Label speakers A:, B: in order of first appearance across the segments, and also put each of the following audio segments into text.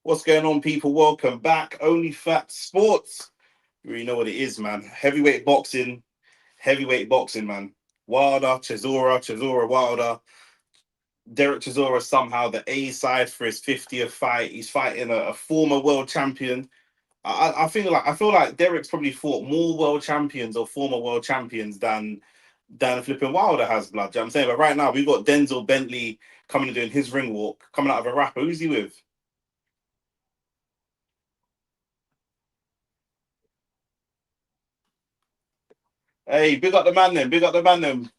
A: What's going on, people? Welcome back. Only Fat Sports. You already know what it is, man. Heavyweight boxing, man. Wilder, Chisora, Wilder. Derek Chisora somehow the A side for his 50th fight. He's fighting a former world champion. I feel like Derek's probably fought more world champions or former world champions than flipping Wilder has, blood. Do you know what I'm saying? But right now we've got Denzel Bentley coming and doing his ring walk, coming out of a rapper. Who's he with? Hey, big up the man then. Big up the man then.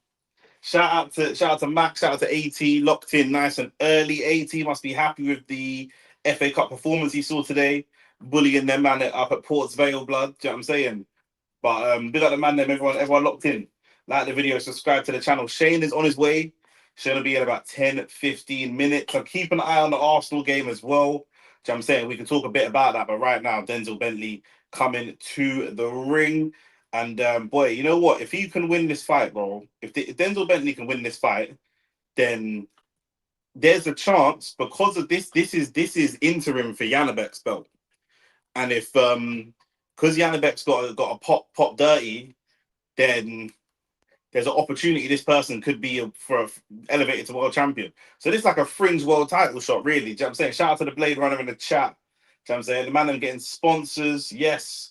A: Shout out to Max, shout out to AT, locked in nice and early. AT must be happy with the FA Cup performance he saw today, bullying them man up at Ports Vale, blood. Do you know what I'm saying? But big up the man them, everyone locked in. Like the video, subscribe to the channel. Shane is on his way. Shane will be in about 10, 15 minutes. So keep an eye on the Arsenal game as well. Do you know what I'm saying? We can talk a bit about that, but right now, Denzel Bentley coming to the ring. And boy, you know what? If he can win this fight, bro, if Denzel Bentley can win this fight, then there's a chance because of this. This is interim for Yanabek's belt, and if because Yanabek's got a pop dirty, then there's an opportunity this person could be elevated to world champion. So this is like a fringe world title shot, really. Do you know what I'm saying? Shout out to the Blade Runner in the chat. Do you know what I'm saying? The man, I'm getting sponsors. Yes.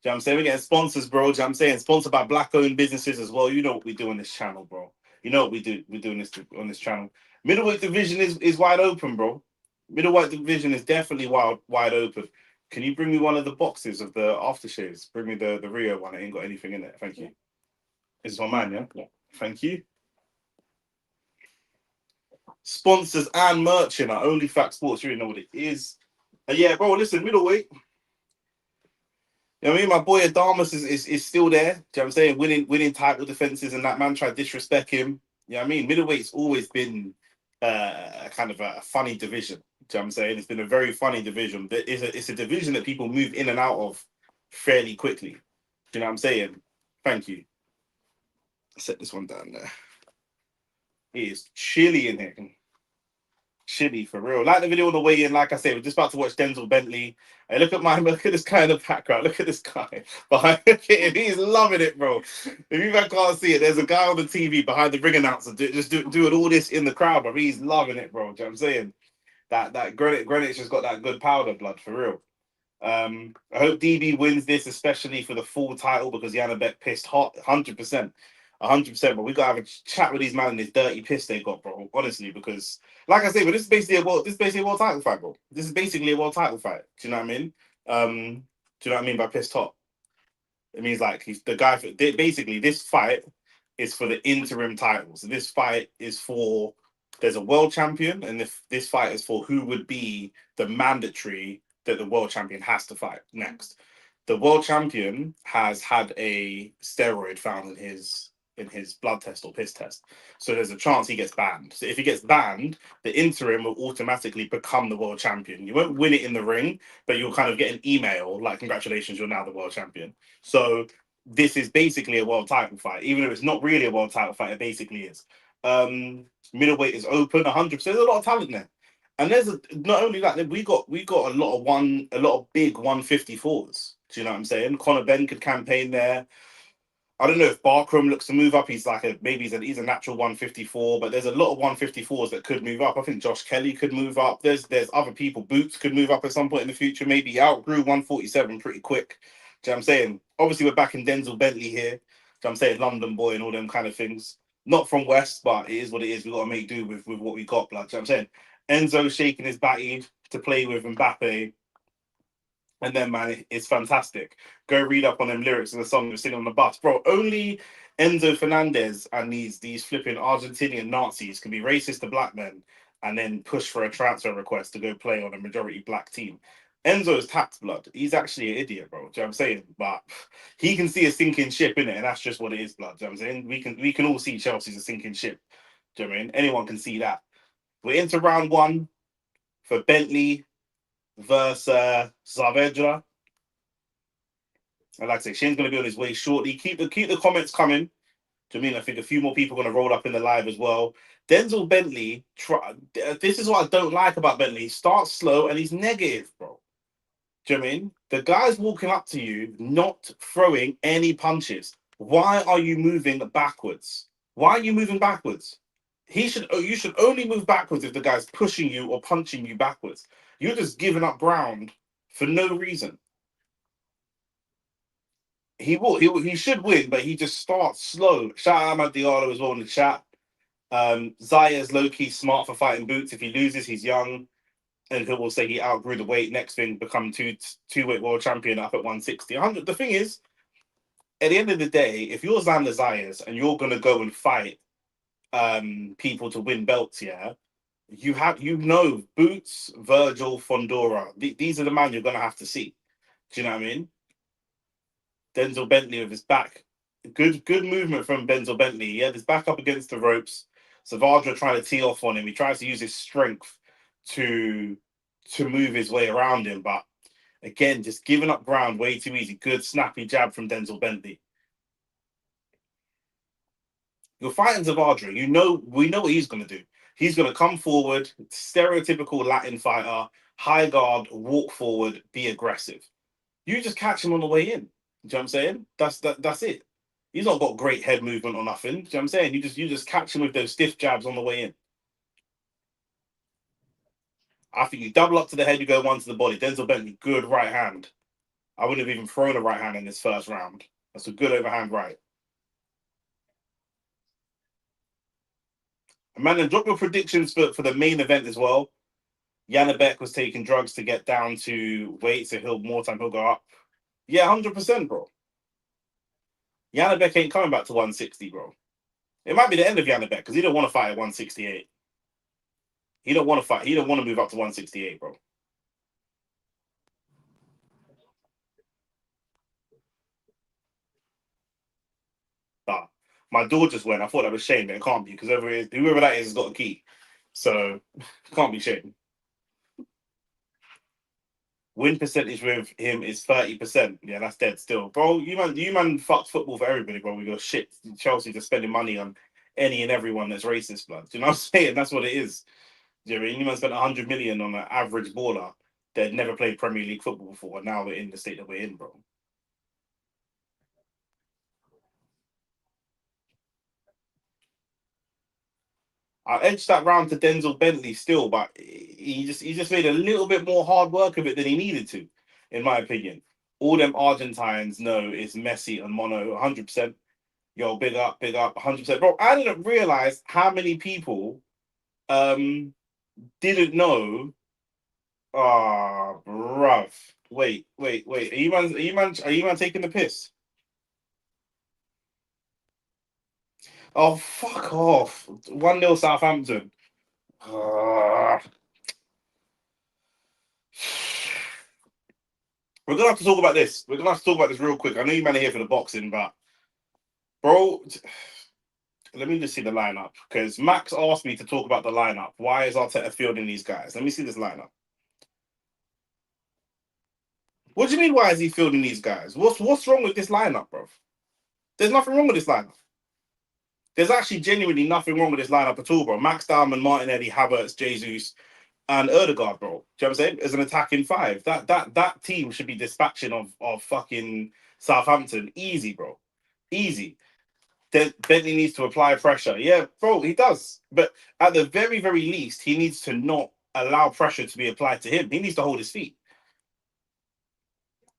A: Do you know what I'm saying? We're getting sponsors, bro. Do you know what I'm saying? Sponsored by black owned businesses as well. You know what we do on this channel, bro. You know what we do. We're doing this on this channel. Middleweight division is wide open, bro. Middleweight division is definitely wide open. Can you bring me one of the boxes of the aftershaves? Bring me the Rio one. It ain't got anything in it. Thank you. This is my man, yeah? Yeah. Thank you. Sponsors and merchant at Only Fact Sports. You already know what it is. Yeah, bro, listen, middleweight. You know what I mean? My boy Adamas is still there. Do you know what I'm saying? Winning title defenses, and that man tried to disrespect him. You know what I mean? Middleweight's always been kind of a funny division. Do you know what I'm saying? It's been a very funny division. It's a division that people move in and out of fairly quickly. Do you know what I'm saying? Thank you. Set this one down there. It is chilly in here. Chilly for real. Like the video on the way in, like I said, we're just about to watch Denzel Bentley. Hey, look at this guy in the background. Look at this guy behind. Look at him. He's loving it, bro. If you guys can't see it, there's a guy on the TV behind the ring announcer doing all this in the crowd, bro. He's loving it, bro. Do you know what I'm saying? That Greenwich has got that good powder blood for real. I hope DB wins this, especially for the full title, because Yanabek pissed hot, 100%. 100%, but we gotta have a chat with these man in this dirty piss they got, bro. Honestly, because like I say, but this is basically a world title fight, bro. This is basically a world title fight. Do you know what I mean? Do you know what I mean by pissed hot? It means like he's the guy. Basically, this fight is for the interim titles. So this fight is for there's a world champion, and if this fight is for who would be the mandatory that the world champion has to fight next. The world champion has had a steroid found in his blood test or piss test. So there's a chance he gets banned. So if he gets banned, the interim will automatically become the world champion. You won't win it in the ring, but you'll kind of get an email like, congratulations, you're now the world champion. So this is basically a world title fight. Even if it's not really a world title fight, it basically is. Middleweight is open 100%. There's a lot of talent there. And not only that, we got a lot of big 154s. Do you know what I'm saying? Conor Ben could campaign there. I don't know if Barkram looks to move up. He's like he's a natural 154, but there's a lot of 154s that could move up. I think Josh Kelly could move up. There's other people. Boots could move up at some point in the future. Maybe he outgrew 147 pretty quick. Do you know what I'm saying? Obviously, we're back in Denzel Bentley here. Do you know what I'm saying? London boy and all them kind of things. Not from West, but it is what it is. We got to make do with what we got, blood. Do you know what I'm saying? Enzo shaking his batty to play with Mbappe. And then, man, it's fantastic. Go read up on them lyrics in the song you're singing on the bus. Bro, only Enzo Fernandez and these flipping Argentinian Nazis can be racist to black men and then push for a transfer request to go play on a majority black team. Enzo's tax blood. He's actually an idiot, bro. Do you know what I'm saying? But he can see a sinking ship in it, and that's just what it is, blood. Do you know what I'm saying? We can all see Chelsea's a sinking ship. Do you know what I mean? Anyone can see that. We're into round one for Bentley versus Zardra. And like I say, Shane's going to be on his way shortly. Keep the comments coming. Do you know what I mean? I think a few more people are going to roll up in the live as well. Denzel Bentley, this is what I don't like about Bentley. He starts slow and he's negative, bro. Do you know what I mean? The guy's walking up to you, not throwing any punches. Why are you moving backwards? Why are you moving backwards? You should only move backwards if the guy's pushing you or punching you backwards. You're just giving up ground for no reason. He should win, but he just starts slow. Shout out Ahmad Diallo as well in the chat. Zaya's low-key smart for fighting boots. If he loses, he's young. And he will say he outgrew the weight. Next thing, become two-weight world champion up at 160. 100. The thing is, at the end of the day, if you're Xander Zayas and you're gonna go and fight people to win belts, yeah, Boots, Virgil, Fondora. These are the man you're gonna have to see. Do you know what I mean? Denzel Bentley with his back. Good movement from Denzel Bentley. He had his back up against the ropes. Zardra trying to tee off on him. He tries to use his strength to move his way around him, but again, just giving up ground way too easy. Good snappy jab from Denzel Bentley. You're fighting Zardra. We know what he's going to do. He's going to come forward, stereotypical Latin fighter, high guard, walk forward, be aggressive. You just catch him on the way in. Do you know what I'm saying? That's it. He's not got great head movement or nothing. Do you know what I'm saying? You just catch him with those stiff jabs on the way in. I think you double up to the head, you go one to the body. Denzel Bentley, good right hand. I wouldn't have even thrown a right hand in this first round. That's a good overhand right. And man, then drop your predictions for the main event as well. Janabek was taking drugs to get down to weight, so he'll go up. Yeah, 100%, bro. Janabek ain't coming back to 160, bro. It might be the end of Janabek because he don't want to fight at 168. He don't want to fight. He don't want to move up to 168, bro. But my door just went. I thought that was Shane, but it can't be because whoever that is has got a key. So it can't be Shane. Win percentage with him is 30%. Yeah, that's dead still. Bro, you man fucked football for everybody, bro. We got shit. Chelsea just spending money on any and everyone that's racist, blood. Do you know what I'm saying? That's what it is. Do you know what I mean? You man spent 100 million on an average baller that never played Premier League football before, and now we're in the state that we're in, bro. I edged that round to Denzel Bentley still, but he just made a little bit more hard work of it than he needed to, in my opinion. All them Argentines know it's Messi and Mono 100%. Yo, big up, 100%. Bro, I didn't realize how many people didn't know. Ah, bruv. Wait. Are you man taking the piss? Oh, fuck off. 1-0 Southampton. Ah. We're gonna have to talk about this. We're gonna have to talk about this real quick. I know you man are here for the boxing, but bro, let me just see the lineup because Max asked me to talk about the lineup. Why is Arteta fielding these guys? Let me see this lineup. What do you mean? Why is he fielding these guys? What's wrong with this lineup, bro? There's nothing wrong with this lineup. There's actually genuinely nothing wrong with this lineup at all, bro. Max Diamond, Martinelli, Havertz, Jesus, and Erdegaard, bro. Do you know what I'm saying? As an attacking five, that team should be dispatching of fucking Southampton. Easy, bro. Easy. Bentley needs to apply pressure. Yeah, bro, he does. But at the very, very least, he needs to not allow pressure to be applied to him. He needs to hold his feet.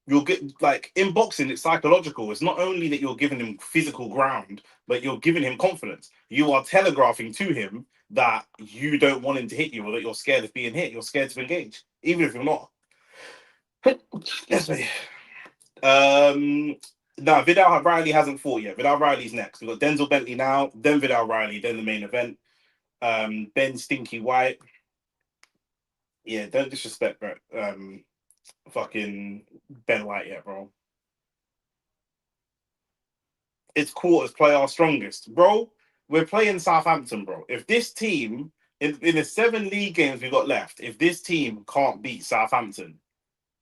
A: You'll get like in boxing, it's psychological. It's not only that you're giving him physical ground, but you're giving him confidence. You are telegraphing to him that you don't want him to hit you or that you're scared of being hit. You're scared to engage, even if you're not. Yes, mate. No, Vidal Riley hasn't fought yet. Vidal Riley's next. We've got Denzel Bentley now, then Vidal Riley, then the main event. Ben Stinky White. Yeah, don't disrespect, bro. Fucking Ben White yet, bro. It's quarters play our strongest, bro. We're playing Southampton, bro. If this team in the 7 league games we got left, if this team can't beat Southampton,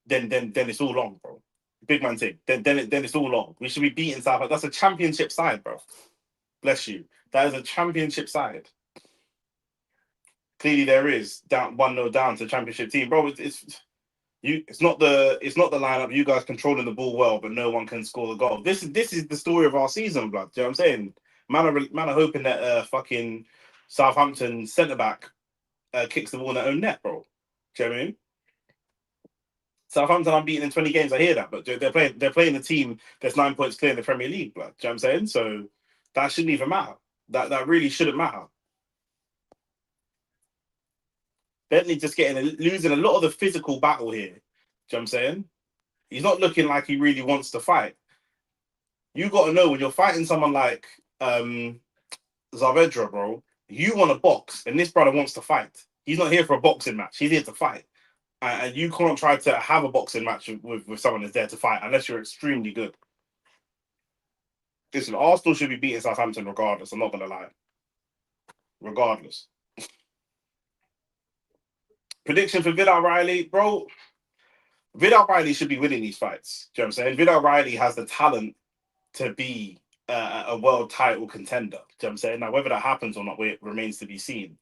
A: then it's all long, bro. Big man thing. Then it's all long. We should be beating Southampton. That's a championship side, bro. Bless you. That is a championship side. Clearly, there is down 1-0 down to championship team, bro. It's not the lineup. You guys controlling the ball well, but no one can score the goal. This is the story of our season, blood. Do you know what I'm saying? Man are hoping that fucking Southampton centre back kicks the ball in their own net, bro. Do you know what I mean? Southampton unbeaten in 20 games. I hear that, but they're playing a team that's 9 points clear in the Premier League, blood. Do you know what I'm saying? So that shouldn't even matter. That really shouldn't matter. Bentley just losing a lot of the physical battle here. Do you know what I'm saying? He's not looking like he really wants to fight. You got to know when you're fighting someone like Zardra, bro, you want to box, and this brother wants to fight. He's not here for a boxing match. He's here to fight. And you can't try to have a boxing match with someone that's there to fight unless you're extremely good. Listen, Arsenal should be beating Southampton regardless. I'm not going to lie. Regardless. Prediction for Vidal Riley, bro. Vidal Riley should be winning these fights. Do you know what I'm saying? Vidal Riley has the talent to be a world title contender. Do you know what I'm saying? Now, whether that happens or not, it remains to be seen.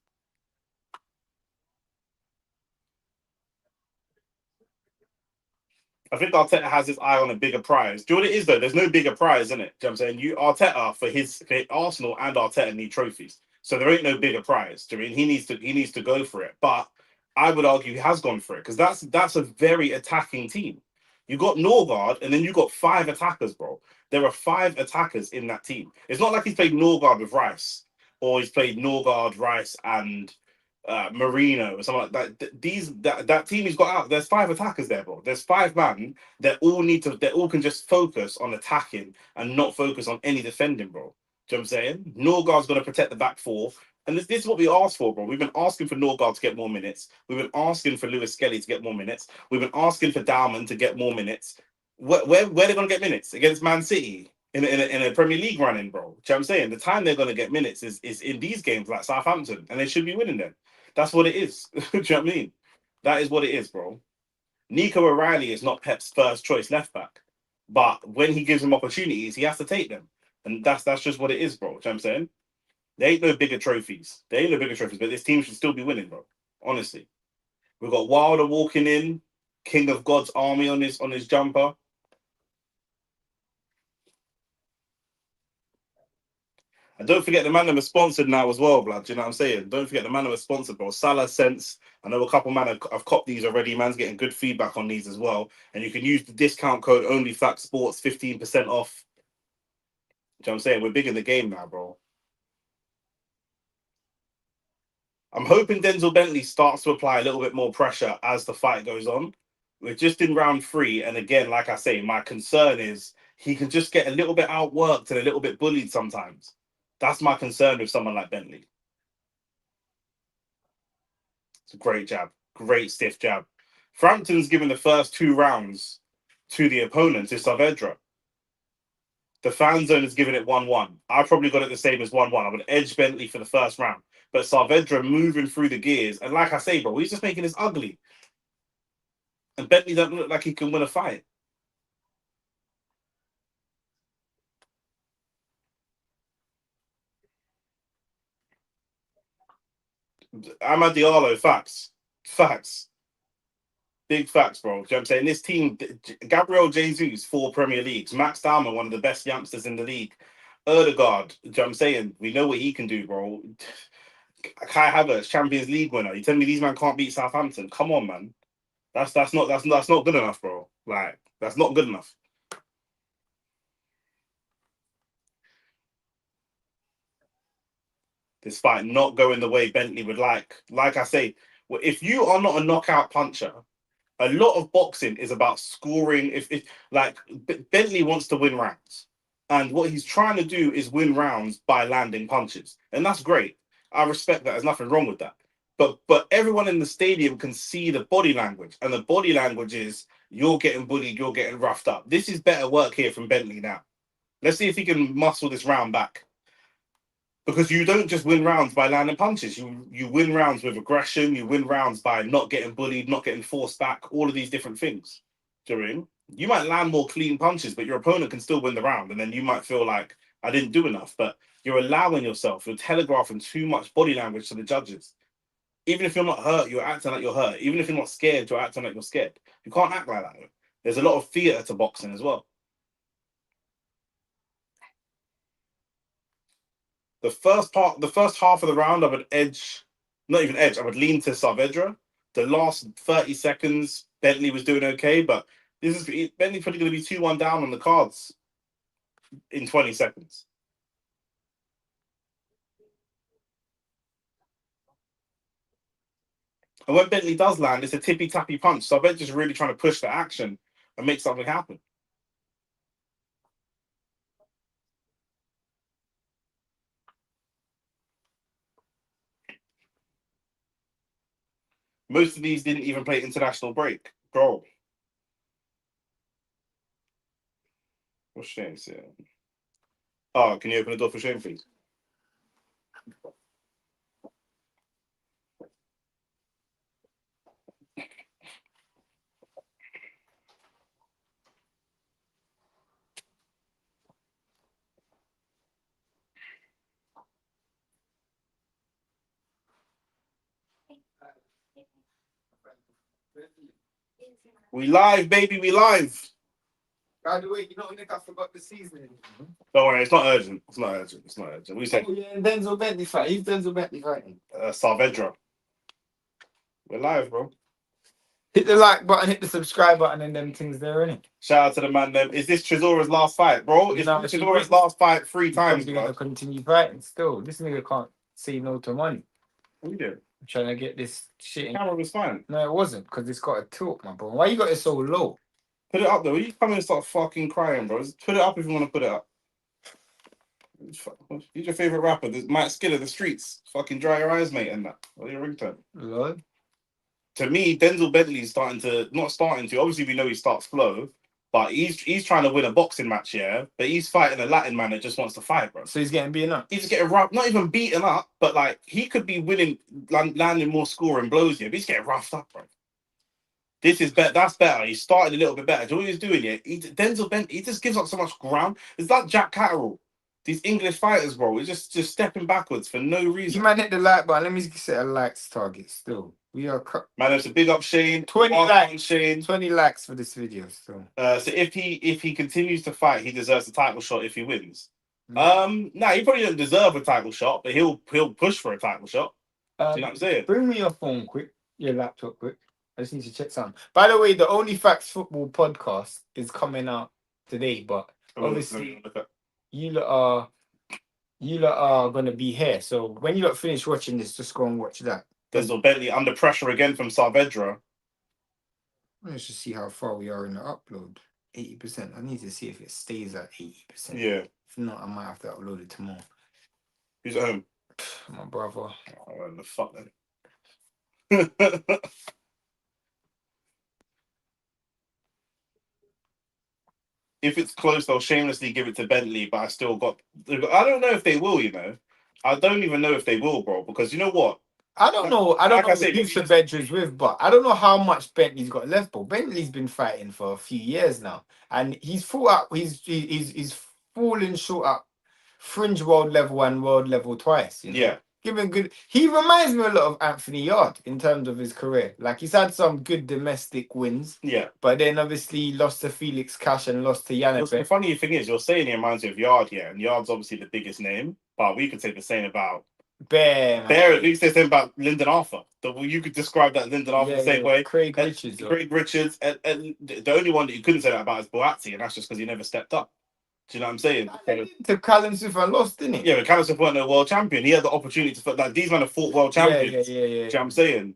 A: I think Arteta has his eye on a bigger prize. Do you know what it is, though? There's no bigger prize, in it. Do you know what I'm saying? Arteta, for Arsenal and Arteta need trophies. So there ain't no bigger prize. Do you know what I mean? He needs to go for it. But I would argue he has gone for it because that's a very attacking team. You got Norgard, and then you got 5 attackers, bro. There are 5 attackers in that team. It's not like he's played Norgard with Rice, or he's played Norgard, Rice, and Marino or something like that. That team he's got out. There's 5 attackers there, bro. There's 5 men that all can just focus on attacking and not focus on any defending, bro. Do you know what I'm saying? Norgard's going to protect the back 4. And this is what we asked for, bro. We've been asking for Norgard to get more minutes. We've been asking for Lewis Skelly to get more minutes. We've been asking for Dalman to get more minutes. Where are they going to get minutes? Against Man City in a Premier League running, bro. Do you know what I'm saying? The time they're going to get minutes is in these games like Southampton, and they should be winning them. That's what it is. Do you know what I mean? That is what it is, bro. Nico O'Reilly is not Pep's first choice left back, but when he gives him opportunities, he has to take them, and that's just what it is, bro. Do you know what I'm saying? There ain't no bigger trophies. There ain't no bigger trophies, but this team should still be winning, bro. Honestly, we've got Wilder walking in, King of God's army on his jumper. And don't forget the man that was sponsored now as well, blood. Do you know what I'm saying? Don't forget the man that was sponsored, bro. Salah Sense. I know a couple man have copped these already. Man's getting good feedback on these as well. And you can use the discount code OnlyFactSports, 15% off. Do you know what I'm saying? We're big in the game now, bro. I'm hoping Denzel Bentley starts to apply a little bit more pressure as the fight goes on. We're just in round 3. And again, like I say, my concern is he can just get a little bit outworked and a little bit bullied sometimes. That's my concern with someone like Bentley. It's a great jab. Great stiff jab. Frampton's given the first 2 rounds to the opponent, to Saavedra. The fan zone is giving it 1-1. I probably got it the same as 1-1. I would edge Bentley for the first round. But Saavedra moving through the gears. And like I say, bro, he's just making this ugly. And Bentley doesn't look like he can win a fight. Amad Diallo, facts. Facts. Big facts, bro. You know what I'm saying? This team, Gabriel Jesus, 4 Premier Leagues. Max Dalman, one of the best youngsters in the league. Erdegaard, you know what I'm saying? We know what he can do, bro. Kai Havertz, Champions League winner. You tell me these men can't beat Southampton? Come on, man. That's not good enough, bro. Like, that's not good enough. This fight not going the way Bentley would like. Like I say, if you are not a knockout puncher, a lot of boxing is about scoring. If like Bentley wants to win rounds, and what he's trying to do is win rounds by landing punches, and that's great. I respect that. There's nothing wrong with that. But everyone in the stadium can see the body language, and the body language is you're getting bullied, you're getting roughed up. This is better work here from Bentley now. Let's see if he can muscle this round back. Because you don't just win rounds by landing punches. You win rounds with aggression. You win rounds by not getting bullied, not getting forced back. All of these different things. Do you know what I mean? You might land more clean punches, but your opponent can still win the round, and then you might feel like I didn't do enough. But you're allowing yourself, you're telegraphing too much body language to the judges. Even if you're not hurt, you're acting like you're hurt. Even if you're not scared, you're acting like you're scared. You can't act like that. There's a lot of theatre to boxing as well. The first half of the round, I would I would lean to Saavedra. The last 30 seconds, Bentley was doing okay, but Bentley's probably going to be 2-1 down on the cards in 20 seconds. And when Bentley does land, it's a tippy-tappy punch. Saavedra's really trying to push the action and make something happen. Most of these didn't even play international break. Bro. What's Shane saying? Oh, can you open the door for Shane, please? We live, baby, we live.
B: By the way, you know, Nick, I forgot the seasoning.
A: Don't worry, it's not urgent. It's not urgent. It's not urgent. We said.
B: Oh, yeah, Denzel Bentley fight. Who's Denzel Bentley fighting?
A: Saavedra. We're live, bro.
B: Hit the like button, hit the subscribe button, and them things there, innit?
A: Shout out to the man. Is this Chisora's last fight, bro? It's Chisora's last fight 3 times,
B: He's
A: bro.
B: gonna continue fighting still. This nigga can't say no to money.
A: What are you doing?
B: I'm trying to get this shit in.
A: Camera was fine.
B: No, it wasn't, because it's got a tilt, my bro. Why you got it so low?
A: Put it up though. You come and start fucking crying, bro. Just put it up if you want to put it up. Who's your favorite rapper? There's Mike Skiller, The Streets. Fucking dry your eyes, mate, and that. What are your ringtone?
B: Lord.
A: To me, Denzel Bentley's obviously we know he starts slow, but he's trying to win a boxing match, yeah. But he's fighting a Latin man that just wants to fight, bro.
B: So he's getting beaten up.
A: He's getting rough, not even beaten up, but like he could be winning, landing more scoring blows here, but he's getting roughed up, bro. This is better. That's better. He started a little bit better. Do you know what he's doing here? Denzel Bentley, he just gives up so much ground. It's like Jack Catterall. These English fighters, bro, he's just stepping backwards for no reason.
B: You might hit the like button. Let me set a likes target still. We are
A: man, there's a big up Shane.
B: 20 likes.
A: Shane.
B: 20 likes for this video still.
A: So if he continues to fight, he deserves a title shot if he wins. He probably doesn't deserve a title shot, but he'll push for a title shot. Do you know what I'm saying?
B: Bring me your phone quick, your laptop quick. I just need to check something. By the way, the Only Facts Football podcast is coming out today, but obviously you lot are gonna be here. So when you lot finish watching this, just go and watch that.
A: Denzel Bentley under pressure again from Saavedra.
B: Let's just see how far we are in the upload. 80%. I need to see if it stays at 80%.
A: Yeah.
B: If not, I might have to upload it tomorrow.
A: Who's at home?
B: My brother.
A: Oh, the fuck then. If it's close, they'll shamelessly give it to Bentley, but I don't know if they will, you know. I don't even know if they will, bro, because you know what?
B: I don't know who Saavedra's with, but I don't know how much Bentley's got left, but Bentley's been fighting for a few years now. And he's fought up, he's fallen short at fringe world level and world level twice. You know?
A: Yeah.
B: He reminds me a lot of Anthony Yard in terms of his career. Like he's had some good domestic wins.
A: Yeah.
B: But then obviously lost to Felix Cash and lost to Yannick.
A: The funny thing is, you're saying he reminds you of Yard here, and Yard's obviously the biggest name, but we could say the same about Bear, at least they say about Lyndon Arthur. You could describe that Lyndon Arthur the same way.
B: Craig Richards.
A: And the only one that you couldn't say that about is Boatti, and that's just because he never stepped up. Do you know what I'm saying?
B: To Callum Smith and lost, didn't he?
A: Yeah, but Callum Smith wasn't a world champion. He had the opportunity to fight. Like these men have fought world champions.
B: Yeah.
A: Do you know what I'm saying?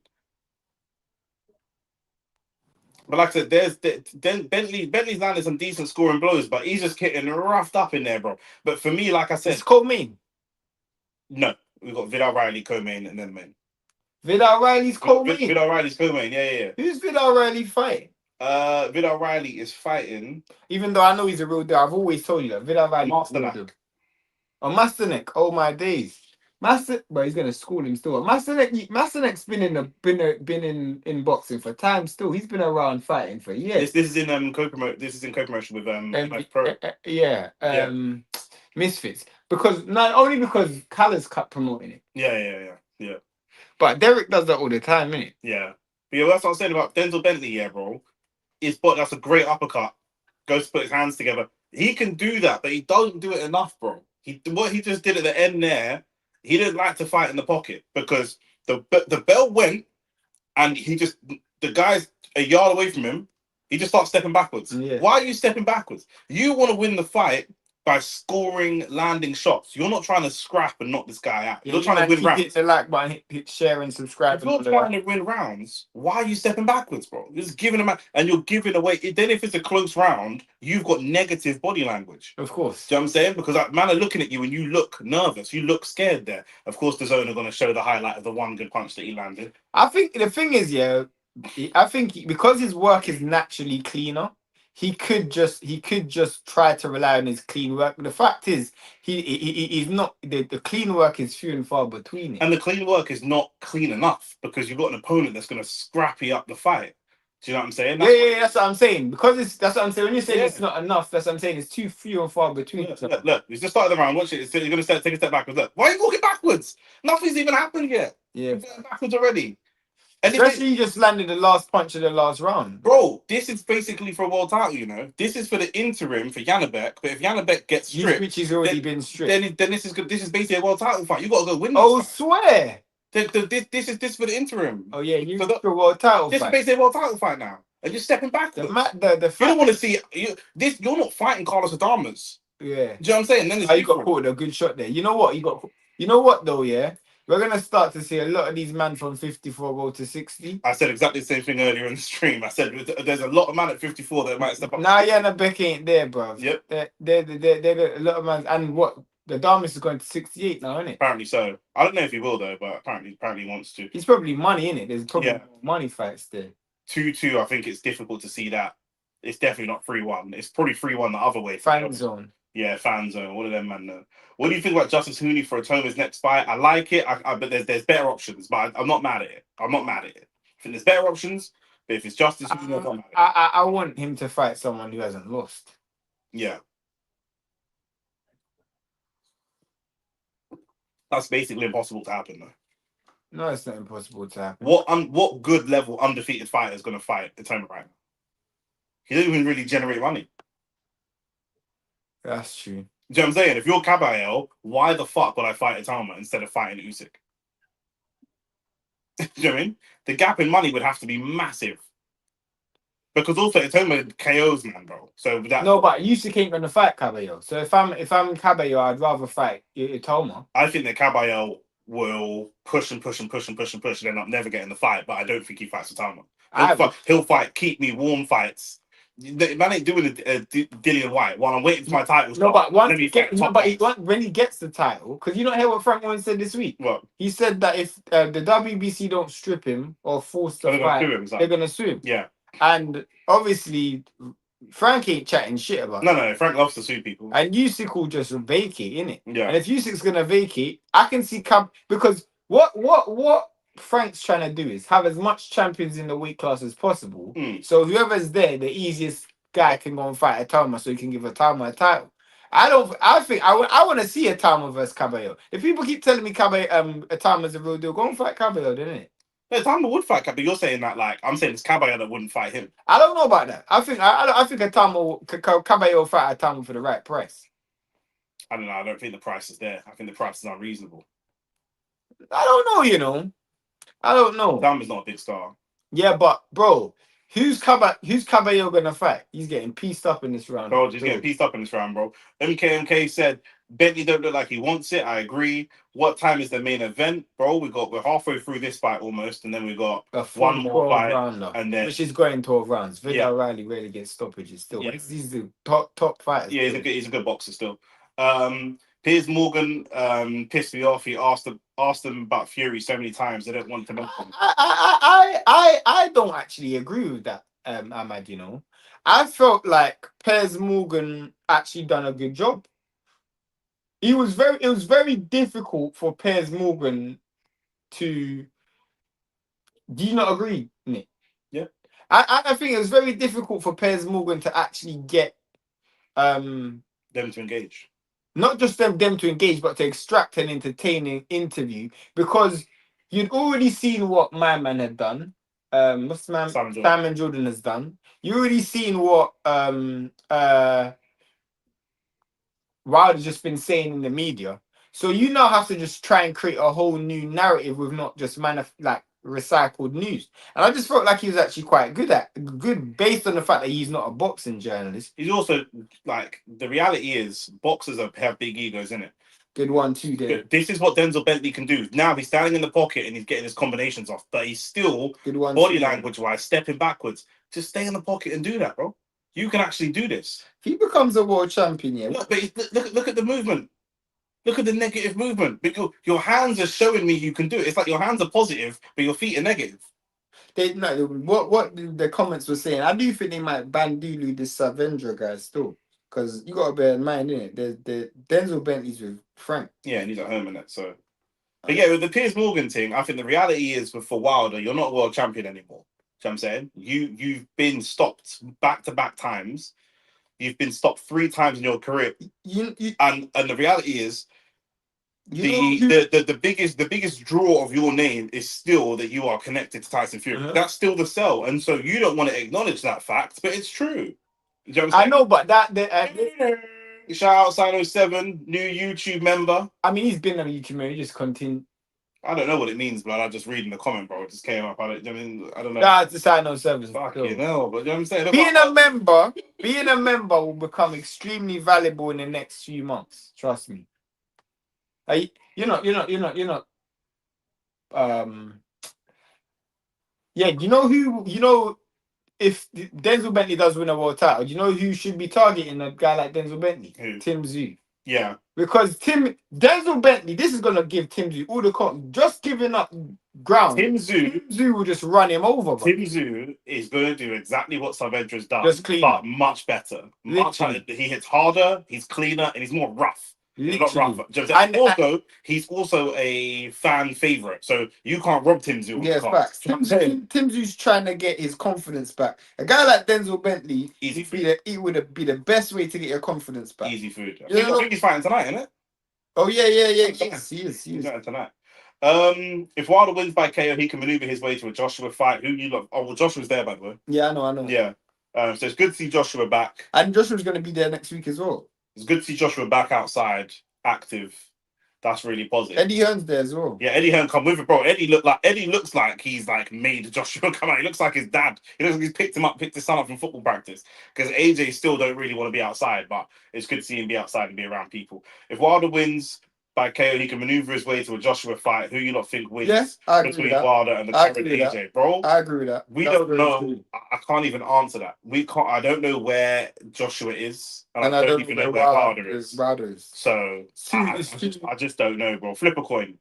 A: But like I said, Bentley's landed some decent scoring blows, but he's just getting roughed up in there, bro. But for me, like I said,
B: it's co-main.
A: No. We've got Vidal Riley co-main and then main.
B: Vidal Riley's co-main?
A: Vidal Riley's co-main, yeah.
B: Who's Vidal Riley fighting?
A: Vidal Riley is fighting...
B: Even though I know he's a real deal, I've always told you that. Vidal Riley...
A: Masternak.
B: Oh, Masternak. Oh, my days. But he's going to school him still. Masternak's been in boxing for time still. He's been around fighting for years.
A: This is in co-promotion with MS Pro.
B: Misfits. Because not only because Callum's cut promoting it.
A: Yeah.
B: But Derek does that all the time, innit?
A: Yeah. But yeah, that's what I'm saying about Denzel Bentley, yeah, bro. That's a great uppercut. Goes to put his hands together. He can do that, but he don't do it enough, bro. What he just did at the end there, he didn't like to fight in the pocket because the bell went and the guy's a yard away from him. He just starts stepping backwards.
B: Yeah.
A: Why are you stepping backwards? You want to win the fight by scoring, landing shots. You're not trying to scrap and knock this guy out. You're trying to win rounds.
B: Hit the like button, hit share and subscribe.
A: If you're trying to win rounds, why are you stepping backwards, bro? You're just giving them out, and you're giving away. Then if it's a close round, you've got negative body language.
B: Of course.
A: Do you know what I'm saying? Because like, man are looking at you and you look nervous. You look scared there. Of course, the zone are going to show the highlight of the one good punch that he landed.
B: I think the thing is, yeah, I think because his work is naturally cleaner, he could just try to rely on his clean work. The fact is, he's not the clean work is few and far between it.
A: And the clean work is not clean enough because you've got an opponent that's going to scrappy up the fight. Do you know what I'm saying?
B: That's what I'm saying. Because that's what I'm saying. When you say it's not enough, that's what I'm saying. It's too few and far between.
A: Look, he's just started the round. Watch it. You're going to take a step backwards. Look, why are you walking backwards? Nothing's even happened yet.
B: Yeah,
A: you're going backwards already.
B: Especially you just landed the last punch of the last round.
A: Bro, this is basically for a world title, you know. This is for the interim for Janabek, but if Janabek gets stripped,
B: which he's already been stripped,
A: then this is good. This is basically a world title fight. You got to go win.
B: Oh, swear!
A: This is for the interim.
B: Oh yeah, you for a world title
A: fight. This is basically a world title fight now, and you're stepping backwards.
B: The
A: you don't want to see this. You're not fighting Carlos Adamas.
B: Yeah.
A: Do you know what I'm saying? Then
B: you got caught with a good shot there. You know what? You know what though? Yeah. We're going to start to see a lot of these men from 54 go to 60.
A: I said exactly the same thing earlier in the stream. I said there's a lot of men at 54 that might step up.
B: Nah, yeah, Beck ain't there, bro.
A: Yep.
B: They're a lot of men. And what? The Damas is going to 68 now, isn't it?
A: Apparently so. I don't know if he will, though, but apparently he wants to.
B: He's probably money, in it. There's probably money fights there.
A: 2-2, I think it's difficult to see that. It's definitely not 3-1. It's probably 3-1 the other way.
B: Fan zone.
A: Yeah, fan zone. All of them, man. What do you think about Justice Hooney for Atoma's next fight? I like it, but there's better options. But I'm not mad at it. I think there's better options. But if it's Justice Hooney, I'm not mad at it.
B: I want him to fight someone who hasn't lost.
A: Yeah. That's basically impossible to happen, though.
B: No, it's not impossible to happen.
A: What good level undefeated fighter is going to fight Atoma right now? He doesn't even really generate money.
B: That's true.
A: Do you know what I'm saying? If you're Caballero, why the fuck would I fight Atoma instead of fighting Usyk? Do you know what I mean? The gap in money would have to be massive. Because also Atoma KOs, man, bro. So
B: no, but Usyk ain't gonna fight Caballero. So if I'm Caballero, I'd rather fight Atoma.
A: I think that Caballero will push and end up never getting the fight. But I don't think he fights Atoma. He'll fight keep me warm fights. The man ain't doing a Dillian White while I'm waiting for my title.
B: No, but when he gets the title, because you don't hear what Frank Warren said this week.
A: What?
B: He said that if the WBC don't strip him or force the fight, they're gonna sue him.
A: Yeah.
B: And obviously, Frank ain't chatting shit about it.
A: No, Frank loves to sue people.
B: And Usyk will just vacate, innit?
A: Yeah.
B: And if Usyk's gonna vacate, I can see because what Frank's trying to do is have as much champions in the weight class as possible. So whoever's there, the easiest guy can go and fight Atama, so he can give Atama a title. I want to see Atama versus Caballero. If people keep telling me Atama's a real deal, go and fight Caballero, didn't it?
A: No, Atama would fight Caballero. You're saying that like I'm saying it's Caballero that wouldn't fight him.
B: I don't know about that. I think Caballero will fight Atama for the right price.
A: I don't know. I don't think the price is there. I think the price is unreasonable.
B: I don't know. I don't know.
A: Atama's not a big star.
B: Yeah, but bro, who's Caballero gonna fight? He's getting pieced up in this round.
A: Bro, he's getting pieced up in this round, bro. MK said Bentley don't look like he wants it. I agree. What time is the main event, bro? We're halfway through this fight almost, and then we got one more fight,
B: rounder,
A: and then
B: which is going 12 rounds. Vidal Riley really gets stoppages still. Yeah. He's the top fighter.
A: Yeah, he's a good boxer still. Piers Morgan pissed me off. He asked them about Fury so many times. They don't want to know.
B: I don't actually agree with that, Ahmad. I felt like Piers Morgan actually done a good job. It was very difficult for Piers Morgan to. Do you not agree, Nick?
A: Yeah.
B: I think it was very difficult for Piers Morgan to actually get
A: them to engage.
B: not just them to engage, but to extract an entertaining interview, because you'd already seen what my man had done. What's the man? Simon Jordan has done. You already seen what Wilder's just been saying in the media. So you now have to just try and create a whole new narrative with not just recycled news. And I just felt like he was actually quite good based on the fact that he's not a boxing journalist.
A: He's also like, the reality is boxers have big egos, innit?
B: Good one too, there.
A: This is what Denzel Bentley can do. Now he's standing in the pocket and he's getting his combinations off, but he's still body language wise stepping backwards. Just stay in the pocket and do that, bro. You can actually do this.
B: If he becomes a world champion, yeah.
A: Look at the movement. Look at the negative movement. Because your hands are showing me you can do it. It's like your hands are positive, but your feet are negative.
B: What the comments were saying, I do think they might bandulu this Zardra guy still. Because you got to bear in mind, innit? The Denzel Bentley's with Frank.
A: Yeah, and he's at home in it. So, but yeah, with the Piers Morgan thing, I think the reality is for Wilder, you're not a world champion anymore. You know what I'm saying? You've been stopped back-to-back times. You've been stopped 3 times in your career. And the reality is, the biggest draw of your name is still that you are connected to Tyson Fury. Uh-huh. That's still the sell, and so you don't want to acknowledge that fact, but it's true. You know what I'm saying?
B: I know, but
A: shout out Sino7, new YouTube member.
B: I mean, he's been on YouTube member. He just continue.
A: I don't know what it means, but I just reading the comment, bro. It just came up. I don't know.
B: Nah, it's a Sino7.
A: Fucking hell, but you know what I'm saying?
B: Being a member will become extremely valuable in the next few months. Trust me. You're not. Yeah, if Denzel Bentley does win a world title, do you know who should be targeting a guy like Denzel Bentley?
A: Who?
B: Tim Tszyu.
A: Yeah.
B: Because Denzel Bentley, this is gonna give Tim Tszyu all the just giving up ground. Tim Tszyu will just run him over.
A: Tim Tszyu is going to do exactly what Zardra's done, just cleaner, but much better. He hits harder, he's cleaner, and he's more rough. He's not rougher. He's also a fan favorite, so you can't rob Tim Tszyu.
B: Yes, facts. Tim Tszyu's trying to get his confidence back. A guy like Denzel Bentley, it would be the best way to get your confidence back.
A: Easy food. I think he's fighting tonight, isn't it?
B: Oh yeah. Yes, he is.
A: He's fighting tonight. If Wilder wins by KO, he can maneuver his way to a Joshua fight. Who you love? Oh, well, Joshua's there, by the way.
B: Yeah, I know.
A: Yeah. So it's good to see Joshua back,
B: and Joshua's going to be there next week as well.
A: It's good to see Joshua back outside, active. That's really positive.
B: Eddie Hearn's there as well.
A: Yeah, Eddie Hearn come with it, bro. Eddie looks like he's like made Joshua come out. He looks like his dad. He looks like he's picked his son up from football practice. Because AJ still don't really want to be outside, but it's good to see him be outside and be around people. If Wilder wins by KO, he can maneuver his way to a Joshua fight. Who you lot think wins between Wilder and the current AJ, bro?
B: I agree with that.
A: We don't know. I can't even answer that. I don't know where Joshua is, and I don't even know where Wilder is. So I just don't know, bro. Flip a coin.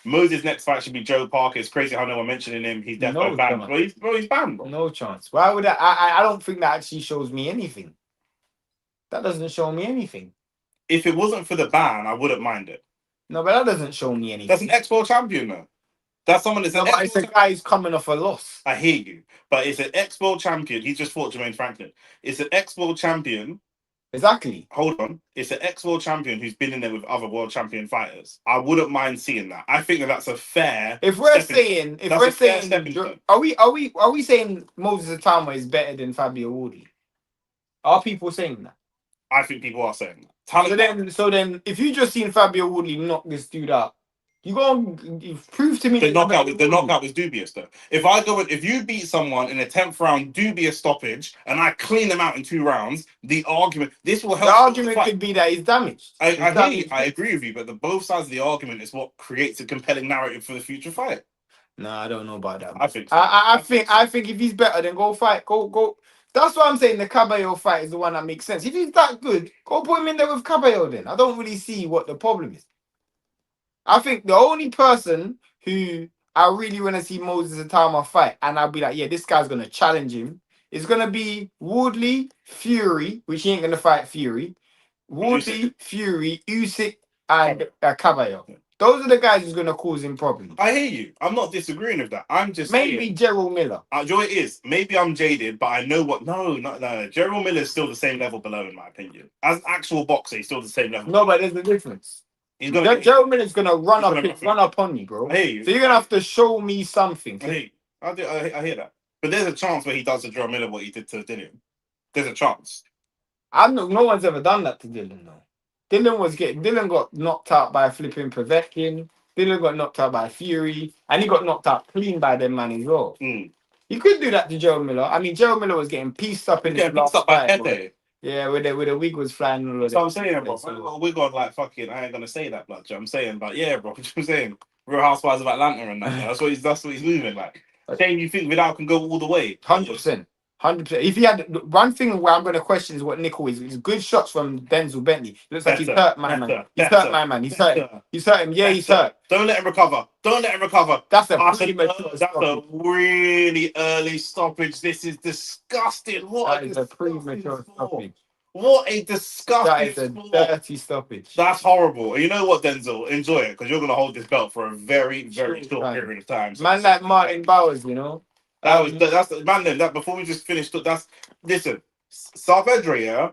A: Moses' next fight should be Joe Parker. It's crazy how no one mentioning him. He's definitely banned. He's banned, bro.
B: No chance. Why would I don't think that actually shows me anything. That doesn't show me anything.
A: If it wasn't for the ban, I wouldn't mind it.
B: No, but that doesn't show me anything.
A: That's an ex-world champion, though. That's someone that's
B: it's a guy who's coming off a loss.
A: I hear you. But it's an ex-world champion. He just fought Jermaine Franklin. It's an ex-world champion.
B: Exactly.
A: Hold on. It's an ex-world champion who's been in there with other world champion fighters. I wouldn't mind seeing that. I think that's a fair.
B: Are we saying Moses Atama is better than Fabio Wardley? Are people saying that?
A: I think people are saying that.
B: So then, if you just seen Fabio Wardley knock this dude out, you prove to me
A: the knockout was dubious though. If you beat someone in a 10th round dubious stoppage and I clean them out in 2 rounds, this will help.
B: The argument could be that he's damaged.
A: I agree with you, but both sides of the argument is what creates a compelling narrative for the future fight.
B: No, I don't know about that.
A: I think so.
B: I think if he's better, then go fight. Go. That's why I'm saying the Cabello fight is the one that makes sense. If he's that good, go put him in there with Cabello then. I don't really see what the problem is. I think the only person who I really want to see Moses Atama fight, and I'll be like, yeah, this guy's going to challenge him, is going to be Wardley, Fury, which he ain't going to fight Fury. Fury, Usyk, and Cabello. Those are the guys who's gonna cause him problems.
A: I hear you. I'm not disagreeing with that. I'm just
B: Maybe
A: saying.
B: Gerald Miller.
A: You know what it is? Maybe I'm jaded, but I know what. No. Gerald Miller is still the same level below, in my opinion. As an actual boxer, he's still the same level.
B: No, but there's a difference.
A: He's gonna.
B: Gerald Miller's gonna run up on you, bro.
A: I hear you.
B: So you're gonna have to show me something.
A: I hear you. I hear that. But there's a chance where he does to Gerald Miller what he did to Dillian. There's a chance.
B: No one's ever done that to Dylan, though. Dylan got knocked out by flipping Povetkin. Dylan got knocked out by Fury, and he got knocked out clean by them man as well. You could do that to Gerald Miller. I mean, Gerald Miller was getting pieced up in his last fight. Yeah, where the wig was flying all of that.
A: So I'm saying, bro, so. Wig on like fucking. I ain't gonna say that, blood. I'm saying, but yeah, bro. I'm saying, Real Housewives of Atlanta and that. That's what he's moving like. Shane, you think Vidal can go all the way?
B: 100%. 100%. If he had one thing where I'm going to question is what Nickel is. It's good shots from Denzel Bentley. Looks like he's hurt my man. He's hurt my man. He's hurt him. He's hurt him. Yeah, he's hurt.
A: Don't let him recover.
B: That's a
A: really early stoppage. This is disgusting. What
B: is a premature stoppage.
A: What a disgusting.
B: That is a dirty stoppage.
A: That's horrible. And you know what, Denzel? Enjoy it because you're going to hold this belt for a very, very short period of time.
B: Man like Martin Bowers, you know.
A: That's man. Then that before we just finished. Listen, Zardra, yeah,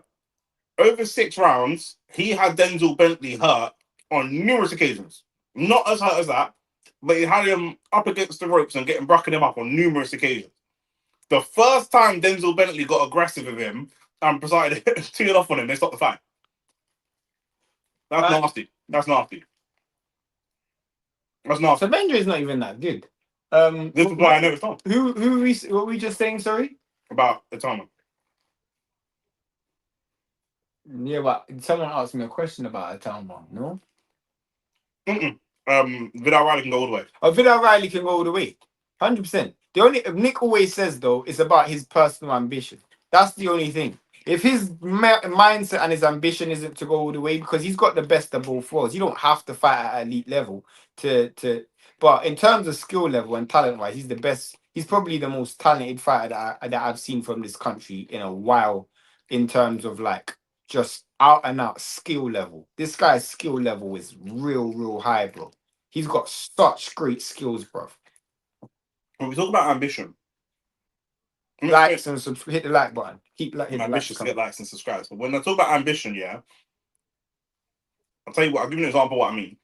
A: over 6 rounds, he had Denzel Bentley hurt on numerous occasions. Not as hurt as that, but he had him up against the ropes and bracking him up on numerous occasions. The first time Denzel Bentley got aggressive with him and decided to tee it off on him, they stopped the fight. That's nasty. That's nasty.
B: So Benja is not even that good.
A: This is why I know it's not.
B: What were we just saying, sorry?
A: About Atama.
B: Yeah, but someone asked me a question about Atama, no?
A: Vidal Riley can go all the way.
B: Oh, Vidal Riley can go all the way. 100%. The only Nick always says though, it's about his personal ambition. That's the only thing. If his mindset and his ambition isn't to go all the way, because he's got the best of both worlds, you don't have to fight at elite level to. But in terms of skill level and talent wise, he's the best. He's probably the most talented fighter that I've seen from this country in a while. In terms of like just out and out skill level, this guy's skill level is real high, bro. He's got such great skills, bro.
A: When we talk about ambition,
B: likes and hit the like button. Keep hitting the
A: ambitious to get likes and subscribes. But when I talk about ambition, yeah, I'll tell you what. I'll give you an example of what I mean.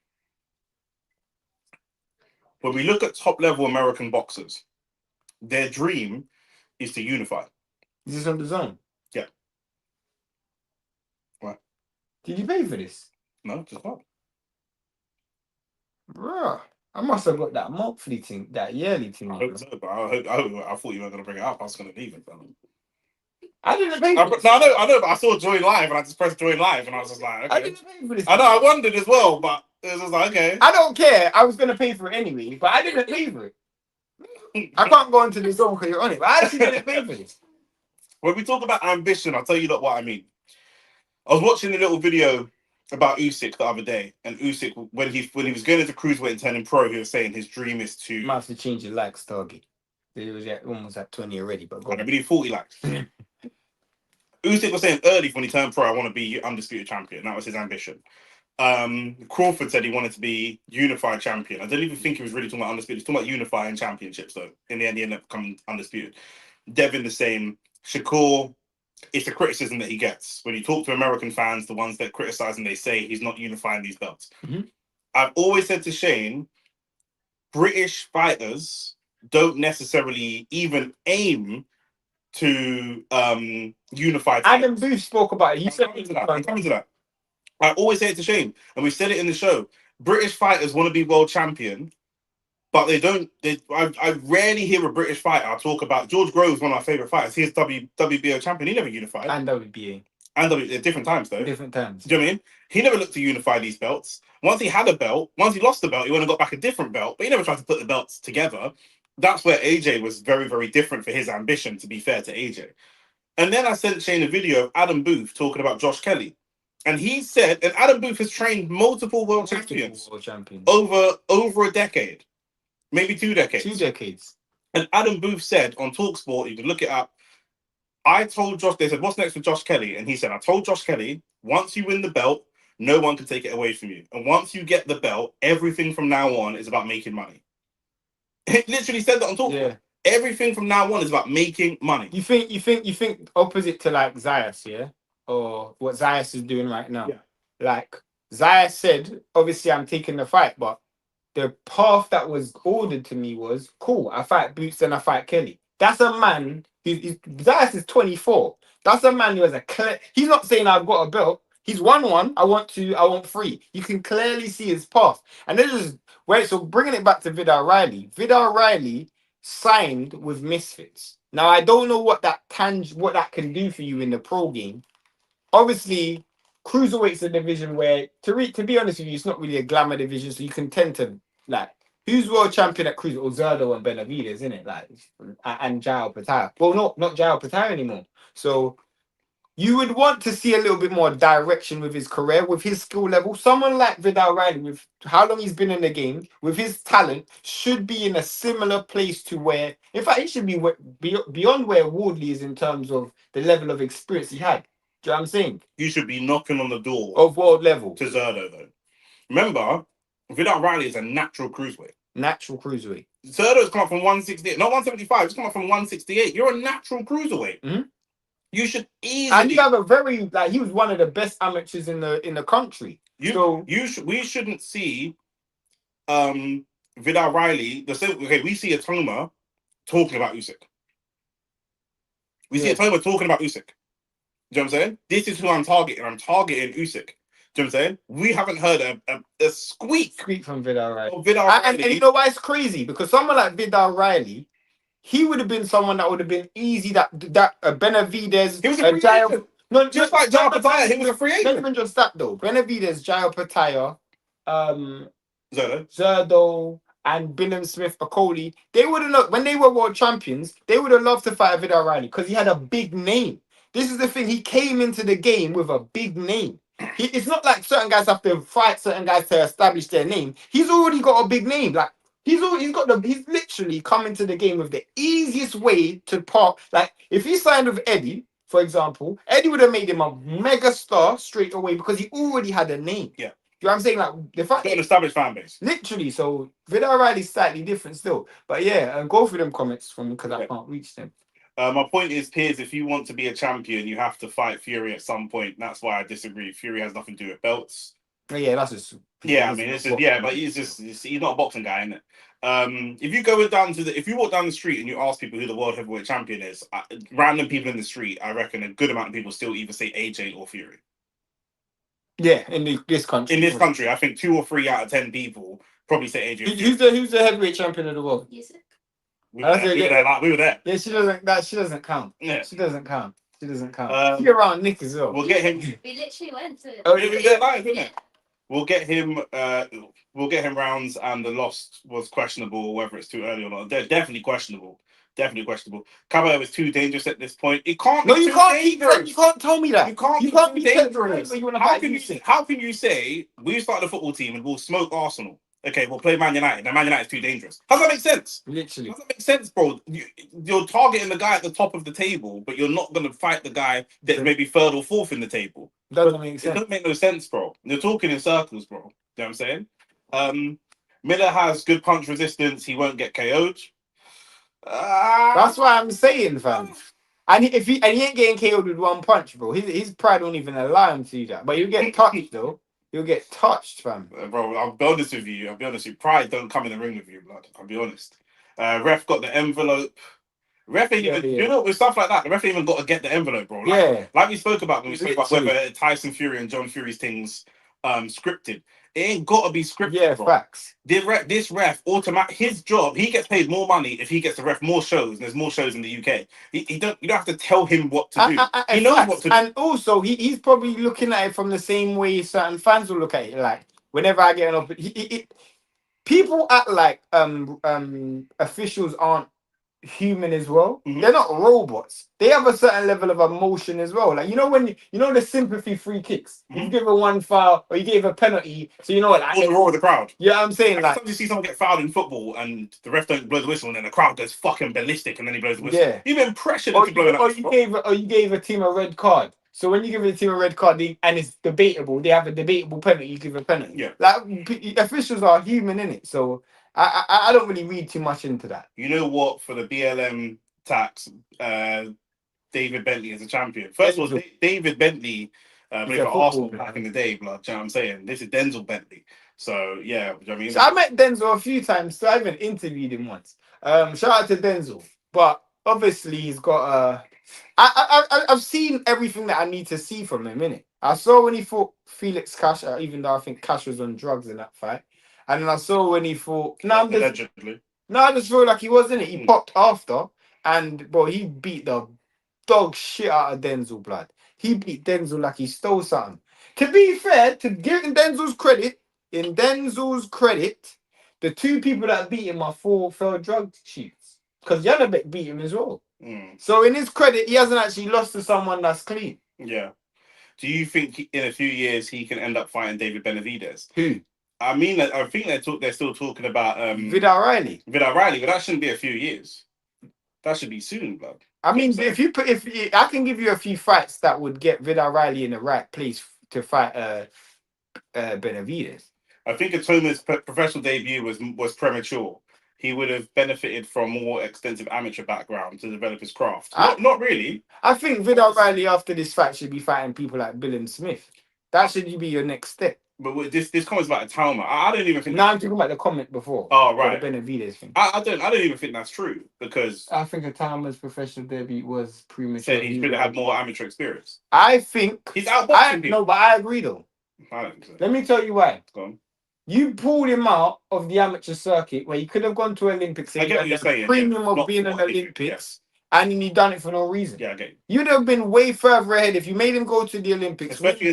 A: When we look at top level American boxers, their dream is to unify.
B: Is this on the zone?
A: Yeah. Right.
B: Did you pay for this?
A: No, just not.
B: Bruh, I must have got that monthly thing, that yearly thing.
A: I hope so, but I thought you were going to bring it up. I was going to leave it.
B: I didn't pay for this.
A: No, I know, but I saw join live and I just pressed join live and I was just like, okay.
B: I didn't pay for this.
A: I know, I wondered as well, but it was just like, okay.
B: I don't care. I was going to pay for it anyway, but I didn't pay for it. I can't go into the zone because you're on it, but I actually didn't pay for this.
A: When we talk about ambition, I'll tell you what I mean. I was watching a little video about Usyk the other day, and Usyk, when he was going into cruiserweight and turning pro, he was saying his dream is to...
B: Might have to change your likes target. It was almost at 20 already, but go on.
A: We need 40 likes. Usyk was saying early when he turned pro, I want to be undisputed champion. That was his ambition. Crawford said he wanted to be unified champion. I don't even think he was really talking about undisputed. He was talking about unifying championships, though. In the end, he ended up becoming undisputed. Devin the same. Shakur, it's the criticism that he gets. When you talk to American fans, the ones that criticize him, they say he's not unifying these belts. Mm-hmm. I've always said to Shane, British fighters don't necessarily even aim to unify.
B: Adam Booth spoke about it.
A: I'm coming to that. I always say it to Shane, and we said it in the show. British fighters want to be world champion, but they don't. I rarely hear a British fighter talk about George Groves, one of my favorite fighters. He's WBO champion. He never unified.
B: And WBA.
A: And at different times, though.
B: Different times.
A: Do you know what I mean? He never looked to unify these belts. Once he had a belt, once he lost the belt, he went and got back a different belt, but he never tried to put the belts together. That's where AJ was very, very different for his ambition, to be fair to AJ. And then I sent Shane a video of Adam Booth talking about Josh Kelly. And he said, and Adam Booth has trained multiple world champions over a decade, maybe 2 decades.
B: 2 decades.
A: And Adam Booth said on TalkSport, you can look it up, I told Josh, they said, what's next for Josh Kelly? And he said, I told Josh Kelly, once you win the belt, no one can take it away from you. And once you get the belt, everything from now on is about making money. It literally said that on talk.
B: Yeah.
A: Everything from now on is about making money.
B: You think opposite to like Zayas, yeah? Or what Zayas is doing right now.
A: Yeah.
B: Like Zayas said, obviously I'm taking the fight, but the path that was ordered to me was cool. I fight Boots and I fight Kelly. That's a man. Zayas is 24. That's a man who has a clear. He's not saying I've got a belt. He's won one. I want 3. You can clearly see his path. And this is wait. So bringing it back to Vidal Riley. Vidal Riley signed with Misfits. Now I don't know what that can do for you in the pro game. Obviously, cruiserweight's a division where, to be honest with you, it's not really a glamour division, so you can tend to like who's world champion at cruiser or Zardra and Benavidez, isn't it? Like and Jao Pataya. Well, not Jao Pataya anymore. So you would want to see a little bit more direction with his career, with his skill level. Someone like Vidal Riley, with how long he's been in the game, with his talent, should be in a similar place to where, in fact, he should be beyond where Wardley is in terms of the level of experience he had. Do you know what I'm saying?
A: You should be knocking on the door
B: of world level
A: to Zardra, though. Remember, Vidal Riley is a natural cruiserweight. Zardra's come up from 168, not 175. He's come up from 168. You're a natural cruiserweight.
B: Mm-hmm.
A: You should easily.
B: And you have a very he was one of the best amateurs in the country.
A: We shouldn't see Vidal Riley the same. Okay, we see Atoma talking about Usyk. We see Atoma talking about Usyk. Do you know what I'm saying? This is who I'm targeting. I'm targeting Usyk. Do you know what I'm saying? We haven't heard a squeak
B: from Vidal Riley.
A: And
B: you know why it's crazy? Because someone like Vidal Riley, he would have been someone that would have been easy. That Benavidez.
A: He was a free agent.
B: No,
A: just like Jao Pataya, he was a free agent.
B: Not even just that though. Benavidez, Jao Pataya,
A: Zerdo,
B: and Billam Smith Okoli. They would have looked when they were world champions. They would have loved to fight Vidal Riley because he had a big name. This is the thing. He came into the game with a big name. It's not like certain guys have to fight certain guys to establish their name. He's already got a big name. Like he's literally come into the game with the easiest way to part. Like if he signed with Eddie, for example, Eddie would have made him a mega star straight away because he already had a name.
A: Yeah.
B: You know what I'm saying? Like the fact
A: got an established fan base.
B: Literally, so Vidal Riley's slightly different still. But yeah, and go through them comments from because I can't reach them.
A: My point is, Piers, if you want to be a champion, you have to fight Fury at some point. That's why I disagree. Fury has nothing to do with belts.
B: Yeah, that's just.
A: Yeah, I mean, it's just, yeah, but he's not a boxing guy, isn't it? If you go down if you walk down the street and you ask people who the world heavyweight champion is, random people in the street, I reckon a good amount of people still either say AJ or Fury.
B: Yeah, in this country.
A: In this country, I think 2 or 3 out of 10 people probably say AJ.
B: Who's the heavyweight champion of the world?
A: We were there.
B: Yeah, she doesn't count.
A: Yeah.
B: She doesn't count. She around Nick as well.
A: We'll get him.
C: We literally went to.
A: Oh, we were there live, didn't it? We'll get him. We'll get him rounds, and the loss was questionable. Whether it's too early or not, they're definitely questionable. Caballero is too dangerous at this point. It can't.
B: No, you can't. You can't tell me that.
A: You can't be dangerous. How can you say we start the football team and we'll smoke Arsenal? Okay, we'll play Man United. And Man United is too dangerous. How does that make sense?
B: Literally.
A: How does that make sense, bro? You're targeting the guy at the top of the table, but you're not going to fight the guy that's maybe 3rd or 4th in the table.
B: Doesn't make sense.
A: It doesn't make no sense, bro. You're talking in circles, bro. You know what I'm saying? Miller has good punch resistance. He won't get KO'd.
B: That's why I'm saying, fam. And he ain't getting KO'd with one punch, bro. His pride won't even allow him to do that. But you get touched, though. You'll get touched, fam.
A: Bro, I'll be honest with you. Pride don't come in the ring with you, blood. I'll be honest. Ref got the envelope. Ref ain't even, you know, with stuff like that, the ref ain't even got to get the envelope, bro. Like we spoke about when we spoke about whether Tyson Fury and John Fury's things scripted. It ain't got to be scripted. Yeah, bro.
B: Facts.
A: This ref, his job, he gets paid more money if he gets to ref more shows. And there's more shows in the UK. You don't have to tell him what to do. He knows what to do. And
B: also, he's probably looking at it from the same way certain fans will look at it. Like, whenever I get an opportunity, people act like officials aren't human as well. Mm-hmm. They're not robots. They have a certain level of emotion as well. Like, you know, when the sympathy free kicks, mm-hmm. You give a one foul or you gave a penalty, so you know what,
A: like, roar with the crowd.
B: Yeah, I'm saying, like
A: sometimes you see someone get fouled in football and the ref don't blow the whistle and then the crowd goes fucking ballistic and then he blows the whistle. Yeah. You've been pressured into blowing up.
B: Or you gave a team a red card. So when you give a team a red card and it's debatable, they have a debatable penalty, you give a penalty.
A: Yeah.
B: Like officials are human in it, so I don't really read too much into that.
A: You know what? For the BLM tax, David Bentley is a champion. First of all, David Bentley played for Arsenal back in the day, blood. Do you know what I'm saying? This is Denzel Bentley. So yeah, I mean,
B: so I met Denzel a few times. So I even interviewed him once. Shout out to Denzel, but obviously he's got I've seen everything that I need to see from him, innit? I saw when he fought Felix Cash, even though I think Cash was on drugs in that fight. And then I saw when he fought
A: allegedly.
B: No, I just feel like he was in it. He popped after and bro, he beat the dog shit out of Denzel, blood. He beat Denzel like he stole something. To be fair, to give Denzel's credit, the two people that beat him are four failed drug shoots. Because Yanabek beat him as well. So in his credit, he hasn't actually lost to someone that's clean.
A: Yeah. Do you think in a few years he can end up fighting David Benavidez?
B: Who?
A: I mean, I think they're still talking about
B: Vidal Riley.
A: Vidal Riley, but that shouldn't be a few years. That should be soon, blood.
B: I mean, if I can give you a few fights that would get Vidal Riley in the right place to fight Benavidez.
A: I think if Toma's professional debut was premature, he would have benefited from more extensive amateur background to develop his craft. Not really.
B: I think Vidal Riley after this fight should be fighting people like Bill and Smith. That should be your next step.
A: But this comment's about a Talma. I don't even think.
B: No, I'm talking about the comment before.
A: Oh right,
B: the Benavidez thing.
A: I don't even think that's true because
B: I think a Talma's professional debut was premature.
A: Said he should have had more amateur experience.
B: I think
A: he's outboxing people.
B: No, but I agree though.
A: I don't think so.
B: Let me tell you why.
A: Go on.
B: You pulled him out of the amateur circuit where you could have gone to Olympics.
A: I get what you're saying.
B: Premium of being an Olympics, and he done it for no reason.
A: Yeah, I get you.
B: You'd have been way further ahead if you made him go to the Olympics.
A: Especially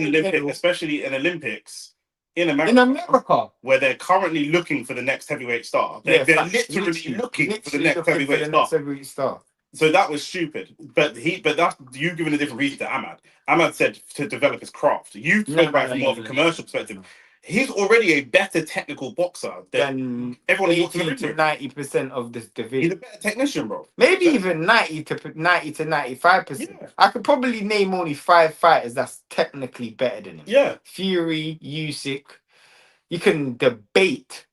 A: in Olympics in America. Where they're currently looking for the next heavyweight star. They're literally looking for the next heavyweight star. So that was stupid. But that's you giving a different reason to Ahmad. Ahmad said to develop his craft. You spoke about from more of a commercial perspective. He's already a better technical boxer than everyone. 80 to 90%
B: of this division.
A: He's a better technician, bro.
B: Maybe even 90 to 95%. Yeah. I could probably name only 5 fighters that's technically better than him.
A: Yeah,
B: Fury, Usyk. You can debate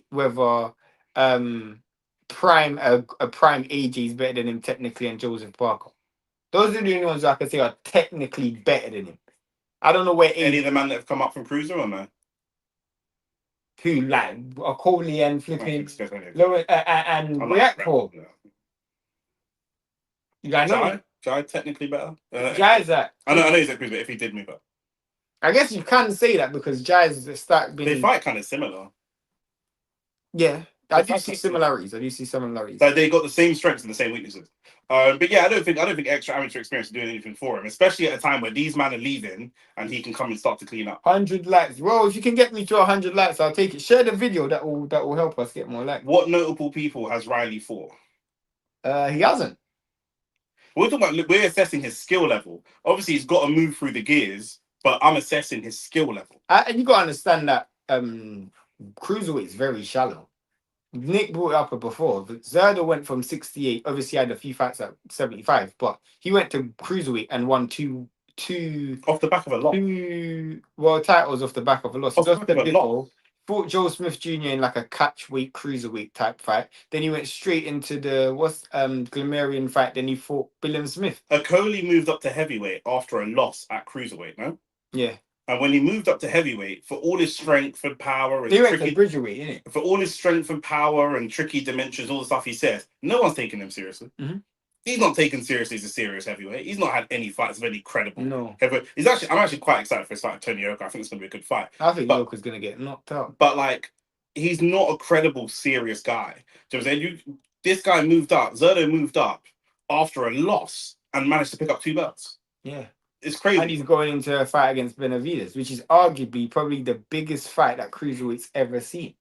B: whether prime AJ is better than him technically and Joseph Parker. Those are the only ones I can say are technically better than him. I don't know where
A: any of the men that have come up from Cruiser or no?
B: Who like a Coley and flipping and Reactor. You guys know
A: Jai technically better.
B: Jai's that.
A: I know he's at Cruiser, but if he did move up.
B: I guess you can say that because Jai's start being.
A: They fight kind of similar.
B: Yeah. I do see similarities.
A: Like they got the same strengths and the same weaknesses. But yeah, I don't think extra amateur experience is doing anything for him, especially at a time where these men are leaving and he can come and start to clean up.
B: 100 likes. Well, if you can get me to 100 likes, I'll take it. Share the video. That will help us get more likes.
A: What notable people has Riley fought?
B: He hasn't.
A: We're assessing his skill level. Obviously, he's got to move through the gears, but I'm assessing his skill level.
B: And you got to understand that cruiserweight is very shallow. Nick brought it up before. Zardra went from 68. Obviously, had a few fights at 75, but he went to cruiserweight and won two
A: off the back of a loss.
B: 2 world titles off the back of a loss. Fought Joe Smith Jr. in like a catchweight cruiserweight type fight. Then he went straight into the Glamarian fight. Then he fought Bill Smith.
A: Coley moved up to heavyweight after a loss at cruiserweight. No.
B: Yeah.
A: And when he moved up to heavyweight, for all his strength and power and
B: he went to Bridgerweight, innit?
A: For all his strength and power and tricky dimensions, all the stuff he says, no one's taking him seriously.
B: Mm-hmm.
A: He's not taken seriously as a serious heavyweight. He's not had any fights of any credible.
B: No.
A: Heavyweight. I'm actually quite excited for his fight with Tony Yoka. I think it's going to be a good fight.
B: I think Yoka's going to get knocked out.
A: But like, he's not a credible, serious guy. Do you know what I'm saying? This guy moved up. Zardra moved up after a loss and managed to pick up 2 belts.
B: Yeah.
A: It's crazy.
B: And he's going into a fight against Benavidez, which is arguably probably the biggest fight that cruiserweight's ever seen.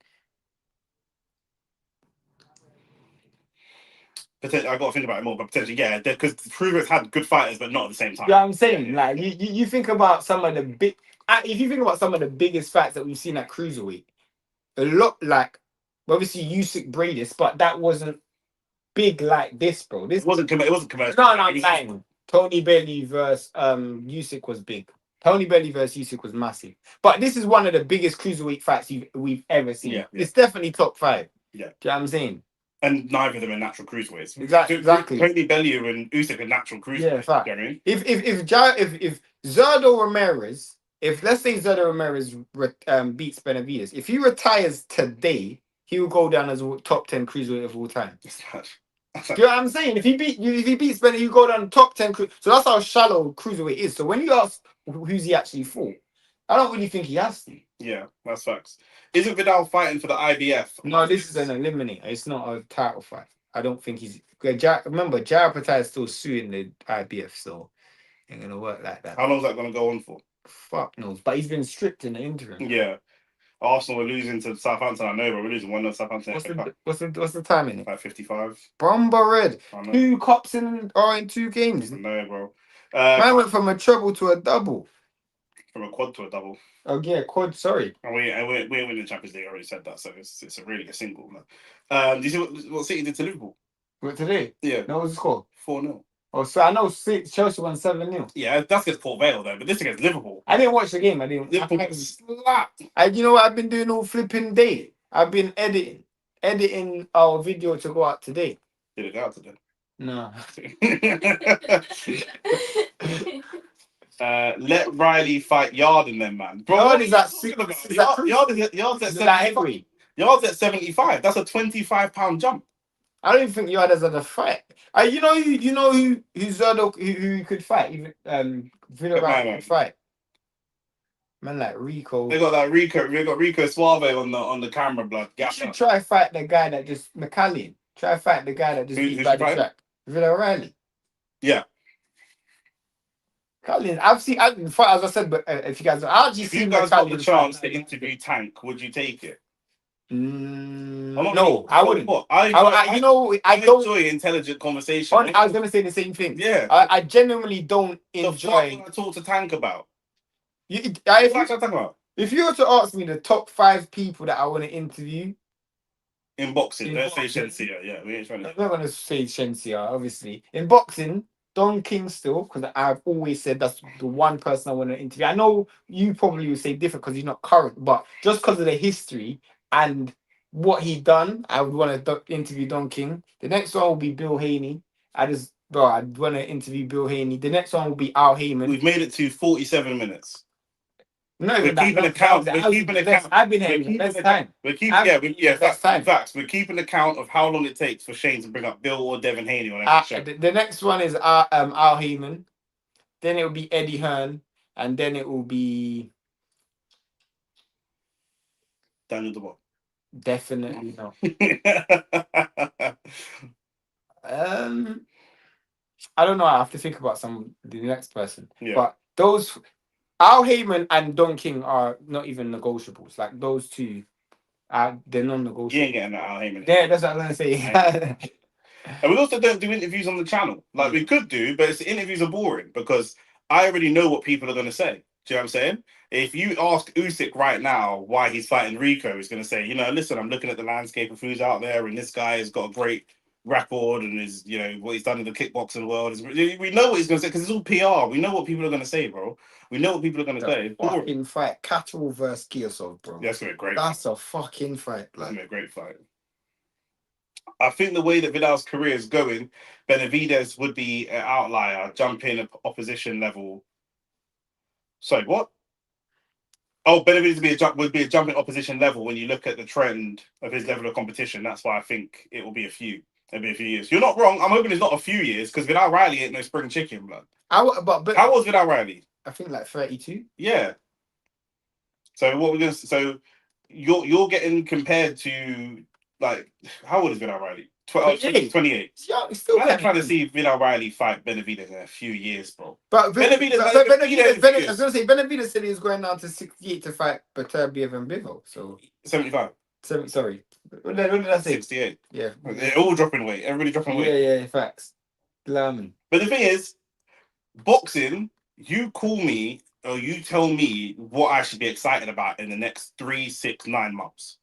A: Potentially, I got to think about it more, but potentially, yeah, because cruiserweights had good fighters, but not at the same time.
B: Yeah, I'm saying, like, you think about some of the big, if you think about some of the biggest fights that we've seen at cruiserweight, a lot like, obviously Usyk Bradis, but that wasn't big like this, bro. This
A: wasn't commercial.
B: No, I'm saying. Tony Bellew versus Usyk was big. Tony Bellew versus Usyk was massive. But this is one of the biggest cruiserweight fights we've ever seen.
A: Yeah.
B: It's definitely top 5.
A: Yeah.
B: Do you know what I'm saying?
A: And neither of them are natural cruiserweights.
B: Exactly.
A: Tony Bellew and Usyk are natural cruiserweights.
B: Yeah, fact.
A: You know what I mean?
B: If Zardra Ramirez, if let's say Zardra Ramirez beats Benavidez, if he retires today, he will go down as a top 10 cruiserweight of all time. Do you know what I'm saying? If he beats Benavidez, you go down top 10. So that's how shallow cruiserweight is. So when you ask who's he actually fought, I don't really think he has to.
A: Yeah, that's facts. Isn't Vidal fighting for the IBF?
B: No, this is an eliminator. It's not a title fight. I don't think he's. Remember, Jared Patel is still suing the IBF, so it ain't gonna work like that.
A: How long is that gonna go on for?
B: Fuck knows. But he's been stripped in the interim.
A: Yeah. Arsenal were losing to Southampton. I know, but we're losing 1-0 Southampton.
B: What's the timing?
A: Like 55.
B: Bomber Red.
A: I know.
B: 2 cups in 2 games.
A: No, bro.
B: Man went from a treble to a double.
A: From a quad to a double.
B: Oh yeah, quad. Sorry.
A: And we ain't winning the Champions League. I already said that, so it's really a single. Do you see what City did to Liverpool?
B: What today?
A: Yeah.
B: No, what's the score?
A: 4-0.
B: Oh, so I know Chelsea won 7-0.
A: Yeah, that's against Port Vale though, but this against Liverpool.
B: I didn't watch the game.
A: Liverpool slapped.
B: You know what I've been doing all flipping day? I've been editing our video to go out today.
A: Did it go out today?
B: No.
A: Let Riley fight Yard and them, man. Bro,
B: Yard is at
A: Yard's at 75. Yard's at 75. That's a £25 jump.
B: I don't even think Yard has had a fight. You know who could fight? Even Vidal Riley could fight. Man, like Rico.
A: They got that Rico. They got Rico Suave on the camera, blood.
B: You should try fight the guy that just McCallion. Try fight the guy that just beat by the track. Vidal Riley.
A: Yeah.
B: McCallion. As I said, but if you guys got
A: the chance to interview Tank, would you take it?
B: No, I wouldn't. I don't
A: enjoy intelligent conversation.
B: I was gonna say the same thing.
A: Yeah,
B: I genuinely don't enjoy.
A: I talk to Tank about.
B: If you were to ask me the top 5 people that I want to interview
A: in boxing, don't say Shensia. Yeah, we ain't trying to.
B: I'm not gonna say Shensia, obviously. In boxing, Don King still, because I've always said that's the one person I want to interview. I know you probably would say different because he's not current, but just because of the history and what he done, I would want to interview Don King. The next one will be Bill Haney. I'd want to interview Bill Haney. The next one will be Al Heyman.
A: We've made it to 47 minutes.
B: No, we're keeping account. I've been here less time.
A: Facts. We're keeping account of how long it takes for Shane to bring up Bill or Devin Haney on every show.
B: The next one is Al Heyman. Then it will be Eddie Hearn, and then it will be
A: Daniel Dubois.
B: Definitely no. I don't know. I have to think about the next person.
A: Yeah.
B: But those Al Heyman and Don King are not even negotiables. Like those two, they're non-negotiable.
A: You ain't getting that Al Heyman.
B: Yeah, that's what I'm gonna say.
A: And we also don't do interviews on the channel. Like we could do, but the interviews are boring because I already know what people are gonna say. Do you know what I'm saying? If you ask Usyk right now why he's fighting Rico, he's gonna say, listen, I'm looking at the landscape of who's out there, and this guy has got a great record and is, what he's done in the kickboxing world. We know what he's going to say because it's all PR. We know what people are going to say, bro. We know what people are going to say.
B: Fucking fight. Catterall versus Kiosov, bro.
A: That's going to be great.
B: That's a fucking fight.
A: That's going to be a great fight. I think the way that Vidal's career is going, Benavidez would be an outlier, jumping opposition level. Sorry, what? Oh, Benavidez would be a jumping opposition level when you look at the trend of his level of competition. That's why I think it will be a few. It'll be a few years. You're not wrong. I'm hoping it's not a few years because Vidal Riley ain't no spring chicken, blood.
B: But
A: how old is Vidal Riley?
B: I think like 32.
A: Yeah. So what we're gonna? So you're getting compared to like how old is Vidal Riley? 28.
B: Yeah, it's still.
A: I'm trying to see Vidal Riley fight Benavidez in a few years, bro.
B: But Benavidez, I was gonna say Benavidez said he was going down to 68 to fight Beterbiev and Bivol. So
A: 75.
B: Sorry. What did I say?
A: 68.
B: Yeah.
A: They're all dropping weight. Everybody dropping weight.
B: Yeah, facts. Blimey.
A: But the thing is, boxing, you call me or you tell me what I should be excited about in the next 3, 6, 9 months.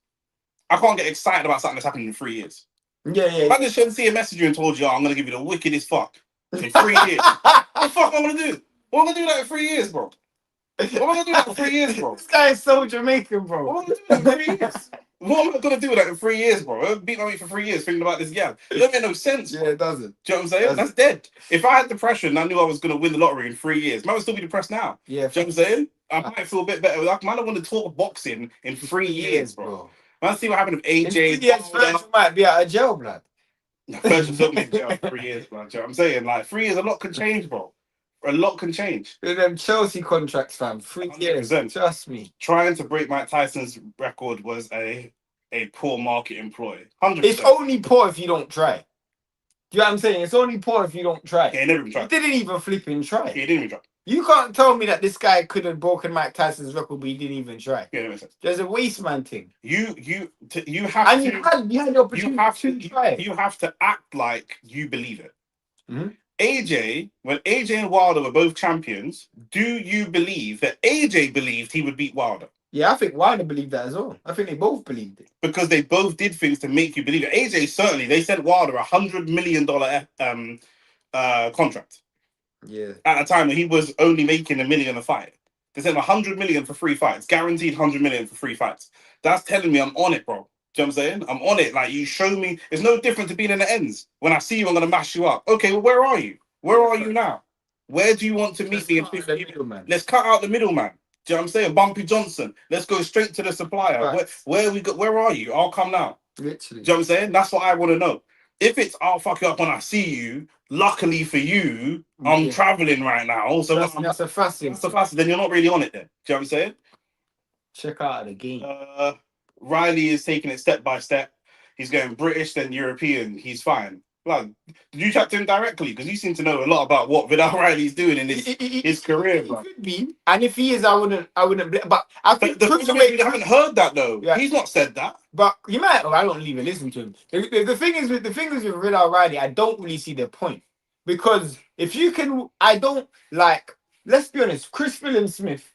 A: I can't get excited about something that's happening in 3 years.
B: Yeah.
A: I just shouldn't see a message you and told you, I'm going to give you the wickedest fuck. in 3 years. What the fuck am I gonna do? What am I gonna do that in 3 years, bro? What am I gonna do that in 3 years, bro?
B: This guy is so Jamaican, bro.
A: What am I gonna do that in 3 years? What am I gonna do with that in 3 years, bro? I've been on me for 3 years thinking about this gal. It don't make no sense.
B: Yeah, it doesn't.
A: Do you know what I'm saying? That's dead. If I had depression and I knew I was gonna win the lottery in 3 years, man would still be depressed now.
B: Yeah.
A: Do you know what I'm saying? I might feel a bit better. Like, man, I want to talk boxing in 3 years, bro. Man, see what happened with AJ.
B: Yes, Virgil might be out of jail, blood.
A: No, Virgil don't make jail for 3 years, bro. Do you know what I'm saying? Like 3 years, a lot can change, bro. A lot can change.
B: In them Chelsea contracts, fam. 3 years.
A: 100%.
B: Trust me.
A: Trying to break Mike Tyson's record was a poor marketing ploy. 100%.
B: It's only poor if you don't try. Do you know what I'm saying? It's only poor if you don't try.
A: Yeah, he never even tried.
B: He didn't even flipping try.
A: Yeah, he didn't even try.
B: You can't tell me that this guy could have broken Mike Tyson's record, but he didn't even try.
A: Yeah, that makes sense.
B: There's a waste man thing.
A: You have
B: And
A: to.
B: you had the opportunity to try.
A: You have to act like you believe it.
B: Mm-hmm.
A: AJ, when AJ and Wilder were both champions, do you believe that AJ believed he would beat Wilder?
B: Yeah, I think Wilder believed that as well. I think they both believed it.
A: Because they both did things to make you believe it. AJ, certainly, they sent Wilder $100 million contract.
B: Yeah.
A: At a time when he was only making $1 million a fight. They sent $100 million for 3 fights. Guaranteed $100 million for 3 fights. That's telling me I'm on it, bro. Do you know what I'm saying? I'm on it. Like, you show me. It's no different to being in the ends. When I see you, I'm going to mash you up. Okay, well, where are you? Where are you now? Where do you want to meet me in 50 minutes? Let's cut out the middleman. Do you know what I'm saying? Bumpy Johnson. Let's go straight to the supplier. Where are you? I'll come now.
B: Literally.
A: Do you know what I'm saying? That's what I want to know. If it's I'll fuck you up when I see you, luckily for you, I'm traveling right now. So
B: that's a fasting.
A: That's a fasting. Then you're not really on it then. Do you know what I'm saying?
B: Check out the game.
A: Riley is taking it step by step. He's going British, then European. He's fine. Like, did you chat to him directly? Because you seem to know a lot about what Vidal Riley's doing in his career.
B: He could be, and if he is, I wouldn't. But I think
A: the cruiserweight, haven't heard that though. Yeah. He's not said that.
B: But you might. I don't even listen to him. The thing is with Vidal Riley, I don't really see the point, because if you can, I don't like. Let's be honest, Chris Smith.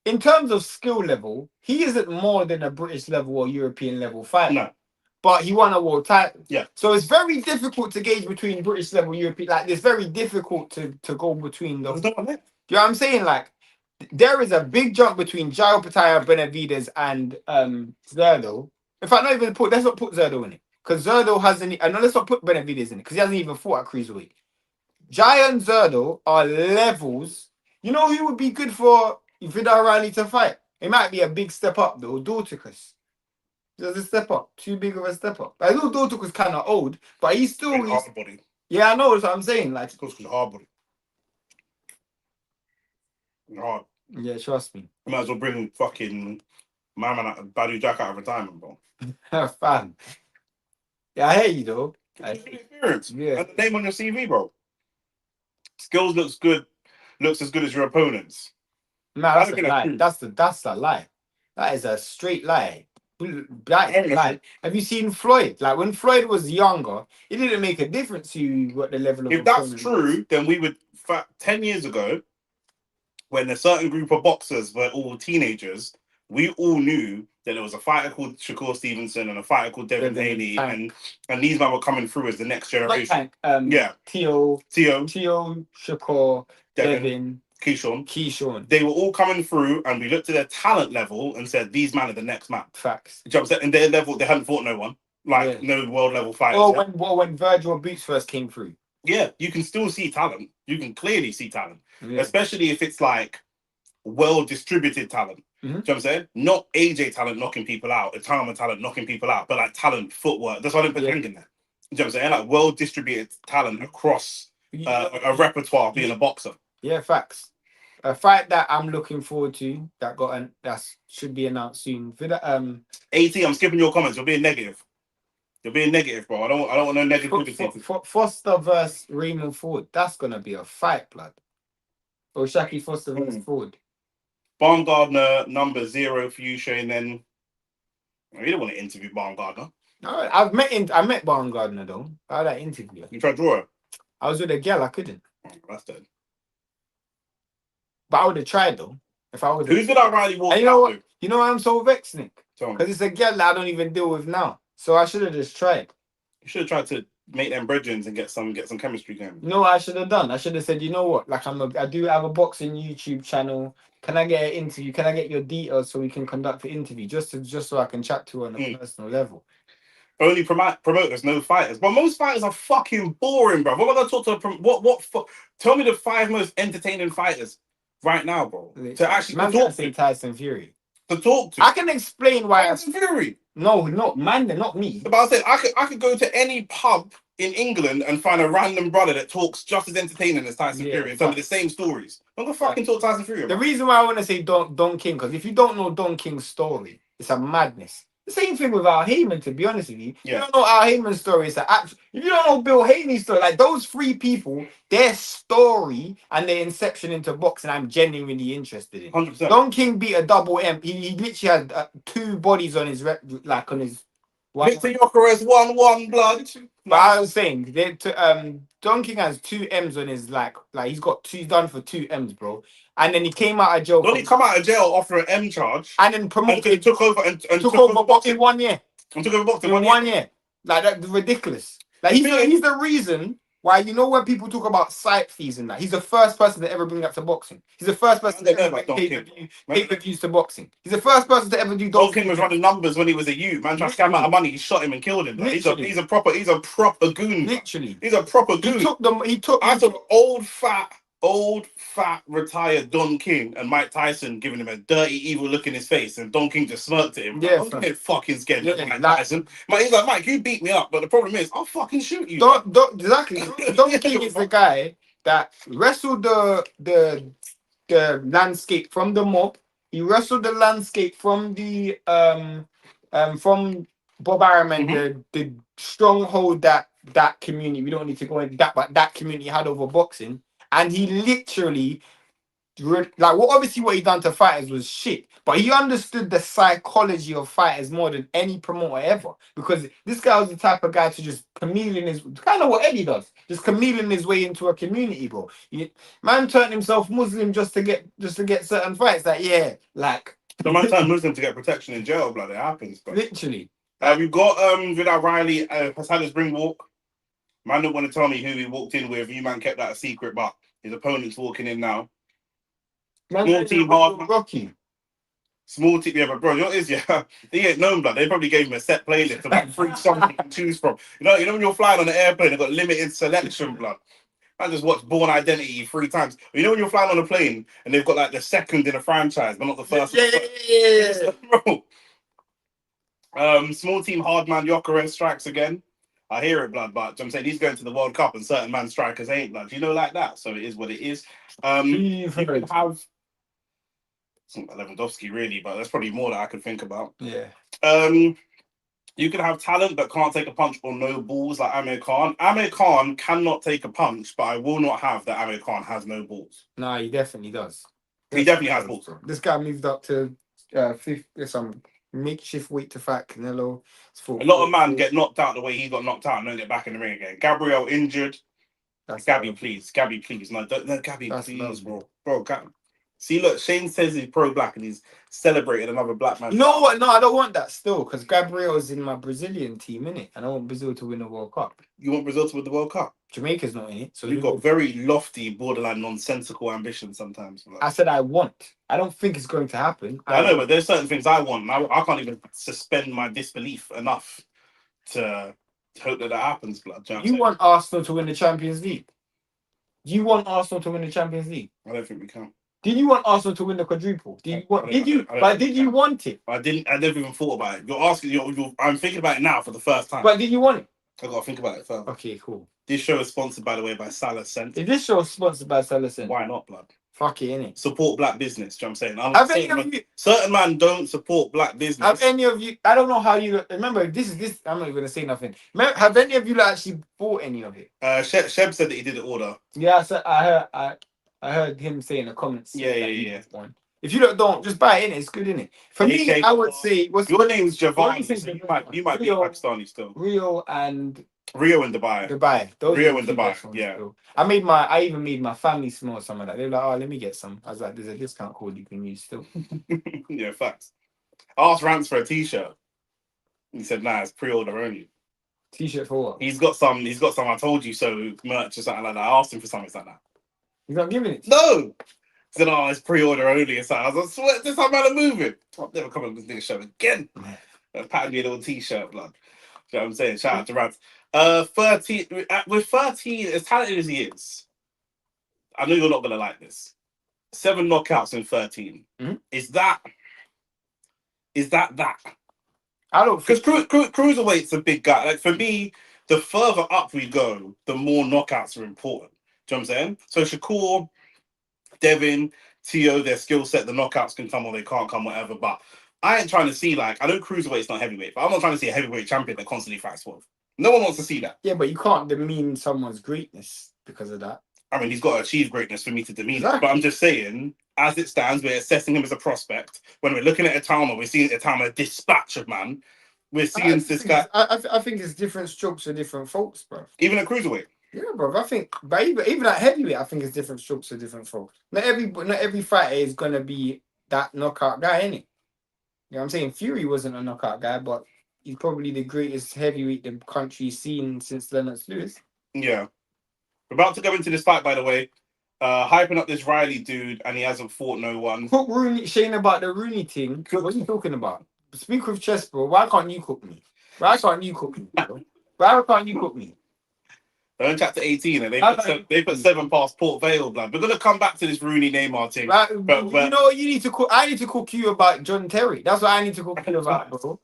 B: In terms of skill level, he isn't more than a British level or European level fighter. No. But he won a world title. Yeah. So it's very difficult to gauge between British level, European. Like, it's very difficult to go between those. Do you know what I'm saying? Like, there is a big jump between Jairo Pataya, Benavidez, and Zardra. In fact, let's not put Zardra in it. Because Zardra hasn't. And let's not put Benavidez in it. Because he hasn't even fought at cruiserweight. Jai and Zardra are levels. You know who would be good for Vidal Riley to fight? It might be a big step up, though. Dorticus. There's a step up. Too big of a step up. I know Dorticus kind of old, but he's still...
A: hard body.
B: Yeah, I know. That's what I'm saying. Like,
A: Dorticus is hard body. Hard.
B: Yeah, trust me.
A: You might as well bring fucking my man Badu Jack out of retirement, bro.
B: Fam. Yeah, I hear you, though.
A: Experience. Yeah. And the name on your CV, bro. Skills looks good. Looks as good as your opponents.
B: Nah, that's a lie. That's a lie. That is a straight lie. Like, have you seen Floyd? Like, when Floyd was younger, it didn't make a difference to you what the level of.
A: If that's true, then we would. 10 years ago, when a certain group of boxers were all teenagers, we all knew that there was a fighter called Shakur Stevenson and a fighter called Devin Haney, and these men were coming through as the next generation. Tio,
B: Shakur, Devin.
A: Keyshawn. They were all coming through, and we looked at their talent level and said, these men are the next man.
B: Facts.
A: You know what I'm saying? And their level, they hadn't fought no one. Like, no world level fighters.
B: When Virgil Boots first came through.
A: Yeah, you can still see talent. You can clearly see talent. Yeah. Especially if it's like well-distributed talent. Mm-hmm. Do you know what I'm saying? Not AJ talent knocking people out, Itama talent knocking people out, but like talent, footwork. That's why I didn't put Hank in there. You know what I'm saying? Like well-distributed talent across a repertoire being a boxer.
B: Yeah, facts. A fight that I'm looking forward to that should be announced soon. AT,
A: I'm skipping your comments. You're being negative. You're being negative, bro. I don't want no negativity.
B: Foster versus Raymond Ford. That's gonna be a fight, blood. Or Shaki Foster versus Ford.
A: Baumgardner number 0 for you, Shane. Then you don't want to interview Baumgardner.
B: No, I met Baumgardner though. I had that interview.
A: You tried to draw her?
B: I was with a girl. I couldn't.
A: Oh, that's dead.
B: But I would have tried though. If I would.
A: Who's Vidal Riley walking?
B: You know what? You know why I'm so vexed, Nick? Because it's a girl that I don't even deal with now. So I should have just tried.
A: You should have tried to make them brethrens and get some chemistry going.
B: You know what I should have done? I should have said, you know what? Like I do have a boxing YouTube channel. Can I get an interview? Can I get your details so we can conduct the interview? Just so I can chat to her on a personal level.
A: Only promoters, no fighters. But most fighters are fucking boring, bro. What am I gonna talk to? Tell me the 5 most entertaining fighters right now, bro.
B: Literally.
A: To actually
B: Man,
A: talk
B: say Tyson Fury.
A: To talk to.
B: I can explain why.
A: Tyson Fury.
B: No, not man, not me.
A: But I said I could go to any pub in England and find a random brother that talks just as entertaining as Tyson Fury and tell me the same stories. I'm gonna fucking talk Tyson Fury.
B: The reason why I want to say Don King, because if you don't know Don King's story, it's a madness. The same thing with Al Heyman, to be honest with you. Yeah. You don't know Al Heyman's story. It's if you don't know Bill Haney's story, like those 3 people, their story and their inception into boxing, I'm genuinely interested in.
A: 100%.
B: Don King beat a double M. He literally had 2 bodies on his on his.
A: Victor Jokeres 1-1 blood.
B: But I was saying, Don King has 2 M's on his like he's done for 2 M's, bro. And then he came out of jail.
A: Don't he come out of jail offer an M charge?
B: And then promoted.
A: And took over
B: boxing 1 year.
A: And took over boxing
B: in 1 year. Like that's ridiculous. Like he's the reason why, you know, when people talk about site fees and that, he's the first person to ever bring that to boxing. He's the first person to ever pay-per-views to boxing. He's the first person to ever do.
A: Don King was running numbers when he was a youth. Man trying to scam out of money. He shot him and killed him. Like, he's a proper goon.
B: Literally,
A: he's a proper goon. I took old fat retired Don King and Mike Tyson giving him a dirty, evil look in his face, and Don King just smirked at him. Yeah, I'm getting fucking scared of Mike Tyson. He's like, Mike, you beat me up, but the problem is, I'll fucking shoot you.
B: Exactly. Don King is the guy that wrestled the landscape from the mob. He wrestled the landscape from the from Bob Arum and the stronghold that community. We don't need to go into that, but that community had over boxing. And he literally, obviously what he done to fighters was shit. But he understood the psychology of fighters more than any promoter ever. Because this guy was the type of guy to just chameleon kind of what Eddie does. Just chameleon his way into a community, bro. Man turned himself Muslim just to get certain fights. The
A: man turned Muslim to get protection in jail, blood. It happens, bro.
B: Literally.
A: We've got Vidal Riley has had his ring walk. Man don't want to tell me who he walked in with. You man kept that a secret, but his opponent's walking in now. Small team hard.
B: Rocky.
A: Small team, yeah, but bro, you know what it is, yeah? He ain't known, blood. They probably gave him a set playlist of like 3 songs you can choose from. You know when you're flying on an airplane, they've got limited selection, blood. I just watched Born Identity 3 times. You know when you're flying on a plane and they've got like the second in a franchise, but not the first.
B: Yeah.
A: Bro. Small team hard man Jokeres strikes again. I hear it, blood, but I'm saying he's going to the World Cup and certain man strikers ain't, blood. You know, like that. So it is what it is. You could have Lewandowski, really, but that's probably more that I could think about.
B: Yeah.
A: You could have talent but can't take a punch or no balls like Amir Khan. Amir Khan cannot take a punch, but I will not have that Amir Khan has no balls.
B: No, he definitely does.
A: He definitely has balls.
B: This guy moved up to 5th, some makeshift weight to fight Canelo.
A: A lot of men get knocked out the way he got knocked out and don't get back in the ring again. Gabriel injured. Gabby, please. No, Gabby, please, bro. See, look, Shane says he's pro-black and he's celebrated another black man.
B: You know what? No, I don't want that still, because Gabriel's in my Brazilian team, innit? And I want Brazil to win the World Cup.
A: You want Brazil to win the World Cup?
B: Jamaica's not in it. So
A: you've got very lofty, borderline nonsensical ambitions sometimes.
B: I said I want. I don't think it's going to happen.
A: I know, but there's certain things I want. I can't even suspend my disbelief enough to hope that happens, blood.
B: You want Arsenal to win the Champions League? You want Arsenal to win the Champions League?
A: I don't think we can.
B: Did you want Arsenal to win the quadruple? Did you want it?
A: I didn't. I never even thought about it. You're asking. I'm thinking about it now for the first time.
B: But did you want it?
A: I gotta think about it first.
B: Okay, cool.
A: This show is sponsored, by the way, by Salah Scent.
B: Is this show sponsored by Salah Scent?
A: Why not, blood?
B: Fuck it, innit?
A: Support black business. Do you know what I'm saying? Certain man don't support black business.
B: Have any of you? I don't know how you remember. This. I'm not even gonna say nothing. Have any of you actually bought any of it?
A: Sheb said that he did the order.
B: Yeah, so I heard him say in the comments.
A: Yeah.
B: If you don't just buy it, it's good, innit? For me, I would say
A: your name's Javon. So you might be Pakistani still.
B: Rio and
A: Dubai. Rio and Dubai. Yeah.
B: Still. I even made my family smell some of that. They were like, oh, let me get some. I was like, there's a discount code you can use still.
A: Yeah, facts. I asked Rance for a t-shirt. He said, nah, it's pre-order only.
B: T-shirt for what?
A: He's got some I told you so merch or something like that. I asked him for something like that.
B: He's not giving it.
A: No! He said, it's pre-order only or something. I was like, swear, this how man are moving. I'm never coming on this nigga show again. Patting me a little T-shirt, blood. You know what I'm saying? Shout out to Rams. 13, with 13, as talented as he is, I know you're not going to like this. 7 knockouts in 13.
B: Mm-hmm.
A: Is that?
B: I don't
A: Because cruiserweight's a big guy. Like, for me, the further up we go, the more knockouts are important. Do you know what I'm saying? So Shakur, Devin, Tio, their skill set, the knockouts can come or they can't come, whatever. But I ain't trying to see, like, I know cruiserweight's not heavyweight, but I'm not trying to see a heavyweight champion that constantly fights for. No one wants to see that.
B: Yeah, but you can't demean someone's greatness because of that.
A: I mean, he's got to achieve greatness for me to demean it. But I'm just saying, as it stands, we're assessing him as a prospect. When we're looking at Itama, we're seeing Itama dispatch of man. We're seeing this guy.
B: I think it's different strokes for different folks, bro.
A: Even at cruiserweight.
B: Yeah, bro. I think, but even at heavyweight, I think it's different strokes for different folks. Not every fighter is gonna be that knockout guy, innit? You know what I'm saying? Fury wasn't a knockout guy, but he's probably the greatest heavyweight the country's seen since Lennox Lewis.
A: Yeah. We're about to go into this fight, by the way. Hyping up this Riley dude, and he hasn't fought no one.
B: Cook Rooney, Shane about the Rooney thing. What are you talking about? Speak with chess, bro. Why can't you cook me? Why can't you cook me, bro? Why can't you cook me?
A: They're in chapter 18, and they put 7 past Port Vale, blood. We're gonna come back to this Rooney Neymar thing.
B: Right, but you know what you need to cook? I need to cook you about John Terry. That's what I need to cook you about, bro.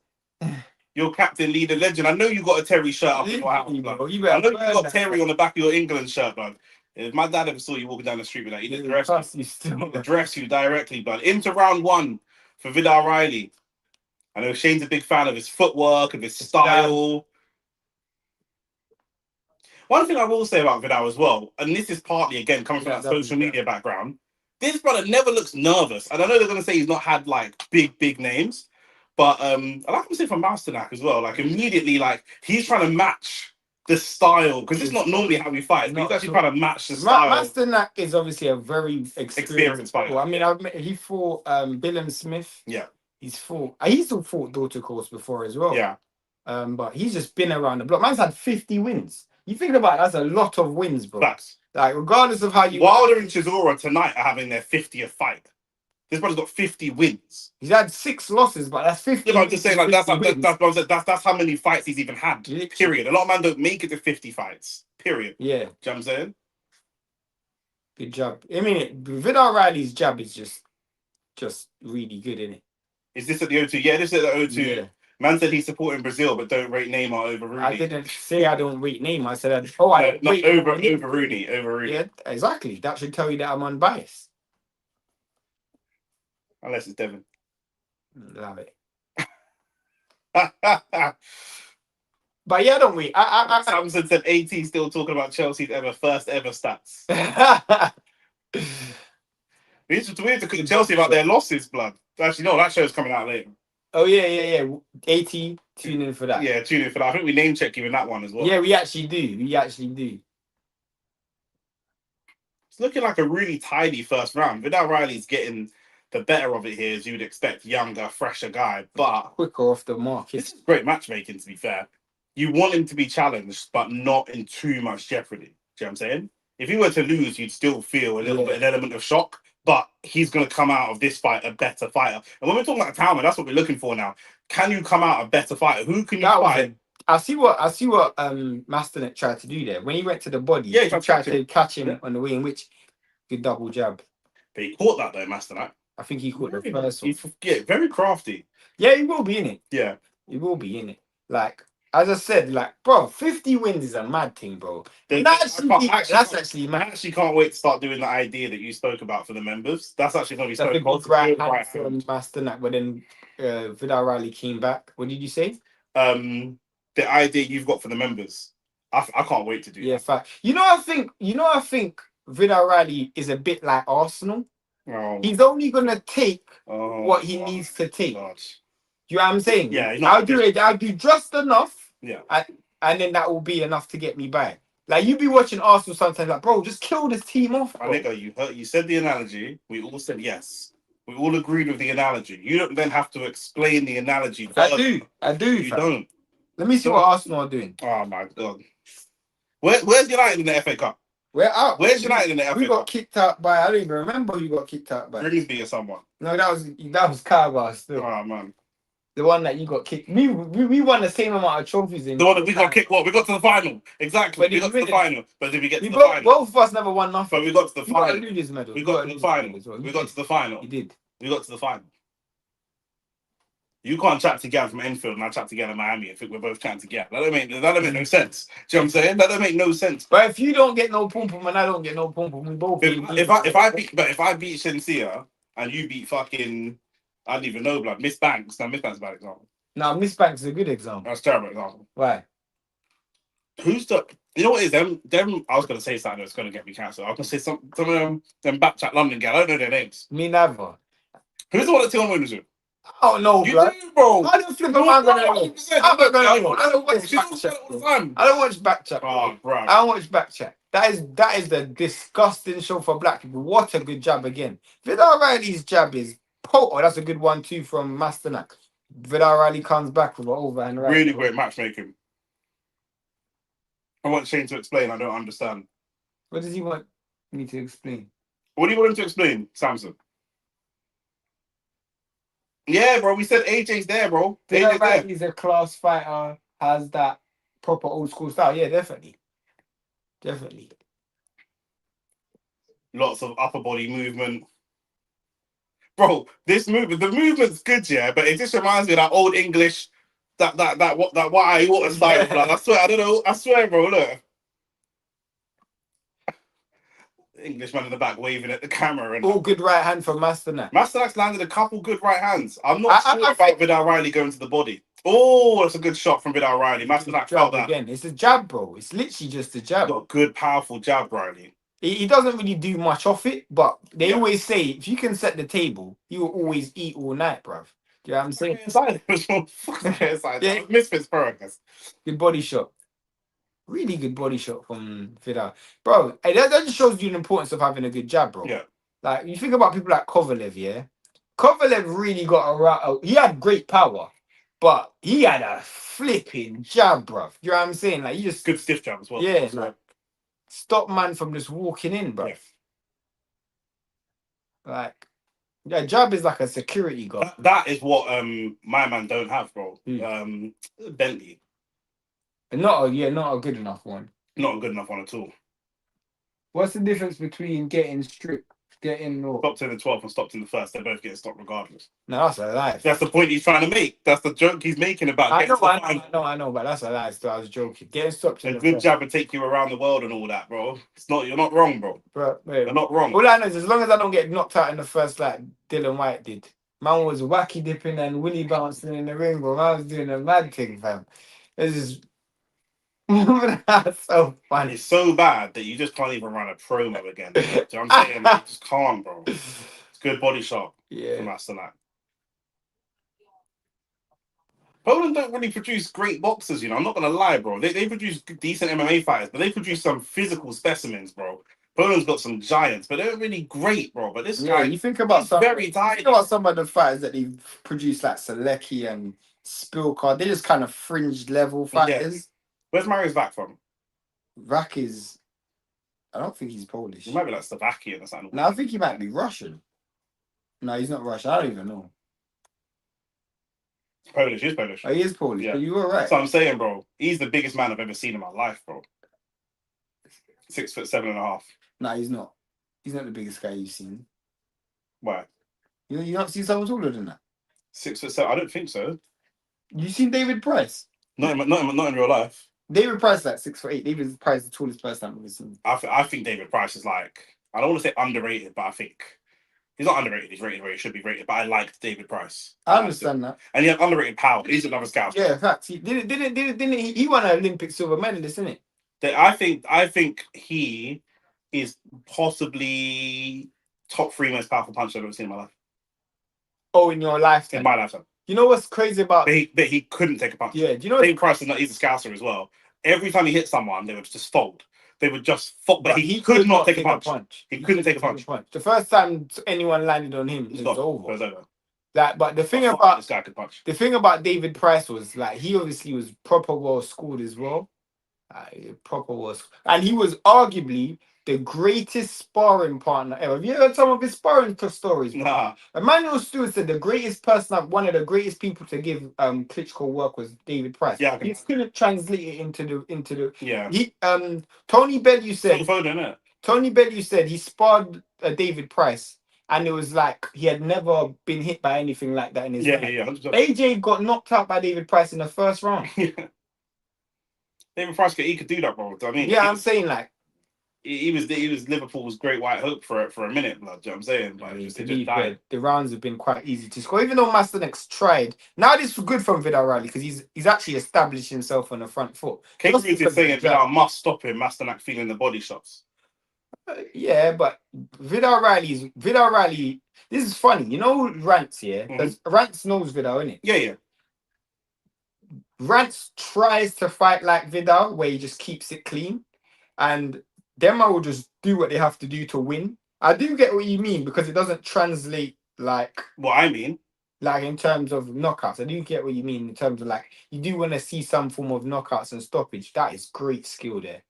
A: Your captain, leader, legend. I know you got a Terry shirt up in your house, blood. I know you got Terry on the back of your England shirt, blood. If my dad ever saw you walking down the street with that, he'd address you directly, blood. Into round 1 for Vidal Riley. I know Shane's a big fan of his footwork, of his style. One thing I will say about Vidal as well, and this is partly, again, coming from that social media background, this brother never looks nervous. And I know they're going to say he's not had, like, big names, but I like him saying from Masternak as well. Like, immediately, like, he's trying to match the style, because it's not normally how he fights, but he's actually trying to match the style.
B: Masternak is obviously a very experienced fighter. I mean, he fought Billum Smith.
A: Yeah.
B: He still fought Daughter Course before as well.
A: Yeah.
B: But he's just been around the block. Man's had 50 wins. You think about it, that's a lot of wins, bro.
A: Facts.
B: Like, regardless of how you...
A: Wilder and Chisora tonight are having their 50th fight. This brother's got 50 wins.
B: He's had 6 losses, but that's 50.
A: Yeah, but I'm just saying, like, that's how many fights he's even had. Literally. Period. A lot of men don't make it to 50 fights. Period.
B: Yeah.
A: Do you know what I'm saying?
B: Good job. I mean, Vidal Riley's jab is just really good, isn't it?
A: Is this at the O2? Yeah, this is at the O2.
B: Yeah.
A: Man said he's supporting Brazil, but don't rate Neymar over Rooney.
B: I didn't say I don't rate Neymar. I said,
A: not over Rooney. Over Rooney.
B: Yeah, exactly. That should tell you that I'm unbiased.
A: Unless it's Devin.
B: Love it. But yeah, don't we?
A: Samson said 18 still talking about Chelsea's first ever stats. we need to cook Chelsea about their losses, blood. Actually, no, that show's coming out later.
B: Oh, yeah. 18, tune in for that.
A: Yeah, tune in for that. I think we name check you in that one as well.
B: Yeah, we actually do.
A: It's looking like a really tidy first round. Vidal Riley's getting the better of it here, as you would expect. Younger, fresher guy, but
B: quicker off the mark.
A: This is great matchmaking, to be fair. You want him to be challenged, but not in too much jeopardy. Do you know what I'm saying? If he were to lose, you'd still feel a little bit an element of shock. But he's going to come out of this fight a better fighter. And when we're talking about Talma, that's what we're looking for now. Can you come out a better fighter? Who can you fight?
B: I see what Masternak tried to do there. When he went to the body, he tried to catch him on the way, in which good double jab.
A: But he caught that though, Masternak.
B: I think he caught the first one.
A: Yeah, very crafty.
B: Yeah, he will be in it.
A: Yeah.
B: He will be in it. Like, as I said, like, bro, 50 wins is a mad thing, bro.
A: That's actually mad. I actually can't wait to start doing the idea that you spoke about for the members. That's actually going to be so cool.
B: Right from Masternak, but then Vidal Riley came back. What did you say?
A: The idea you've got for the members. I can't wait to do that.
B: Yeah, fact. I think Vidal Riley is a bit like Arsenal.
A: Oh.
B: He's only going to take what he needs to take.
A: Gosh.
B: You know what I'm saying?
A: Yeah,
B: I'll do just enough.
A: Yeah.
B: And then that will be enough to get me back. Like, you be watching Arsenal sometimes, like, bro, just kill this team off. Bro.
A: My nigga, you said the analogy. We all said yes. We all agreed with the analogy. You don't then have to explain the analogy.
B: I do.
A: You don't.
B: Let me see what Arsenal are doing.
A: Oh my god. Where's United in the FA Cup?
B: We're out.
A: Where's United in the FA Cup?
B: We got kicked out by. I don't even remember who got kicked out by.
A: Grimsby or someone.
B: No, that was Carver still.
A: Oh man.
B: The one that you got kicked. We won the same amount of trophies in.
A: The one that we got kicked. What? We got to the final. Exactly. We got to the final. But did we get to the final?
B: Both of us never won nothing.
A: But we got to the final.
B: We
A: got to the final. We got to the final.
B: You did.
A: We got to the final. You can't chat together from Enfield and I chat together in Miami. I think we're both chatting together. That don't make no sense. Do you know what I'm saying? That don't make no sense.
B: But if you don't get no pum pum and I don't get no pum pum, we both.
A: If I beat Shensia and you beat fucking, I don't even know, blood. Miss Banks. Now Miss Banks is a bad example.
B: No, Miss Banks is a good example.
A: That's a terrible example.
B: Why?
A: Who's the? You know what it is them? I was gonna say something that's gonna get me cancelled. I was gonna say some of them Backchat London girl. I don't know their names.
B: Me neither.
A: Who's the one that Tion Williams with?
B: I don't know,
A: You
B: bro.
A: do, bro.
B: I don't flip a man gonna know. I don't watch
A: She's all
B: Backchat.
A: the time.
B: I don't watch Backchat.
A: Oh, bro.
B: I don't watch Backchat. That is the disgusting show for black people. What a good jab again. Vidal Riley's jab is oh, that's a good one too from Masternak. Vidal Riley comes back with an overhand right.
A: Really great matchmaking. I want Shane to explain. I don't understand.
B: What does he want me to explain?
A: What do you want him to explain, Samson? Yeah, bro. We said AJ's there, bro.
B: Vidal
A: AJ's there.
B: Riley's a class fighter, has that proper old school style. Yeah, definitely. Definitely.
A: Lots of upper body movement. Bro, the movement's good, yeah, but it just reminds me of that old English, that what I water style. Like, I swear, I don't know. I swear, bro, look. Englishman in the back waving at the camera. And
B: all good right hand from Masternak.
A: Masternak's landed a couple good right hands. I'm not sure about Vidal Riley going to the body. Oh, that's a good shot from Vidal Riley. Masternak felt that.
B: Again, it's a jab, bro. It's literally just a jab.
A: Got a good, powerful jab, Riley.
B: He doesn't really do much off it, but they always say if you can set the table, you will always eat all night, bruv. Do you know what I'm saying?
A: Yeah. Misfits progress.
B: Good body shot. Really good body shot from Vidal. Bro, hey, that just shows you the importance of having a good jab, bro.
A: Yeah.
B: Like, you think about people like Kovalev, yeah? Kovalev really got he had great power, but he had a flipping jab, bruv. You know what I'm saying? Like, you just...
A: Good stiff jab as well.
B: Yeah, like, stop man from just walking in, bruv. Yeah. Like, yeah, jab is like a security guard.
A: That is what my man don't have, bro. Bentley.
B: Not a good enough one.
A: Not a good enough one at all.
B: What's the difference between getting stripped, getting or
A: stopped in the 12th and stopped in the first? They're both getting stopped regardless.
B: No, that's a lie.
A: That's the point he's trying to make. That's the joke he's making about.
B: I know, but that's a lie. So I was joking. Getting stopped in
A: a good jab would take you around the world and all that, bro. You're not wrong, bro. You're not wrong.
B: All I know is as long as I don't get knocked out in the first, like Dylan White did. Man was wacky dipping and willy bouncing in the ring, bro. I was doing a mad thing, fam. This is. That's so funny.
A: It's so bad that you just can't even run a promo again. Do you know what I'm saying? You just can't, bro. It's good body shot from Masternak. Poland don't really produce great boxers, you know. I'm not gonna lie, bro. They produce decent MMA fighters, but they produce some physical specimens, bro. Poland's got some giants, but they're really great, bro. But this guy,
B: you think about
A: very tight.
B: Think about some of the fighters that they've produced, like Selecki and Spilkar. They're just kind of fringe level fighters. Yeah.
A: Where's Mariusz Vak from?
B: Vak is... I don't think he's Polish.
A: He might be like Slovakian or something.
B: No, I think he might be Russian. No, he's not Russian. I don't even know.
A: Polish. He's Polish.
B: Oh, he is Polish. Yeah. But you were right.
A: So I'm saying, bro, he's the biggest man I've ever seen in my life, bro. 6'7.5".
B: No, he's not. He's not the biggest guy you've seen.
A: Why?
B: You not seen someone taller than that?
A: 6'7". I don't think so.
B: You seen David Price?
A: Not in real life.
B: David Price is like 6'8". David Price is the tallest person I've ever seen.
A: I think David Price is like, I don't want to say underrated, but I think he's not underrated. He's rated where he should be rated. But I liked David Price.
B: I understand that.
A: And he had underrated power. He's another scout.
B: Yeah, in fact, he won an Olympic silver medalist, isn't it?
A: I think he is possibly top 3 most powerful puncher I've ever seen in my life.
B: Oh, in your lifetime?
A: In my lifetime.
B: You know what's crazy about...
A: But he couldnn't take a punch.
B: Yeah, do you know...
A: David Price, he's a scouser as well. Every time he hit someone, they would just fold. They would just fold. But he could not take a punch. He couldn't take a punch.
B: The first time anyone landed on him, it was over.
A: It was over.
B: Like, but the thing
A: I thought
B: about
A: this guy could punch.
B: the thing about David Price was like he obviously was proper well schooled as well. Proper was, and he was arguably the greatest sparring partner ever. Have you heard some of his sparring stories? Bro?
A: Nah.
B: Emmanuel Stewart said the greatest person, one of the greatest people to give Klitschko work was David Price.
A: Yeah,
B: he couldn't translate it into the.
A: Yeah.
B: He Tony Bellew said.
A: It's on the phone, isn't it?
B: Tony Bellew said he sparred David Price. And it was like he had never been hit by anything like that in his life.
A: Yeah.
B: AJ got knocked out by David Price in the first round.
A: David Price, he could do that, bro. I mean,
B: yeah, I'm saying like
A: he was Liverpool's great white hope for a minute. Like, do you know what I'm saying? Like,
B: to be fair, the rounds have been quite easy to score, even though Masternak's tried. Now this is good from Vidal Riley because he's actually established himself on the front foot.
A: Kate is saying Vidal must stop him. Masternak feeling the body shots.
B: Yeah, but Vidal Riley. This is funny, you know. Rants, yeah, because Rants knows Vidal, innit?
A: Yeah.
B: Rants tries to fight like Vidal, where he just keeps it clean, and Demo will just do what they have to do to win. I do get what you mean because it doesn't translate like
A: what I mean.
B: Like in terms of knockouts, I do get what you mean in terms of like you do want to see some form of knockouts and stoppage. That is great skill there.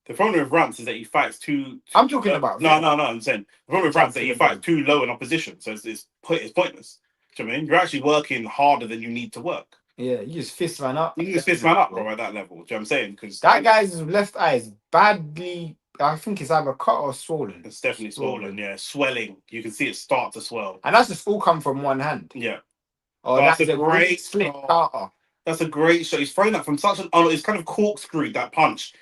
A: The problem with Rants is that he fights too.
B: I'm talking about.
A: No. I'm saying the problem with Rants is that he fights too low in opposition, so it's pointless. Do you know what I mean? You're actually working harder than you need to work.
B: Yeah, you just fist man up.
A: You can just fist man up, bro, at that level. Do you know what I'm saying? Because
B: that guy's left eye is badly. I think it's either cut or swollen.
A: It's definitely swollen. Yeah, swelling. You can see it start to swell,
B: and that's just all come from one hand.
A: Yeah.
B: Oh, that's a great slip counter.
A: That's a great shot. He's throwing that from such an. Oh, it's kind of corkscrewed that punch.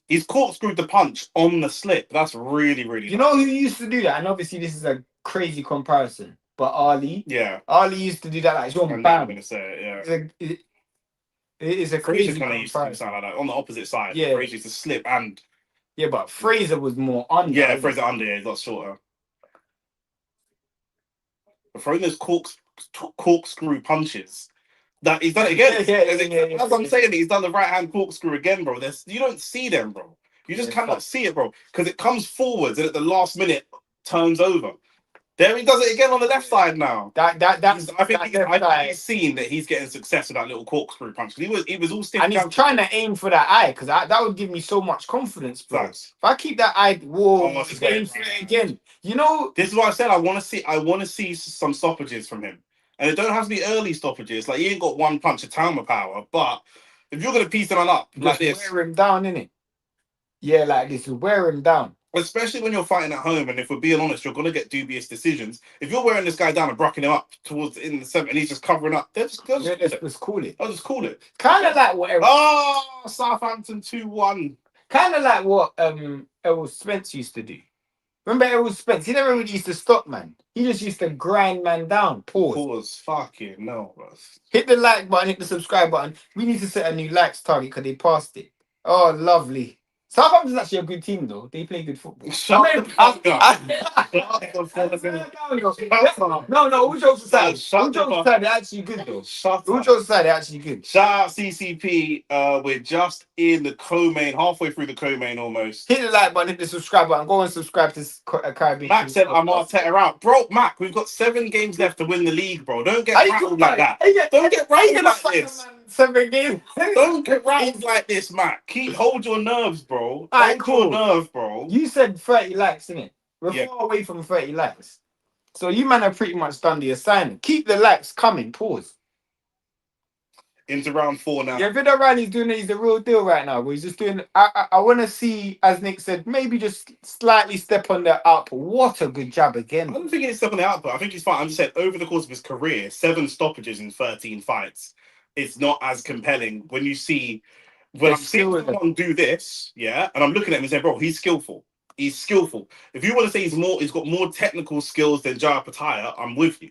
A: He's corkscrewed the punch on the slip. That's really, really.
B: You know who used to do that? And obviously, this is a crazy comparison. But Ali.
A: Yeah.
B: Ali used to do that. Like, it's on bam.
A: I'm going to say it, yeah.
B: It is a crazy
A: kind of used to sound like that. On the opposite side.
B: Yeah.
A: Fraser used to slip and.
B: Yeah, but Fraser was more under.
A: Yeah, Fraser under. Yeah, he's a lot shorter. But throwing those corkscrew punches. That he's done it again. Yeah. As I'm saying, he's done the right hand corkscrew again, bro. You don't see them, bro. You just cannot see it, bro, because it comes forwards and at the last minute turns over. There he does it again on the left side now. I think he's seen that he's getting success with that little corkscrew punch. He was all stiff.
B: And he's trying to aim for that eye because that would give me so much confidence, bro. Thanks. If I keep that eye, he's getting for it again. You know,
A: this is what I said. I want to see some stoppages from him. And it don't have to be early stoppages. Like, he ain't got one punch of Talma power. But if you're going to piece him up like this...
B: wear him down, innit? Yeah, like this. Wear him down.
A: Especially when you're fighting at home. And if we're being honest, you're going to get dubious decisions. If you're wearing this guy down and brocking him up towards in the 7th and he's just covering up, let's call it. I'll just call it.
B: Kind of like what...
A: Southampton 2-1.
B: Kind of like what Errol Spence used to do. Remember Errol Spence? He never really used to stop, man. He just used to grind man down. Pause.
A: Fucking no, bro.
B: Hit the like button, hit the subscribe button. We need to set a new likes target because they passed it. Oh, lovely. Southampton's actually a good team, though. They play good football. No, all jokes aside. They're actually good, though. All jokes aside, they're actually good.
A: Shout out CCP. We're just in the co-main, halfway through the co-main almost.
B: Hit the like button, hit the subscribe button. Go and subscribe to Caribbean.
A: Mac said, I'm Arteta out. Bro, Mac, we've got 7 games left to win the league, bro. Don't get rattled like that. Don't get rattled like this.
B: 7 games.
A: Don't get rattled like this, Mac. Hold your nerves, bro. Hold your nerve, bro.
B: You said 30 likes, innit? We're far away from 30 likes. So you man have pretty much done the assignment. Keep the likes coming. Pause.
A: Into round 4 now.
B: Yeah, Vidal Riley's doing it. He's the real deal right now. But he's just doing... I want to see, as Nick said, maybe just slightly step on the output. What a good jab again.
A: I don't think he's step on the output. I think he's fine. I'm just saying, over the course of his career, 7 stoppages in 13 fights. It's not as compelling when you see... When I'm seeing someone do this, yeah, and I'm looking at him and saying, bro, he's skillful. He's skillful. If you want to say he's got more technical skills than Jaya Pataya, I'm with you.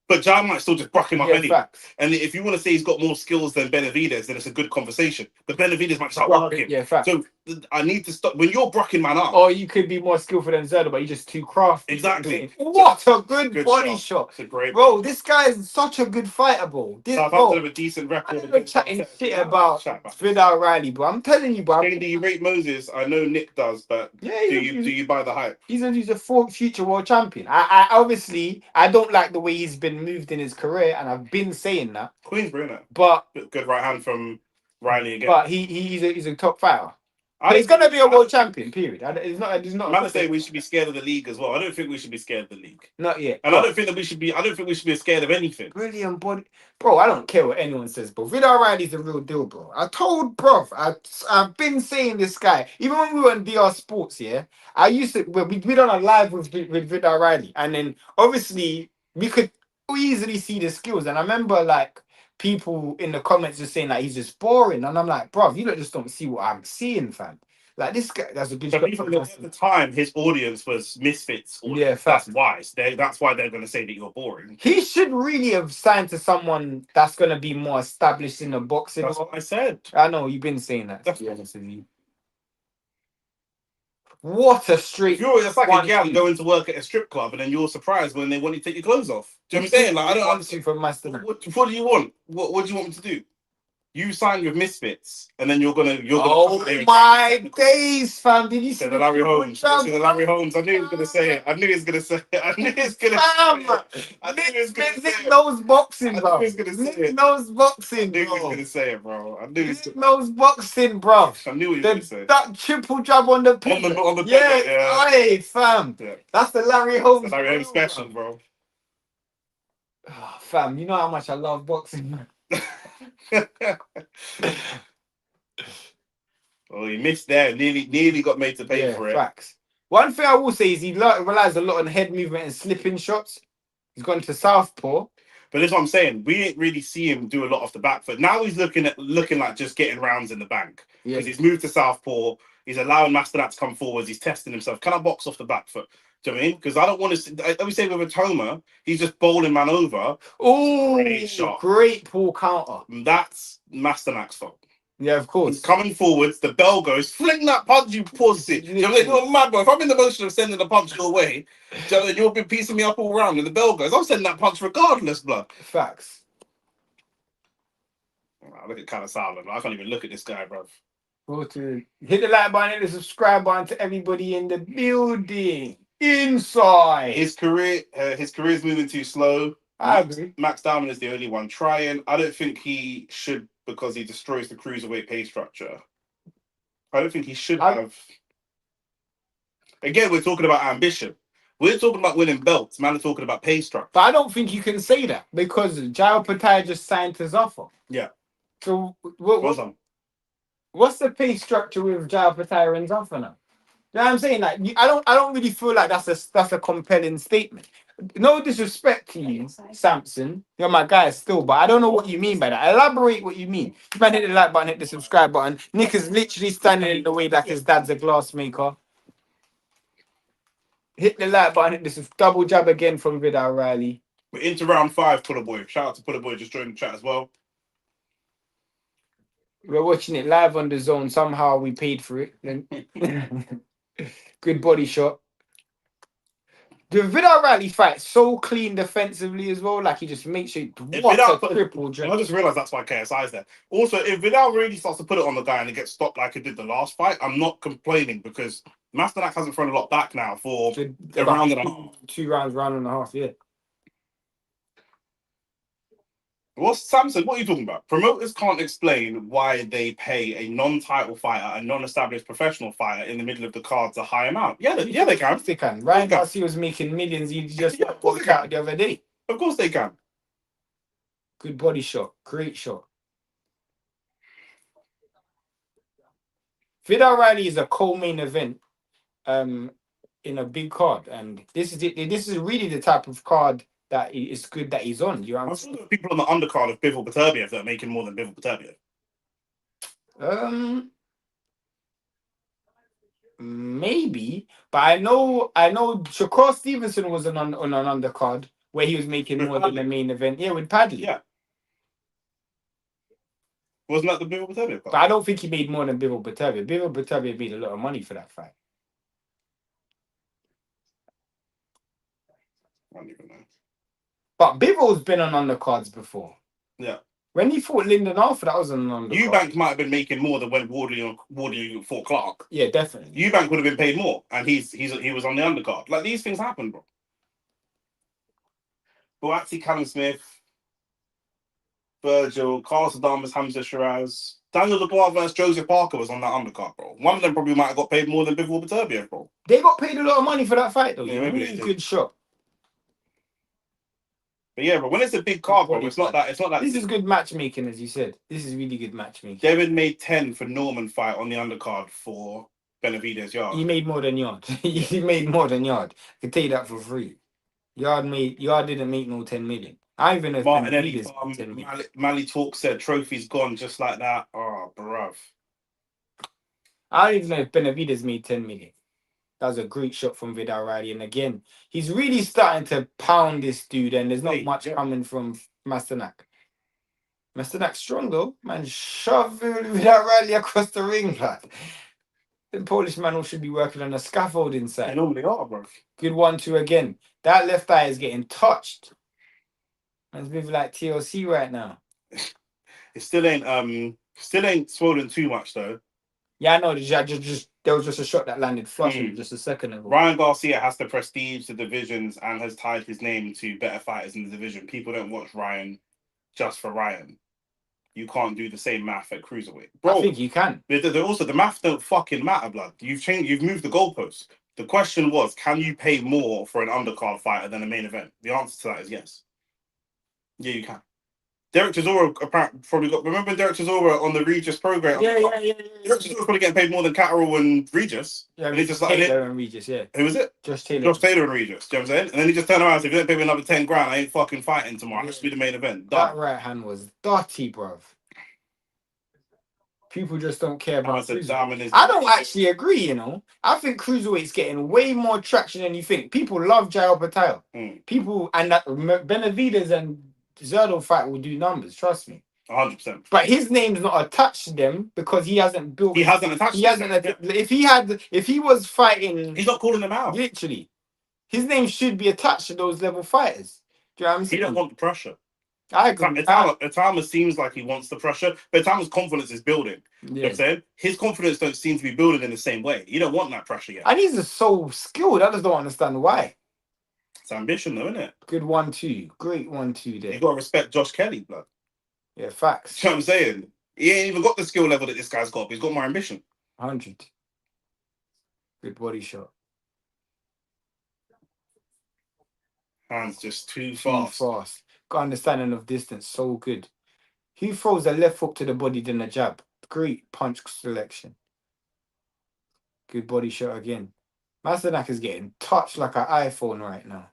A: But Jaya might still just bruck him up anyway. Facts. And if you want to say he's got more skills than Benavidez, then it's a good conversation. But Benavidez might start working.
B: Yeah, facts.
A: So I need to stop when you're brocking man up.
B: Or you could be more skillful than Zardra, but you're just too crafty.
A: Exactly.
B: What a good body shot.
A: It's a great
B: bro. This guy is such a good fighter, bro.
A: Southampton have a decent record.
B: I'm not chatting shit about Vidal Riley, bro. I'm telling you, bro.
A: Do you rate Moses? I know Nick does, but do you buy the hype?
B: He's a future world champion. I obviously I don't like the way he's been moved in his career, and I've been saying that.
A: Queensbury, innit?
B: But
A: good right hand from Riley again.
B: But he's a top fighter. He's gonna be a world champion. Period. It's not.
A: I'm saying we should be scared of the league as well. I don't think we should be scared of the league.
B: Not yet.
A: And I don't think we should be scared of anything.
B: Brilliant body, bro. I don't care what anyone says, bro. Vidal Riley's the real deal, bro. I told Prof. I've been saying this guy even when we were on DR Sports. Yeah, I used to. We done a live with Vidal Riley, and then obviously we could easily see the skills. And I remember like people in the comments just saying like he's just boring, and I'm like, bro, you just don't see what I'm seeing, fam. Like this guy, that's a good.
A: But at the time, his audience was misfits.
B: Yeah,
A: that's why. That's why they're going to say that you're boring.
B: He should really have signed to someone that's going to be more established in the boxing.
A: That's what I said.
B: I know you've been saying that. To be honest with you. What a straight!
A: It's like a gal going to work at a strip club and then you're surprised when they want you to take your clothes off. Do you know what I'm saying? Like I don't understand.
B: From Masternak.
A: What do you want? What do you want me to do? You signed with Misfits, and then you're gonna.
B: Oh my days, fam! Did you see
A: the Larry Holmes? The Larry Holmes. I knew he was gonna say it. I knew he was gonna say it. I knew he was gonna say it. I knew he was gonna say it.
B: Nick knows boxing, bro.
A: I knew he was gonna say it.
B: Nick knows boxing,
A: bro. I knew he was gonna say it, bro. I knew he
B: Nick knows boxing, bro.
A: I knew he was gonna say it.
B: That triple jab on the pin.
A: On the
B: yeah. Hey, fam.
A: Yeah.
B: That's the Larry Holmes.
A: The Larry Holmes special, bro.
B: Oh, fam, you know how much I love boxing, man.
A: Oh, he missed there. Nearly got made to pay for it.
B: Facts. One thing I will say is he relies a lot on head movement and slipping shots. He's gone to southpaw.
A: But that's what I'm saying. We didn't really see him do a lot off the back foot. Now he's looking like just getting rounds in the bank. Because he's moved to southpaw. He's allowing Masternak to come forwards. He's testing himself. Can I box off the back foot? Do you know what I mean? Because I don't want to. I would say with Atoma, he's just bowling man over.
B: Oh, great pull counter.
A: That's Masternak's fault.
B: Yeah, of course.
A: He's coming forwards. The bell goes. Fling that punch, you pussy. Do you know what I mean? You're mad, bro. If I'm in the motion of sending the punch your way, do you know what I mean? You'll be piecing me up all round, and the bell goes. I'm sending that punch regardless, blood.
B: Facts.
A: I look at kind of silent. I can't even look at this guy, bro.
B: Hit the like button, hit the subscribe button to everybody in the building. Inside.
A: His career is moving too slow.
B: I agree.
A: Max Diamond is the only one trying. I don't think he should because he destroys the cruiserweight pay structure. I don't think he should have. Again, we're talking about ambition. We're talking about winning belts. Man, are talking about pay structure.
B: But I don't think you can say that because Jao Patai just signed his offer.
A: Yeah.
B: So what's the pay structure with Jao Patai and offer now? You know what I'm saying? Like, I don't really feel like that's a compelling statement. No disrespect to you, Samson. You're my guy still, but I don't know what you mean by that. Elaborate what you mean. You man, hit the like button, hit the subscribe button. Nick is literally standing in the way like his dad's a glassmaker. Hit the like button, hit this double jab again from Vidal Riley.
A: We're into round 5, Puller Boy. Shout out to Puller Boy, just joined the chat as well.
B: We're watching it live on the zone. Somehow we paid for it. Good body shot. The Vidal Riley fight so clean defensively as well. Like he just makes sure.
A: I just realized that's why KSI is there. Also, if Vidal really starts to put it on the guy and it gets stopped like it did the last fight, I'm not complaining because Masternak hasn't thrown a lot back now for a round and a half.
B: 2 rounds, round and a half, yeah.
A: What's Samson? What are you talking about? Promoters can't explain why they pay a non-title fighter, a non-established professional fighter in the middle of the card a high amount. Yeah, they can.
B: They can. Ryan Garcia was making millions. He just walked out the other day.
A: Of course they can.
B: Good body shot. Great shot. Vidal Riley is a co-main event in a big card, and this is really the type of card that it's good that he's on. You know,
A: people on the undercard of Bivol Beterbiev that are making more than Bivol Beterbiev.
B: Maybe, but I know Shakur Stevenson was on an undercard where he was making more than the main event. Yeah, with Padley.
A: Yeah. Wasn't that the Bivol Beterbiev
B: But
A: card?
B: I don't think he made more than Bivol Beterbiev. Bivol Beterbiev made a lot of money for that fight.
A: I don't even know.
B: But Bivol's been on undercards before.
A: Yeah.
B: When he fought Lyndon Arthur, that was on an undercard.
A: Eubank might have been making more than when Wardley fought Clark.
B: Yeah, definitely.
A: Eubank would have been paid more, and he was on the undercard. Like, these things happen, bro. Boatsy, Callum Smith, Virgil, Carlos Adamas, Hamza Shiraz, Daniel Dubois versus Joseph Parker was on that undercard, bro. One of them probably might have got paid more than Bivol Beterbiev, bro.
B: They got paid a lot of money for that fight, though.
A: Yeah, maybe they did.
B: Good shot.
A: But yeah, bro, when it's a big card, bro, it's not that.
B: This is good matchmaking, as you said. This is really good matchmaking.
A: Devin made 10 for Norman fight on the undercard for Benavidez Yard.
B: He made more than Yard. He made more than Yard. I can tell you that for free. Yard didn't make no 10 million. I even know if Benavidez 10 million.
A: Mally Talk said trophy's gone just like that. Oh, bruv.
B: I don't even know if Benavidez made 10 million. That was a great shot from Vidal Riley. And again, he's really starting to pound this dude, and there's not much coming from Masternak. Masternak's strong, though. Man, shove Vidal Riley across the ring, lad. The Polish man should be working on a scaffolding side.
A: They normally are, bro.
B: Good 1-2 again. That left eye is getting touched. It's moving like TLC right now.
A: It still ain't swollen too much, though.
B: Yeah, I know. There was just a shot that landed flush just a second ago.
A: Ryan Garcia has to prestige the divisions and has tied his name to better fighters in the division. People don't watch Ryan just for Ryan. You can't do the same math at cruiserweight, bro.
B: I think you can.
A: Also, the math don't fucking matter, blood. You've moved the goalposts. The question was, can you pay more for an undercard fighter than a main event? The answer to that is yes. Yeah, you can. Derek Chisora probably got. Remember Derek Chisora on the Regis program?
B: Yeah.
A: Derek Chisora's probably getting paid more than Catterall and Regis.
B: Yeah,
A: and he just like
B: Taylor and Regis. Yeah.
A: Who was it?
B: Josh Taylor.
A: Josh Taylor and Regis. Do you know what I'm saying? And then he just turned around and said, "If you don't pay me another 10 grand, I ain't fucking fighting tomorrow. Let's be the main event."
B: That right hand was dirty, bruv. People just don't care about I don't actually agree, you know. I think cruiserweight's getting way more traction than you think. People love Jael Patel. People, and that Benavidez and Zardra fight will do numbers, trust me.
A: 100%.
B: But his name's not attached to them because he hasn't built.
A: He hasn't attached.
B: If he was fighting,
A: he's not calling them out.
B: Literally, his name should be attached to those level fighters. Do you know what I'm saying?
A: He don't want the pressure.
B: I agree.
A: Itama seems like he wants the pressure, but Itama's confidence is building.
B: Yeah.
A: You know what I'm saying? His confidence don't seem to be building in the same way. You don't want that pressure yet.
B: And he's so skilled. I just don't understand why.
A: It's ambition, though, isn't it?
B: Good 1-2. Great 1-2 there.
A: You got to respect Josh Kelly, blood.
B: Yeah, facts.
A: You know what I'm saying? He ain't even got the skill level that this guy's got, but he's got more ambition.
B: 100. Good body shot.
A: Hands just too fast.
B: Got understanding of distance. So good. He throws a left hook to the body, then a jab. Great punch selection. Good body shot again. Masternak is getting touched like an iPhone right now.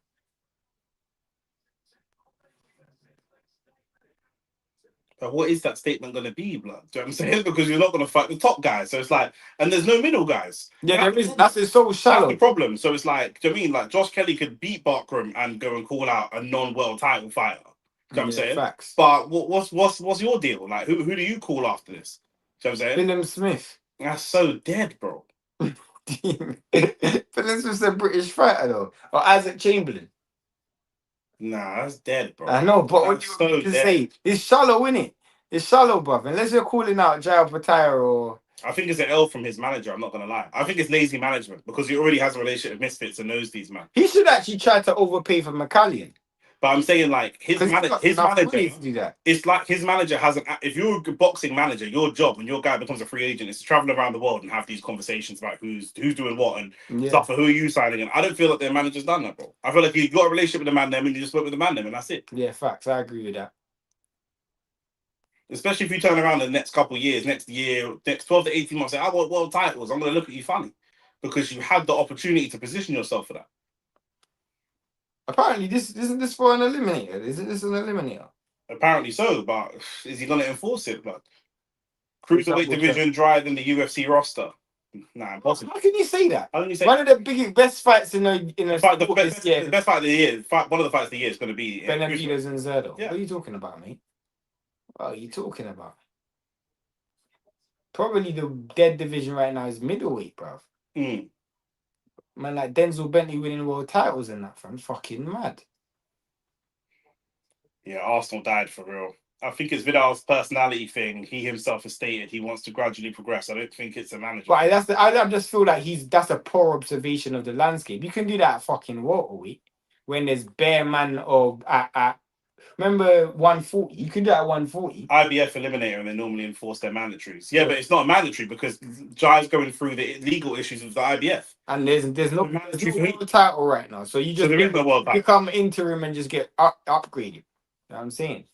A: But what is that statement going to be, blood? Do you know what I'm saying? Because you're not going to fight the top guys. So it's like, and there's no middle guys.
B: Yeah, there is. That's so shallow.
A: That's the problem. So it's like, do you know what I mean? Like, Josh Kelly could beat Barkram and go and call out a non-world title fighter. Do you know what I'm saying?
B: Facts.
A: But what's your deal? Like, who do you call after this? Do you know what I'm saying?
B: William Smith.
A: That's so dead, bro.
B: William Smith's a British fighter, though. Or Isaac Chamberlain.
A: Nah, that's dead, bro.
B: I know, but what you want to say? It's shallow, innit? It's shallow, bruv. Unless you're calling out Jael Patel or...
A: I think it's an L from his manager, I'm not going to lie. I think it's lazy management because he already has a relationship with Misfits and knows these, man.
B: He should actually try to overpay for McCallion.
A: But I'm saying, like, his manager, it's like his manager hasn't... If you're a boxing manager, your job when your guy becomes a free agent is to travel around the world and have these conversations about who's doing what and stuff, and who are you signing. And I don't feel like their manager's done that, bro. I feel like you got a relationship with the man them and you just work with the man them and that's it.
B: Yeah, facts. I agree with that.
A: Especially if you turn around in the next couple of years, next 12 to 18 months, say, I want world titles, I'm going to look at you funny. Because you had the opportunity to position yourself for that.
B: Apparently, isn't this for an eliminator? Isn't this an eliminator?
A: Apparently so, but is he going to enforce it, blood? Cruiserweight division drier than the UFC roster. Nah, impossible.
B: How can you say that?
A: How can you say
B: one of the best fights in a
A: fight, the best fight of the year? One of the fights of the year is going to be
B: Benavidez and Zardra.
A: Yeah.
B: What are you talking about, mate? What are you talking about? probably the dead division right now is middleweight, bruv.
A: Mm.
B: Man, like Denzel Bentley winning world titles and that, fam. Fucking mad.
A: Yeah, Arsenal died for real. I think it's Vidal's personality thing. He himself has stated he wants to gradually progress. I don't think it's a manager.
B: But I just feel like that's a poor observation of the landscape. You can do that at fucking welterweight when there's bare man of at remember 140. You can do that at 140.
A: IBF eliminator and they normally enforce their mandatories. Yeah, but it's not mandatory because Jai's going through the legal issues with the IBF.
B: And there's no world title right now. So you just become interim and just get upgraded. You know what I'm saying?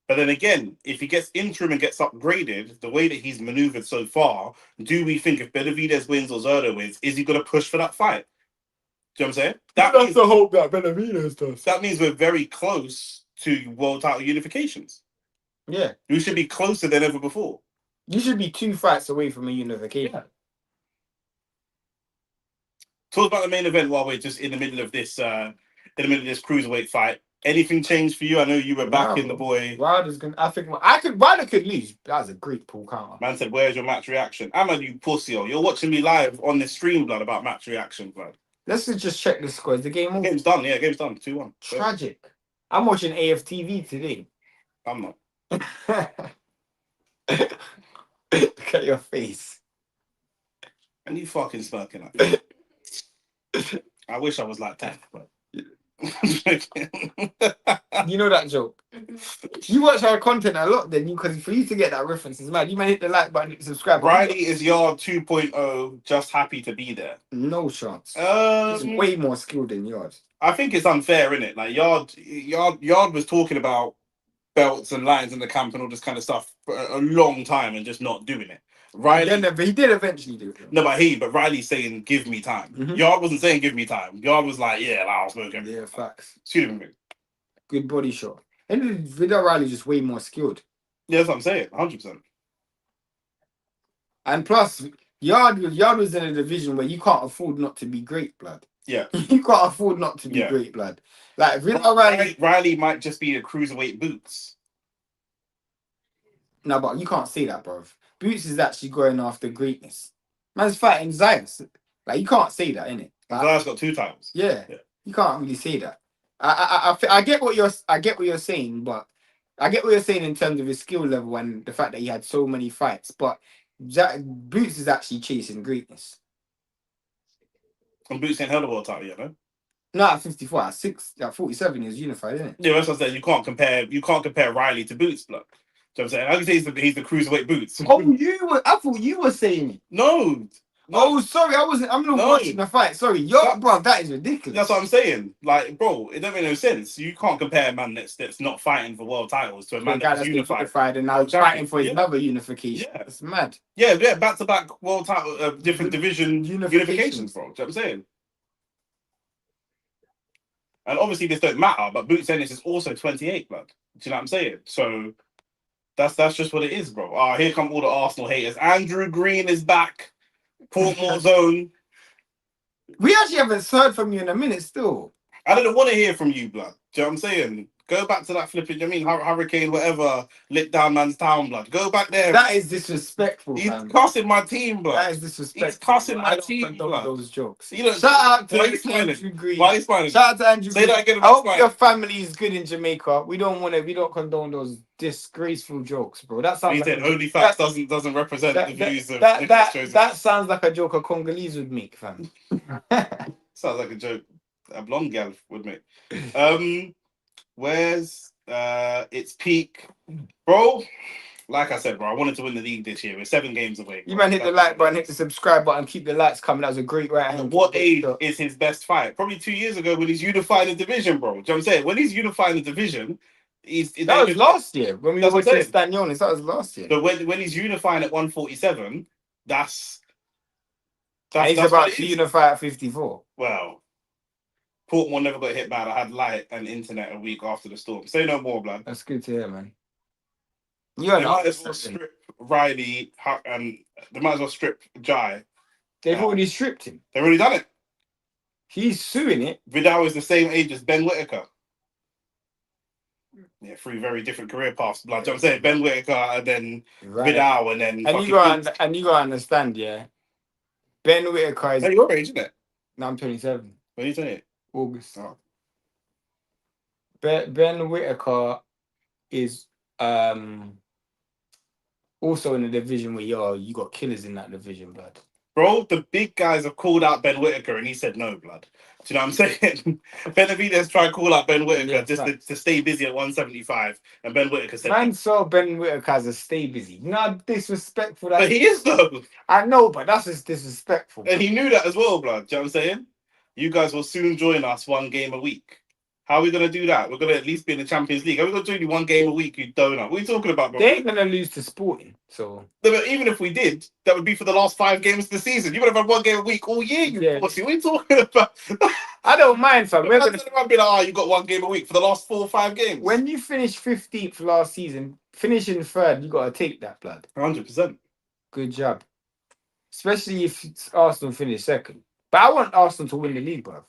A: But then again, if he gets interim and gets upgraded, the way that he's maneuvered so far, do we think if Benavidez wins or Zardra wins, is he going to push for that fight? Do you know what I'm saying?
B: That's the hope that Benavidez does.
A: That means we're very close to world title unifications.
B: Yeah.
A: We should be closer than ever before.
B: You should be 2 fights away from a unification. Yeah.
A: Talk about the main event while we're just in the middle of this cruiserweight fight. Anything changed for you? I know you were backing the boy.
B: Wilder's gonna. I think Wilder could lose. That was a great pull counter.
A: Man said, "Where's your match reaction?" Ahmad, you pussy. You're watching me live on this stream, blood, about match reaction, blood.
B: Let's just check the scores. The game.
A: Game's done. Yeah, game's done. 2-1.
B: Tragic. I'm watching AFTV today.
A: I'm not.
B: Look at your face.
A: And you fucking smirking at me. I wish I was like that, but.
B: You know that joke. You watch our content a lot, then because for you to get that reference is mad. You might hit the like button, subscribe.
A: Riley is Yard 2.0, just happy to be there.
B: No chance. He's way more skilled than Yard.
A: I think it's unfair, innit? Like Yard was talking about belts and lines in the camp and all this kind of stuff for a long time and just not doing it. Riley,
B: he did eventually do it.
A: No, but Riley's saying, "Give me time."
B: Mm-hmm.
A: Yard wasn't saying, "Give me time." Yard was like, "Yeah, I'll smoke him."
B: Yeah, facts.
A: Shoot him.
B: Good body shot. And Vidal Riley's just way more skilled.
A: Yeah, that's what I'm saying. 100%.
B: And plus, Yard was in a division where you can't afford not to be great, blood.
A: Yeah.
B: You can't afford not to be great, blood. Like Vidal
A: Riley might just be a cruiserweight Boots.
B: No, but you can't say that, bro. Boots is actually going after greatness. Man's fighting Zayas. Like you can't say that, innit? Like,
A: Zayas got 2 titles.
B: Yeah, you can't really say that. I get what you're saying, but I get what you're saying in terms of his skill level and the fact that he had so many fights. But Boots is actually chasing greatness.
A: And Boots ain't held a world title yet, no?
B: No, at 54, at 47 is unified, isn't it?
A: Yeah, that's what I said. You can't compare Riley to Boots, blood. Do you know what I'm saying? I can say he's the cruiserweight Boots.
B: Oh, I thought you were saying it.
A: No.
B: Oh, sorry, I'm not watching the fight. Sorry, bro, that is ridiculous.
A: That's what I'm saying. Like, bro, it don't make no sense. You can't compare a man that's not fighting for world titles to a man that's unified
B: and now fighting for another unification. Yeah, it's mad.
A: Yeah, back-to-back world title, different division unifications, bro. Do you know what I'm saying? And obviously this don't matter, but Boots Ennis is also 28, blood. Do you know what I'm saying? So that's just what it is, bro. Here come all the Arsenal haters. Andrew Green is back. Portmore zone.
B: We actually haven't heard from you in a minute still.
A: I don't want to hear from you, blood. Do you know what I'm saying? Go back to that flipping, hurricane, whatever, lit down man's town, blood. Go back there.
B: That is disrespectful.
A: He's cussing my team, blood.
B: That is disrespectful.
A: He's cussing my team, blood.
B: Those jokes.
A: Shout
B: out to Andrew Green.
A: Why are you smiling?
B: Shout out to Andrew
A: Green. Say that again.
B: I hope your family is good in Jamaica. We don't condone those disgraceful jokes, bro. That sounds.
A: He said only facts doesn't represent the views of
B: that sounds like a joke a Congolese would make, fam.
A: Sounds like a joke a blonde gal would make. Where's its peak, bro? Like I said, bro, I wanted to win the league this year. We're 7 games away.
B: You man hit the like button, hit the subscribe button, keep the lights coming. That was a great right hand.
A: What age is his best fight? Probably 2 years ago when he's unified the division, bro. Do you know what I'm saying? When he's unifying the division,
B: that was last year when we were watching Stanionis. That was last year.
A: But when he's unifying at 147, that's
B: he's about to unify at 54.
A: Well, Portmore never got hit bad. I had light and internet a week after the storm. Say no more, blood.
B: That's good to hear, man.
A: They might as well strip Riley and they might as well strip Jai.
B: They've already stripped him.
A: They've already done it.
B: He's suing it.
A: Vidal is the same age as Ben Whittaker. Yeah, 3 very different career paths. Like, do you know what I'm saying? Ben Whittaker and then
B: Right.
A: Vidal and then
B: And you gotta understand, yeah. Ben Whittaker is.
A: Hey, your age, isn't it?
B: No, I'm 27.
A: When are you 28?
B: August.
A: Oh.
B: Ben Whittaker is also in a division where you got killers in that division, blood.
A: Bro, the big guys have called out Ben Whittaker and he said no, blood. Do you know what I'm saying? Benavidez tried to call out Ben Whittaker to stay busy at 175, and Ben Whittaker said
B: Man
A: no.
B: saw Ben Whittaker as a stay busy. Not disrespectful.
A: But he is, though.
B: I know, but that's just disrespectful.
A: And he knew that as well, blood. Do you know what I'm saying? You guys will soon join us 1 game a week. How are we going to do that? We're going to at least be in the Champions League. How are we going to do 1 game a week, you donut? What are you talking about, bro?
B: They ain't going to lose to Sporting, so...
A: No, but even if we did, that would be for the last 5 games of the season. You would have had 1 game a week all year, you pussy. What are you talking about?
B: I don't mind, fam.
A: We're going to be like, you got 1 game a week for the last 4 or 5 games.
B: When you finish 15th last season, finishing 3rd, you got to take that, blood.
A: 100%.
B: Good job. Especially if Arsenal finish 2nd. But I want Arsenal to win the league, bro.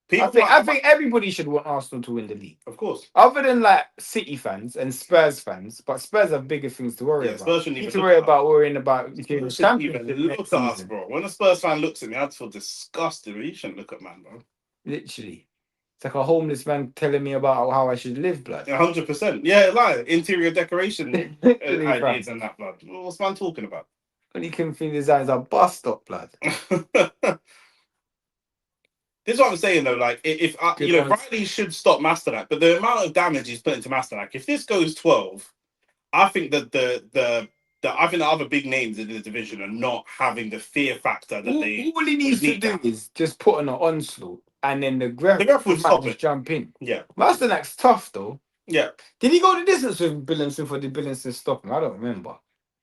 B: I think everybody should want Arsenal to win the league.
A: Of course.
B: Other than like City fans and Spurs fans, but Spurs have bigger things to worry about.
A: Spurs shouldn't
B: need
A: even
B: to worry about worrying about
A: the Championship. Look at us, bro. When a Spurs fan looks at me, I just feel disgusted. You shouldn't look at man, bro.
B: Literally. It's like a homeless man telling me about how I should live, blood.
A: 100%. Yeah, like interior decoration ideas and that, blood. What's man talking about?
B: When he can feel his eyes are bust up, blood.
A: This is what I'm saying though. Like, if Riley should stop Masternak, but the amount of damage he's put into Masternak, if this goes 12, I think that the other big names in the division are not having the fear factor that they.
B: All he needs to do is just put on an onslaught, and then the ref
A: would stop it.
B: Jump in.
A: Yeah,
B: Masternak's tough though.
A: Yeah.
B: Did he go the distance with Billinson for the Billinson stop him? I don't remember.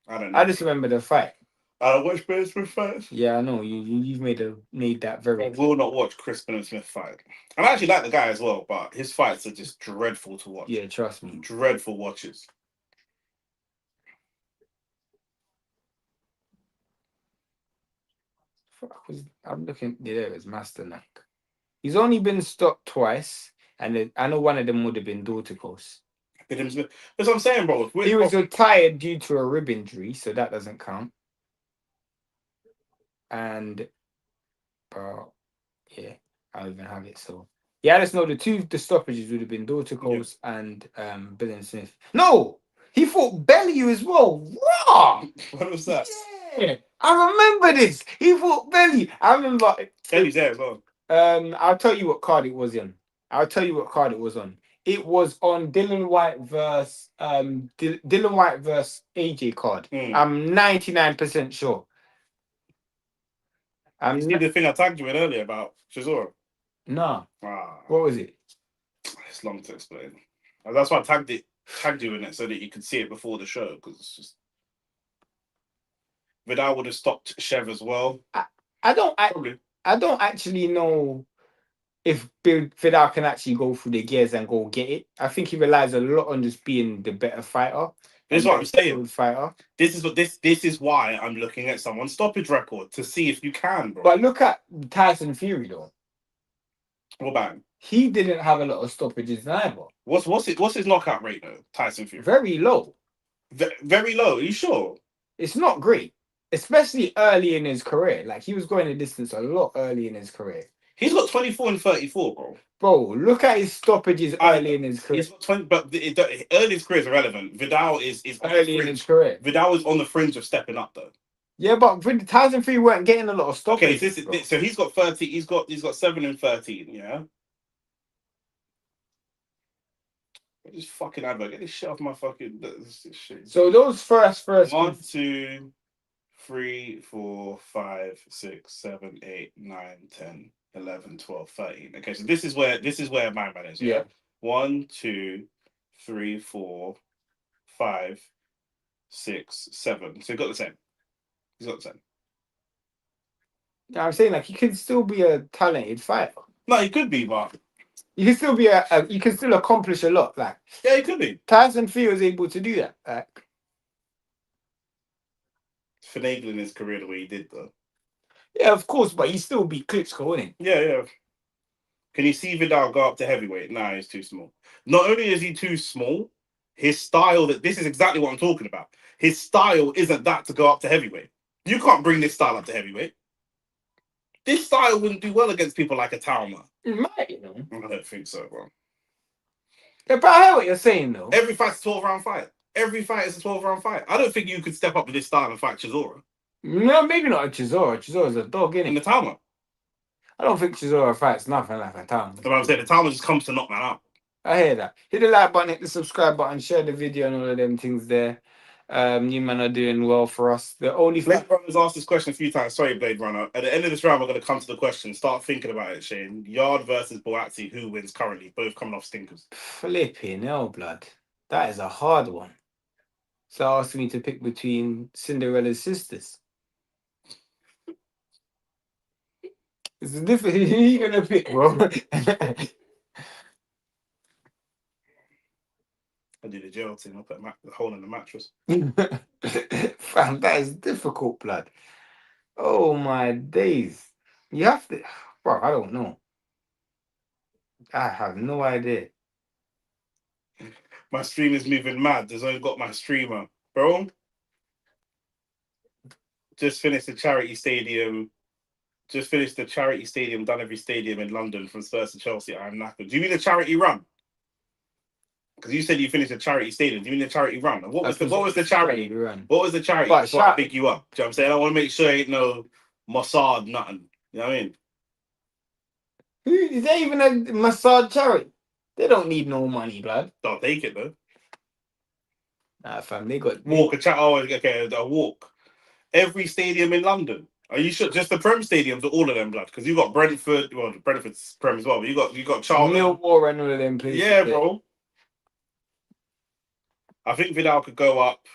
A: I don't know.
B: I just remember the fight.
A: I watch Ben Smith fights.
B: Yeah, I know. You've made that very.
A: I will not watch Chris Ben Smith fight. I actually like the guy as well, but his fights are just dreadful to watch.
B: Yeah, trust me.
A: Dreadful watches.
B: I'm looking. Yeah, there is Masternak. He's only been stopped twice, and I know one of them would have been Dorticos.
A: That's what I'm saying, bro.
B: He was retired due to a rib injury, so that doesn't count. And, yeah, I don't even have it. So, yeah, I just know the stoppages would have been Dorticos and Billy Smith. No, he fought Bellew as well. Raw.
A: What was that?
B: Yeah, I remember this. He fought Bellew. I remember.
A: Bellew's there as well.
B: I'll tell you what card it was on. It was on Dylan White versus AJ card. I'm 99% sure.
A: You see the thing I tagged you in earlier about Chisora?
B: No. What was it?
A: It's long to explain. That's why I tagged you in it so that you could see it before the show, because it's just Vidal would have stopped Chev as well.
B: I don't actually know if Vidal can actually go through the gears and go get it. I think he relies a lot on just being the better fighter.
A: This is what I'm saying.
B: Fighter.
A: This is why I'm looking at someone's stoppage record to see if you can, bro.
B: But look at Tyson Fury though.
A: What about him?
B: He didn't have a lot of stoppages either.
A: What's his knockout rate though, Tyson Fury?
B: Very low.
A: Very low. Are you sure?
B: It's not great, especially early in his career. Like he was going the distance a lot early in his career.
A: He's got 24 and 34, bro.
B: Bro, look at his stoppages early in his career.
A: He's got 20, but early in his career is irrelevant. Vidal is
B: early in his career.
A: Vidal is on the fringe of stepping up, though.
B: Yeah, but Tyson Fury weren't getting a lot of stoppages.
A: Okay, so he's got 30. He's got 7 and 13. Yeah. Just fucking advert. Get this shit off my fucking this shit.
B: So those first
A: 1, 2, 3, 4, 5, 6, 7, 8, 9, 10, 11, 12, 13. Okay, so this is where my man is. Yeah. 1, 2, 3, 4, 5, 6, 7. So he got the same. He's got the same.
B: Yeah, I'm saying like he could still be a talented fighter.
A: No, he could be, but
B: you can still be you can still accomplish a lot. Like
A: yeah, he could be.
B: Tyson Fury was able to do that. Like
A: finagling his career the way he did, though.
B: Yeah, of course, but he still beat Klitschko, wouldn't he?
A: Yeah. Can you see Vidal go up to heavyweight? Nah, he's too small. Not only is he too small, his style, this is exactly what I'm talking about. His style isn't that to go up to heavyweight. You can't bring this style up to heavyweight. This style wouldn't do well against people like a Talma.
B: It might, you know.
A: I don't think so, bro.
B: Yeah, but I hear what you're saying, though.
A: Every fight's a 12-round fight. Every fight is a 12-round fight. I don't think you could step up with this style and fight Chisora.
B: No, maybe not a Chisora. Chisora's a dog,
A: In
B: innit?
A: the Talma.
B: I don't think Chisora fights nothing like a Talma.
A: That's what I'm saying. The Talma just comes to knock man out.
B: I hear that. Hit the like button, hit the subscribe button, share the video and all of them things there. You man are doing well for us. The only
A: Blade Runner's asked this question a few times. Sorry, Blade Runner. At the end of this round, we're going to come to the question. Start thinking about it, Shane. Yard versus Boatsi. Who wins currently? Both coming off stinkers.
B: flipping hell, blood. That is a hard one. So asking me to pick between Cinderella's sisters. It's a different. Who are you gonna pick, bro?
A: I do the jail team. I put the hole in the mattress.
B: Fam, that is difficult, blood. Oh my days. You have to, bro. I don't know. I have no idea.
A: My stream is moving mad. There's only got my streamer, bro. Just finished the charity stadium. Done every stadium in London from Spurs to Chelsea. I'm knackered. Do you mean a charity run? Because you said you finished a charity stadium. Do you mean a charity run? And what was the charity run? What was the charity? But before I pick you up. Do you know what I'm saying? I want to make sure ain't no Mossad, nothing. You know what I mean?
B: Who is there even a Mossad charity? They don't need no money, blood.
A: Don't take it though.
B: Nah, fam, they got
A: walk a chat. Oh, okay, a walk. Every stadium in London. Are you sure? Just the Prem stadiums or all of them, blood? Because you got Brentford. Well, Brentford's Prem as well. But you got Charlton.
B: Millwall and all of them places.
A: Yeah, bro. I think Vidal could go up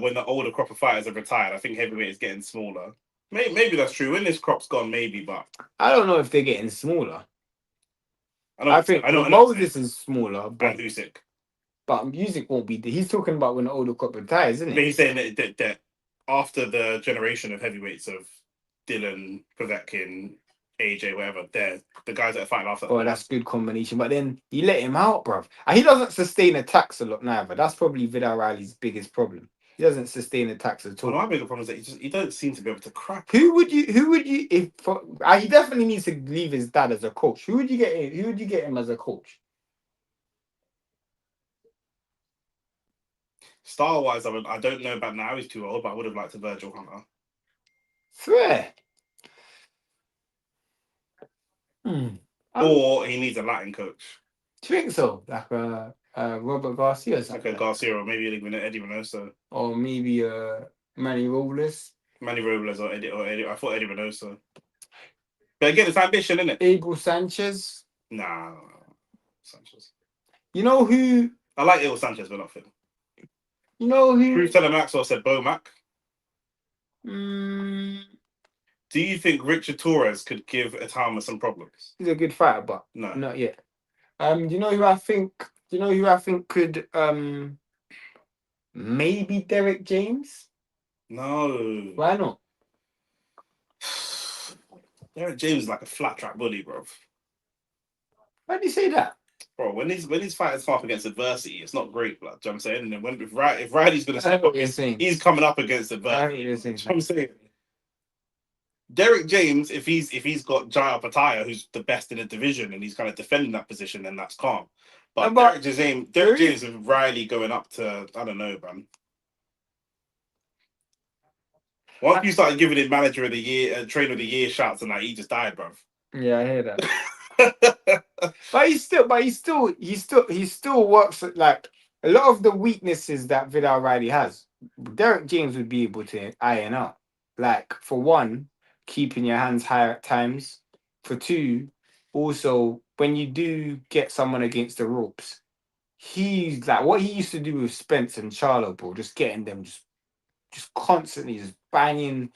A: when the older crop of fighters have retired. I think heavyweight is getting smaller. Maybe that's true. When this crop's gone, maybe, but
B: I don't know if they're getting smaller. I think Moses is smaller, but
A: Usyk.
B: But music won't be. He's talking about when the older crop retires, isn't he?
A: But he's saying that after the generation of heavyweights of Dylan, Povetkin, AJ, whatever, they're the guys that are fighting after.
B: Oh, that's good combination. But then you let him out, bruv. And he doesn't sustain attacks a lot neither. That's probably Vidal Riley's biggest problem. He doesn't sustain attacks at all.
A: My bigger problem is that he don't seem to be able to crack.
B: Who would you if he definitely needs to leave his dad as a coach. Who would you get him as a coach?
A: Style wise, I don't know about now. He's too old, but I would have liked a Virgil Hunter.
B: Swear.
A: Or he needs a Latin coach.
B: Do you think so? Like Robert Garcia or something?
A: Like a Garcia, or maybe even Eddie Reynoso.
B: Or maybe Manny Robles.
A: Manny Robles or Eddie. I thought Eddie Reynoso. But again, it's ambition, isn't it?
B: Abel Sanchez.
A: Nah, Sanchez.
B: You know who?
A: I like Abel Sanchez, but not fit.
B: You know who?
A: Bruce Teller Maxwell said Bomac. Do you think Richard Torres could give Atama some problems?
B: He's a good fighter, but
A: no,
B: not yet. Do you know who I think? Do you know who I think could? Maybe Derek James.
A: No.
B: Why not?
A: Derek James is like a flat track bully, bro.
B: Why do you say that?
A: Bro, when these fighters come up against adversity, it's not great, blood. Do you know what I'm saying? And then if Riley's going to step up, he's coming up against adversity. You know what I'm saying? Derek James, if he's got Jaya Pataya, who's the best in the division, and he's kind of defending that position, then that's calm. But Derek James with Riley going up to, I don't know, man. Once you started giving him manager of the year, trainer of the year shouts, and like he just died, bruv.
B: Yeah, I hear that. But he still works like a lot of the weaknesses that Vidal Riley has. Derek James would be able to iron out. Like for one, keeping your hands high at times. For two, also when you do get someone against the ropes, he's like what he used to do with Spence and Charlo, bro. Just getting them just constantly just banging.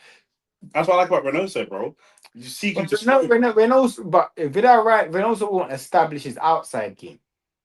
A: That's what I like about Reynoso, bro. You see,
B: Reynoso, but Vidal won't establish his outside game.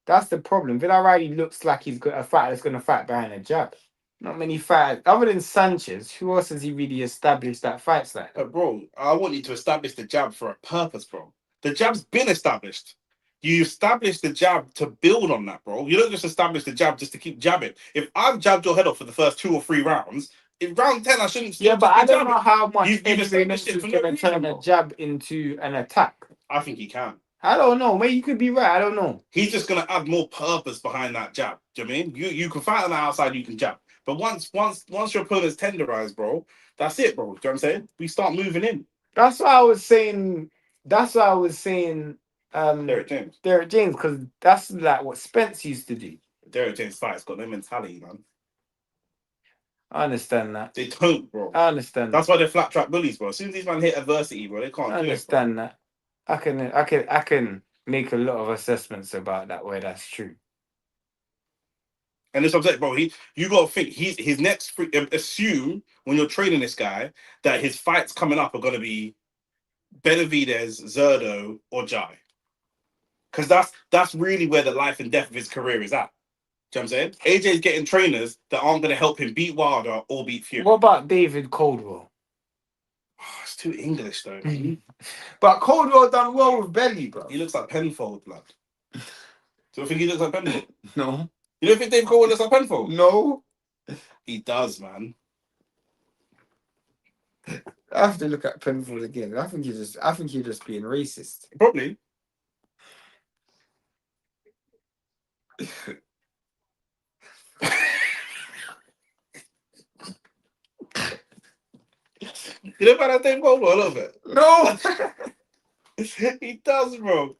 B: That's the problem. Vidal Riley looks like he's got a fighter that's going to fight behind a jab. Not many fighters, other than Sanchez. Who else has he really established that fights like?
A: Bro, I want you to establish the jab for a purpose, bro. The jab's been established. You establish the jab to build on that, bro. You don't just establish the jab just to keep jabbing. If I've jabbed your head off for the first 2 or 3 rounds, in round 10 I shouldn't.
B: Yeah, but I don't know how much
A: You've established it
B: is
A: for no
B: going to
A: reason,
B: turn a
A: bro.
B: jab into an attack.
A: I think he can.
B: I don't know. Maybe you could be right. I don't know.
A: He's just gonna add more purpose behind that jab. Do you know what I mean? You can fight on the outside, you can jab. But once your opponent's tenderized, bro, that's it, bro. Do you know what I'm saying? We start moving in.
B: That's why I was saying. That's why I was saying.
A: Derek James,
B: because that's like what Spence used to do.
A: Derek James fight's got no mentality, man.
B: I understand that.
A: They don't, bro.
B: I understand.
A: That's why they're flat track bullies, bro. As soon as these man hit adversity, bro, they can't.
B: I understand that. I can make a lot of assessments about that where that's true.
A: And this what I'm saying, bro. You got to think his next. Assume when you're training this guy that his fights coming up are going to be Benavidez, Zerdo, or Jai, because that's really where the life and death of his career is at. Do you know what I'm saying? AJ's getting trainers that aren't going to help him beat Wilder or beat Fury.
B: What about David Coldwell?
A: Oh, it's too English though.
B: But Coldwell done well with Belly, bro.
A: He looks like Penfold, blood. Do you think he looks like Penfold?
B: No.
A: You don't think Dave Coldwell looks like Penfold?
B: No.
A: He does, man.
B: I have to look at Penfold again. I think you're just being racist.
A: Probably. You know about that Dave Coldwell a little bit?
B: No.
A: He does, bro.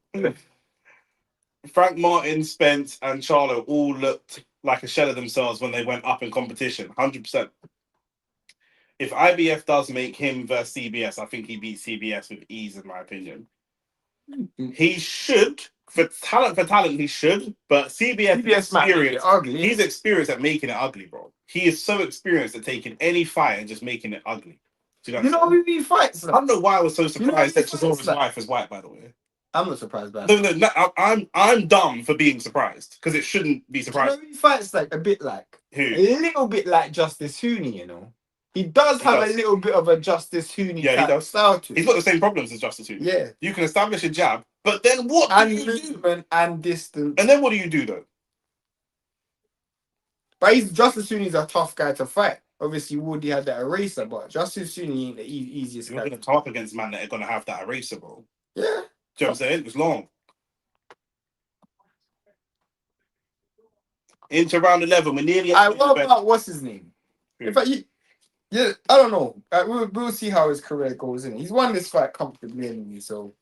A: Frank Martin, Spence, and Charlo all looked like a shell of themselves when they went up in competition. 100%. If IBF does make him versus CBS, I think he beats CBS with ease, in my opinion. He should. For talent, he should. But CBS experience,
B: ugly.
A: he's experienced at making it ugly, bro. He is so experienced at taking any fight and just making it ugly.
B: You know who he fights?
A: I don't know why I was so surprised that Chisora's
B: like?
A: wife is white, by the way.
B: I'm not surprised by that.
A: No, I'm dumb for being surprised because it shouldn't be surprising.
B: You know who he fights like a bit like?
A: Who?
B: A little bit like Justice Hooney, you know. He does have a little bit of a Justice Hooney type style to it.
A: He's got the same problems as Justice Hooney.
B: Yeah.
A: You can establish a jab, but then what do you do?
B: Movement and distance.
A: And then what do you do though?
B: But Justice Hooney's a tough guy to fight. Obviously, Woody had that eraser, but Justice Hooney ain't the easiest guy.
A: You're going to talk against man that are going to have that eraser, bro.
B: Yeah.
A: Do you know what I'm saying? It's long. Into round 11, we're nearly.
B: What about what's his name? In fact, I don't know. We'll see how his career goes in. He's won this fight comfortably anyway, so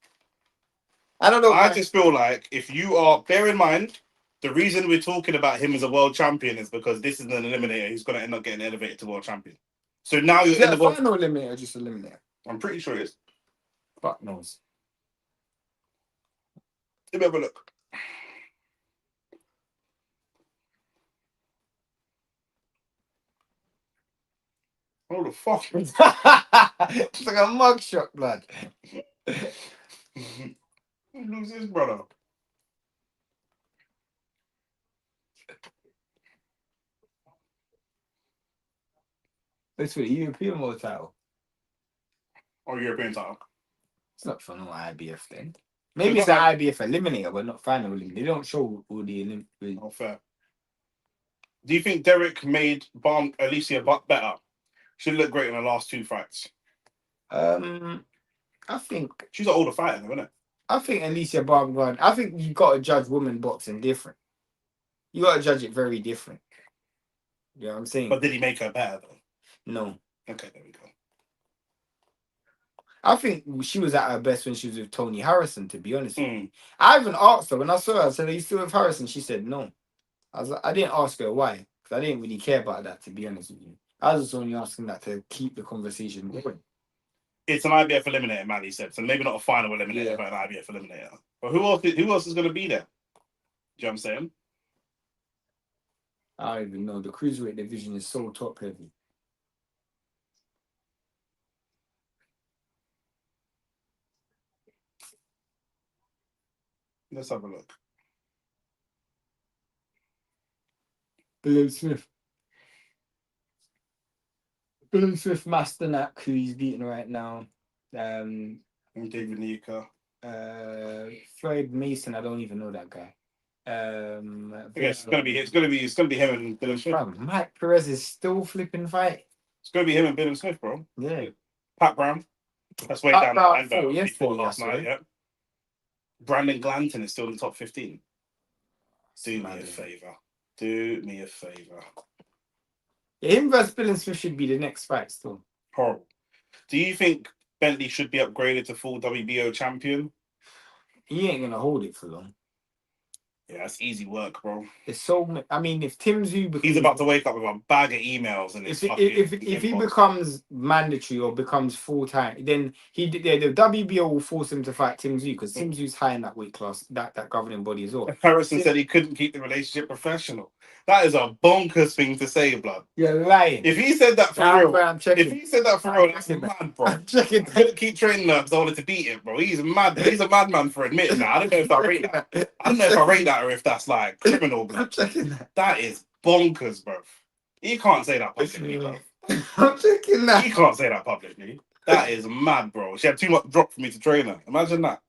B: I don't know.
A: I just feel like if you are, bear in mind, the reason we're talking about him as a world champion is because this is an eliminator who's going to end up getting elevated to world champion. So now you're in the world.
B: Final eliminator, just eliminator.
A: I'm pretty sure it is.
B: Fuck knows.
A: Let me have a look. Oh, the fuck.
B: It's like a mugshot, blood.
A: Who's his brother?
B: It's for the European World title.
A: Or European title.
B: It's not for no IBF then. Maybe it's an IBF eliminator, but not final eliminator. They don't show all the eliminators.
A: Oh, fair. Do you think Derek made Alicia better? She looked great in the last 2 fights.
B: I think
A: she's an older fighter, though, isn't it?
B: I think Alicia Barbergan. I think you got to judge women boxing different. You got to judge it very different. You know what I'm saying?
A: But did he make her better though?
B: No.
A: Okay, there we go.
B: I think she was at her best when she was with Tony Harrison. To be honest with you, I even asked her when I saw her. I said, "Are you still with Harrison?" She said, "No." I didn't ask her why because I didn't really care about that. To be honest with you, I was just only asking that to keep the conversation going.
A: It's an IBF eliminator, man. He said so. Maybe not a final eliminator, but an IBF eliminator. But who else is going to be there? Do you know what I'm saying?
B: I don't even know. The cruiserweight division is so top heavy.
A: Let's have a look.
B: Billy Smith, Masternak, who he's beating right now.
A: And David Nika.
B: Floyd Mason, I don't even know that guy.
A: It's gonna be him and Dylan Smith.
B: Bro, Mike Perez is still flipping fight.
A: It's gonna be him and Dylan Smith, bro.
B: Yeah.
A: Pat Brown. That's way
B: Pat
A: down the
B: Brown
A: line before
B: yesterday,
A: last night. Yeah. Brandon Glanton is still in the top 15. Do me a favour. Do me a favour.
B: Yeah, him versus Dylan Smith should be the next fight still.
A: Horrible. Do you think Bentley should be upgraded to full WBO champion?
B: He ain't gonna hold it for long.
A: Yeah, that's easy work, bro.
B: It's so. I mean, if Tim Tszyu becomes,
A: he's about to wake up with a bag of emails, and
B: if he becomes mandatory or becomes full time, then the WBO will force him to fight Tim Tszyu because Tim Tszyu's high in that weight class, that governing body as well.
A: Harrison said he couldn't keep the relationship professional. That is a bonkers thing to say, blood.
B: You're lying.
A: If he said that for real,
B: I'm checking.
A: If he said that for real, that's mad, bro.
B: I'm checking.
A: I couldn't keep training her because I wanted to beat it, bro. He's mad. He's a madman for admitting that. I don't know if I rate that. I don't know if I rate that or if that's like criminal, bro.
B: I'm checking that.
A: That is bonkers, bro. He can't say that publicly, bro.
B: I'm checking that.
A: He can't say that publicly. That is mad, bro. She had too much drop for me to train her. Imagine that.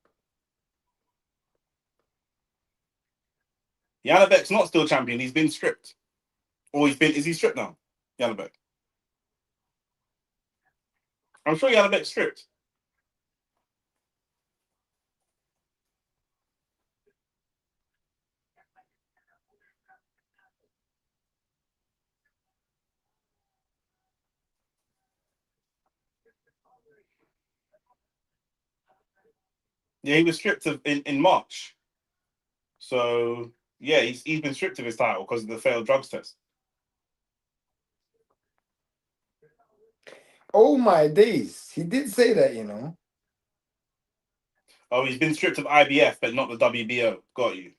A: Yanabek's not still champion. He's been stripped. Or is he stripped now? Yanabek. I'm sure Yanabek's stripped. Yeah, he was stripped in March. So yeah, he's been stripped of his title because of the failed drugs test.
B: Oh my days. He did say that, you know.
A: Oh, he's been stripped of IBF, but not the WBO. Got you.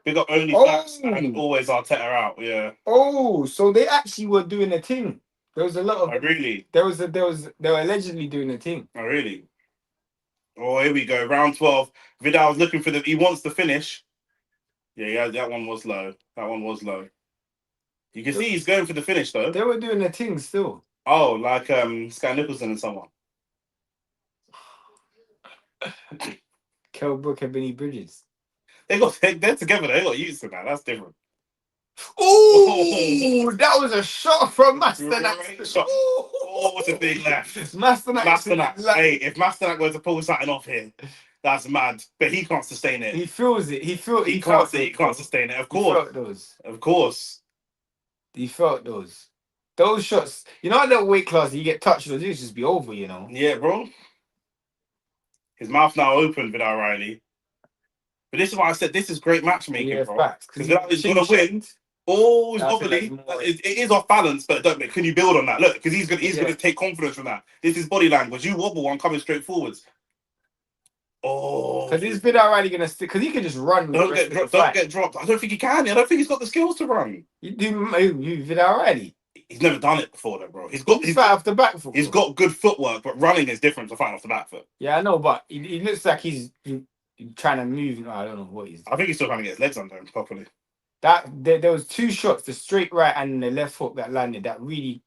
A: Big up only facts and always Arteta out, yeah.
B: Oh, so they actually were doing a thing. There was a lot of.
A: Oh, really?
B: They were allegedly doing a thing.
A: Oh, really? Oh, here we go. Round 12. Vidal's looking for he wants the finish. Yeah, that one was low. That one was low. You can see he's going for the finish though.
B: They were doing a thing still.
A: Oh, like Sky Nicholson and someone.
B: Kell Brook and Benny Bridges.
A: They're together. They got used to that. That's different.
B: Oh, that was a shot from Masternak.
A: Oh, what's a big left.
B: Masternak.
A: Hey, if Masternak were to pull something off here, that's mad. But he can't sustain it.
B: He feels it. He
A: can't sustain it. Of course.
B: He felt those.
A: Of course.
B: He felt those. Those shots. You know, at that weight class, you get touched, it'll just be over, you know?
A: Yeah, bro. His mouth now open, Vidal Riley. But this is why I said this is great matchmaking, bro. Because Vidal is going to win. Oh, it's wobbly. It is off balance, but can you build on that? Look, because he's going to take confidence from that. This is body language. You wobble, I'm coming straight forwards. Oh.
B: Because is Vidal Riley going to stick? Because he can just run.
A: Don't get dropped. I don't think he can. I don't think he's got the skills to run.
B: You Vidal Riley?
A: He's never done it before, though, bro. He's
B: fight off the back foot.
A: He's got good footwork, but running is different to fighting off the back foot.
B: Yeah, I know, but he looks like he's trying to move. I don't know what he's doing.
A: I think he's still trying to get his legs under him properly.
B: There was two shots, the straight right and the left hook that landed. That really.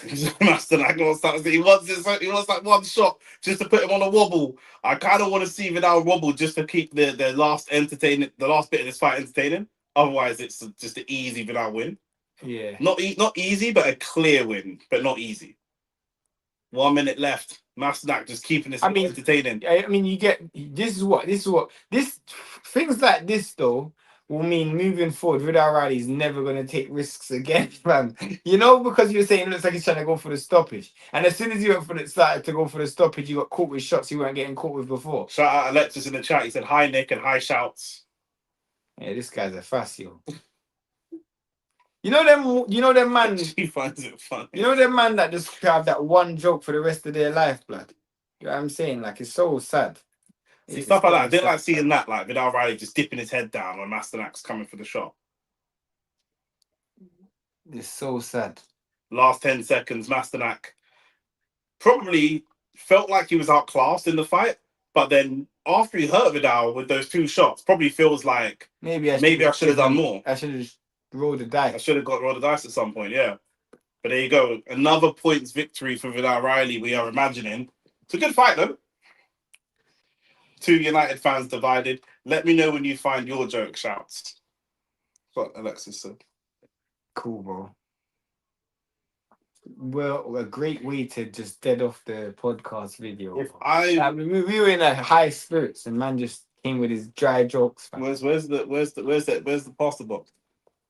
A: Masternak he wants like one shot just to put him on a wobble. I kind of want to see Vidal wobble just to keep the last bit of this fight entertaining. Otherwise, it's just an easy Vidal win.
B: Yeah,
A: not easy, but a clear win, but not easy. 1 minute left. Masternak just keeping this entertaining.
B: I mean, you get this things like this though will mean moving forward, Vidal Riley is never going to take risks again, man. You know, because you're saying it looks like he's trying to go for the stoppage. And as soon as he started to go for the stoppage, he got caught with shots he weren't getting caught with before.
A: Shout out Alexis in the chat. He said, hi, Nick, and hi, shouts.
B: Yeah, this guy's a facio. You know them man.
A: He finds it funny.
B: You know them man that just have that one joke for the rest of their life, blood. You know what I'm saying? Like, it's so sad.
A: See, stuff like that. I didn't like seeing that, like Vidal Riley just dipping his head down when Masternak's coming for the shot.
B: It's so sad.
A: Last 10 seconds, Masternak probably felt like he was outclassed in the fight, but then after he hurt Vidal with those two shots, probably feels like maybe I should have done more.
B: I should have rolled the dice.
A: I should have rolled the dice at some point, yeah. But there you go. Another points victory for Vidal Riley, we are imagining. It's a good fight, though. Two United fans divided. Let me know when you find your joke shouts. What Alexis said.
B: Cool, bro. Well, a great way to just dead off the podcast video. We were in a high spirits, and man just came with his dry jokes.
A: Where's the pasta box?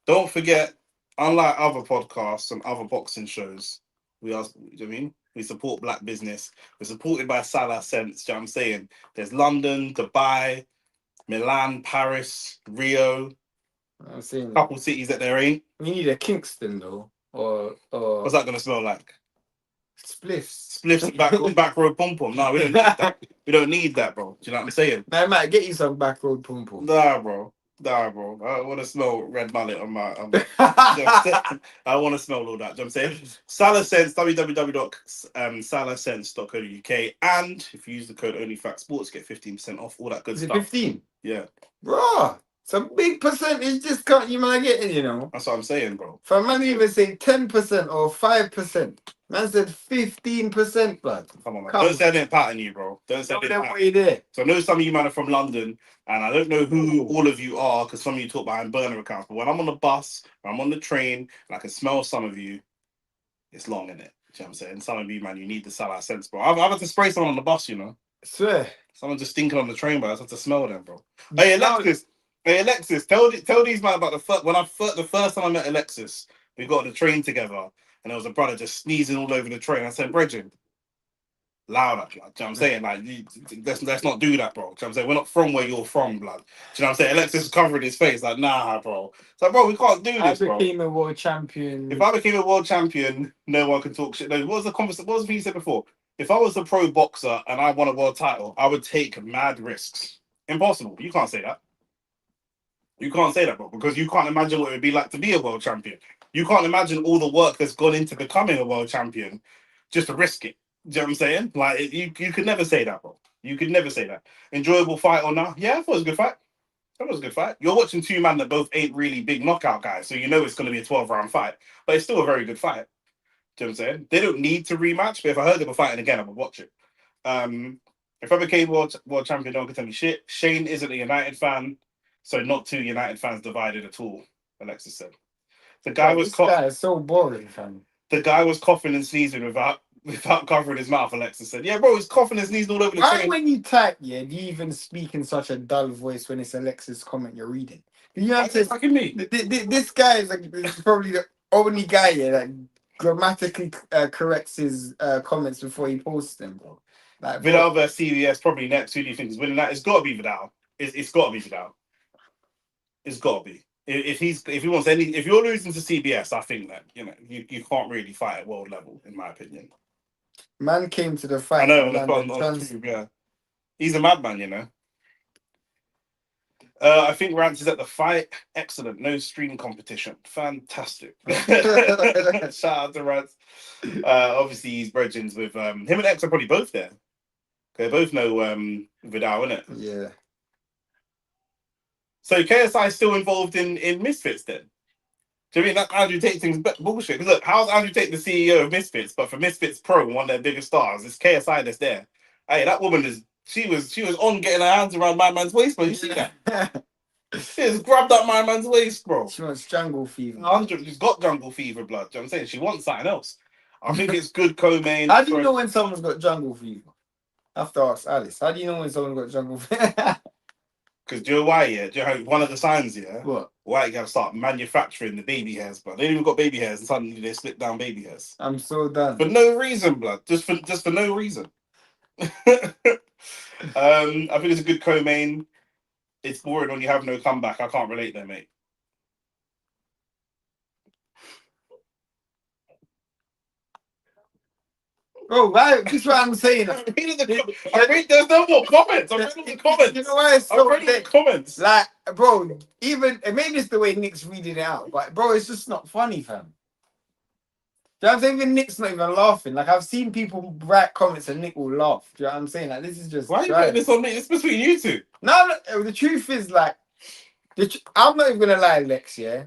A: Don't forget, unlike other podcasts and other boxing shows, we are. You know what I mean? We support black business. We're supported by Salah Sense. You know what I'm saying? There's London, Dubai, Milan, Paris, Rio.
B: I'm saying
A: couple cities that there ain't.
B: We need a Kingston though, or
A: what's that gonna smell like?
B: Spliffs
A: and back road pom pom. No, we don't need that. We don't need that, bro. Do you know what I'm saying?
B: I might get you some back road pom pom.
A: Nah, bro. I want to smell red mullet on my. I want to smell all that. Do you know what I'm saying? Salah Sense, www.salahsense.co.uk, and if you use the code OnlyFactSports, get 15% off. All that good stuff.
B: 15?
A: Yeah,
B: bro. It's a big percentage discount you might get, you know.
A: That's what I'm saying, bro.
B: For a man even say 10% or 5%. Man said 15%, blood.
A: Come on, man. Don't say I didn't pattern you, bro. Don't say I didn't pattern you.
B: There.
A: So I know some of you man are from London, and I don't know who all of you are, because some of you talk behind burner accounts. But when I'm on the bus, when I'm on the train, and I can smell some of you, it's long, innit? You know what I'm saying? Some of you, man, you need the Salah Sense, bro. I've had to spray someone on the bus, you know.
B: I swear.
A: Someone just stinking on the train, but I just have to smell them, bro. Hey, Alexis, tell these man about the first time I met Alexis. We got on the train together, and there was a brother just sneezing all over the train. I said, Bridget, louder, blood. Do you know what I'm saying? Like, let's not do that, bro. Do you know what I'm saying? We're not from where you're from, blood. Do you know what I'm saying? Alexis was covering his face, like, nah, bro. So, bro, we can't do this, bro.
B: I became a world champion.
A: If I became a world champion, no one can talk shit. No, what was the thing you said before? If I was a pro boxer and I won a world title, I would take mad risks. Impossible. You can't say that. You can't say that, bro, because you can't imagine what it would be like to be a world champion. You can't imagine all the work that's gone into becoming a world champion just to risk it. Do you know what I'm saying? Like, you could never say that, bro. You could never say that. Enjoyable fight or not? Yeah, I thought it was a good fight. That was a good fight. You're watching two men that both ain't really big knockout guys, so you know it's going to be a 12-round fight. But it's still a very good fight. Do you know what I'm saying? They don't need to rematch, but if I heard they were fighting again, I would watch it. If I became world champion, no one can tell me shit. Shane isn't a United fan. So not two United fans divided at all, Alexis said. The guy was
B: guy is so boring, fam.
A: The guy was coughing and sneezing without covering his mouth, Alexis said. Yeah, bro, he's coughing and sneezing all over the train.
B: When you type, yeah, do you even speak in such a dull voice when it's Alexis' comment you're reading? You have to
A: fucking me.
B: This guy is probably the only guy here that grammatically corrects his comments before he posts them, bro. Like,
A: Vidal versus CBS probably next. Who do you think is winning that? It's got to be Vidal. It's got to be Vidal. It's got to be. If you're losing to CBS, I think that you can't really fight at world level, in my opinion.
B: Man came to the fight.
A: I know. Yeah. He's a madman, you know. I think Rance is at the fight. Excellent. No stream competition. Fantastic. Shout out to Rance. Obviously, he's brethren with him and X are probably both there. They both know Vidal, innit?
B: Yeah.
A: So KSI is still involved in Misfits then? Do you mean that Andrew Tate thing's bullshit? Because look, how's Andrew Tate the CEO of Misfits, but for Misfits Pro, one of their biggest stars, it's KSI that's there. Hey, that woman she was on getting her hands around my man's waist, bro. You see that? She just grabbed up my man's waist, bro.
B: She wants jungle fever.
A: 100. She's got jungle fever blood. Do you know what I'm saying? She wants something else. I think it's good co-main.
B: How do you know when someone's got jungle fever? I have to ask Alice. How do you know when someone's got jungle fever?
A: Because do you know why, yeah? Do you know one of the signs, yeah?
B: What?
A: Why you gotta start manufacturing the baby hairs, but they ain't even got baby hairs, and suddenly they split down baby hairs.
B: I'm so done.
A: For no reason, blood. Just for no reason. I think it's a good co-main. It's boring when you have no comeback. I can't relate there, mate.
B: Bro, this is what I'm saying.
A: There's no more comments. I'm reading the comments.
B: You know why it's so
A: the comments.
B: Like, bro, even maybe it's the way Nick's reading it out, but bro, it's just not funny, fam. Do you know what I'm saying? Even Nick's not even laughing. Like, I've seen people write comments and Nick will laugh. Do you know what I'm saying? Like, this is just.
A: Why are you putting this on me? It's between you two.
B: No, the truth is, like, I'm not even gonna lie, Lex. Yeah,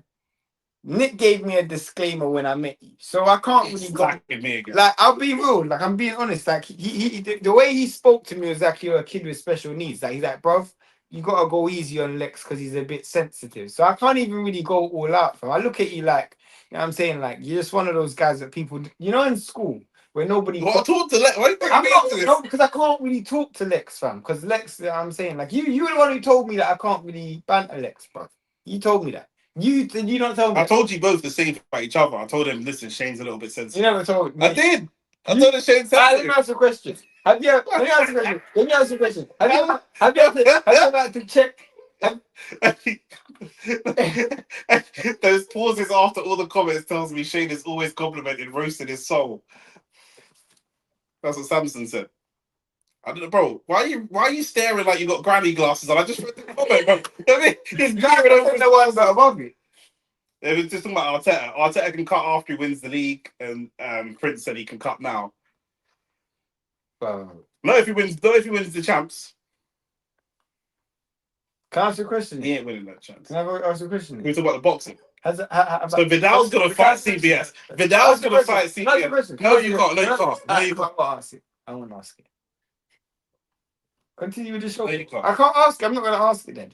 B: Nick gave me a disclaimer when I met you, so I can't really go.
A: Me again.
B: Like, I'll be real. Like, I'm being honest. Like, the way he spoke to me was like you're a kid with special needs. Like, he's like, bruv, you gotta go easy on Lex because he's a bit sensitive. So I can't even really go all out for him. I look at you like, you know what I'm saying? Like, you're just one of those guys that people, you know, in school where nobody.
A: Well, talk to Lex. Why you bringing
B: I'm
A: me
B: not,
A: into this?
B: no, because I can't really talk to Lex, fam. Because Lex, you know what I'm saying, like, you were the one who told me that I can't really banter Lex, bruv. You told me that. You don't tell me.
A: I told you both the same about each other. I told him, listen, Shane's a little bit sensitive.
B: You never told me.
A: I did. I told him Shane's
B: Let
A: sensitive.
B: me ask you a question. Let me ask you a question. Let me ask you a question. Have you ever had to check?
A: Those pauses after all the comments tells me Shane is always complimenting, roasting his soul. That's what Samson said. I don't know, bro. Why are you staring like you got granny glasses on? I just read the comment, bro. I mean, he's driving over
B: the ones that are above you.
A: It was just talking about Arteta. Arteta can cut after he wins the league, and Prince said he can cut now. Not if he wins the champs.
B: Can I ask you a question?
A: He ain't winning that chance.
B: Can I ask you a question?
A: We talk about the boxing. So Vidal's gonna fight CBS. Vidal's gonna fight CBS. No, you can't. No, you can't. No, you can't.
B: I won't ask it. Continue with the show.
A: No, you can't.
B: I can't ask it. I'm not going to ask it then.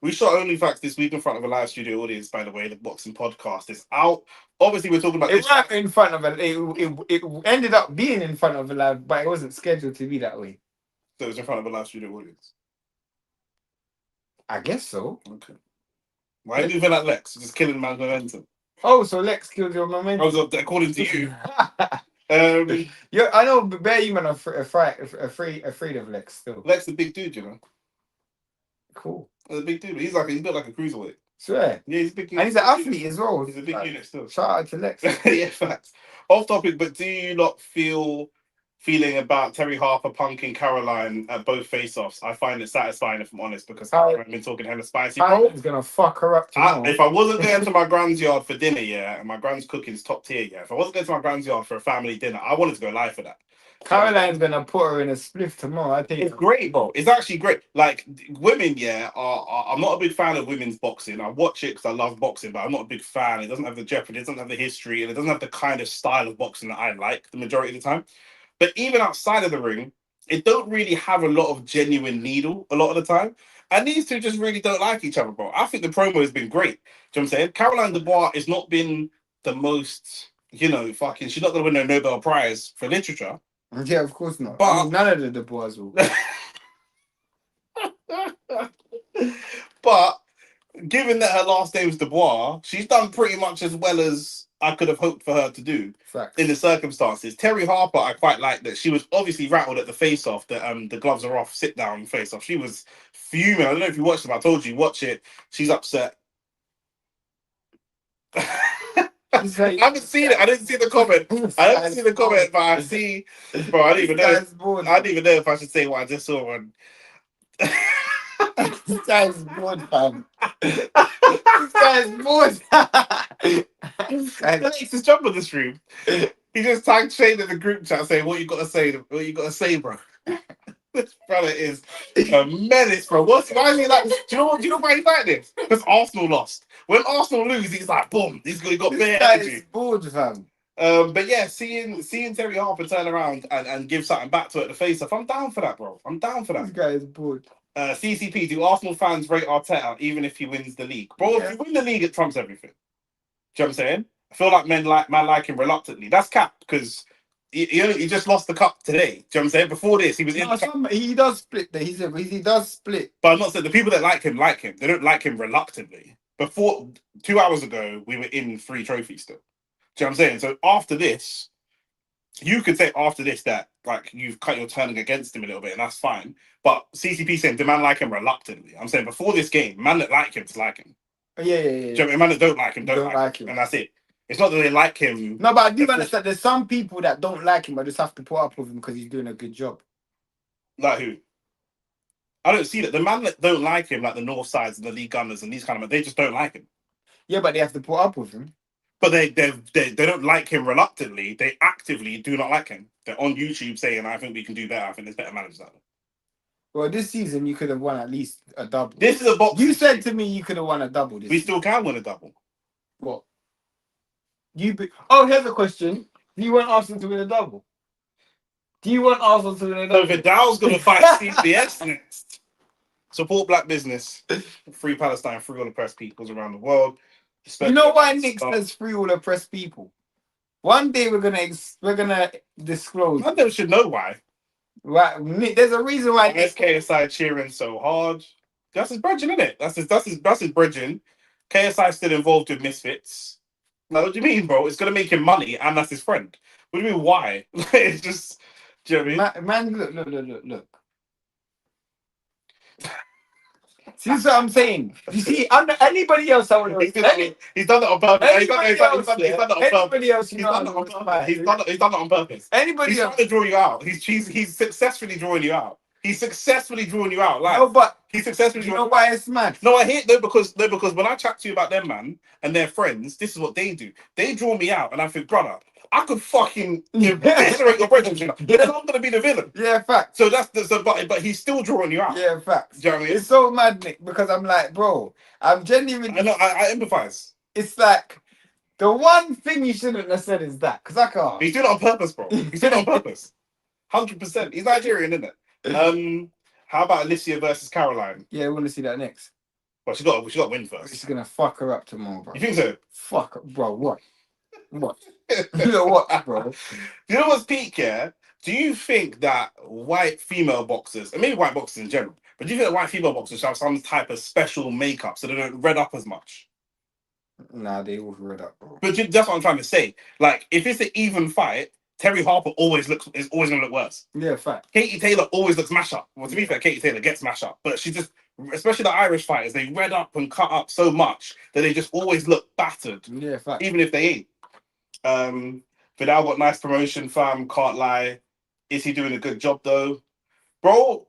A: We shot OnlyFacts this week in front of a live studio audience, by the way. The boxing podcast is out. Obviously, we're talking about
B: it. Wasn't in front of it ended up being in front of a live, but it wasn't scheduled to be that way.
A: So it was in front of a live studio audience?
B: I guess so.
A: Okay. Why are you doing like Lex? Just killing man's momentum.
B: Oh, so Lex killed your momentum?
A: According to you.
B: Yeah, I know, but bear you man are afraid of Lex still.
A: Lex the big dude, you know.
B: Cool.
A: The big dude. He's built like a cruiserweight.
B: Swear.
A: Yeah, he's big.
B: And he's an athlete as well.
A: He's a big unit still.
B: Shout out to Lex.
A: Yeah, facts. Off topic, but do you not feeling about Terry Harper punking Caroline at both face-offs? I find it satisfying, if I'm honest, because I've been talking hella spicy.
B: Caroline's gonna fuck her up tomorrow.
A: If I wasn't going to my grand's yard for dinner, yeah, and my grand's cooking's top tier, yeah. If I wasn't going to my grand's yard for a family dinner, I wanted to go live for that.
B: Caroline's gonna put her in a spliff tomorrow. I think
A: it's great, bro. It's actually great. Like women, yeah. I'm not a big fan of women's boxing. I watch it because I love boxing, but I'm not a big fan. It doesn't have the jeopardy, it doesn't have the history, and it doesn't have the kind of style of boxing that I like the majority of the time. But even outside of the ring, it don't really have a lot of genuine needle a lot of the time. And these two just really don't like each other, bro. I think the promo has been great. Do you know what I'm saying? Caroline Dubois has not been the most, she's not going to win a Nobel Prize for literature.
B: Yeah, of course not.
A: But
B: none of the Dubois will.
A: But given that her last name's Dubois, she's done pretty much as well as I could have hoped for her to do.
B: Facts.
A: In the circumstances. Terry Harper, I quite like that. She was obviously rattled at the face-off, that the gloves are off, sit-down face-off. She was fuming. I don't know if you watched it, I told you, watch it. She's upset. I haven't seen it. I didn't see the comment. I haven't seen the comment, but I see. Bro, I don't even know. I don't even know if I should say what I just saw on.
B: This guy's bored, fam. This guy's bored.
A: He's just jump on the stream. He just tagged Shane in the group chat saying, "What you got to say? What you got to say, bro?" This brother is a menace, bro. Why is he like? Do you know why he's like this? Because Arsenal lost. When Arsenal lose, he's like, boom. He's got bare energy.
B: He's bored, fam.
A: But yeah, seeing Terry Harper turn around and give something back to it at the face-off, I'm down for that, bro. I'm down for that.
B: This guy is bored.
A: CCP, do Arsenal fans rate Arteta even if he wins the league? Bro, if you win the league, it trumps everything. Do you know what I'm saying? I feel like man like him reluctantly. That's cap because he just lost the cup today. Do you know what I'm saying? Before this, he was in the cup.
B: He does split. He does split.
A: But I'm not saying the people that like him. They don't like him reluctantly. Before 2 hours ago, we were in 3 trophies still. Do you know what I'm saying? So after this, you could say after this that like you've cut your turning against him a little bit, and that's fine. But CCP saying the man like him reluctantly. I'm saying before this game, man that like him to like him.
B: Yeah.
A: Do you know what I mean? Man that don't like him don't like him, and that's it. It's not that they like him.
B: No, but I do understand. There's some people that don't like him, but just have to put up with him because he's doing a good job.
A: Like who? I don't see that. The man that don't like him, like the North Sides and the League Gunners and these kind of men, they just don't like him.
B: Yeah, but they have to put up with him.
A: But they don't like him reluctantly. They actively do not like him. They're on YouTube saying, "I think we can do better. I think there's better managers out there."
B: Well, this season you could have won at least a double.
A: This is a box.
B: You said to me you could have won a double this
A: We
B: season.
A: still can win a double.
B: What? Oh, here's a question. Do you want Arsenal to win a double? Do you want Arsenal to win a double?
A: So Vidal's going to fight CBS next. Support black business. Free Palestine, free all oppressed peoples around the world.
B: You know why Nick says free all oppressed people? One day we're gonna disclose.
A: I never should know why.
B: Right, Nick, there's a reason why.
A: KSI cheering so hard. That's his brethren, isn't it? That's his brethren. KSI still involved with misfits. Now, what do you mean, bro? It's gonna make him money, and that's his friend. What do you mean? Why? It's just. Do you know what I mean?
B: Man, look. See what I'm saying? You see, under anybody else, I would.
A: He's done it on purpose. He's done it on purpose.
B: Anybody else,
A: He's done it on purpose.
B: Anybody
A: He's
B: else
A: trying to draw you out. He's successfully drawing you out. He's successfully drawing you out. Like,
B: no, but
A: he's successfully.
B: You know why it's mad?
A: No, I hate because when I chat to you about them, man, and their friends, this is what they do. They draw me out, and I think, brother, I could fucking eviscerate your brethren, but then I'm gonna be the villain.
B: Yeah, fact.
A: So but he's still drawing you out.
B: Yeah, facts.
A: Do you know what I mean?
B: It's so mad, Nick, because I'm like, bro, I'm genuinely.
A: I know. I empathize.
B: It's like the one thing you shouldn't have said is that, because I can't.
A: He's doing it on purpose, bro. He's doing it on purpose. 100%. He's Nigerian, isn't it? How about Alicia versus Caroline?
B: Yeah, we want to see that next.
A: Well, she got to win first.
B: She's gonna fuck her up tomorrow, bro.
A: You think so?
B: Fuck, bro. What? You know what, bro?
A: You know what's peak, yeah? Do you think that white female boxers, and maybe white boxers in general, but do you think that white female boxers have some type of special makeup so they don't red up as much?
B: Nah, they all red up, bro.
A: But that's what I'm trying to say. Like, if it's an even fight, Terry Harper is always gonna look worse.
B: Yeah, fact.
A: Katie Taylor always looks mash up. Well, to be fair, Katie Taylor gets mash up, but she just, especially the Irish fighters, they red up and cut up so much that they just always look battered.
B: Yeah, fact.
A: Even if they ain't. Vidal got nice promotion, fam. Can't lie. Is he doing a good job though, bro?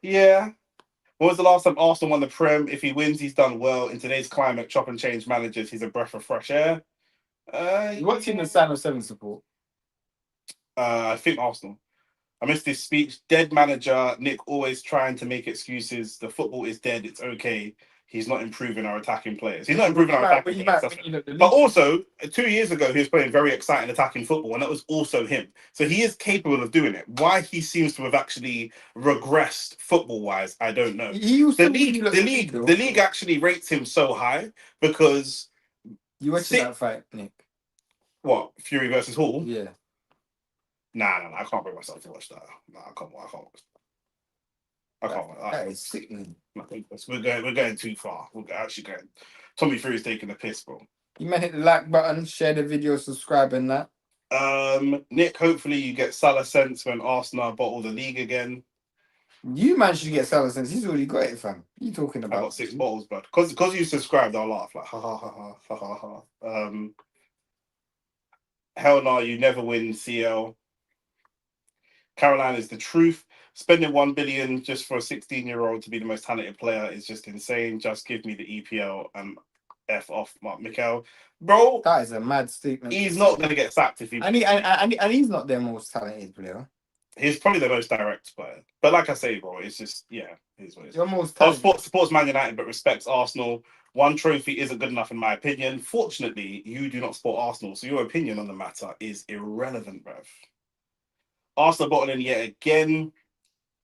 A: Yeah. When was the last time Arsenal won the Prem? If he wins, he's done well. In today's climate, chop and change managers, he's a breath of fresh air.
B: What's in the Sign of 7 support?
A: I think Arsenal. I missed his speech. Dead manager. Nick always trying to make excuses. The football is dead. It's okay. He's not improving our attacking players. He's not improving our attacking players. But also, 2 years ago, he was playing very exciting attacking football, and that was also him. So he is capable of doing it. Why he seems to have actually regressed football-wise, I don't know. The league actually rates him so high because
B: you watched that fight, Nick.
A: What, Fury versus Hall?
B: Yeah.
A: Nah, I can't bring myself to watch that. Nah, I can't watch that.
B: That is sickening.
A: We're going too far. We're actually going. Tommy Fury's taking the piss, bro.
B: You might hit the like button, share the video, subscribe, and that.
A: Nick, hopefully you get Salah sense when Arsenal bottle the league again.
B: You man should get Salah sense. He's already got it, fam. You talking about?
A: I got 6 bottles, but because you subscribed, I'll laugh like ha ha ha ha ha ha ha. Hell no, you never win CL. Caroline is the truth. Spending 1 billion just for a 16-year-old to be the most talented player is just insane. Just give me the EPL and F off Mark Mikel. Bro,
B: that is a mad statement.
A: He's not going to get sacked if he...
B: And he's not their most talented player.
A: He's probably the most direct player. But like I say, bro, it's just, yeah, he's what it is.
B: Your most
A: supports Man United but respects Arsenal. 1 trophy isn't good enough in my opinion. Fortunately, you do not support Arsenal, so your opinion on the matter is irrelevant, bruv. Arsenal bottling yet again.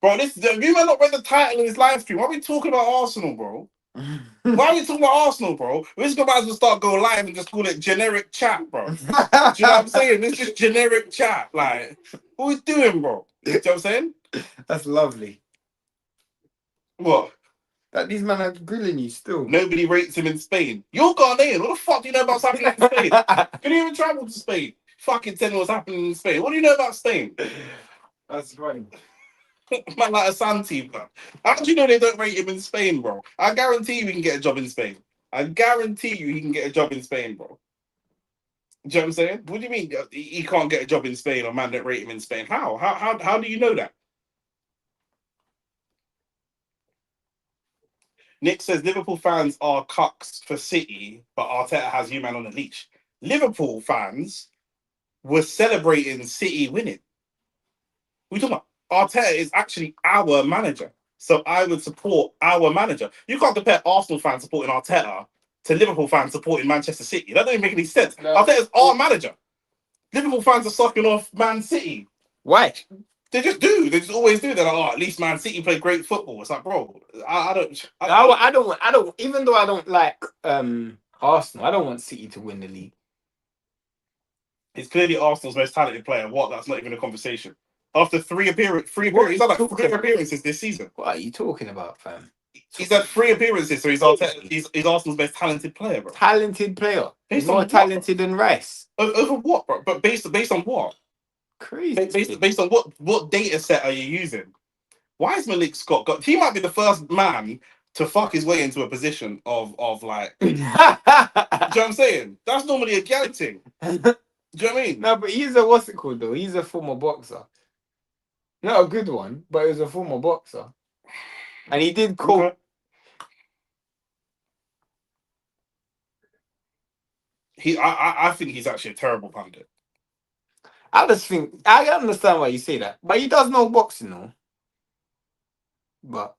A: Bro, you might not read the title of this live stream. Why are we talking about Arsenal, bro? Why are we talking about Arsenal, bro? We're just going to start going live and just call it generic chat, bro. Do you know what I'm saying? It's just generic chat. Like, what are we doing, bro? You know what I'm saying?
B: That's lovely.
A: What?
B: That these men are grilling you still.
A: Nobody rates him in Spain. You're Ghanaian. What the fuck do you know about what's happening in Spain? You didn't even travel to Spain. Fucking tell me what's happening in Spain. What do you know about Spain?
B: That's right.
A: Man, like Asante, bro. How do you know they don't rate him in Spain, bro? I guarantee you he can get a job in Spain. I guarantee you he can get a job in Spain, bro. Do you know what I'm saying? What do you mean he can't get a job in Spain or man don't rate him in Spain? How? How do you know that? Nick says Liverpool fans are cucks for City, but Arteta has you man on the leash. Liverpool fans was celebrating City winning. We talking about Arteta is actually our manager. So I would support our manager. You can't compare Arsenal fans supporting Arteta to Liverpool fans supporting Manchester City. That doesn't make any sense.
B: No.
A: Arteta's our manager. Liverpool fans are sucking off Man City.
B: Why?
A: They just do. They just always do. They're like, oh, at least Man City play great football. It's like, bro, I
B: don't. Even though I don't like Arsenal, I don't want City to win the league.
A: It's clearly Arsenal's most talented player. What? That's not even a conversation. After three appearances, he's had like 3 appearances this season.
B: What are you talking about, fam?
A: He's had 3 appearances, so he's Arsenal's most talented player, bro.
B: Talented player. He's more talented than Rice.
A: Over what, bro? But based on what?
B: Crazy.
A: Based on what data set are you using? Why is Malik Scott got? He might be the first man to fuck his way into a position of like. Do you know what I'm saying? That's normally a gal thing. Do you know what I mean?
B: No, but he's a what's it called though? He's a former boxer. Not a good one, but he was a former boxer. And he did call.
A: Okay. I think he's actually a terrible pundit.
B: I just think I understand why you say that, but he does know boxing, though. But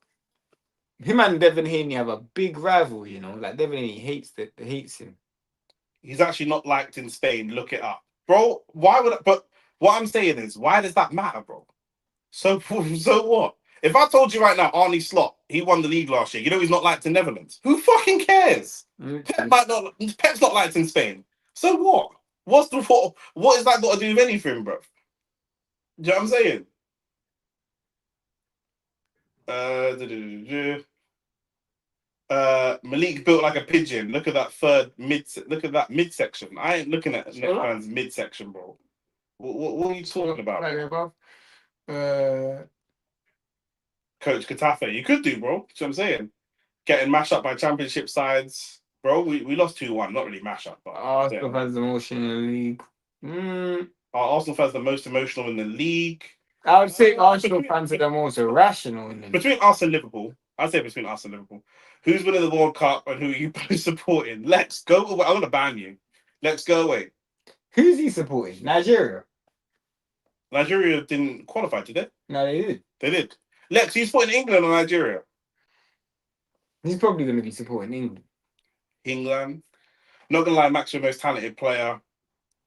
B: him and Devin Haney have a big rival, you know. Like Devin Haney hates him.
A: He's actually not liked in Spain. Look it up, bro. Why would? But what I'm saying is, why does that matter, bro? So what? If I told you right now, Arnie Slot, he won the league last year. You know he's not liked in Netherlands. Who fucking cares? Pep's not liked in Spain. So what? What is that got to do with anything, bro? Do you know what I'm saying? Malik built like a pigeon. Look at that midsection. I ain't looking at Netman's midsection, bro. What are you talking about?
B: Right above.
A: Coach Getafe, you could do, bro. You know what I'm saying? Getting mashed up by championship sides. Bro, we lost 2-1. Not really mash up, but
B: Arsenal fans the most in the league.
A: Our Arsenal fans the most emotional in the league.
B: I would say Arsenal fans are the most irrational in the league.
A: Between us and Liverpool. I'd say between us and Liverpool. Who's winning the World Cup and who are you both supporting? Let's go away. I'm gonna ban you. Let's go away.
B: Who's he supporting? Nigeria.
A: Nigeria didn't qualify, did they?
B: No, they did.
A: They did. Lex, he's supporting England or Nigeria?
B: He's probably going to be supporting England.
A: England. Not going to lie, Max is the most talented player.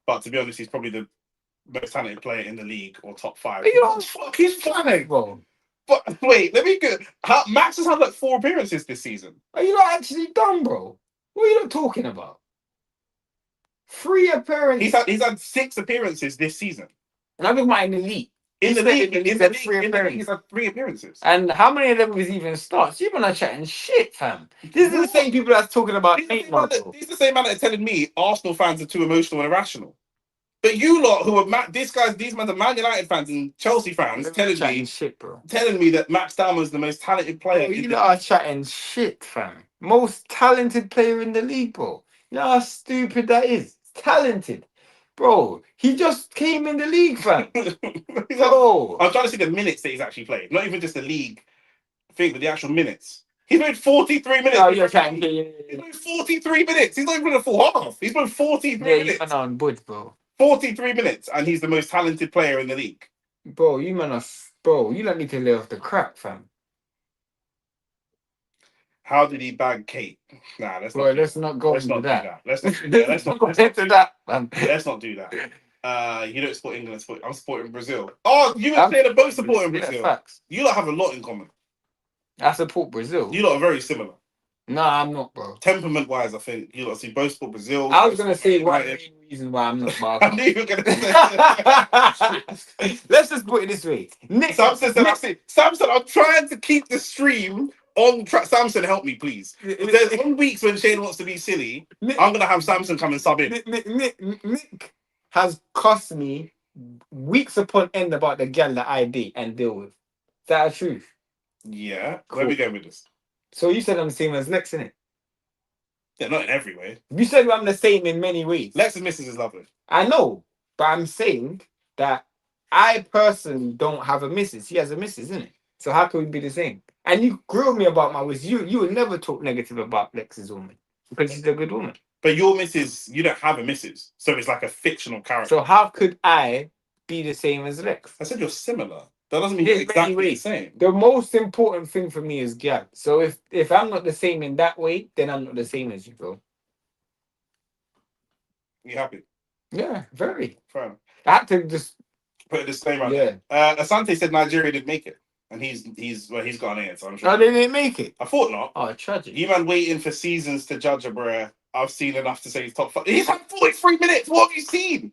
A: But to be honest, he's probably the most talented player in the league or top 5.
B: You know, fuck, he's playing, bro.
A: But wait, let me go. Max has had like 4 appearances this season.
B: Are you not actually done, bro? What are you not talking about? 3 appearances.
A: He's had 6 appearances this season.
B: And I'm talking about in the league.
A: In the league, he's had 3 appearances.
B: And how many of them was even starts? You're not chatting shit, fam. This is the same people that's talking about 8 months.
A: This is the same man that's telling me Arsenal fans are too emotional and irrational. But you lot who are these men are Man United fans and Chelsea fans telling me that Max Dowman is the most talented player.
B: Bro, you lot are chatting shit, fam. Most talented player in the league, bro. You know how stupid that is? Talented. Bro, he just came in the league, fam. Bro.
A: I'm trying to see the minutes that he's actually played. Not even just the league thing, but the actual minutes. He's played 43 minutes.
B: Oh, you're chatting.
A: He's played 43 minutes. He's not even in a full half. He's played 43 minutes.
B: Yeah, on wood, bro.
A: 43 minutes, and he's the most talented player in the league.
B: Bro, you don't need to lay off the crap, fam.
A: How did he bag Kate? Nah, let's not
B: go into that.
A: Let's not do that. Let's not
B: go into that, man.
A: Let's not do that. You don't support England. I'm supporting Brazil. Oh, you and Taylor both supporting Brazil.
B: Facts.
A: You lot have a lot in common.
B: I support Brazil.
A: You lot are very similar.
B: Nah, I'm not, bro.
A: Temperament-wise, I think you lot see both support Brazil.
B: I was gonna say one main reason why I'm not.
A: I knew you were gonna say.
B: Let's just put it this way.
A: Samson, I'm trying to keep the stream on track. Samson, help me, please. There's on weeks when Shane wants to be silly, I'm gonna have Samson come and sub in.
B: Nick has cost me weeks upon end about the girl that I date and deal with. Is that the truth?
A: Yeah. Cool. Where we going with this?
B: So you said I'm the same as Lex, innit?
A: Yeah, not in every way.
B: You said I'm the same in many ways.
A: Lex's missus is lovely.
B: I know, but I'm saying that I personally don't have a missus. He has a missus, isn't it? So how can we be the same? And you grilled me about my ways. You would never talk negative about Lex's woman because she's a good woman.
A: But your missus, you don't have a missus, so it's like a fictional character.
B: So how could I be the same as Lex?
A: I said you're similar. That doesn't mean you're exactly the same.
B: The most important thing for me is gal. So if I'm not the same in that way, then I'm not the same as you, bro.
A: You happy?
B: Yeah, very.
A: Fair enough.
B: I had to just
A: put a disclaimer. Yeah. Asante said Nigeria didn't make it, and he's got an answer. So I'm sure.
B: Oh, they didn't make it.
A: I thought not.
B: Oh, tragic.
A: You man waiting for seasons to judge a bruh. I've seen enough to say he's top 5. He's had 43 minutes. What have you seen?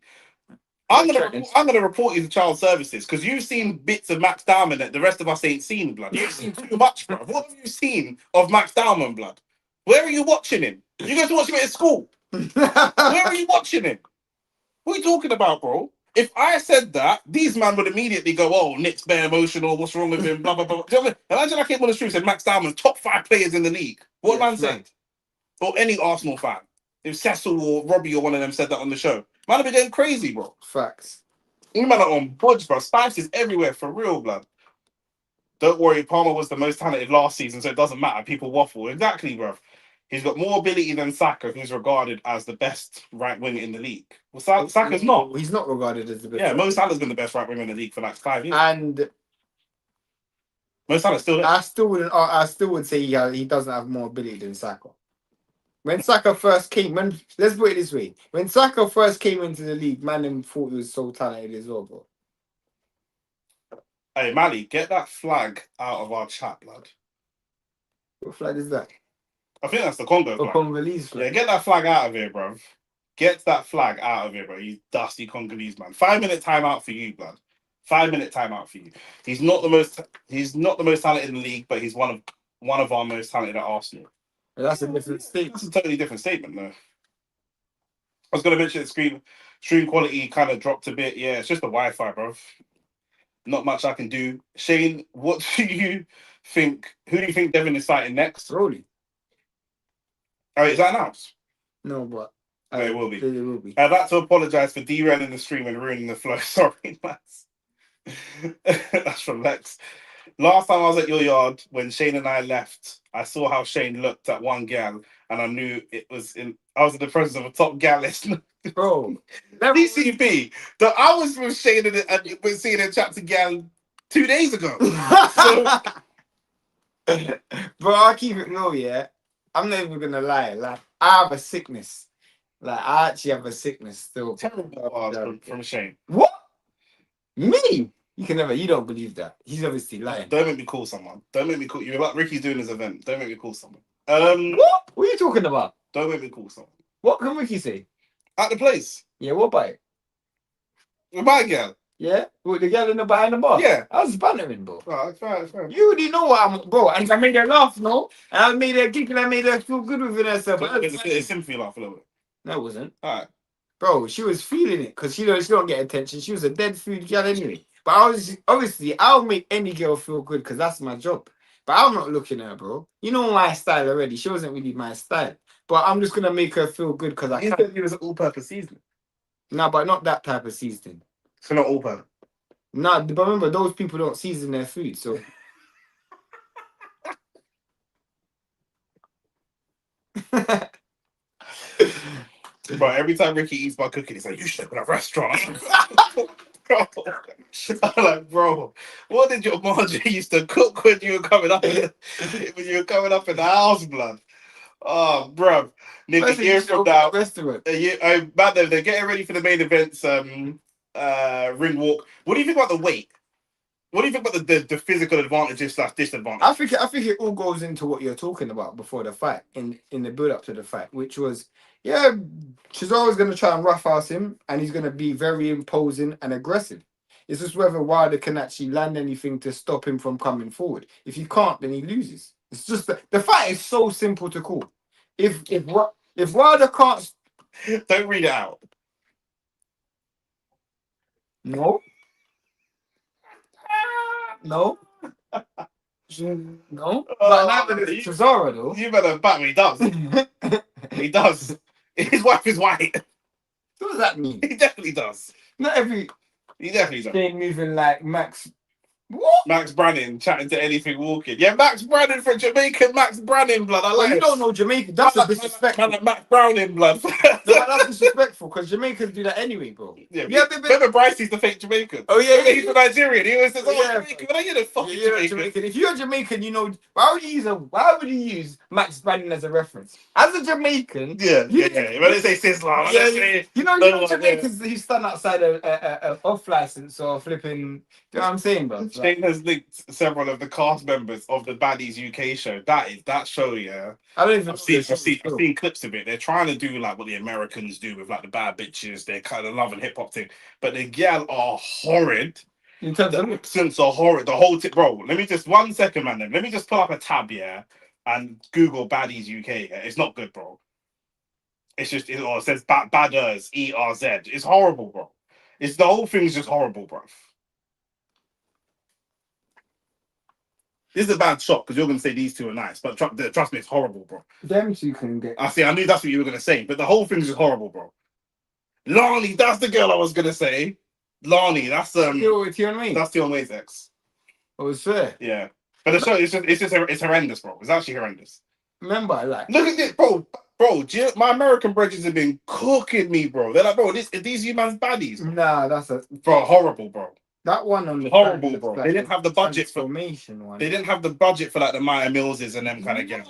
A: I'm gonna report you to child services because you've seen bits of Max Diamond that the rest of us ain't seen, blood. You've seen too much, bro. What have you seen of Max Diamond, blood? Where are you watching him? You guys watching him at school? Where are you watching him? What are you talking about, bro? If I said that, these man would immediately go, "Oh, Nick's bare emotional. What's wrong with him?" Blah blah blah. Do you know what I mean? Imagine I came on the street and said Max Diamond's top 5 players in the league. What man said? Or any Arsenal fan. If Cecil or Robbie or one of them said that on the show, man would be going crazy, bro.
B: Facts.
A: You man are on budge, bro. Spice is everywhere for real, blood. Don't worry, Palmer was the most talented last season, so it doesn't matter. People waffle. Exactly, bro. He's got more ability than Saka, who's regarded as the best right winger in the league. Well, Saka's not.
B: He's not regarded as the best.
A: Yeah, Mo Salah's been the best right winger in the league for like 5 years.
B: And
A: Mo Salah's still there.
B: I still would say he doesn't have more ability than Saka. When Saka first came, let's put it this way: when Saka first came into the league, man, thought he was so talented as well, bro.
A: Hey, Mali, get that flag out of our chat, blood.
B: What flag is that?
A: I think that's the Congo flag.
B: Congolese flag.
A: Yeah, get that flag out of here, bro. Get that flag out of here, bro. You dusty Congolese man. 5-minute timeout for you, blood. 5-minute timeout for you. He's not the most talented in the league, but he's one of our most talented at Arsenal.
B: That's a different statement.
A: That's a totally different statement, though. I was going to mention the stream quality kind of dropped a bit. Yeah, it's just the Wi-Fi, bro. Not much I can do. Shane, what do you think? Who do you think Devin is fighting next?
B: Rolly.
A: Oh, is that announced?
B: No, but
A: it will be.
B: It will be.
A: I'd like to apologise for derailing the stream and ruining the flow. Sorry, Max. That's from Lex. Last time I was at your yard, when Shane and I left, I saw how Shane looked at one gal, and I knew I was in the presence of a top gal listener.
B: Bro,
A: DCP. I was with Shane and we're seeing a chat to gal 2 days ago. So,
B: bro, I'll keep it real, yeah. I'm not even gonna lie. Like, I have a sickness. Like, I actually have a sickness still.
A: Terrible from Shane.
B: What? Me? You don't believe that. He's obviously lying.
A: Don't make me call someone. Don't make me call you. Like Ricky's doing his event. Don't make me call someone.
B: What? What are you talking about?
A: Don't make me call someone.
B: What can Ricky say?
A: At the place.
B: Yeah, what about it?
A: My girl.
B: Yeah? With the girl behind the bar?
A: Yeah.
B: I was bantering, bro.
A: Oh, it's fine.
B: You already know what I'm, bro. And I made her laugh, no? And I made her kick and I made her feel good within herself.
A: It's sympathy laugh a little bit.
B: No, it wasn't.
A: Alright.
B: Bro, she was feeling it because she don't get attention. She was a dead food girl anyway. But I'll make any girl feel good because that's my job. But I'm not looking at her, bro. You know my style already. She wasn't really my style. But I'm just going to make her feel good because I
A: can. It was all-purpose seasoning.
B: No, but not that type of seasoning.
A: So not all-purpose?
B: No, but remember, those people don't season their food, so...
A: Bro, every time Ricky eats my cooking, he's like, "You should open a restaurant." Bro, I'm like, bro, what did your mom used to cook when you were coming up in the house, blood? Oh, bro, nigga, year from now, they're getting ready for the main events. Ring walk. What do you think about the weight? What do you think about the physical advantages / disadvantages?
B: I think it all goes into what you're talking about before the fight, in the build up to the fight, which was, yeah, Chisora's going to try and roughhouse him, and he's going to be very imposing and aggressive. It's just whether Wilder can actually land anything to stop him from coming forward. If he can't, then he loses. It's just the fight is so simple to call. If Wilder can't,
A: don't read it out.
B: No. No. But neither is Chisora, though.
A: You better back me. He does. He does. His wife is white.
B: What does that mean?
A: He definitely does.
B: Not every.
A: He definitely does.
B: Thing moving like Max What?
A: Max Brannan chatting to anything walking. Yeah, Max Brannan for Jamaican Max Brannan, blood. I
B: Well,
A: like
B: you
A: it.
B: don't know Jamaican. That's a disrespectful.
A: Man, like Max Browning, blood.
B: No, but that's disrespectful because Jamaicans do that anyway, bro.
A: Yeah,
B: Yeah,
A: remember Bryce used to fake Jamaican.
B: Oh yeah,
A: He's a Nigerian. He always says, "Oh,
B: Yeah,
A: Jamaican." When I hear the fucking
B: you're a
A: Jamaican.
B: Jamaican. If you're a Jamaican, you know why would you use Max Brannan as a reference? As a Jamaican,
A: Yeah. When they say Sizzler, when they say,
B: you know Jamaicans who stand outside a off license or flipping. You know what I'm saying, bro?
A: Shane has linked several of the cast members of the Baddies UK show. That show, yeah.
B: I don't even.
A: I've seen clips of it. They're trying to do like what the Americans do with like the bad bitches. They're kind of loving hip hop thing, but the gal are horrid.
B: In terms
A: The
B: of
A: accents are horrid. The whole tip, bro. Let me just 1 second, man. Let me just pull up a tab, yeah, and Google Baddies UK. Yeah? It's not good, bro. It's just it says Badders ERZ. It's horrible, bro. It's the whole thing's just horrible, bro. This is a bad shot because you're going to say these two are nice, but trust me, it's horrible, bro.
B: them two can get.
A: I knew that's what you were going to say, but the whole thing's just horrible, bro. Lani, that's the girl I was going to say. Lani, that's
B: Tion Wayne.
A: That's Tion Wayne's ex.
B: Oh, it's fair.
A: Yeah, but the show it's horrendous, bro. It's actually horrendous.
B: Remember, like
A: Look at this, bro. Bro, my American brethren have been cooking me, bro. They're like, bro, these you man's baddies.
B: Nah, that's a
A: bro, horrible, bro.
B: That one on the
A: horrible, bro. They didn't have the budget for
B: one.
A: They didn't have the budget for like the Maya Millses and them kind of games.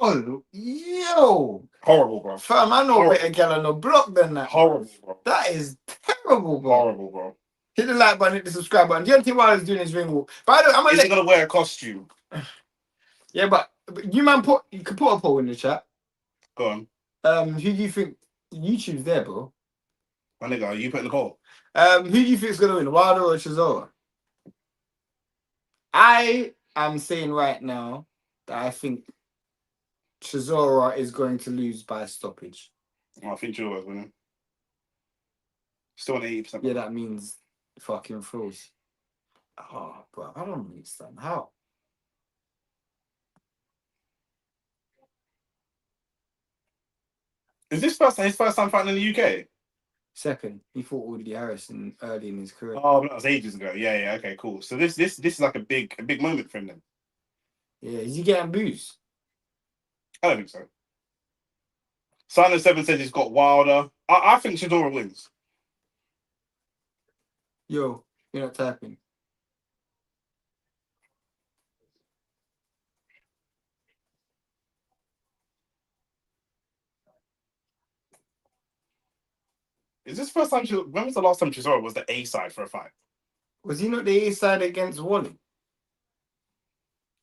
B: Yo,
A: horrible, bro.
B: Fam, I know
A: Horrible.
B: better gal on the block than that.
A: Horrible, bro.
B: That is terrible, bro.
A: Horrible, bro.
B: Hit the like button, hit the subscribe button. Deontay while he's doing his ring walk. By the way, I'm
A: He's gonna wear a costume.
B: Yeah, but you can put a poll in the chat.
A: Go on.
B: Who do you think YouTube's there, bro?
A: My nigga, you putting the poll?
B: Who do you think is gonna win, Wilder or Chisora? I am saying right now that I think Chisora is going to lose by a stoppage.
A: Oh, I think Chisora's winning. Still on 80%.
B: Yeah, that means fucking froze. Oh, bro, I don't understand how.
A: Is this his first time fighting in the UK?
B: Second, he fought Woody Harrison early in his career.
A: Oh, that was ages ago. Yeah. Okay, cool. So this is like a big moment for him then.
B: Yeah, is he getting booze?
A: I don't think so. Silent 7 says he's got Wilder. I think Chisora wins.
B: Yo, you're not tapping.
A: Is this first time? When was the last time Chisora was the A side for a fight?
B: Was he not the A side against Wally?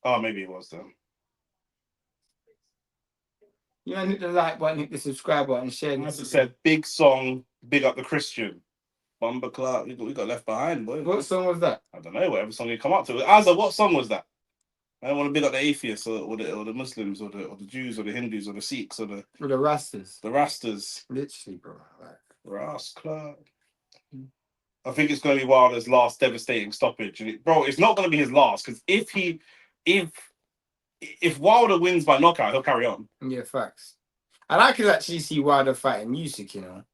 A: Oh, maybe it was though.
B: You know, hit the like button, hit the subscribe button, share.
A: As I said, big song, big up the Christian. Bumper Clark, we got left behind, boy.
B: What song was that?
A: I don't know, whatever song you come up to. Azza, what song was that? I don't want to big up the atheists or the Muslims or the Jews or the Hindus or the Sikhs or the
B: Rastas.
A: The Rastas.
B: Literally, bro. Like,
A: Ras Clark. I think it's going to be Wilder's last devastating stoppage. Bro, it's not going to be his last because if Wilder wins by knockout, he'll carry on.
B: Yeah, facts. And I could actually see Wilder fighting Usyk, you know.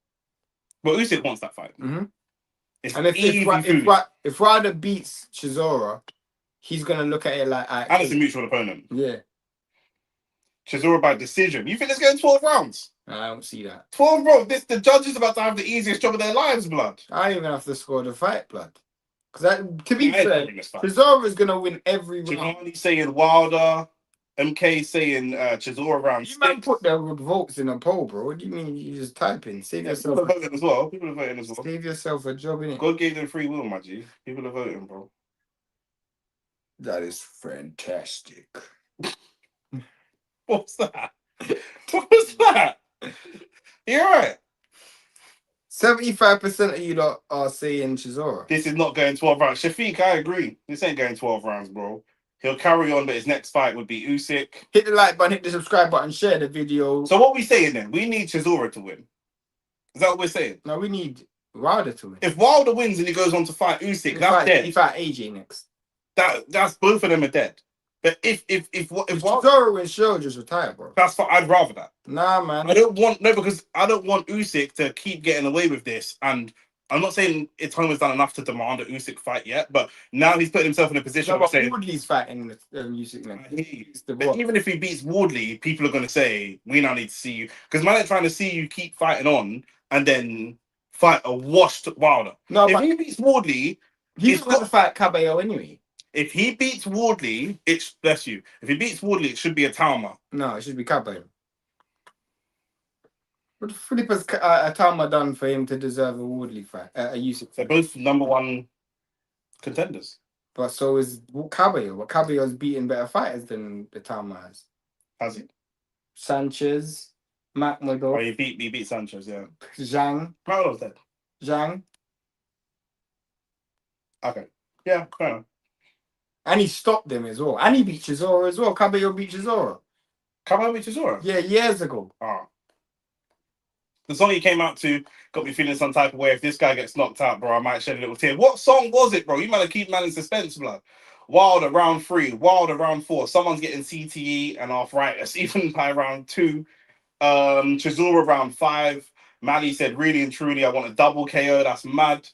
A: But Usyk wants that fight.
B: Mm-hmm.
A: And
B: if Wilder beats Chisora, he's going to look at it like...
A: and it's a mutual opponent.
B: Yeah.
A: Chisora by decision. You think it's going 12 rounds?
B: I don't see that.
A: 12, bro. The judge is about to have the easiest job of their lives, blood.
B: I don't even have to score the fight, blood. Because to be fair, Chisora is going to win every round.
A: Giovanni saying Wilder, MK saying Chisora round.
B: You man put their votes in a poll, bro. What do you mean you just type in? Save yourself.
A: People are voting as well. People are voting as well.
B: Save yourself a job, innit?
A: God gave them free will, my G. People are voting, bro.
B: That is fantastic.
A: What's that? What was that? You're right.
B: 75% of you lot are saying Chisora.
A: This is not going 12 rounds. Shafiq, I agree. This ain't going 12 rounds, bro. He'll carry on, but his next fight would be Usyk.
B: Hit the like button, hit the subscribe button, share the video.
A: So what we saying then? We need Chisora to win. Is that what we're saying?
B: No, we need Wilder to win.
A: If Wilder wins and he goes on to fight Usyk, that's dead.
B: He fight AJ next.
A: That's both of them are dead. But if
B: Chisora wins, sure, just retire, bro.
A: That's fine. I'd rather that.
B: Nah, man.
A: Because I don't want Usyk to keep getting away with this and I'm not saying Itoma's done enough to demand a Usyk fight yet, but now he's put himself in a position
B: No,
A: of
B: but
A: saying
B: Woodley's fighting Usyk next.
A: but even if he beats Wardley, people are going to say, we now need to see you. Because man, they're trying to see you keep fighting on and then fight a washed Wilder.
B: No,
A: If
B: but
A: he beats Wardley,
B: he's got to fight Cabello anyway.
A: if he beats Wardley, it's bless you. If he beats Wardley, it should be a Talma.
B: No, it should be Cabello. What the flip has a Talma done for him to deserve a Wardley fight? A Usyk
A: They're
B: fight?
A: both number one contenders.
B: But so is Cabello. But Cabello's beaten better fighters than the Talma has.
A: Has he?
B: Sanchez, Makhmudov.
A: Oh, he beat Sanchez, yeah.
B: Zhang.
A: Makhmudov's dead.
B: Zhang.
A: Okay. Yeah, fair enough.
B: And he stopped them as well. And he beat Chisora as well. Cabello beat Chisora.
A: Cabello beat Chisora?
B: Yeah, years ago.
A: Oh. The song he came out to got me feeling some type of way. If this guy gets knocked out, bro, I might shed a little tear. What song was it, bro? You might keep man in suspense, blood. Wilder round 3, Wilder round 4. Someone's getting CTE and arthritis, even by round 2. Chisora round 5. Mally said, really and truly, I want a double KO. That's mad.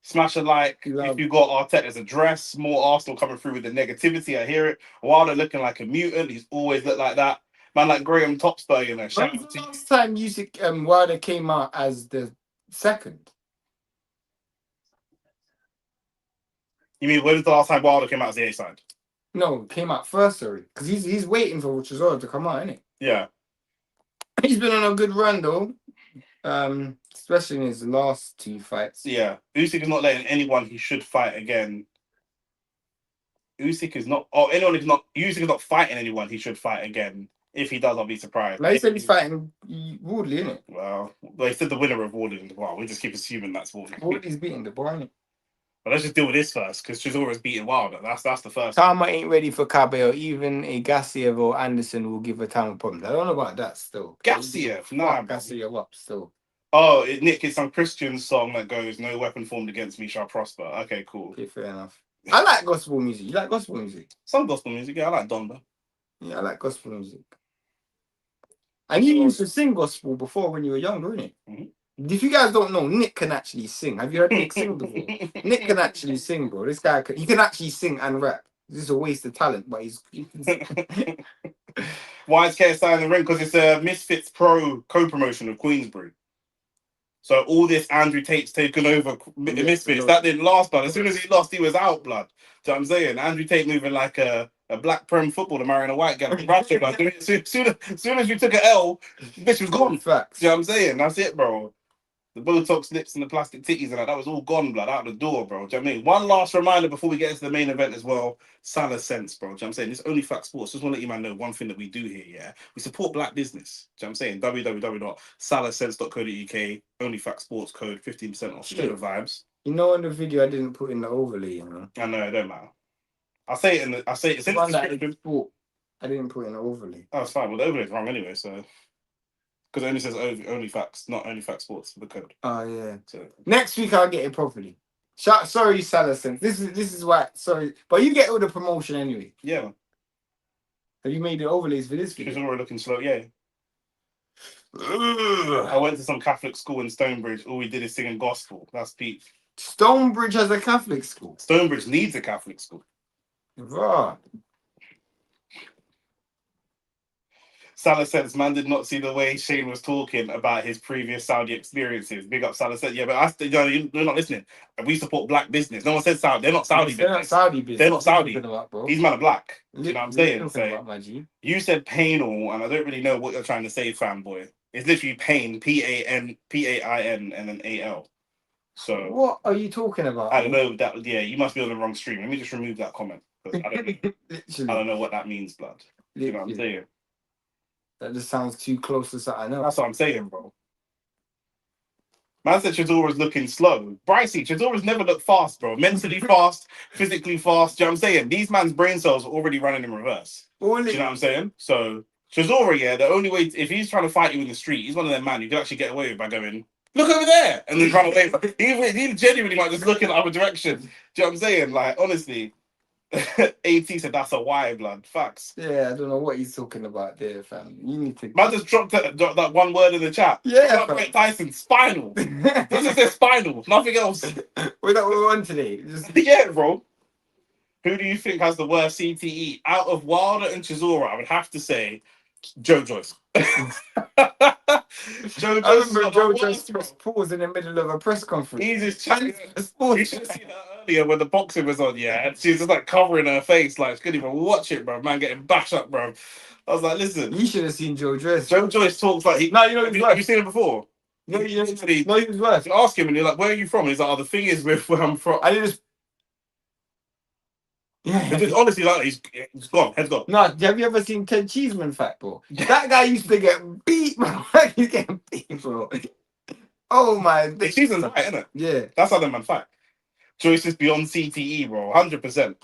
A: Smash a like if you got Arteta's address. More Arsenal coming through with the negativity. I hear it. Wilder looking like a mutant. He's always looked like that. Man, like Graham Topstar, you know.
B: When's the last time Usyk Wilder came out as the second?
A: You mean when's the last time Wilder came out as the A side?
B: No, came out first, sorry. Because he's waiting for Chisora to come out, isn't he?
A: Yeah.
B: He's been on a good run though. Especially in his last 2 fights.
A: Yeah. Usyk is not letting anyone he should fight again. Usyk is not Usyk is not fighting anyone he should fight again. If he does, I'll be surprised.
B: Like he said, he's fighting Wardley, isn't it?
A: Well, he said the winner of Wardley. Well, we just keep assuming that's Wardley.
B: Wardley's beating the boy, isn't it?
A: But let's just deal with this first, because Chisora's beating Wilder. That's the first.
B: Talma ain't ready for Cabello. Even a Gassiev or Anderson will give a Talma problems. I don't know about that still.
A: Gassiev? Nah.
B: Gassiev up still.
A: Oh, Nick, it's some Christian song that goes, no weapon formed against me shall prosper. Okay, cool.
B: Okay, fair enough. I like gospel music. You like gospel music?
A: Some gospel music, yeah. I like Donda.
B: Yeah, I like gospel music. And you used to sing gospel before when you were younger, innit?
A: Mm-hmm.
B: If you guys don't know, Nick can actually sing. Have you heard Nick sing before? Nick can actually sing, bro. This guy he can actually sing and rap. This is a waste of talent, but he can sing.
A: Why is KSI in the ring? Because it's a Misfits Pro co-promotion of Queensbury. So all this Andrew Tate's taken over Misfits. That didn't last, blood. As soon as he lost, he was out, blood. Do you know what I'm saying? Andrew Tate moving like a black Prem footballer marrying a white girl. As soon as you took an L, bitch was gone.
B: Facts.
A: Do you know what I'm saying? That's it, bro. The Botox lips and the plastic titties and that was all gone, blood, out the door, bro. Do you know what I mean? One last reminder before we get into the main event as well. Salah Sense, bro. Do you know what I'm saying? This only fact sports. Just want to let you man know one thing that we do here, yeah? We support black business. Do you know what I'm saying? www.salahsense.co.uk. Only fact sports code 15% off. Straight vibes.
B: You know, in the video, I didn't put in the overlay, you know?
A: I know, it don't matter. It's in the description.
B: I didn't put in the overlay.
A: Oh, it's fine. Well, the overlay's wrong anyway, so. Because it only says only facts, not only fact sports for the code.
B: Oh yeah.
A: So
B: next week I'll get it properly. Sorry, Salison. This is why. Sorry, but you get all the promotion anyway.
A: Yeah. Man.
B: Have you made the overlays for this video?
A: She's already looking slow. Yeah. I went to some Catholic school in Stonebridge. All we did is singing gospel. That's peak.
B: Stonebridge has a Catholic school.
A: Stonebridge needs a Catholic school.
B: Right.
A: Salah says, man did not see the way Shane was talking about his previous Saudi experiences. Big up Salah said, yeah, but you're not listening. We support black business. No one said Saudi. They're not Saudi business.
B: Not Saudi business.
A: They're not Saudi.
B: About,
A: These men are black. You know what I'm saying?
B: So,
A: you said Painal, and I don't really know what you're trying to say, fanboy. It's literally Pain, Pain, and then AL. So
B: what are you talking about?
A: I don't know that. Yeah, you must be on the wrong stream. Let me just remove that comment because I don't know what that means, blood. You know what I'm saying?
B: That just sounds too close to something else.
A: That's what I'm saying, bro. Man said Chisora's looking slow. Brycey, Chisora's never looked fast, bro. Mentally fast, physically fast. Do you know what I'm saying? These man's brain cells are already running in reverse. Do you know what I'm saying? So, Chisora, yeah, the only way, if he's trying to fight you in the street, he's one of them man you can actually get away with by going, look over there, and then run away. He genuinely might just look in the other direction. Do you know what I'm saying? Like, honestly, AT said that's a why, blood. Facts.
B: Yeah, I don't know what he's talking about there, fam. You need to.
A: Man just dropped that one word in the chat.
B: Yeah,
A: Mike Tyson, spinal. This just says spinal, nothing else.
B: We're on today. Just...
A: Yeah, bro. Who do you think has the worst CTE? Out of Wilder and Chisora, I would have to say Joe Joyce. Joe Joyce.
B: I remember Joe just pressed pause in the middle of a press conference.
A: He's just chatting. You should have seen her earlier when the boxing was on, yeah, and she's just like covering her face, like she couldn't even watch it, bro. Man, getting bashed up, bro. I was like, listen,
B: You should have seen Joe Joyce.
A: Joe Joyce talks like he.
B: No, you know
A: have you seen him before?
B: No,
A: he literally.
B: No, he was worse.
A: You ask him, and you're like, "Where are you from?" And he's like, "Oh, the thing is, with where I'm from."
B: I just. Yeah.
A: It's just honestly like he's gone, head's gone.
B: No, have you ever seen Ted Cheeseman fight, bro? That guy used to get beat, bro. He's getting beat, bro. Oh my!
A: It's Cheeseman's right, isn't it?
B: Yeah,
A: that's how the man fight. Joyce is beyond CTE, bro, 100%.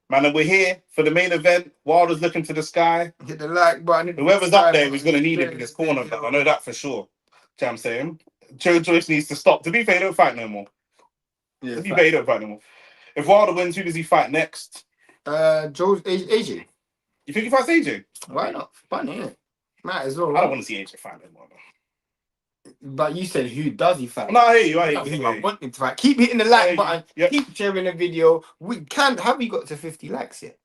A: Man, and we're here for the main event. Wilder's looking to the sky.
B: Hit the like button.
A: Whoever's up there is going to need him in this corner, bro. I know that for sure. Do you know what I'm saying? Joe Joyce needs to stop. To be fair, he don't fight no more.
B: Yeah,
A: to be fair, he don't fight no more. If Wilder wins, who does he fight next?
B: Joe's AJ.
A: You think he fights AJ?
B: Why not? Funny, innit? Might as well.
A: I don't want to see AJ fight no more.
B: But you said who does he fight?
A: No, I hear you.
B: I want him to fight. Keep hitting the like button. Yep. Keep sharing the video. We can't. Have we got to 50 likes yet?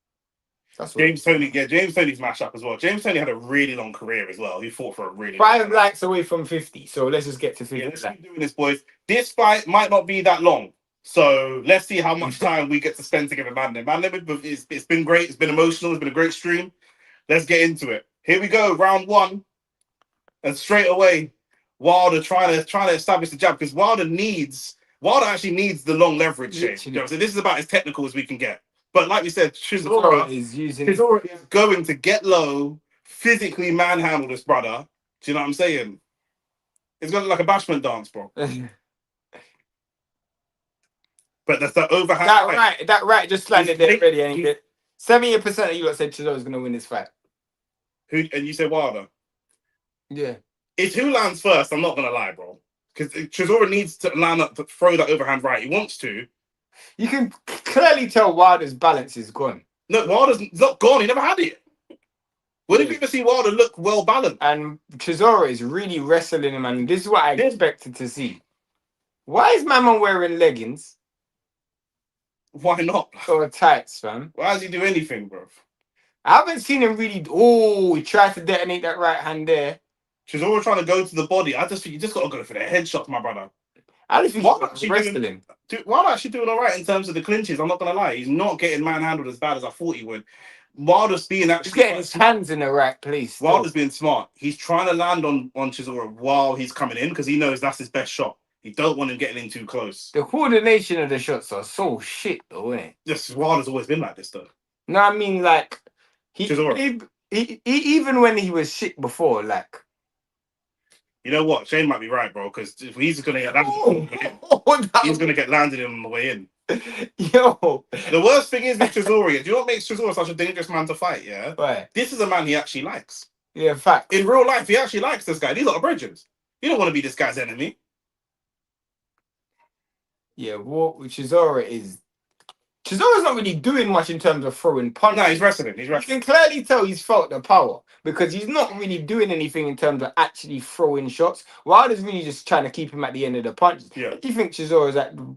B: That's what
A: James Toney. Yeah, James Toney's mashed up as well. James Toney had a really long career as well. He fought for a really
B: 5 likes away from 50. So let's just get to 50.
A: Yeah, let's keep doing this, boys. This fight might not be that long. So let's see how much time we get to spend together, man. It's been great. It's been emotional. It's been a great stream. Let's get into it. Here we go, round 1. And straight away, Wilder trying to establish the jab because Wilder actually needs the long leverage shape. You know, so this is about as technical as we can get. But like we said, Chisora is going to get low, physically manhandle this brother. Do you know what I'm saying? It's going to look like a bashment dance, bro. But that's the overhand.
B: That right just landed there already, ain't it? 70% of you lot said Chisora's going to win this fight.
A: Who? And you said Wilder?
B: Yeah.
A: It's who lands first, I'm not going to lie, bro. Because Chisora needs to land up to throw that overhand right. He wants to.
B: You can clearly tell Wilder's balance is gone.
A: No, Wilder's not gone. He never had it. When did you ever see Wilder look well balanced? And
B: Chisora is really wrestling him, and this is what I expected to see. Why is Mammon wearing leggings?
A: Why not?
B: Or tights, fam?
A: Why does he do anything, bro?
B: I haven't seen him really. Oh, he tried to detonate that right hand there.
A: Chisora trying to go to the body. I just think you just got to go for the headshot, my brother.
B: I just think he's wrestling.
A: Wilder actually doing all right in terms of the clinches. I'm not going to lie. He's not getting manhandled as bad as I thought he would. Wilder's being actually...
B: He's getting his hands in the right place.
A: Wilder's being smart. He's trying to land on Chisora while he's coming in because he knows that's his best shot. He don't want him getting in too close.
B: The coordination of the shots are so shit, though, isn't it?
A: Yes, Wilder's always been like this, though.
B: No, I mean, like... He even when he was shit before, like...
A: You know what? Shane might be right, bro, because if he's going to get landed, he's going to get landed on the way in.
B: Yo.
A: The worst thing is with Chisora, do you know what makes Chisora such a dangerous man to fight, yeah?
B: Right.
A: This is a man he actually likes.
B: Yeah, in fact.
A: In real life, he actually likes this guy. These are bridges. You don't want to be this guy's enemy.
B: Yeah, what Chisora is... Chisora's not really doing much in terms of throwing punches.
A: No, he's wrestling. You
B: can clearly tell he's felt the power because he's not really doing anything in terms of actually throwing shots. Wilder's really just trying to keep him at the end of the punches.
A: Yeah.
B: Do you think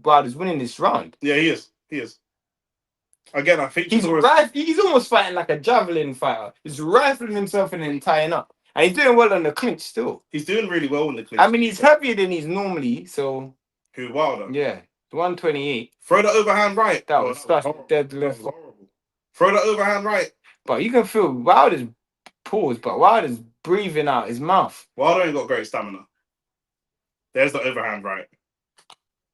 B: Wilder's winning this round?
A: Yeah, he is. He is. Again, I think
B: he's almost fighting like a javelin fighter. He's rifling himself and then tying up. And he's doing well on the clinch still.
A: He's doing really well on the clinch.
B: I mean, he's heavier than he's normally, so...
A: Who, Wilder?
B: Yeah. 128.
A: Throw the overhand right.
B: That was such deadlift.
A: Throw the overhand right.
B: But you can feel Wilder's pause, but Wilder's breathing out his mouth.
A: Wilder ain't got great stamina. There's the overhand right.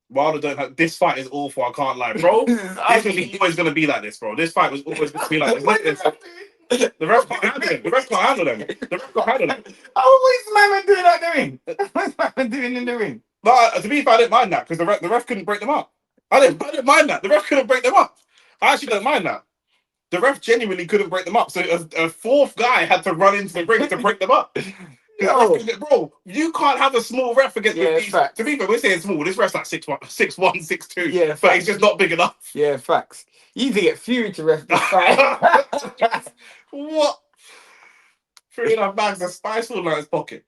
A: Wilder don't have... This fight is awful, I can't lie. Bro, this was always going to be like this, bro. This fight was always going to be like this. The ref can't handle him. The ref can't handle him. The ref can't handle him.
B: Oh, what's Mammon doing out the ring? What's Mammon doing in the ring?
A: No, to be fair, I didn't mind that because the ref couldn't break them up. I didn't mind that. The ref couldn't break them up. I actually don't mind that. The ref genuinely couldn't break them up. So a fourth guy had to run into the ring to break them up.
B: Yo.
A: Bro, you can't have a small ref against
B: Yeah,
A: these.
B: facts.
A: To be fair, we're saying small. This ref's like 6'1", 6'2".
B: Yeah,
A: but
B: facts.
A: he's just not big enough.
B: Yeah, facts. You need to get Fury to ref this fight.
A: What? 3.5 bags of spice all in his pocket.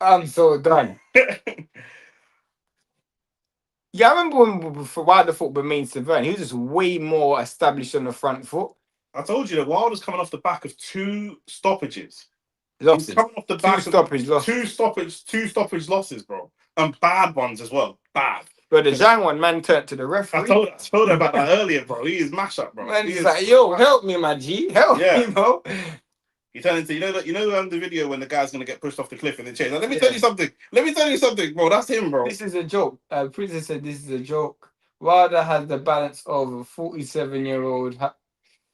B: I'm so done. Yeah, I remember when for Wilder fought Bermain Severn, he was just way more established on the front foot.
A: I told you that Wilder's coming off the back of 2 stoppages.
B: Losses.
A: He's coming off the back of 2 stoppage losses, bro. And bad ones as well. Bad.
B: But the Zhang one, man turned to the referee.
A: I told her about that earlier, bro. He is mash up, bro.
B: Man, he's like, yo, help me, my G. Help me, bro.
A: He turned into, the video when the guy's gonna get pushed off the cliff in the chair. Like, let me tell you something, bro. That's him, bro.
B: This is a joke. Princess said this is a joke. Wilder has the balance of a 47-year-old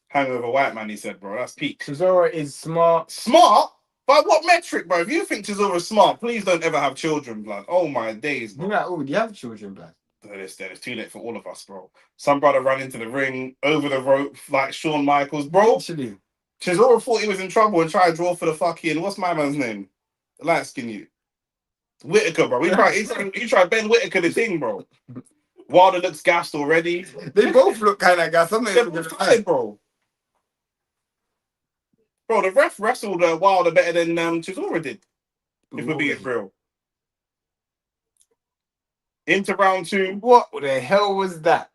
A: hangover white man. He said, bro, that's peak.
B: Chisora is smart.
A: Smart? By what metric, bro? If you think Chisora's smart, please don't ever have children, blood. Oh my days, bro.
B: You're like, oh, do you have children, blood?
A: It's too late for all of us, bro. Some brother ran into the ring over the rope like Shawn Michaels, bro.
B: Actually,
A: Chisora thought he was in trouble and tried to draw for the fucking, what's my man's name? The light skin you. Whitaker, bro. He tried Ben Whitaker the thing, bro. Wilder looks gassed already.
B: They both look kind of gassed.
A: They're both tired, bro. Bro, the ref wrestled Wilder better than Chisora did. If we're being real. Into round 2.
B: What the hell was that?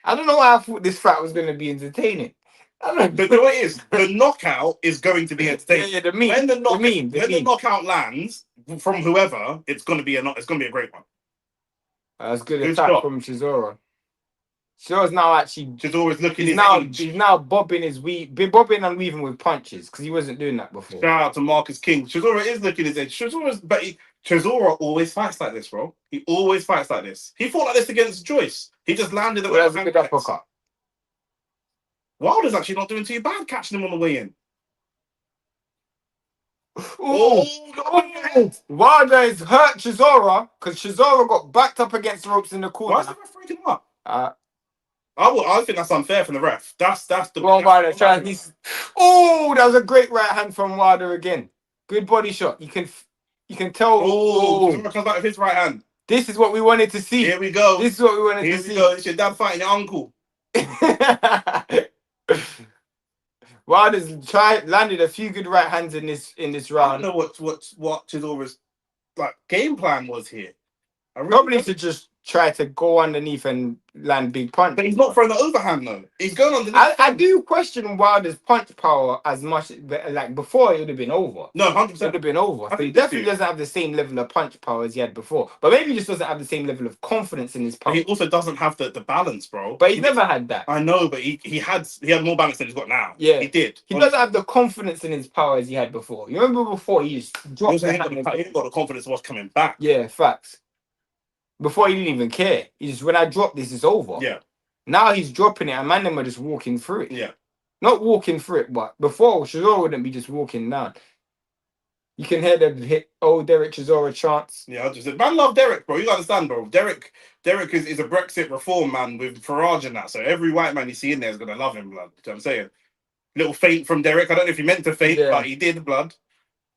B: I don't know why I thought this fight was going to be entertaining. I don't know.
A: But the way it is, the knockout is going to be entertaining.
B: Yeah, the meme.
A: When the knockout lands from whoever, it's going to be a great one.
B: That's good attack from Chisora. Chisora's now actually.
A: Chisora's looking.
B: He's now bobbing and weaving with punches because he wasn't doing that before.
A: Shout out to Marcus King. Chisora is looking his edge. Chisora always fights like this, bro. He always fights like this. He fought like this against Joyce. He just landed it.
B: That's a good uppercut.
A: Wilder's actually not doing too bad catching him on the way in.
B: Oh. Wilder is hurt Chisora because Chisora got backed up against the ropes in the corner.
A: Why is the ref freaking him up?
B: I
A: think that's unfair from the ref. That's the
B: wrong Wilder. Oh, that was a great right hand from Wilder again. Good body shot. You can tell.
A: Oh, comes out of his right hand.
B: This is what we wanted to see.
A: Here we go.
B: This is what we wanted to see.
A: Here we go. It's your dad fighting your uncle.
B: Wilder's landed a few good right hands in this round.
A: I don't know what Chisora's game plan was here.
B: Probably to just try to go underneath and land big punch.
A: But he's not throwing the overhand though. He's going underneath.
B: I do question Wilder's punch power as much. Like before, it would have been over.
A: No, 100%.
B: It would have been over. So he definitely doesn't have the same level of punch power as he had before. But maybe he just doesn't have the same level of confidence in his punch.
A: He also doesn't have the balance, bro.
B: But he's never had that.
A: I know, but he had more balance than he's got now.
B: Yeah,
A: he did.
B: He doesn't have the confidence in his power as he had before. You remember before he just dropped.
A: He ain't got the confidence of what's coming back.
B: Yeah, facts. Before he didn't even care. He just, when I drop this, it's over.
A: Yeah. Now
B: he's dropping it and man them are just walking through it.
A: Yeah.
B: Not walking through it, but before Chisora wouldn't be just walking down. You can hear them hit Derek Chisora chants.
A: Yeah, I just said, man, love Derek, bro. You understand, bro. Derek is a Brexit reform man with Farage and that. So every white man you see in there is gonna love him, blood. You know what I'm saying? Little feint from Derek. I don't know if he meant to feint, but he did, blood.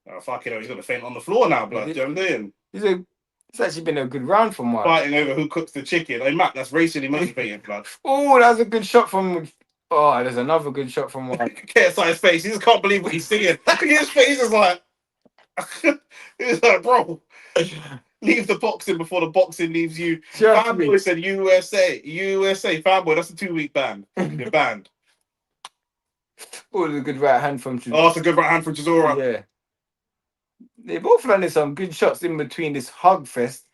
A: Oh, fuck it, he's gonna faint on the floor now, blood. You know what I'm saying?
B: It's actually been a good round from Wilder.
A: Fighting over who cooks the chicken. Hey, Matt, that's racially motivated, blood.
B: Oh, that was a good shot from... Oh, there's another good shot from Wilder.
A: KSI's face. He just can't believe what he's seeing. His face is like... He's like, bro, leave the boxing before the boxing leaves you. Fanboy said USA. Fanboy, that's a 2-week ban. You're banned.
B: Oh, there's a good right hand from Chisora.
A: Oh, it's a good right hand from Chisora.
B: Yeah. They both landed some good shots in between this hug fest.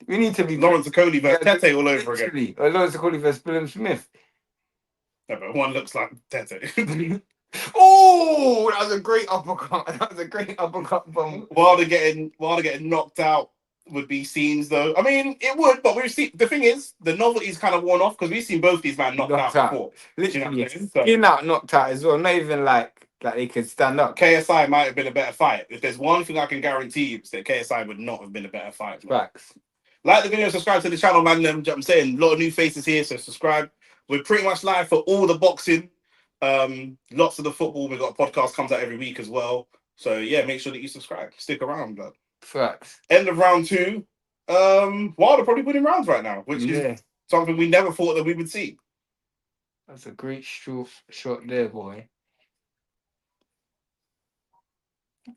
B: We need to be
A: Lawrence Okoli versus Tete all over again.
B: Or Lawrence Okoli versus William Smith.
A: Yeah, but one looks like Tete.
B: Oh, that was a great uppercut. From
A: Wilder getting knocked out would be scenes though. I mean, it would, but we've seen the thing is the novelty's kind of worn off because we've seen both these men knocked out before.
B: Literally, knocked out as well. Not even like they could stand up.
A: KSI might have been a better fight. If there's one thing I can guarantee you, it's that KSI would not have been a better fight.
B: Facts.
A: Like the video, subscribe to the channel, man. You know what I'm saying? A lot of new faces here, so subscribe. We're pretty much live for all the boxing. Lots of the football. We've got a podcast comes out every week as well. So yeah, make sure that you subscribe. Stick around, blood.
B: Facts.
A: End of round 2. Wilder probably winning rounds right now, which is something we never thought that we would see.
B: That's a great shot there, boy.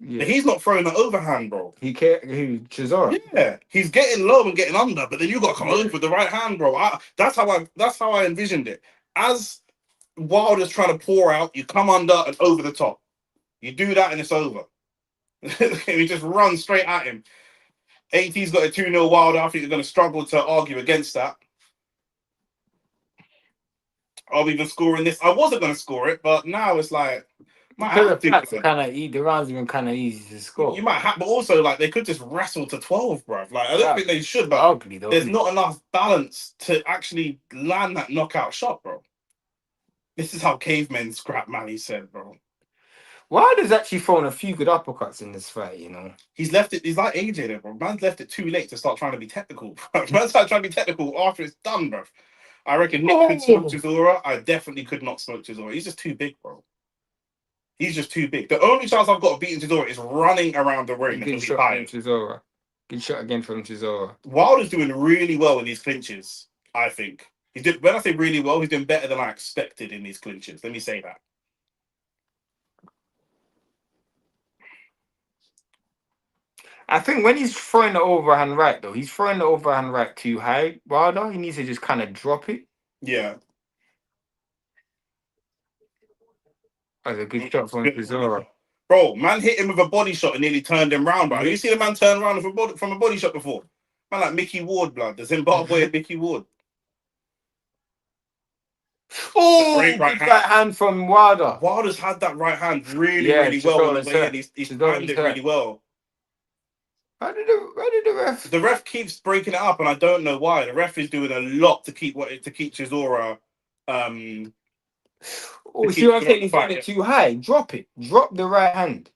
A: Yeah. He's not throwing the overhand, bro.
B: Who, Chisora?
A: Yeah, he's getting low and getting under, but then you got to come over with the right hand, bro. That's how I envisioned it. As Wilder's trying to pour out, you come under and over the top. You do that and it's over. You just run straight at him. AT's got a 2-0 Wilder. I think you're going to struggle to argue against that. I'll even scoring this. I wasn't going to score it, but now it's like
B: the rounds even kind of easy to score.
A: You might have, but also like they could just wrestle to 12, bro. Like I don't think they should, but
B: ugly though.
A: There's not enough balance to actually land that knockout shot, bro. This is how cavemen scrap, man. He said, bro.
B: Wilder's actually thrown a few good uppercuts in this fight, you know.
A: He's left it. He's like AJ, there, bro. Man's left it too late to start trying to be technical. Bro. Man's like trying to be technical after it's done, bro. I reckon Nick could smoke Chisora. I definitely could not smoke Chisora. He's just too big, bro. He's just too big. The only chance I've got of beating Chisora is running around the ring.
B: Good shot from Chisora. Good shot again from Chisora.
A: Wilder's doing really well in these clinches, I think. When I say really well, he's doing better than I expected in these clinches. Let me say that.
B: I think when he's throwing the overhand right, though, he's throwing the overhand right too high. Wilder, he needs to just kind of drop it.
A: Yeah.
B: That's a good shot from Chisora.
A: Bro, man hit him with a body shot and nearly turned him round, bro. You see the man turn around from a body shot before? Man, like Mickey Ward, blood. The Zimbabwe Mickey Ward.
B: Oh, right hand from Wilder.
A: Wilder's had that right hand really well. He's timed it really well.
B: How did the ref?
A: The ref keeps breaking it up, and I don't know why. The ref is doing a lot to keep Chisora.
B: I'm saying he's getting it too high. Drop it. Drop the right hand.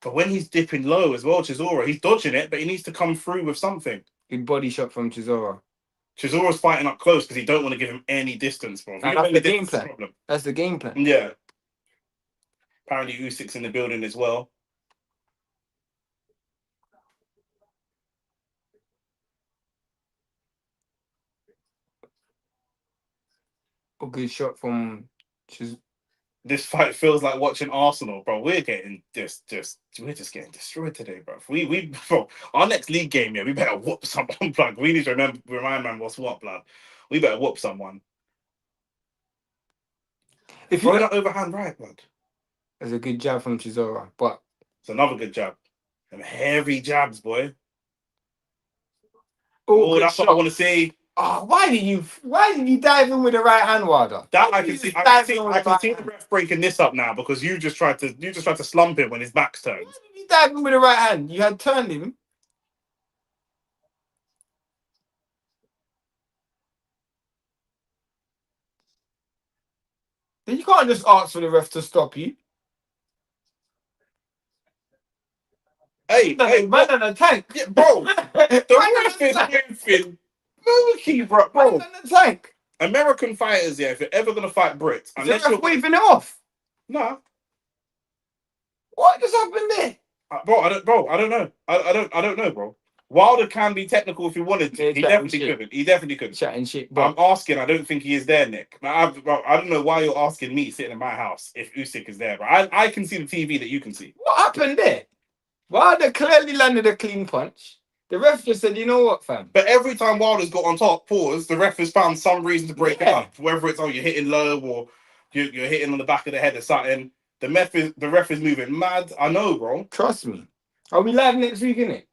A: But when he's dipping low as well, Chisora, he's dodging it, but he needs to come through with something.
B: Good body shot from Chisora.
A: Chisora's fighting up close because he don't want to give him any distance, bro.
B: That's the game plan. That's the game plan.
A: Yeah. Apparently Usyk's in the building as well.
B: A good shot from
A: This fight feels like watching Arsenal, bro. We're getting we're just getting destroyed today, bro. Bro, our next league game, yeah, we better whoop someone, blood. We need to remind man what's what, blood. We better whoop someone. If you not overhand right, blood.
B: There's a good jab from Chisora, but
A: it's another good jab. Them heavy jabs, boy.
B: Oh,
A: that's what I want to see.
B: Oh, why did you dive in with the right hand, Wilder?
A: That I can see the ref breaking this up now because you just tried to slump him when his back's turned.
B: Why did you dive in with the right hand? You had turned him. Then you can't just ask for the ref to stop you.
A: Hey,
B: man in a tank.
A: Yeah, bro. The ref is moving. Mookie, bro.
B: Man in the tank.
A: American fighters, yeah, if you're ever gonna fight Brits,
B: unless you're waving it off.
A: Nah.
B: What just happened there?
A: Bro, I don't know. I don't know, bro. Wilder can be technical if he wanted to. He definitely couldn't.
B: Chatting shit.
A: But I'm asking. I don't think he is there, Nick. I don't know why you're asking me sitting in my house if Usyk is there. But I can see the TV that you can see.
B: What happened there? Wilder clearly landed a clean punch. The ref just said, "You know what, fam?"
A: But every time Wilder's got on top, the ref has found some reason to break it up. Whether it's you're hitting low or you're hitting on the back of the head or something. The ref is moving mad. I know, bro.
B: Trust me. Are we live next week, innit?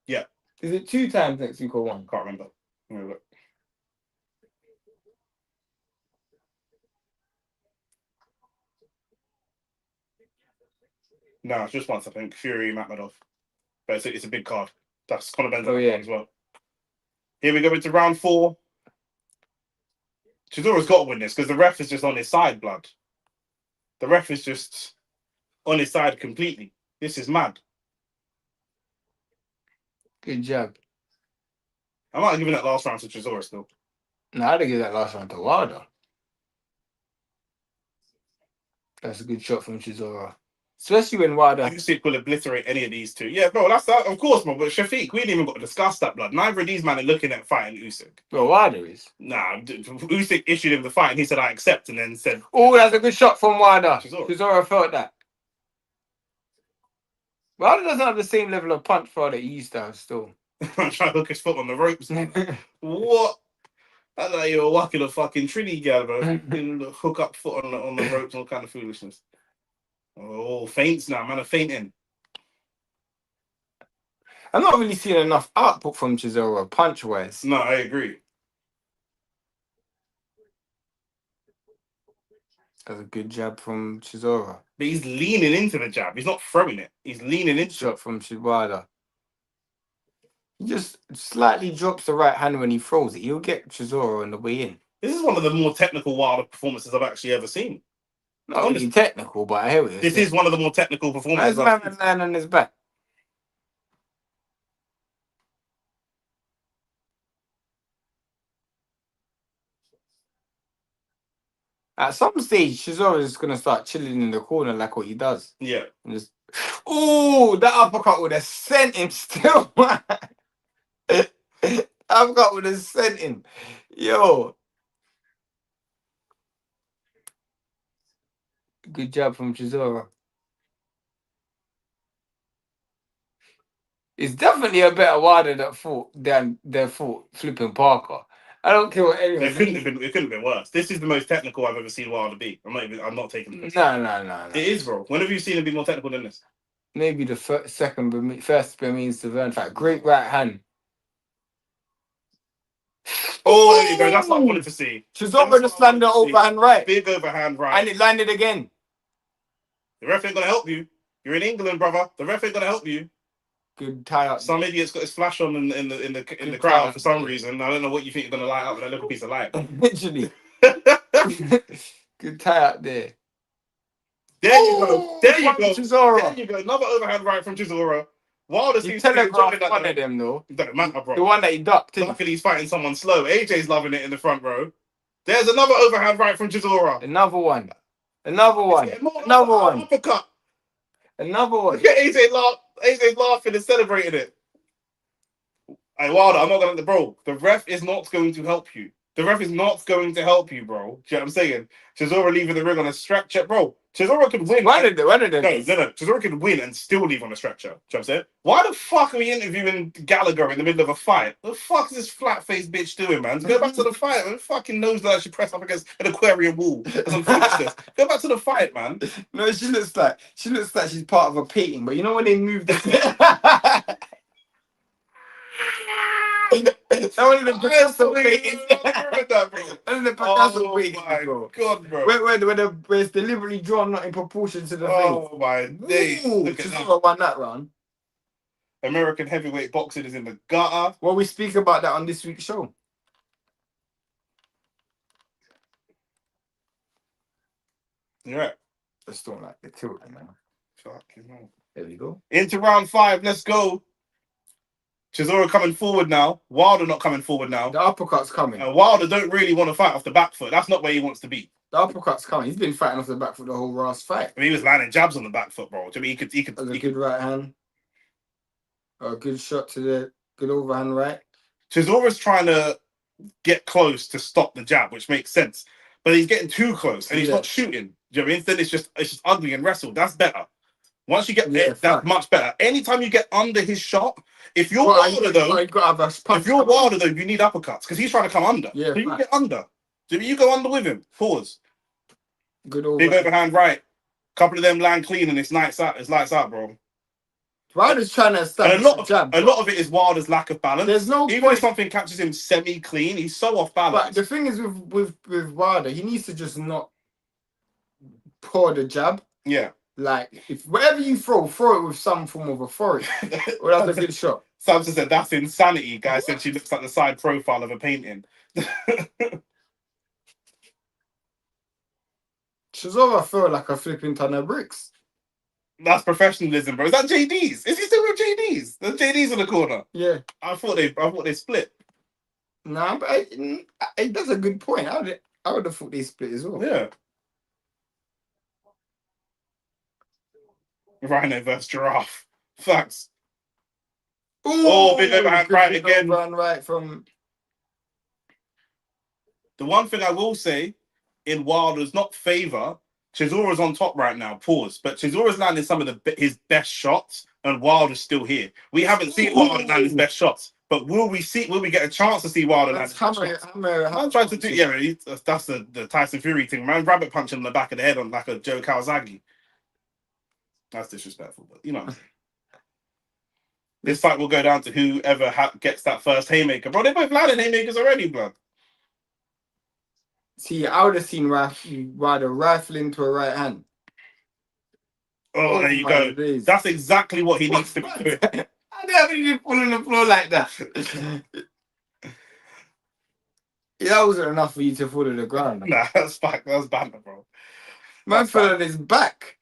A: Yeah.
B: Is it 2 times next week or 1?
A: Can't remember. Let me look. No, it's just once, I think. Fury, Makhmadov. But it's a big card. That's Conor Bentley as well. Here we go into round 4. Chisora's got to win this because the ref is just on his side, blood. The ref is just on his side completely. This is mad.
B: Good job.
A: I might have given that last round to Chisora still.
B: No, I'd have given that last round to Wilder. That's a good shot from Chisora. Especially when Wilder.
A: Usyk will obliterate any of these two. Yeah, bro, that's that. Of course, bro. But Shafiq, we ain't even got to discuss that, blood. Neither of these men are looking at fighting Usyk.
B: Well, Wilder is.
A: Nah, Usyk issued him the fight, and he said, "I accept," and then said,
B: "Oh, that's a good shot from Wilder."
A: Chisora.
B: Chisora felt that. Wilder doesn't have the same level of punch power that he used to have. Still,
A: I'm trying to hook his foot on the ropes. What? That's like you're walking a fucking Trinity gal, bro. Hook up foot on the ropes, all kind of foolishness. Oh, feints now, man. Are fainting.
B: I'm not really seeing enough output from Chisora punch wise.
A: No, I agree.
B: That's a good jab from Chisora.
A: But he's leaning into the jab. He's not throwing it. He's leaning into
B: Shot from Wilder. He just slightly drops the right hand when he throws it. He'll get Chisora on the way in.
A: This is one of the more technical Wilder performances I've actually ever seen.
B: Not really technical, but I hear what you're
A: This
B: saying.
A: is one of the more technical performances.
B: Nice man lying on his back. At some stage, Chisora is going to start chilling in the corner like what he does.
A: Yeah.
B: And just, ooh, that uppercut would have sent him still, man. Uppercut would have sent him. Yo. Good job from Chisora. It's definitely a better Wilder than their fought flipping Parker. I don't care what anyone
A: It couldn't have been worse. This is the most technical I've ever seen Wilder be. I'm not taking the piss.
B: No.
A: It is, bro. When have you seen him be more technical than this?
B: Maybe the first Bermudez to Vern fight. Great right hand.
A: Oh, there you go. That's what I wanted to see.
B: Chisora just landed overhand right.
A: Big overhand right.
B: And it landed again.
A: The ref ain't gonna help you. You're in England, brother. The ref ain't gonna help you.
B: Good tie up.
A: Some idiot's got his flash on in the crowd for some reason. I don't know what you think you're gonna light up with that little piece of light.
B: Literally. Good tie up there.
A: There you go. There you go.
B: Chisora.
A: There you go. Another overhand right from Chisora. Wilder
B: You
A: seems to be enjoying
B: telegraphed one of them though.
A: It doesn't matter, bro.
B: The one that he ducked.
A: Luckily, he's fighting someone slow. AJ's loving it in the front row. There's another overhand right from Chisora.
B: Another one. Another one. Another one.
A: Uppercut.
B: Another one.
A: Look at AJ's laughing and celebrating it. Hey, Wilder, I'm not going to... Bro, the ref is not going to help you. The ref is not going to help you, bro. Do you know what I'm saying? Chisora leaving the ring on a stretcher. Bro, Chisora could win.
B: One of them.
A: No. Chisora could win and still leave on a stretcher. Do you know what I'm saying? Why the fuck are we interviewing Gallagher in the middle of a fight? What the fuck is this flat-faced bitch doing, man? Go back to the fight, man. Fucking knows that she pressed up against an aquarium wall. That's some foolishness. Go back to the fight, man.
B: No, she looks like she's part of a painting, but you know when they moved the one of the Picasso paintings. One of the Picasso paintings, bro.
A: God, bro.
B: Where it's deliberately drawn not in proportion to the face.
A: Oh my days. Look at that.
B: Won that round.
A: American heavyweight boxing is in the gutter.
B: Well, we speak about that on this week's show.
A: You're right.
B: Just don't like the tilt, man.
A: Fucking hell.
B: There we go.
A: Into round 5. Let's go. Chisora coming forward now. Wilder not coming forward now.
B: The uppercut's coming.
A: And Wilder don't really want to fight off the back foot. That's not where he wants to be.
B: The uppercut's coming. He's been fighting off the back foot the whole last fight.
A: I mean, he was landing jabs on the back foot, bro. I mean, he could.
B: That was a good right hand. A good shot to the good overhand right.
A: Chisora's trying to get close to stop the jab, which makes sense. But he's getting too close and he's not shooting. Do you know what I mean? Then it's just ugly and wrestled. That's better. Once you get there, that's much better. Anytime you get under his shot, if you're Wilder though, you need uppercuts because he's trying to come under.
B: Yeah,
A: so you get under. So you go under with him. Pause.
B: Good overhand.
A: Big overhand right. Couple of them land clean and it's lights out. It's lights out, bro.
B: Wilder's trying to establish
A: a lot of it is Wilder's lack of balance.
B: There's no
A: even
B: point.
A: If something catches him semi-clean, he's so off balance.
B: But the thing is with Wilder, he needs to just not pour the jab.
A: Yeah.
B: Like if whatever you throw it with some form of authority. Well, that's a good shot.
A: Samson said that's insanity. Guy said she looks like the side profile of a painting.
B: Chisora felt like a flipping ton of bricks.
A: That's professionalism, bro. Is that JD's? Is he still with JD's? There's JD's in the corner.
B: Yeah.
A: I thought they split.
B: Nah, but that's a good point. I would have thought they split as well.
A: Yeah. Rhino versus Giraffe. Facts.
B: Oh,
A: big overhand right again.
B: Overhand right from...
A: The one thing I will say in Wilder's not favour, Chisora's on top right now. Pause. But Chisora's landing some of his best shots, and Wilder's still here. We haven't seen Wilder land his best shots, but will we get a chance to see Wilder land his best shots? I'm trying to do that's the Tyson Fury thing, man. Rabbit punching in the back of the head on like a Joe Kawasaki. That's disrespectful, but you know. This fight will go down to whoever gets that first haymaker. Bro, they both landed haymakers already, blood.
B: See, I would have seen Wilder rifle into a right hand.
A: Oh, there you go. Days. That's exactly what he needs to be doing.
B: I never even fall on the floor like that. That wasn't enough for you to fall to the ground.
A: Nah, that's back. That's banter, bro.
B: Man fell on his back.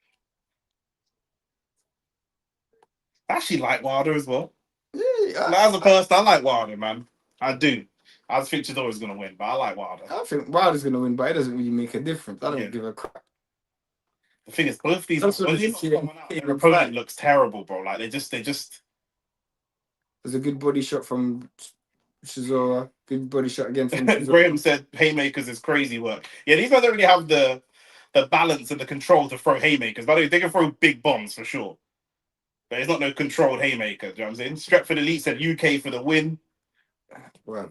A: I actually like Wilder as well.
B: Yeah,
A: as a person, I like Wilder, man. I do. I just think Chisora's going to win, but I like Wilder.
B: I think Wilder's going to win, but it doesn't really make a difference. I don't give a crap.
A: The thing is, both these their opponent looks terrible, bro. Like they just. There's
B: a good body shot from Chisora. Good body shot again from Chisora.
A: Graham said haymakers is crazy work. Yeah, these guys don't really have the balance and the control to throw haymakers. By the way, they can throw big bombs for sure. But it's not no controlled haymaker. Do you know what I'm saying? Stretford Elite said UK for the win.
B: Well.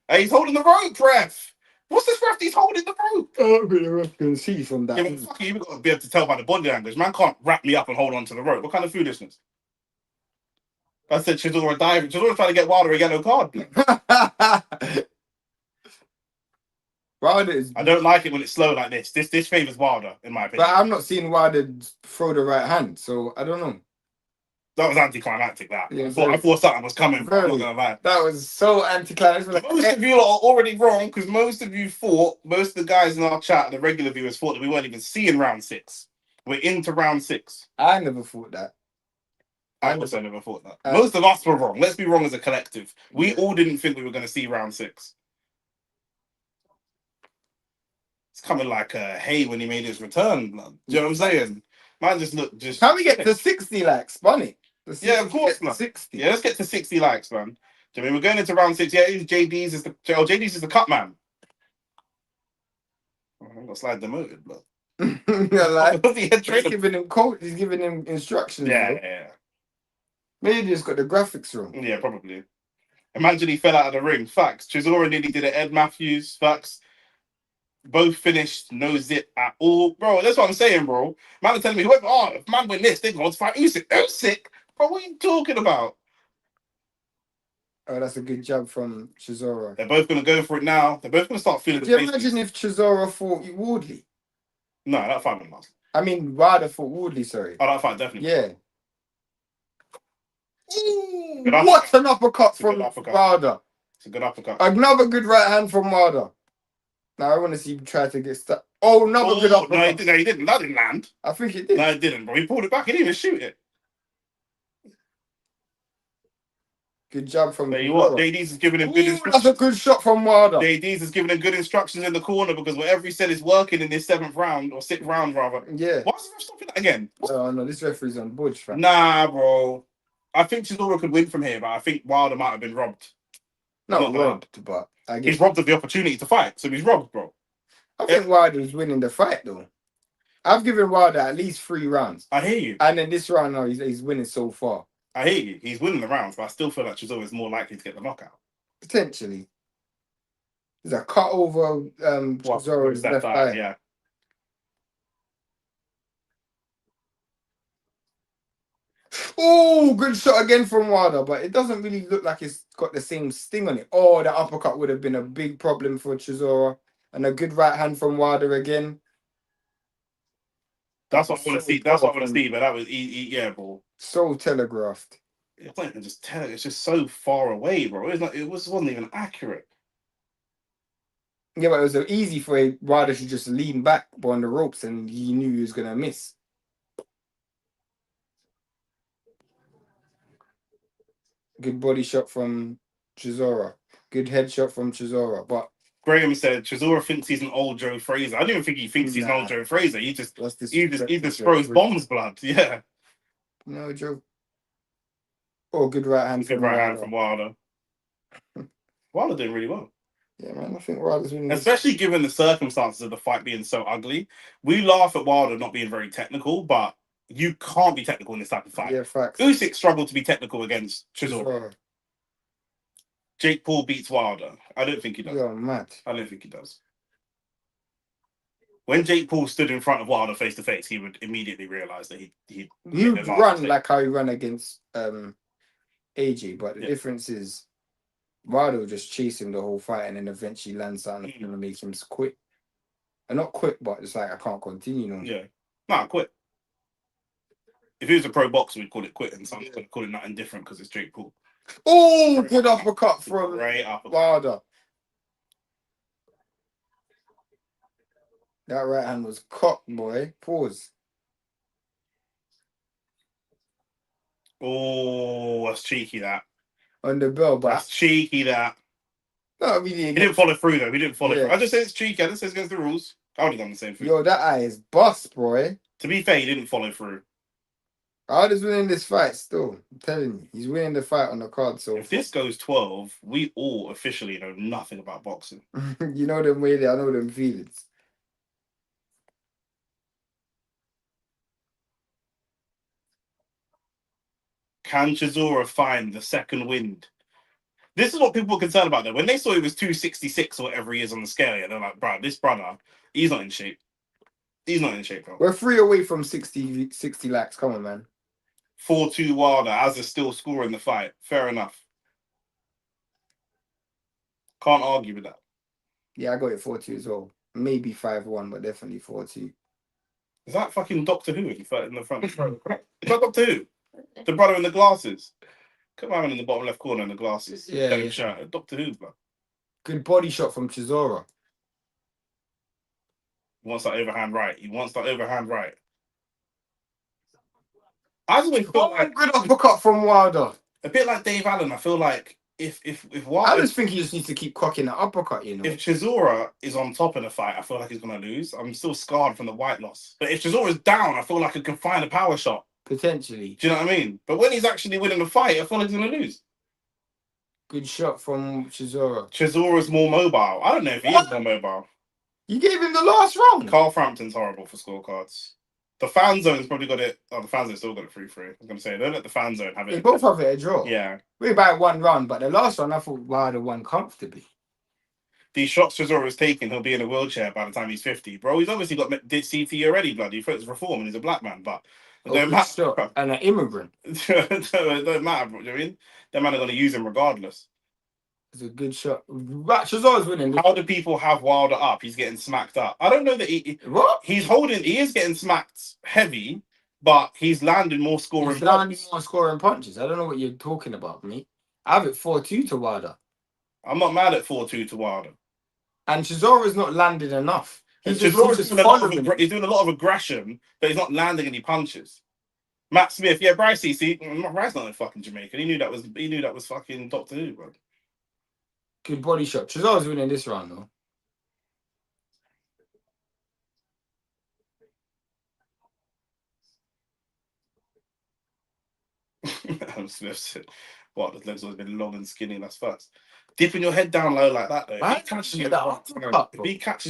A: Hey, he's holding the rope, ref. What's this ref? He's holding the rope.
B: Oh, but the ref can see from that.
A: Yeah, but fuck you, you've got to be able to tell by the body language. Man can't wrap me up and hold on to the rope. What kind of foolishness? I said Chisora diving. Chisora's trying to get Wilder a yellow card.
B: Wilder is...
A: I don't like it when it's slow like this. This favours Wilder, in my opinion.
B: But I'm not seeing Wilder throw the right hand, so I don't know.
A: That was anticlimactic, that.
B: Yeah,
A: I thought something was coming.
B: Very, I'm not gonna lie. That was so anticlimactic.
A: Like, most of you are already wrong, because most of the guys in our chat, the regular viewers, thought that we weren't even seeing round 6. We're into round 6.
B: I never thought that.
A: I also never thought that. Most of us were wrong. Let's be wrong as a collective. We all didn't think we were going to see round 6. It's coming like Hay when he made his return. Do you know what I'm saying? Man, just.
B: Can we get to 60 likes, Bunny?
A: Yeah, of course, man.
B: 60.
A: Yeah, let's get to 60 likes, man. Do you mean we're going into round 6? Yeah, JD's is the cut man. I'm gonna slide demoted, bro.
B: Like, he's giving him instructions.
A: Yeah.
B: Maybe he just got the graphics wrong.
A: Yeah, probably. Imagine he fell out of the ring. Facts. Chisora nearly did it. Ed Matthews. Facts. Both finished no zip at all. Bro, that's what I'm saying, bro. Man are telling me, if man win this, they're going to fight Usyk. Usyk? Bro, what are you talking about?
B: Oh, that's a good jab from Chisora.
A: They're both going to go for it now. They're both going to start feeling
B: Do you imagine if Chisora fought Wardley?
A: No, that fight wouldn't last.
B: I mean, Wilder fought Wardley, sorry.
A: Oh, that fight definitely.
B: Yeah. Ooh, what an uppercut from Wilder.
A: It's a good uppercut.
B: Another good right hand from Wilder. Now I want to see him try to get stuck. Oh, another good uppercut.
A: No, he didn't. That didn't land.
B: I think it did.
A: No, it didn't, bro. He pulled it back. He didn't even shoot it.
B: Good job from
A: you what, JD's is giving him good instructions.
B: That's a good shot from Wilder.
A: JD's is giving him good instructions in the corner because whatever he said is working in this 7th round or 6th round rather.
B: Yeah.
A: Why is the ref stopping that again?
B: Oh no, this referee's on board, fam.
A: Nah, bro. I think Chisora could win from here, but I think Wilder might have been robbed.
B: Not robbed, but I guess
A: he's robbed of the opportunity to fight, so he's robbed, bro.
B: I think Wilder's winning the fight though. I've given Wilder at least 3 rounds.
A: I hear you.
B: And then this round now he's winning so far.
A: I hear you. He's winning the rounds, but I still feel like Chisora is more likely to get the knockout.
B: Potentially. There's a cut over Chisora's left eye.
A: Yeah.
B: Oh, good shot again from Wilder, but it doesn't really look like it's got the same sting on it. Oh, the uppercut would have been a big problem for Chisora. And a good right hand from Wilder again.
A: That's what I want to see. That's what I want to see, but that was yeah, bro.
B: So telegraphed.
A: It's not even just it's just so far away, bro. It wasn't even accurate.
B: Yeah, but it was easy for Wilder to just lean back on the ropes and he knew he was gonna miss. Good body shot from Chisora. Good headshot from Chisora. But
A: Graham said Chisora thinks he's an old Joe Fraser. I don't even think he thinks he's an old Joe Fraser. He just throws bombs, blood. Yeah.
B: No joke. Oh, good right hand.
A: Good right hand from Wilder. Wilder doing really well.
B: Yeah, man, I think Wilder's winning.
A: Especially given the circumstances of the fight being so ugly. We laugh at Wilder not being very technical, but you can't be technical in this type of fight.
B: Yeah, facts.
A: Usyk struggled to be technical against Chisora. Jake Paul beats Wilder. I don't think he does.
B: You're mad.
A: I don't think he does. When Jake Paul stood in front of Wilder face to face, he would immediately realise that he
B: would run like how he ran against AJ, but the difference is Wilder will just chase him the whole fight and then eventually land something that's gonna make him quit. And not quit, but it's like I can't continue now.
A: Yeah. Nah, quit. If he was a pro boxer, we'd call it quit, and some would call it nothing different because it's Jake Paul.
B: Oh, good uppercut from
A: Wilder.
B: That right hand was cocked, boy. Pause.
A: Oh, that's cheeky, that.
B: On the bell, but...
A: That's cheeky, that.
B: No, really.
A: He didn't follow through, though. He didn't follow through. I just said it's cheeky. I just said it's against the rules. I would have done the same thing.
B: Yo, that eye is bust, boy.
A: To be fair, he didn't follow through.
B: Wilder's winning this fight still. I'm telling you. He's winning the fight on the card. So
A: if this goes 12, we all officially know nothing about boxing.
B: You know them way there. I know them feelings.
A: Can Chisora find the second wind? This is what people were concerned about, though. When they saw he was 266 or whatever he is on the scale, yeah, they're like, bro, this brother, he's not in shape. He's not in shape, bro.
B: We're 3 away from 60 lakhs. Come on, man.
A: 4-2 Wilder as a still scoring the fight. Fair enough. Can't argue with that.
B: Yeah, I got it 4-2 as well. Maybe 5-1, but definitely 4-2.
A: Is that fucking Doctor Who in the front? Is that Doctor Who? The brother in the glasses. Come on, in the bottom left corner in the glasses.
B: Yeah.
A: Shirt. Doctor Who, bro.
B: Good body shot from Chisora.
A: He wants that overhand right. I just feel like
B: good uppercut from Wilder.
A: A bit like Dave Allen. I feel like if Wilder,
B: I just think he just needs to keep cocking that uppercut, you know.
A: If Chisora is on top in a fight, I feel like he's gonna lose. I'm still scarred from the white loss. But if Chisora is down, I feel like he can find a power shot.
B: Potentially.
A: Do you know what I mean? But when he's actually winning the fight, I feel like he's gonna lose.
B: Good shot from Chisora.
A: Chisora's more mobile. I don't know if he is more mobile.
B: You gave him the last round.
A: Carl Frampton's horrible for scorecards. The fan zone's probably got it. Oh, the fan zone's still got it 3-3. I was going to say, don't let the fan zone have it.
B: They both have it a draw.
A: Yeah.
B: We're about 1 round, but the last one, I thought Wilder won comfortably.
A: These shots Chisora was taking, he'll be in a wheelchair by the time he's 50. Bro, he's obviously got CT already, bloody. He thought it's reform and he's a black man, but it don't matter. Bro.
B: And an immigrant.
A: It don't matter, bro. You know what I mean? That man are going to use him regardless.
B: It's a good shot. Chisora's winning.
A: How do people have Wilder up? He's getting smacked up. I don't know that he is getting smacked heavy, but he's landing more scoring punches.
B: He's landing more scoring punches. I don't know what you're talking about, mate. I have it 4-2 to Wilder.
A: I'm not mad at 4-2 to Wilder.
B: And Chisora's not landed enough.
A: He's doing a lot of aggression, but he's not landing any punches. Matt Smith, yeah, Bryce, see, Bryce not in fucking Jamaica. He knew that was fucking Doctor Who, bro.
B: Good body shot. Chisora's winning this round, though.
A: Smith said, "What? The legs always been long and skinny. That's facts. Dipping your head down low like that, though. If he catches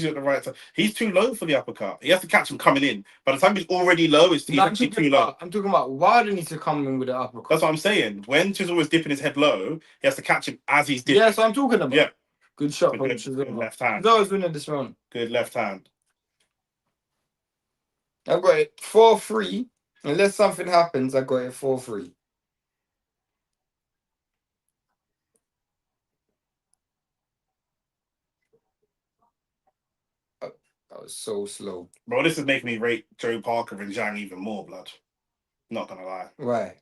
A: you at the right time, he's too low for the uppercut. He has to catch him coming in. By the time he's already low, he's actually too low.
B: I'm talking about Wilder needs to come in with the uppercut.
A: That's what I'm saying. When Chisora is dipping his head low, he has to catch him as he's dipping.
B: Yeah, that's what I'm talking about.
A: Yeah.
B: Good shot from
A: Good left hand.
B: Chisora's winning this round.
A: Good left hand.
B: I've got it 4-3. Unless something happens, I got it 4-3. That was so slow.
A: Bro, this is making me rate Joe Parker and Zhang even more, blood. Not gonna lie.
B: Right.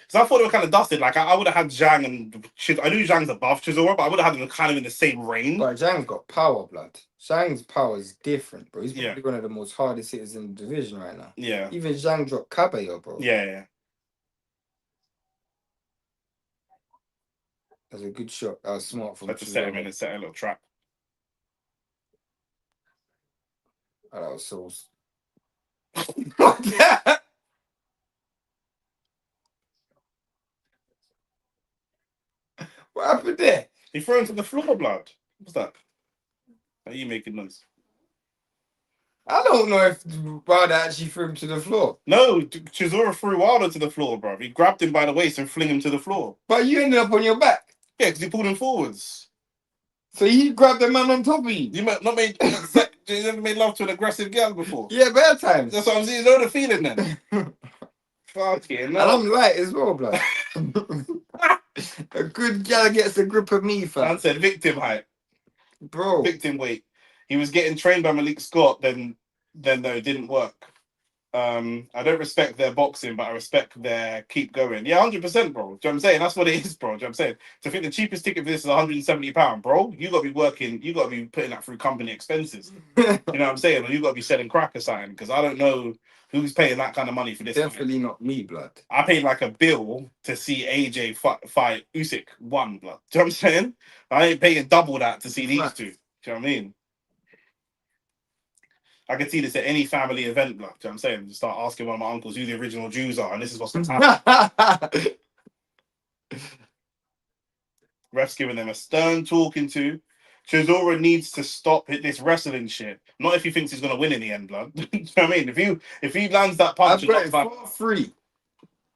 A: Because I thought they were kind of dusted. Like, I would have had Zhang and I knew Zhang's above Chisora, but I would have had them kind of in the same range.
B: But Zhang's got power, blood. Zhang's power is different, bro. He's probably one of the most hardest hitters in the division right now.
A: Yeah.
B: Even Zhang dropped Cabello, bro.
A: Yeah.
B: That's a good shot. That was smart from
A: Had to set him in and set a little trap.
B: Oh, that was so... What happened there?
A: He threw him to the floor, blood. What's that? Are you making noise?
B: I don't know if Wilder actually threw him to the floor.
A: No, Chisora threw Wilder to the floor, bro. He grabbed him by the waist and flung him to the floor.
B: But you ended up on your back.
A: Yeah, because he pulled him forwards.
B: So he grabbed the man on top of you.
A: You might not made you never made love to an aggressive girl before.
B: Yeah, better times.
A: That's what I'm saying. You know the feeling then. Fucking
B: And
A: no.
B: I'm light as well, blood. A good gal gets a grip of me, fam.
A: Man said victim height.
B: Bro.
A: Victim weight. He was getting trained by Malik Scott, then no, it didn't work. I don't respect their boxing, but I respect their keep going. Yeah, 100%, bro. Do you know what I'm saying? That's what it is, bro. Do you know what I'm saying? To think the cheapest ticket for this is £170, bro, you got to be working, you got to be putting that through company expenses. You know what I'm saying? Or you got to be selling crack or something, because I don't know who's paying that kind of money for this.
B: Definitely not me, blood.
A: I paid like a bill to see AJ fight Usyk 1, blood. Do you know what I'm saying? I ain't paying double that to see these two. Do you know what I mean? I could see this at any family event, blood. Do you know what I'm saying? Just start asking one of my uncles who the original Jews are, and this is what's going to happen. Ref's giving them a stern talking to. Chisora needs to stop this wrestling shit. Not if he thinks he's going to win in the end, blood. Do you know what I mean? If he lands that punch,
B: I've got it 4-3.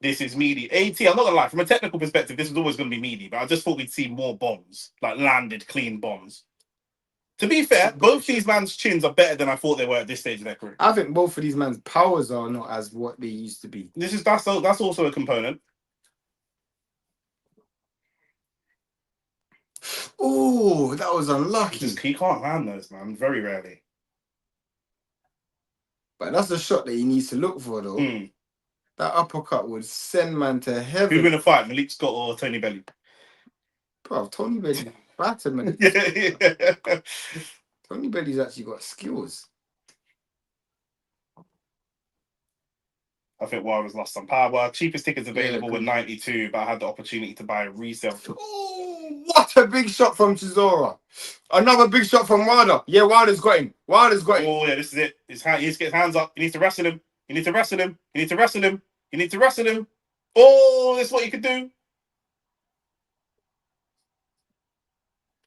A: This is meaty. AT, I'm not gonna lie, from a technical perspective, this was always gonna be meaty, but I just thought we'd see more bombs, like landed clean bombs. To be fair, both these man's chins are better than I thought they were at this stage of their career.
B: I think both of these man's powers are not as what they used to be.
A: That's also a component.
B: Oh, that was unlucky.
A: He can't land those, man. Very rarely.
B: But that's the shot that he needs to look for, though. That uppercut would send man to heaven.
A: Who's gonna fight, Malik Scott or Tony Belly?
B: Bro, Tony Belly battered, man.
A: Yeah.
B: Tony Belly's actually got skills.
A: I think Wilder's lost some power. Cheapest tickets available were 92, but I had the opportunity to buy a resale.
B: Oh, what a big shot from Chisora. Another big shot from Wilder. Yeah, Wilder's got him.
A: Oh, yeah, this is it. He needs to get his hands up. He needs to wrestle him. You need to wrestle him. Oh, that's what you could do.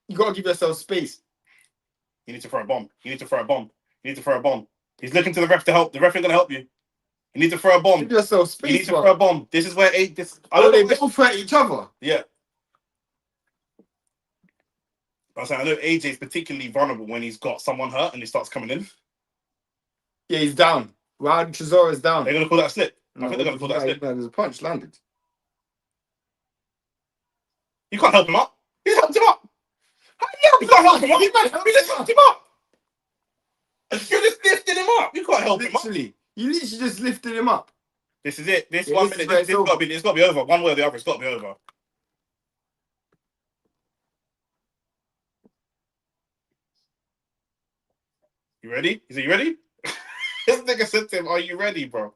B: You got to give yourself space.
A: You need to throw a bomb. He's looking to the ref to help. The ref ain't going to help you. You need to throw a bomb.
B: Give yourself space.
A: You need to throw a bomb. This is where
B: they both hurt each other.
A: Yeah. I know AJ is particularly vulnerable when he's got someone hurt and he starts coming in.
B: Yeah, he's down. Wilder Chisora's down.
A: They're going to call that a slip.
B: No,
A: I think they're going to call that a slip.
B: There's a punch landed.
A: You can't help him up. He's helped him up. You can't help him up. You just helped him up. You're just lifting him up. You can't help him up.
B: You literally just lifted him up.
A: This is it. This 1 minute. It's got to be over. One way or the other. It's got to be over. You ready? He said, you ready? This nigga said to him, are you ready, bro?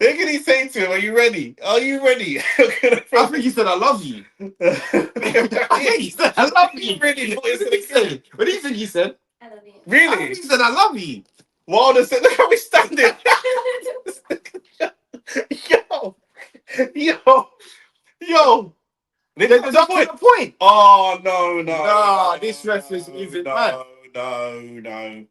A: Look at he say to him, are you ready? Are you ready?
B: I think he said, I love you.
A: I think he said, I love you. Really? What
B: do you think he said?
C: I love you.
A: Really?
B: I think he said, I love you.
A: Wilder said, look how we standing. Yo.
B: There's a point.
A: Oh, no.
B: Nah, this ref is moving mad.
A: No.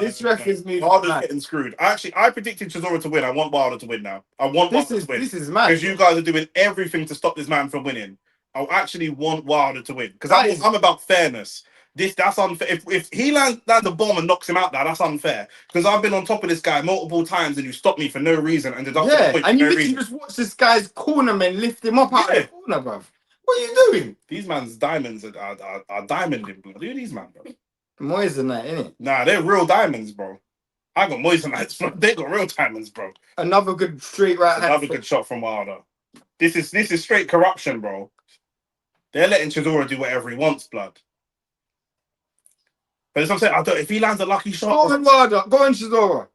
B: This ref is moving
A: Wilder's
B: mad.
A: getting screwed. Actually, I predicted Chisora to win. I want Wilder to win now.
B: This is mad.
A: Because you guys are doing everything to stop this man from winning. I actually want Wilder to win. Because I'm about fairness. That's unfair. If he lands a bomb and knocks him out, that's unfair. Because I've been on top of this guy multiple times and you stopped me for no reason and deducted the point
B: and
A: for
B: you
A: no
B: literally
A: reason.
B: just watch this guy's cornerman lift him up out of the corner, bruv. What are you doing?
A: These man's diamonds are diamonding, bro. Look at these man, bro.
B: Moissanite, innit?
A: Nah, they're real diamonds, bro. I got moissanites, bro. They got real diamonds, bro.
B: Another good straight right hand.
A: Another good shot from Wilder. This is straight corruption, bro. They're letting Chisora do whatever he wants, blood. But as I'm saying, if he lands a lucky shot,
B: go on, Wilder. Go on, Chisora.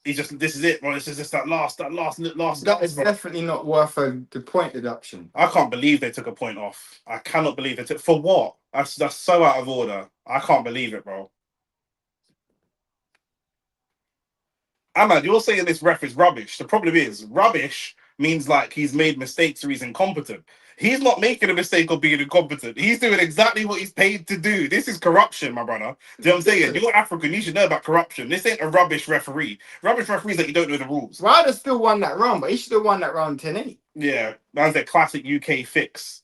A: This is it, bro. This is just that last.
B: That is definitely not worth the point deduction.
A: I can't believe they took a point off. I cannot believe they took for what? That's so out of order. I can't believe it, bro. Ahmad, you're saying this ref is rubbish. The problem is rubbish means like he's made mistakes or he's incompetent. He's not making a mistake of being incompetent. He's doing exactly what he's paid to do. This is corruption, my brother. Do you know what I'm saying? You're African, you should know about corruption. This ain't a rubbish referee. Rubbish referees that you don't know the rules.
B: Wilder still won that round, but he should have won that round 10-8.
A: Yeah, that's their classic UK fix.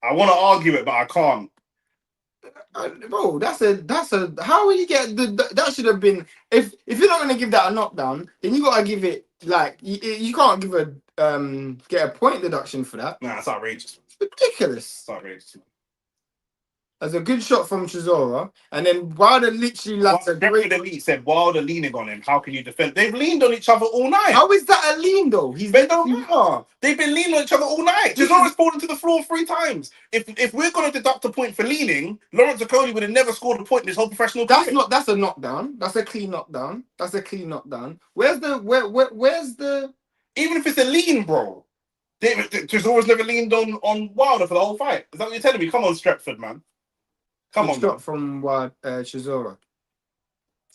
A: I want to argue it, but I can't.
B: Bro, that's a how will you get that should have been if you're not gonna give that a knockdown, then you gotta give it like you can't give a get a point deduction for that.
A: Nah, it's outrageous.
B: It's ridiculous.
A: It's outrageous.
B: That's a good shot from Chisora, and then Wilder literally lands a great.
A: Elite said Wilder leaning on him. How can you defend? They've leaned on each other all night.
B: How is that a lean though?
A: They don't matter. They've been leaning on each other all night. Chisora's fallen to the floor 3 times. If we're going to deduct a point for leaning, Lawrence Okolie would have never scored a point in his whole professional career.
B: That's a knockdown. That's a clean knockdown. That's a clean knockdown. Where's the
A: even if it's a lean, bro? Chisora's never leaned on Wilder for the whole fight. Is that what you're telling me? Come on, Stretford, man. Come on,
B: shot from Chisora.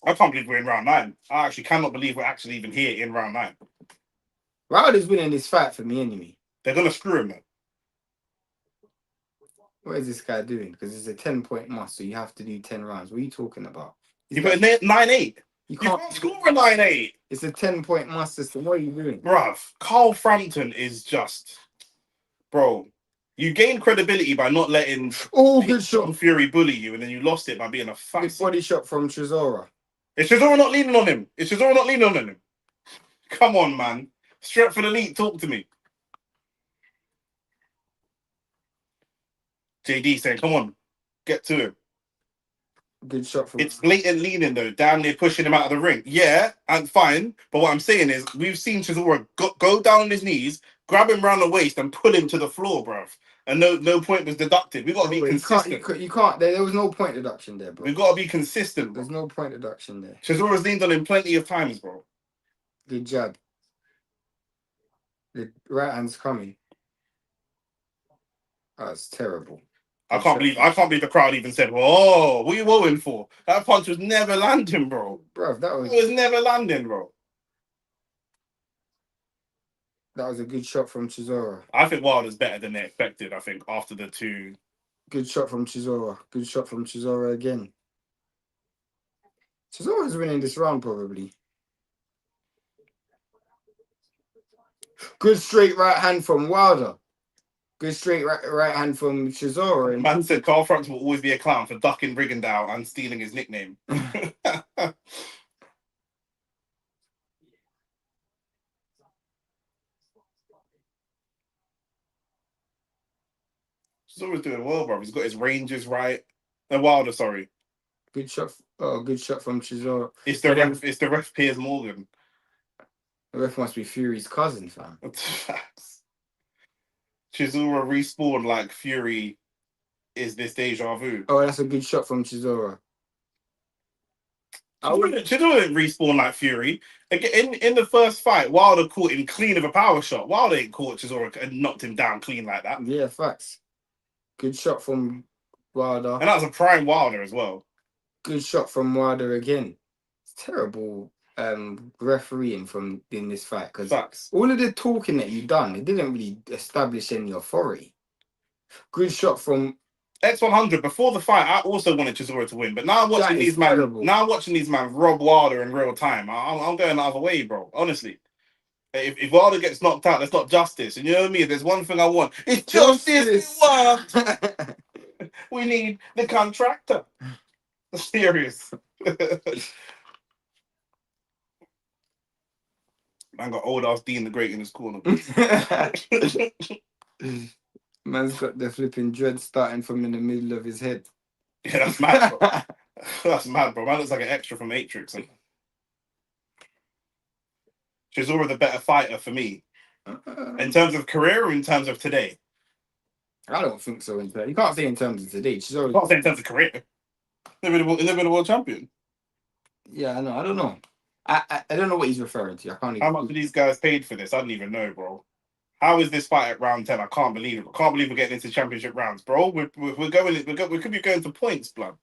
A: I can't believe we're in round 9. I actually cannot believe we're actually even here in round 9.
B: Wilder's winning this fight for me anyway.
A: They're going to screw him, man.
B: What is this guy doing? Because it's a 10-point must, so you have to do 10 rounds. What are you talking about?
A: You put a 9-8.
B: You can't
A: score a 9-8.
B: It's a 10-point must system. What are you doing?
A: Bruv, Carl Frampton is just... Bro, you gained credibility by not letting
B: good shot.
A: Fury bully you, and then you lost it by being a fat...
B: Good body shot from Chisora.
A: Is Chisora not leaning on him? Is Chisora not leaning on him? Come on, man. Stretford Elite, talk to me. JD saying, come on, get to him.
B: Good shot from...
A: It's blatant leaning, though. Damn near pushing him out of the ring. Yeah, and fine. But what I'm saying is, we've seen Chisora go down on his knees, grab him round the waist, and pull him to the floor, bruv. And no point was deducted. We've got to be consistent.
B: You can't. There was no point deduction there, bro.
A: We've got to be consistent, bro.
B: There's no point deduction there.
A: Chisora's leaned on him plenty of times, bro.
B: Good jab. The right hand's coming. That's terrible.
A: I can't believe the crowd even said, "Whoa, what are you wowing for?" That punch was never landing, bro.
B: Bro,
A: it was never landing, bro.
B: That was a good shot from Chisora.
A: I think Wilder's better than they expected. I think after the 2.
B: Good shot from Chisora. Good shot from Chisora again. Chisora's winning this round probably. Good straight right hand from Wilder. Good straight right hand from Chisora.
A: Man said Carl Frampton will always be a clown for ducking Rigondeaux and stealing his nickname. Chisora's doing well, bro. He's got his ranges right. Wilder, sorry.
B: Good shot. Good shot from Chisora.
A: It's the ref Piers Morgan.
B: The ref must be Fury's cousin, fam.
A: Chisora respawned like Fury is this deja vu.
B: Oh, that's a good shot from Chisora.
A: Chisora didn't respawn like Fury. Again, in the first fight, Wilder caught him clean of a power shot. Wilder ain't caught Chisora and knocked him down clean like that.
B: Yeah, facts. Good shot from Wilder.
A: And that was a prime Wilder as well.
B: Good shot from Wilder again. It's terrible refereeing in this fight because all of the talking that you've done, it didn't really establish any authority. Good shot from
A: X100. Before the fight, I also wanted Chisora to win, but now I'm watching these man rob Wilder in real time. I'm going the other way, bro. Honestly, if Wilder gets knocked out, that's not justice. And you know what I mean? If there's one thing I want, it's justice. We need the contractor. Serious. Man got old ass Dean the Great in his corner.
B: Man's got the flipping dread starting from in the middle of his head.
A: Yeah, that's mad, bro. That's mad, bro. Man looks like an extra from Matrix. Chisora the better fighter for me. In terms of career or in terms of today?
B: I don't think so. You can't say in terms of today.
A: You can't say in terms of career. Never been a world champion.
B: Yeah, I know. I don't know. I don't know what he's referring to. I can't even...
A: How much are these guys paid for this? I don't even know, bro. How is this fight at round 10? I can't believe it. I can't believe we're getting into championship rounds, bro. We could be going to points, blood.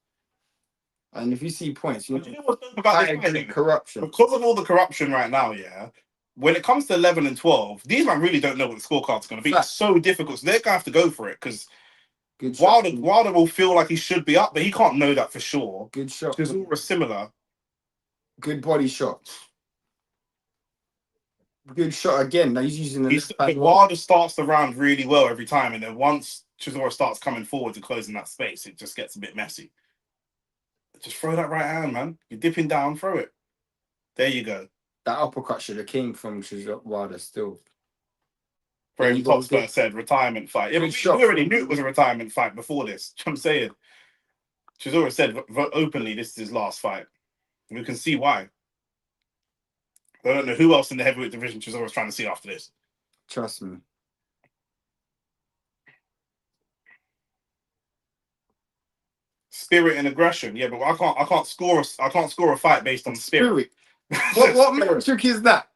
B: And if you see points,
A: you know what's about this fight?
B: Corruption.
A: Because of all the corruption right now, yeah. when it comes to 11 and 12, these man really don't know what the scorecard's going to be. It's so difficult. So they're going to have to go for it because Wilder will feel like he should be up, but he can't know that for sure.
B: Good shot.
A: Chisora similar.
B: Good body shot. Good shot again. Now he's using the
A: Wilder starts the round really well every time, and then once Chisora starts coming forward and closing that space, it just gets a bit messy. Just throw that right hand, man. You're dipping down, throw it. There you go.
B: That uppercut should have came from Wilder still.
A: Brave Top Spur said retirement fight. Yeah, but we already knew it was a retirement fight before this. I'm saying. Chisora said openly this is his last fight. And we can see why. I don't know who else in the heavyweight division Chisora's trying to see after this.
B: Trust me.
A: Spirit and aggression. Yeah, but I can't score a fight based on spirit.
B: What metric is that?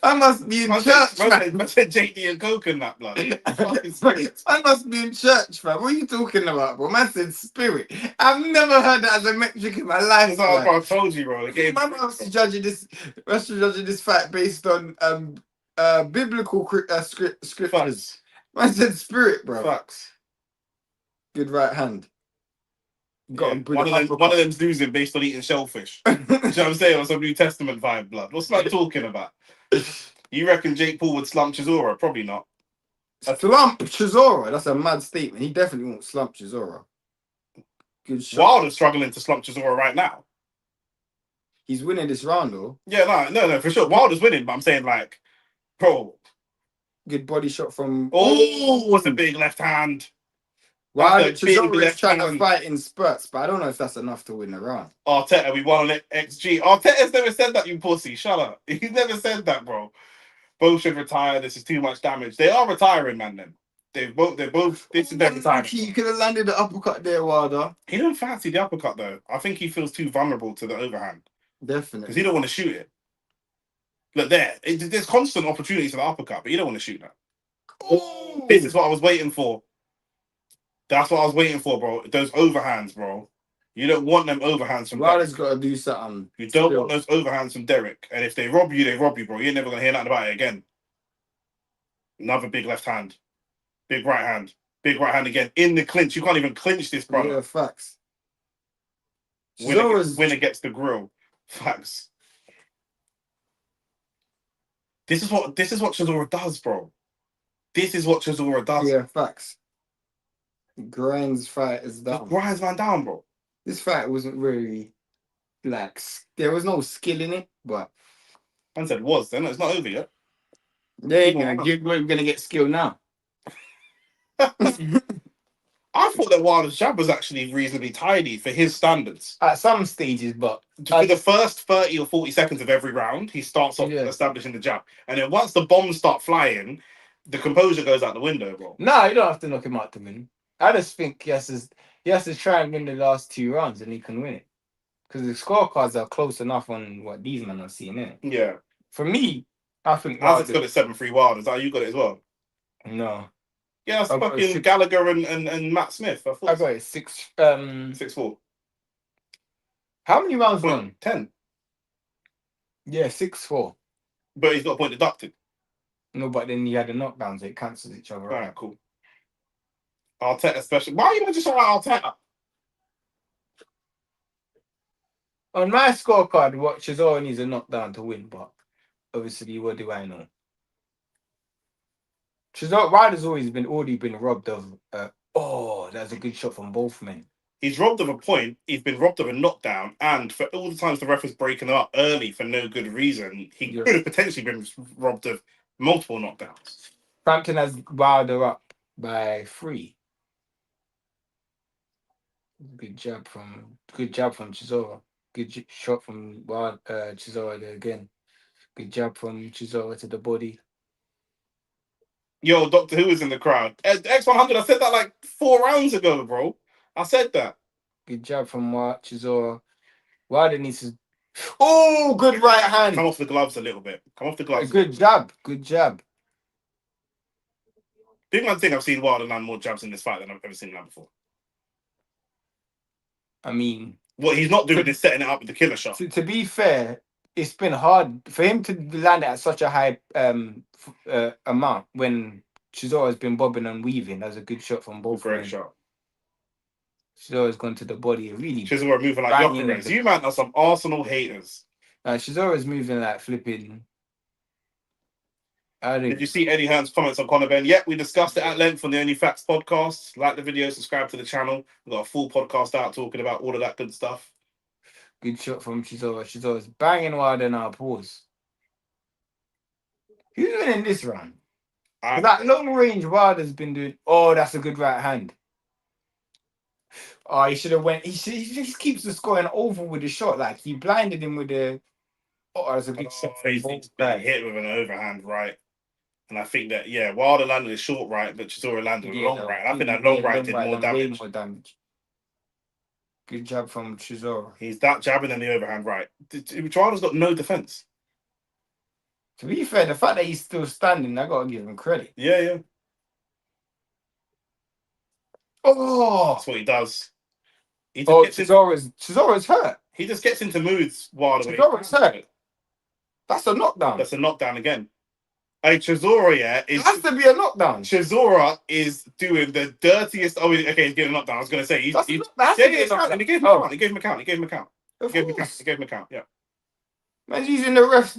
B: I must be in church, man.
A: I said JD and Coke in that blood.
B: I must be in church, man. What are you talking about, bro? Man said spirit. I've never heard that as a metric in my life.
A: I told you, bro.
B: My mum's judging this fight based on biblical scriptures. Man said spirit, bro.
A: Facts.
B: Good right hand.
A: One of them's losing based on eating shellfish. You know what I'm saying? On some New Testament vibe blood. What's that talking about? You reckon Jake Paul would slump Chisora? Probably not.
B: Slump Chisora? That's a mad statement. He definitely won't slump Chisora. Good shot.
A: Wilder's struggling to slump Chisora right now.
B: He's winning this round, though.
A: Yeah, no, for sure. Wilder's winning, but I'm saying, like, bro.
B: Good body shot from...
A: Oh, what's a big left hand.
B: Wilder, Chisora is trying to fight in spurts, but I don't know if that's enough to win the round.
A: Arteta, we won on XG. Arteta's never said that, you pussy. Shut up. He's never said that, bro. Both should retire. This is too much damage. They are retiring, man, then. They're both, this is their retirement.
B: He could have landed the uppercut there, Wilder.
A: He don't fancy the uppercut, though. I think he feels too vulnerable to the overhand.
B: Definitely.
A: Because he don't want to shoot it. Look, there's constant opportunities for the uppercut, but you don't want to shoot that.
B: Oh,
A: this is what I was waiting for. That's what I was waiting for, bro. Those overhands, bro. You don't want them overhands from
B: Wilder's got to do something.
A: You don't want those overhands from Derek. And if they rob you, they rob you, bro. You're never going to hear nothing about it again. Another big left hand. Big right hand. Big right hand again. In the clinch. You can't even clinch this, brother.
B: Yeah, facts.
A: Winner gets the grill. Facts. This is what Chisora does, bro. This is what Chisora does.
B: Yeah, facts. Grinds fight is down.
A: Grinds man down, bro.
B: This fight wasn't really like there was no skill in it, but
A: man said was then it's not over yet.
B: Yeah, you're gonna get skill now.
A: I thought that Wilder's jab was actually reasonably tidy for his standards.
B: At some stages, but
A: for the first 30 or 40 seconds of every round, he starts off establishing the jab. And then once the bombs start flying, the composure goes out the window, bro.
B: No, you don't have to knock him out to win. I just think he has to try and win the last 2 rounds and he can win it. Because the scorecards are close enough on what these men are seeing, innit?
A: Yeah.
B: For me, I think
A: Isaac's got it 7-3 Wilder. Is that you got it as well?
B: No.
A: Yeah, that's fucking Gallagher and Matt Smith.
B: I got it 6-4. How many rounds won?
A: 10. Yeah,
B: 6-4.
A: But he's got a point deducted.
B: No, but then he had the knockdowns, so it cancels each other.
A: Alright, cool. Arteta special. Why are you going to just write Arteta?
B: On my scorecard, what Chisora needs a knockdown to win, but obviously, what do I know? Chisora Wilder's already been robbed of. That's a good shot from both men.
A: He's robbed of a point. He's been robbed of a knockdown, and for all the times the ref was breaking him up early for no good reason, he could have potentially been robbed of multiple knockdowns.
B: Frampton has Wilder up by 3. Good jab from Chisora. Good shot from Chisora there again. Good jab from Chisora to the body.
A: Yo, Doctor Who is in the crowd. X100, I said that like 4 rounds ago, bro. I said that.
B: Good jab from Chisora. Wilder needs to... Oh, good right hand.
A: Come off the gloves a little bit. Come off the gloves.
B: Good jab. Good jab.
A: Big man think I've seen Wilder land more jabs in this fight than I've ever seen him land before.
B: I mean...
A: What he's not doing is setting it up with the killer shot.
B: To be fair, it's been hard for him to land at such a high amount when Chisora's been bobbing and weaving. That's a good shot from both.
A: Great shot.
B: Chisora's gone to the body. Really.
A: Chisora moving like Yokerez. You man are some Arsenal haters.
B: Chisora's moving like flipping.
A: Did you see Eddie Hearn's comments on Conor Benn? Yep, we discussed it at length on the Only Facts podcast. Like the video, subscribe to the channel. We've got a full podcast out talking about all of that good stuff.
B: Good shot from Chisora. Chisora's banging Wilder now. Pause. Who's winning this round? That long range Wilder's been doing. Oh, that's a good right hand. Oh, he should have went. He just keeps the scoring over with the shot. Like he blinded him with the. Oh, that's a good shot.
A: He's been hit with an overhand right. And I think that, Wilder landed a short right, but Chisora landed a long right. I think that long right did more damage.
B: Good job from Chisora.
A: He's that jabbing in the overhand right. Wilder's got no defense.
B: To be fair, the fact that he's still standing, I gotta give him credit.
A: Yeah.
B: Oh,
A: that's what he does.
B: Chisora's hurt.
A: He just gets into moods. Wilder.
B: Chisora's hurt. That's a knockdown.
A: That's a knockdown again. Hey, Chisora,
B: it has to be a knockdown.
A: Chisora is doing the dirtiest. Oh, okay, he's getting a knockdown. I was going to say he gave him a count. Yeah.
B: Man's using the ropes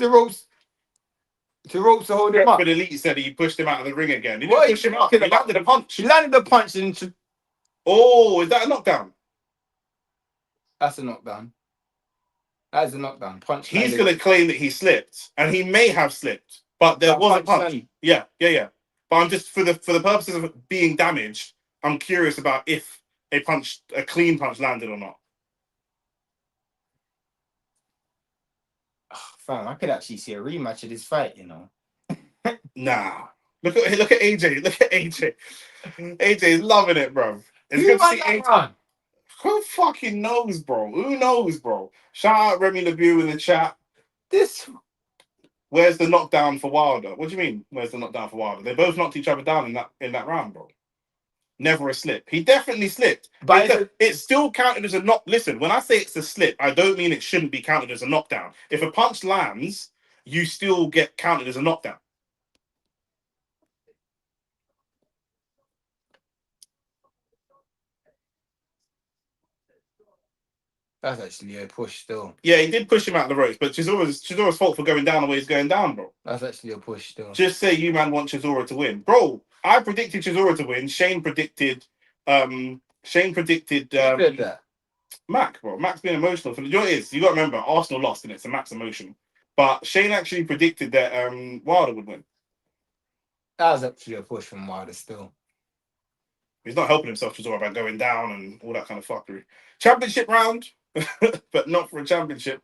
B: to hold him up.
A: But Elite said he pushed him out of the ring again. He didn't push him up. He landed a punch.
B: He landed a punch and.
A: Oh, is that a knockdown?
B: That's a knockdown. That is a knockdown. Punch.
A: He's going to claim that he slipped, and he may have slipped. But there was a punch. Yeah. But I'm just for the purposes of being damaged, I'm curious about if a clean punch landed or not.
B: Oh, fam, I could actually see a rematch of this fight, you know.
A: Nah. Look at AJ. AJ is loving it, bro. It's good to see AJ. Who fucking knows, bro? Who knows, bro? Shout out Remy LeBeau in the chat. Where's the knockdown for Wilder? What do you mean? Where's the knockdown for Wilder? They both knocked each other down in that round, bro. Never a slip. He definitely slipped, but it's still counted as a knock. Listen, when I say it's a slip, I don't mean it shouldn't be counted as a knockdown. If a punch lands, you still get counted as a knockdown.
B: That's actually a push still.
A: Yeah, he did push him out the ropes, but Chisora's fault for going down the way he's going down, bro.
B: That's actually a push still.
A: Just say you man want Chisora to win. Bro, I predicted Chisora to win. Shane predicted Mac, bro. Mac's been emotional. You got to remember, Arsenal lost and it's a Mac's emotion. But Shane actually predicted that Wilder would win.
B: That was actually a push from Wilder still.
A: He's not helping himself, Chisora, by going down and all that kind of fuckery. Championship round. But not for a championship.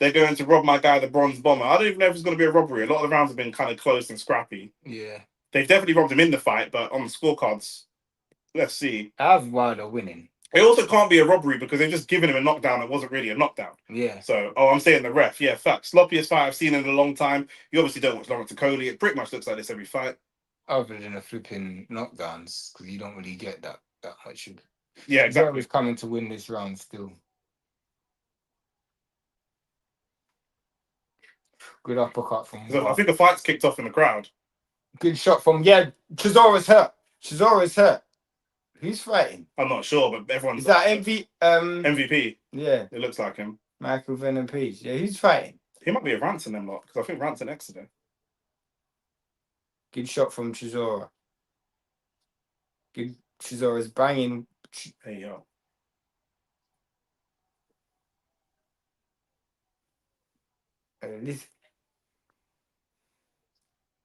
A: They're going to rob my guy, the Bronze Bomber. I don't even know if it's going to be a robbery. A lot of the rounds have been kind of close and scrappy.
B: Yeah.
A: They've definitely robbed him in the fight, but on the scorecards, let's see.
B: I have Wilder winning.
A: It also can't be a robbery because they've just given him a knockdown that wasn't really a knockdown.
B: Yeah.
A: So, I'm saying the ref. Yeah, facts. Sloppiest fight I've seen in a long time. You obviously don't watch Lawrence Okoli. It pretty much looks like this every fight.
B: Other than the flipping knockdowns, because you don't really get that much.
A: Yeah, exactly.
B: He's coming to win this round still. Good uppercut from.
A: I think the fight's kicked off in the crowd.
B: Good shot from Chisora's hurt. Who's fighting?
A: I'm not sure, but everyone's.
B: Is that
A: MVP?
B: Yeah,
A: it looks like him.
B: Michael Venom Page. Yeah, who's fighting?
A: He might be a Ransom them lot because I think Ransom next today.
B: Good shot from Chisora. Good. Chisora's banging.
A: Hey yo.
B: This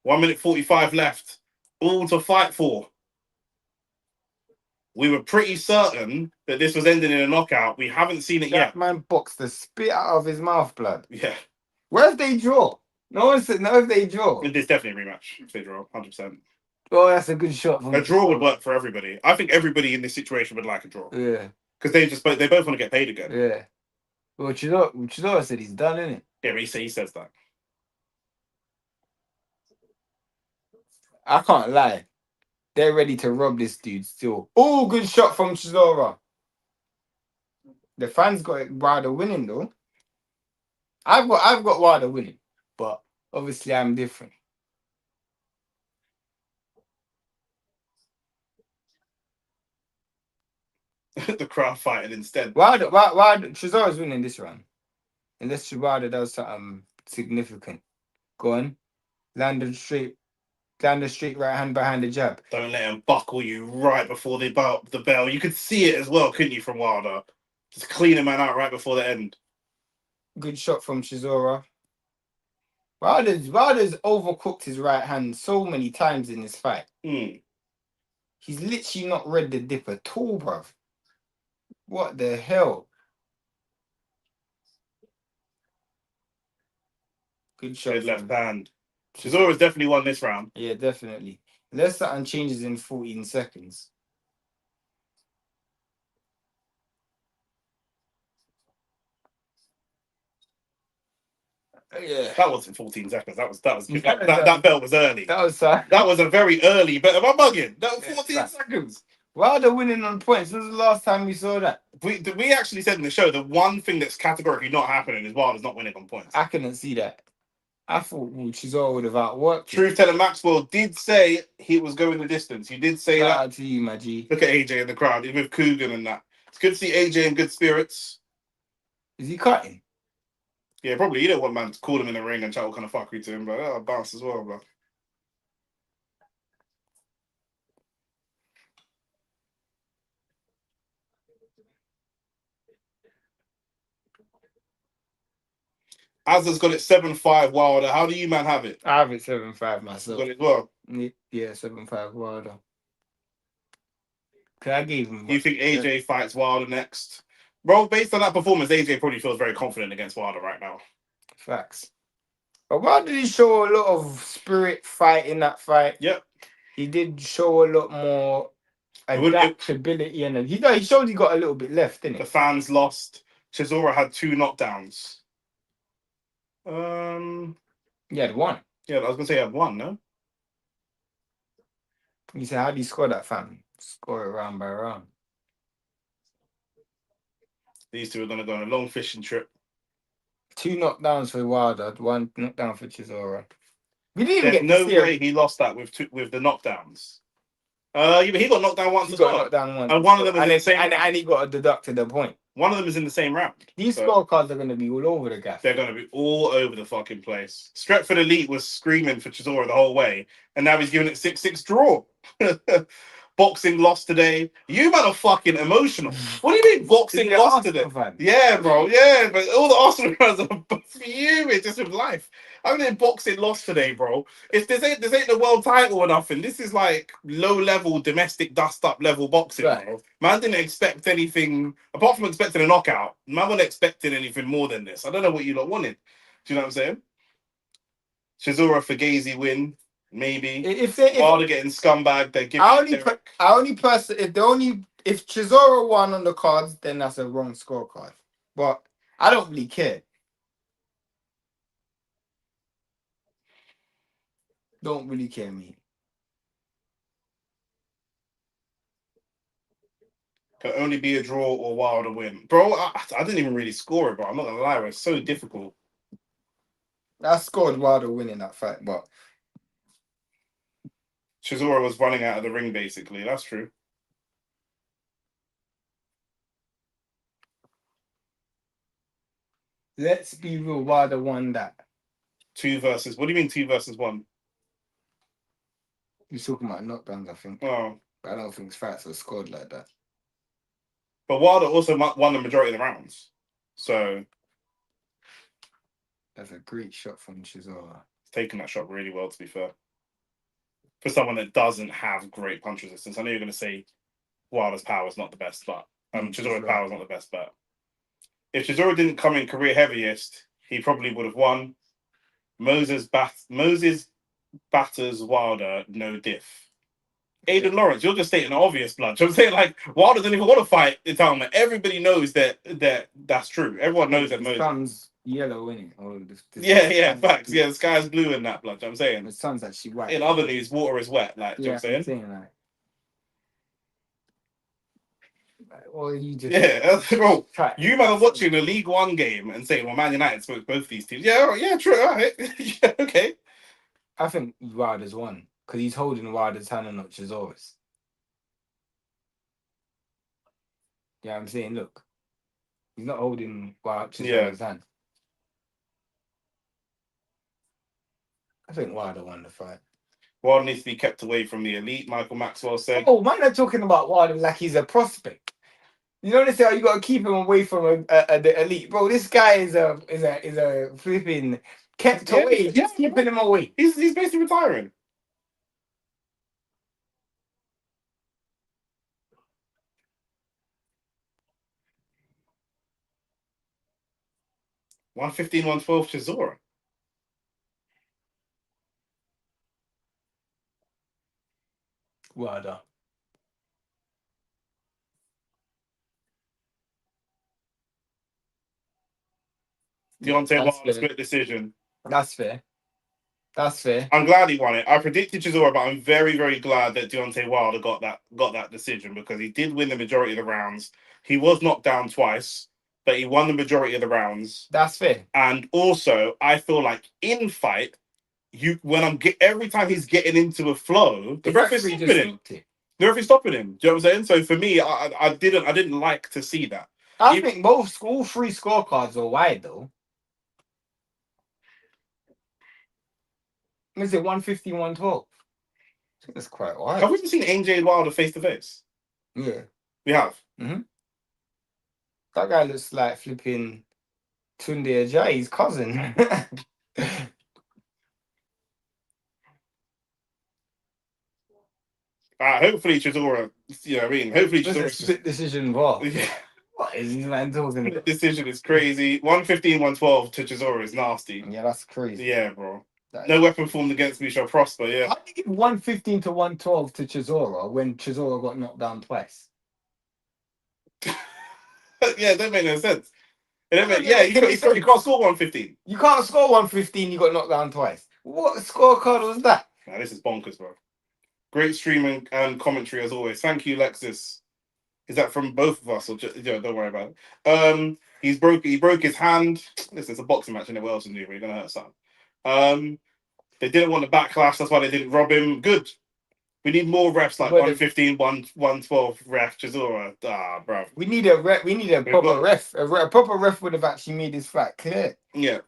A: 1 minute 45 left. All to fight for. We were pretty certain that this was ending in a knockout. We haven't seen it yet.
B: That man boxed the spit out of his mouth, blood.
A: Yeah.
B: Where's they draw? No one said no if they draw.
A: There's definitely a rematch if they draw, 100%.
B: Oh, that's a good shot.
A: A draw would work for everybody. I think everybody in this situation would like a draw.
B: Yeah.
A: Because they both want to get paid again.
B: Yeah. Well, Chisora said he's done, innit?
A: Yeah, but he says that.
B: I can't lie. They're ready to rob this dude still. Oh, good shot from Chisora. The fans got it while they're winning, though. I've got Wilder winning, but obviously I'm different.
A: The crowd fighting instead.
B: Wilder, Chisora's winning this round. Unless Wilder does something significant. Go on. Land the straight right hand behind the jab.
A: Don't let him buckle you right before they bow the bell. You could see it as well, couldn't you, from Wilder? Just clean a man out right before the end.
B: Good shot from Chisora. Wilder's overcooked his right hand so many times in this fight. He's literally not read the dip at all, bruv. What the hell? Good shot.
A: Good left hand. Chisora's definitely won this round.
B: Yeah, definitely. Unless something changes in 14 seconds. Yeah.
A: That wasn't 14 seconds. That was good. That bell was early.
B: That was
A: that was a very early bet. Am I bugging? That was 14 seconds.
B: Wilder winning on points. This was the last time we saw that.
A: We actually said in the show the one thing that's categorically not happening is Wilder's not winning on points.
B: I couldn't see that. I thought Chisora would have outworked.
A: Truth Teller Maxwell did say he was going the distance. He did say
B: Shout
A: that.
B: out to you, my G.
A: Look at AJ in the crowd. He's with Coogan and that. It's good to see AJ in good spirits.
B: Is he cutting?
A: Yeah, probably. You don't want man to call him in the ring and chat all kind of fuckery to him, but that'll bounce as well, bro. Azza's got it 7-5 Wilder. How do you, man, have it?
B: I have it 7-5 myself.
A: Got it as well?
B: Yeah, 7-5 Wilder. Cause I gave him.
A: You think AJ fights Wilder next? Bro, based on that performance, AJ probably feels very confident against Wilder right now.
B: Facts. But Wilder did show a lot of spirit fight in that fight.
A: Yep.
B: He did show a lot more adaptability and he showed he got a little bit left, didn't he?
A: The fans lost. Chisora had 2 knockdowns.
B: He had 1.
A: Yeah, I was gonna say he had 1, no?
B: You said, how do you score that, fam? Score it round by round.
A: These two are gonna go on a long fishing trip.
B: 2 knockdowns for Wilder, 1 knockdown for Chisora. We didn't even
A: There's
B: get
A: no
B: to see
A: way he lost that with the knockdowns. Yeah, but he got knocked down once as well.
B: Knocked down once.
A: And one of them
B: and he got deducted a point.
A: One of them is in the same round.
B: These scorecards are going to be all over the gaff.
A: They're going to be all over the fucking place. Stretford Elite was screaming for Chisora the whole way, and now he's giving it 6-6 draw. Boxing lost today. You man are fucking emotional. What do you mean boxing lost today? Yeah, bro. Yeah, but all the Arsenal fans are fuming just with life. I mean, boxing lost today, bro. If this ain't the world title or nothing, this is like low level domestic dust up level boxing, right. Bro. Man didn't expect anything apart from expecting a knockout. Man wasn't expecting anything more than this. I don't know what you lot wanted. Do you know what I'm saying? Chisora Fugazi win. Maybe if Wilder getting scumbag, they give.
B: If Chisora won on the cards, then that's a wrong scorecard. But I don't really care. Don't really care, me.
A: Can only be a draw or Wilder win, bro. I didn't even really score it, bro. I'm not gonna lie, it's so difficult.
B: I scored Wilder winning that fight, but.
A: Chisora was running out of the ring, basically. That's true.
B: Let's be real. Wilder won that.
A: 2 versus. What do you mean 2 versus 1?
B: You're talking about knockdowns, I think.
A: Oh.
B: But I don't think fights are scored like that.
A: But Wilder also won the majority of the rounds. So.
B: That's a great shot from Chisora.
A: He's taking that shot really well, to be fair. For someone that doesn't have great punch resistance. I know you're going to say Wilder's power is not the best, but Chisora's power is not the best bet. If Chisora didn't come in career heaviest, he probably would have won. Moses batters Wilder, no diff. Aiden Lawrence, you're just stating the obvious, blood. So I'm saying, like, Wilder doesn't even want to fight the tournament. Everybody knows that's true. Everyone knows that Moses.
B: Sun's yellow, isn't it?
A: Yeah, facts. Yeah, the sky's blue in that, blood. I'm saying.
B: The sun's actually white.
A: In other news, water is wet. Like,
B: yeah,
A: I'm saying.
B: like. Or you just
A: bro. You man are watching a League One game and saying, "Well, Man United spoke both these teams." Yeah, all right, yeah, true. All right, yeah, okay.
B: I think Wilder's won because he's holding Wilder's hand and not Chisora's. Yeah, I'm saying, look, he's not holding Chisora's hand. I think Wilder won the fight.
A: Wilder needs to be kept away from the elite. Michael Maxwell said.
B: Oh, man, they're talking about Wilder like he's a prospect. You know, they say, oh, you got to keep him away from the elite, bro. This guy is a flipping kept away. Just keeping him away.
A: He's basically retiring. $115, $112 Chisora.
B: Wilder.
A: Deontay Wilder split decision.
B: That's fair. That's fair.
A: I'm glad he won it. I predicted Chisora, but I'm very, very glad that Deontay Wilder got that decision because he did win the majority of the rounds. He was knocked down twice, but he won the majority of the rounds.
B: That's fair.
A: And also, I feel like in fight, every time he's getting into a flow, the referee's stopping him. The referee's stopping him. Do you know what I'm saying? So for me, I didn't like to see that.
B: I think all three scorecards are wide though. Is it 150, 112? I think that's quite wide.
A: Have we ever seen AJ Wilder face to face?
B: Yeah.
A: We have.
B: Mm-hmm. That guy looks like flipping Tunde Ajayi's cousin.
A: Hopefully Chisora, you know what I mean? Hopefully Chisora...
B: split decision involved.
A: Yeah.
B: What is this man talking about?
A: The decision is crazy. 115, 112 to Chisora is nasty.
B: Yeah, that's crazy.
A: Yeah, bro. No weapon formed against me shall prosper, yeah.
B: How do you give 115 to 112 to Chisora when Chisora got knocked down twice?
A: Yeah, that made no sense. You can't score 115.
B: You can't score 115, you got knocked down twice. What scorecard was that?
A: Nah, this is bonkers, bro. Great streaming and commentary as always. Thank you, Lexus. Is that from both of us or just, don't worry about it. He broke his hand. Listen, it's a boxing match, and what else is new? You're gonna hurt something. They didn't want the backlash, that's why they didn't rob him. Good. We need more refs like 115, 112 ref Chisora. Bro.
B: We need a proper ref. A proper ref would have actually made this fight clear.
A: Yeah.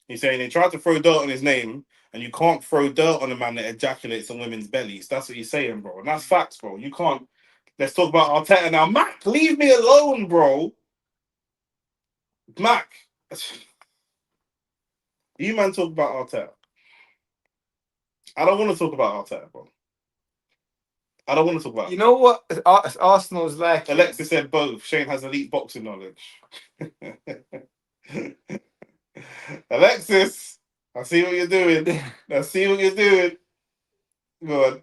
A: He's saying they tried to throw dirt on his name, and you can't throw dirt on a man that ejaculates on women's bellies. That's what he's saying, bro. And that's facts, bro. You can't. Let's talk about Arteta now. Mac, leave me alone, bro. Mac. You man talk about Arteta. I don't want to talk about Arteta, bro. I don't want to talk about it.
B: You know what Arsenal's like?
A: Alexis said both. Shane has elite boxing knowledge. Alexis, I see what you're doing. I see what you're doing. Go on.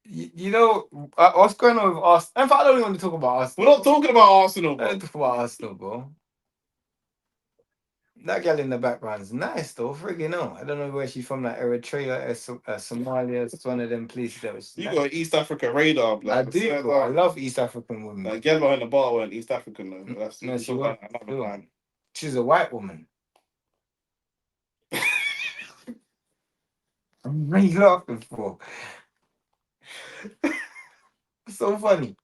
B: You know what's going on with Arsenal? In fact, I don't even want to talk about Arsenal.
A: We're not talking about Arsenal, bro.
B: I don't talk about Arsenal, bro. That girl in the background is nice, though. Friggin' no. I don't know where she's from, like Eritrea, Somalia. It's one of them places that was.
A: You got East Africa radar, blood.
B: I do, bro. I love East African women.
A: That girl behind the bar weren't East African, though. That's
B: no, she wasn't. She's a white woman. What are you laughing for? So funny.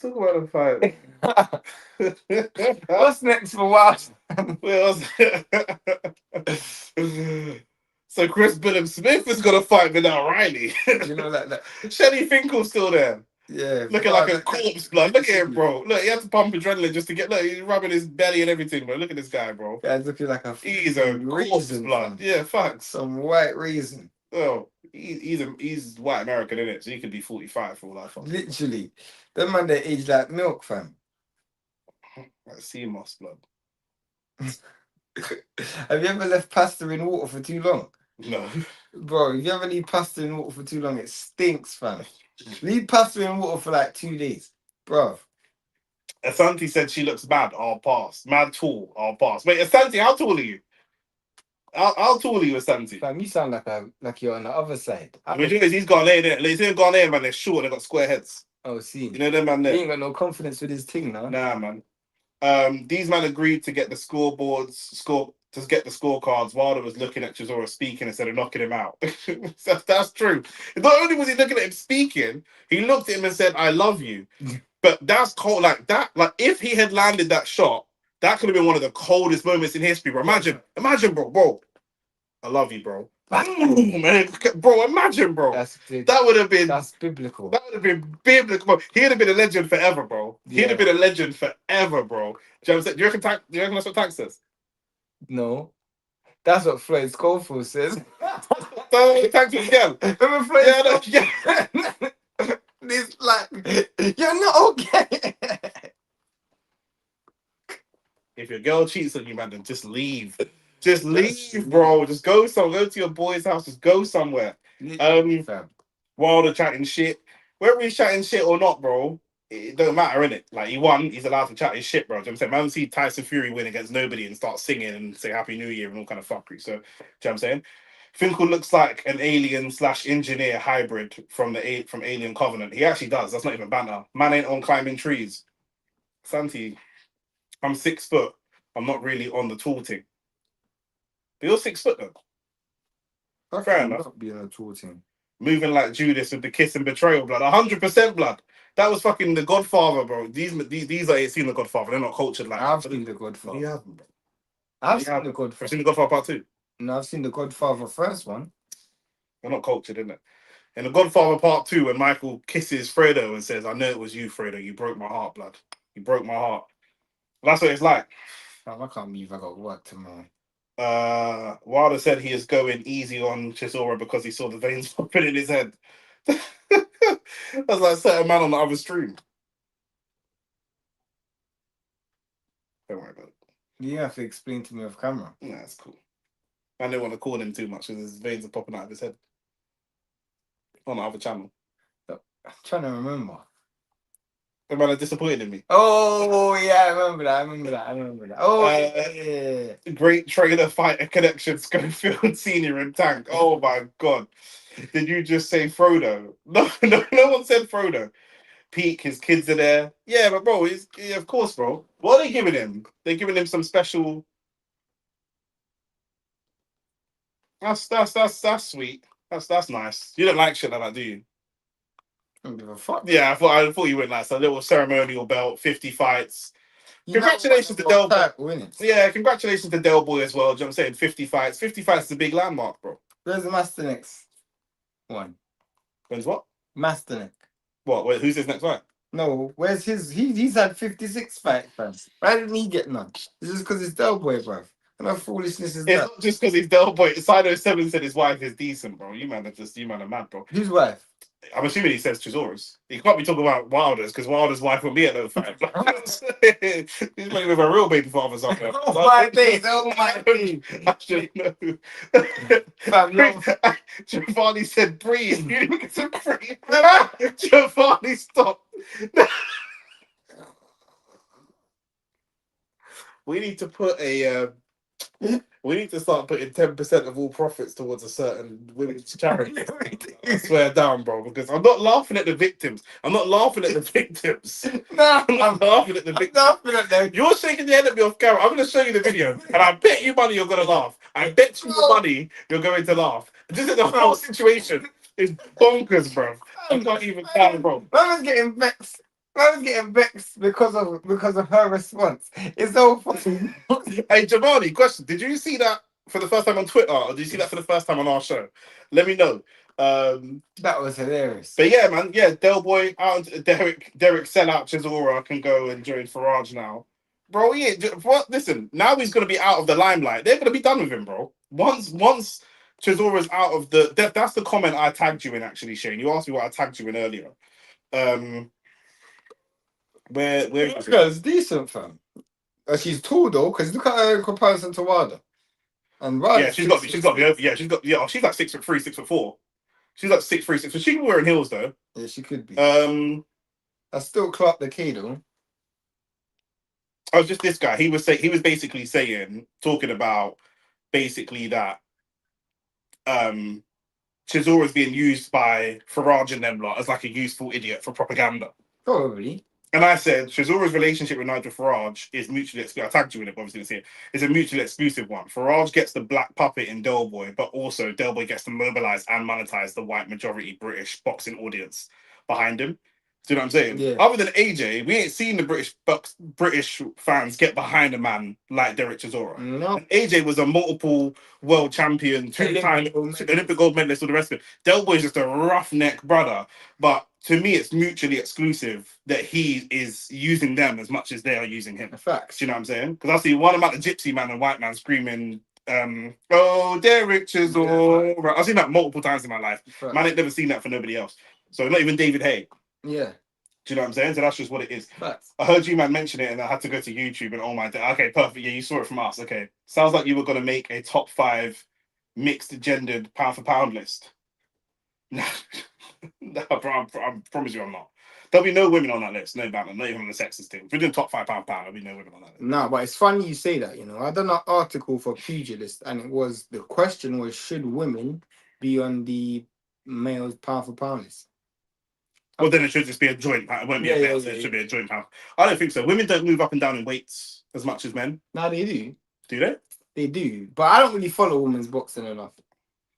A: Talk about the
B: fight. What's next for Wild?
A: So Chris Billam Smith is gonna fight Vidal Riley.
B: You know that.
A: Shelly Finkel's still there.
B: Yeah.
A: Looking like a corpse, blood. Look at him, bro. Look, he had to pump adrenaline just to get. Look, he's rubbing his belly and everything, bro. Look at this guy, bro.
B: Yeah, he's looking like a.
A: He's a corpse, blood. Yeah, facts.
B: Some white reason.
A: Oh, he's white American, isn't it? So he could be 45 for all I thought.
B: Literally, that man they age like milk, fam.
A: Like sea moss, blood.
B: Have you ever left pasta in water for too long?
A: No.
B: Bro, if you ever leave pasta in water for too long, it stinks, fam. Leave pasta in water for like 2 days. Bro.
A: Asante said she looks mad. I'll pass. Mad tall. I'll pass. Wait, Asante, how tall are you? How tall are you, Santi?
B: Fam, you sound like you're on the other side.
A: I mean, he's Ghanaian, innit? He's in Ghanaian, man. They're short. They got square heads.
B: Oh, see.
A: You know them, man.
B: He
A: There.
B: ain't got no confidence with his thing, no.
A: Nah, man. These men agreed to get the to get the scorecards while they was looking at Chisora speaking instead of knocking him out. That's true. Not only was he looking at him speaking, he looked at him and said, "I love you." But that's cold. Like that. Like if he had landed that shot, that could have been one of the coldest moments in history. Bro, imagine, bro. I love you, bro. Man, bro, imagine, bro. That would have been.
B: That's biblical.
A: That would have been biblical. Bro. He'd have been a legend forever, bro. He'd have been a legend forever, bro. Do you know what I'm saying? Do you reckon that's what tax says?
B: No. That's what Floyd Schofield says.
A: Tax is again.
B: Remember Floyd Schofield? This like you're not okay.
A: If your girl cheats on you, man, then just leave. Just leave, bro. Just go to your boy's house. Just go somewhere. While they're chatting shit, whether he's chatting shit or not, bro, it don't matter, innit? Like he won, he's allowed to chat his shit, bro. Do you know what I'm saying? Man, see Tyson Fury win against nobody and start singing and say Happy New Year and all kind of fuckery. So, do you know what I'm saying? Finkel looks like an alien/engineer hybrid from Alien Covenant. He actually does. That's not even banter. Man ain't on climbing trees. Santi, I'm 6 foot. I'm not really on the tall thing. But you're 6 foot though. Fair enough.
B: Not being a tall thing.
A: Moving like Judas with the kiss and betrayal blood. 100% blood. That was fucking The Godfather, bro. These are ain't seen The Godfather. They're not cultured like.
B: I've seen The Godfather.
A: You haven't, bro.
B: I've seen The Godfather.
A: I've seen The Godfather Part 2.
B: No, I've seen The Godfather first one.
A: They're not cultured, isn't it? In The Godfather Part 2, when Michael kisses Fredo and says, "I know it was you, Fredo. You broke my heart, blood. You broke my heart." That's what it's like.
B: I can't believe I got work tomorrow.
A: Wilder said he is going easy on Chisora because he saw the veins popping in his head. That's like certain man on the other stream. Don't worry about it.
B: You have to explain to me off camera.
A: Nah, that's cool. I don't want to call him too much because his veins are popping out of his head. On the other channel.
B: I'm trying to remember.
A: The man are disappointed in me.
B: Oh, yeah, I remember that. Oh, yeah.
A: Great trainer fighter connection, Schofield Senior and Tank. Oh my god. Did you just say Frodo? No one said Frodo. Peak, his kids are there. Yeah, but bro, of course, bro. What are they giving him? They're giving him some special. That's sweet. That's nice. You don't like shit like that, do you?
B: I don't give a fuck.
A: Yeah, I thought you went like a little ceremonial belt, 50 fights. Congratulations to Del Boy. Yeah, congratulations to Del Boy as well. Do you know what I'm saying? 50 fights. 50 fights is a big landmark, bro.
B: Where's the Masternak's one?
A: When's what?
B: Masternak.
A: What? Wait, who's his next fight?
B: No, where's his? He's had 56 fights, fam. Why didn't he get none? It's just because it's Del Boy, bruv. And how foolishness is that?
A: It's not just because he's Del Boy. Sido 7 said his wife is decent, bro. You man are mad, bro.
B: Whose wife?
A: I'm assuming he says Chisora's. He can't be talking about Wilder's because Wilder's wife will be at no fight. He's playing with a real baby father somewhere.
B: Oh my days! Oh my days!
A: I should know. Giovanni said breathe. You didn't get to breathe. Giovanni, stop. We need to put we need to start putting 10% of all profits towards a certain women's charity. I swear down, bro, because I'm not laughing at the victims. I'm not laughing at the victims.
B: No,
A: I'm laughing at the victims.
B: laughing at them.
A: You're shaking your head at me off camera. I'm going to show you the video, and I bet you money you're going to laugh. I bet you money you're going to laugh. Just in the whole situation is bonkers, bro. I can't even count, bro.
B: I was getting vexed. I was getting vexed because of her response. It's so funny.
A: Hey, Giovanni, question. Did you see that for the first time on Twitter, or did you see that for the first time on our show? Let me know.
B: That was hilarious.
A: But yeah, man. Yeah, Del Boy, Derek sellout Chisora can go and join Farage now. Bro, listen, now he's going to be out of the limelight. They're going to be done with him, bro. Once Chisora's out of that's the comment I tagged you in, actually, Shane. You asked me what I tagged you in earlier. Where
B: this girl's decent, fam. She's tall though, because look at her in comparison to Wilder. And Wilder,
A: she's got to be over. Yeah, she's like 6'3", 6'4". She's like 6'3", 6'4". She can be wearing heels though.
B: Yeah, she could be.
A: I
B: still clock the key though.
A: I was just this guy. He was basically talking about basically that Chisora is being used by Farage and them lot as like a useful idiot for propaganda.
B: Probably.
A: And I said Chisora's relationship with Nigel Farage is mutually exclusive. I tagged you in it, but obviously didn't see it. It's a mutually exclusive one. Farage gets the black puppet in Del Boy, but also Del Boy gets to mobilize and monetize the white majority British boxing audience behind him. Do you know what I'm saying?
B: Yeah.
A: Other than AJ, we ain't seen the British fans get behind a man like Derek Chisora.
B: No.
A: And AJ was a multiple world champion, two-time Olympic gold medalist, all the rest of it. Del Boy is just a roughneck brother, but to me, it's mutually exclusive that he is using them as much as they are using him.
B: Facts.
A: Do you know what I'm saying? Because I see one about the gypsy man and white man screaming, "Oh, Derek Chisora!" Yeah, I've seen that multiple times in my life. Facts. Man, I've never seen that for nobody else. So not even David Haye.
B: Yeah.
A: Do you know what I'm saying? So that's just what it is.
B: Facts.
A: I heard you man mention it, and I had to go to YouTube and oh my god. Okay, perfect. Yeah, you saw it from us. Okay, sounds like you were gonna make a top 5 mixed gendered pound for pound list. No, bro, I promise you, I'm not. There'll be no women on that list. No, Batman. Not even on the sexist team. If we're doing top 5 pound, there'll be no women on that list.
B: No, but it's funny you say that. You know, I done an article for Pugilist, and the question was, should women be on the males pound for pound list?
A: Well, then it should just be a joint pound. It won't be a male, so it should be a joint pound. I don't think so. Women don't move up and down in weights as much as men.
B: No, they do.
A: Do they?
B: They do, but I don't really follow women's boxing enough.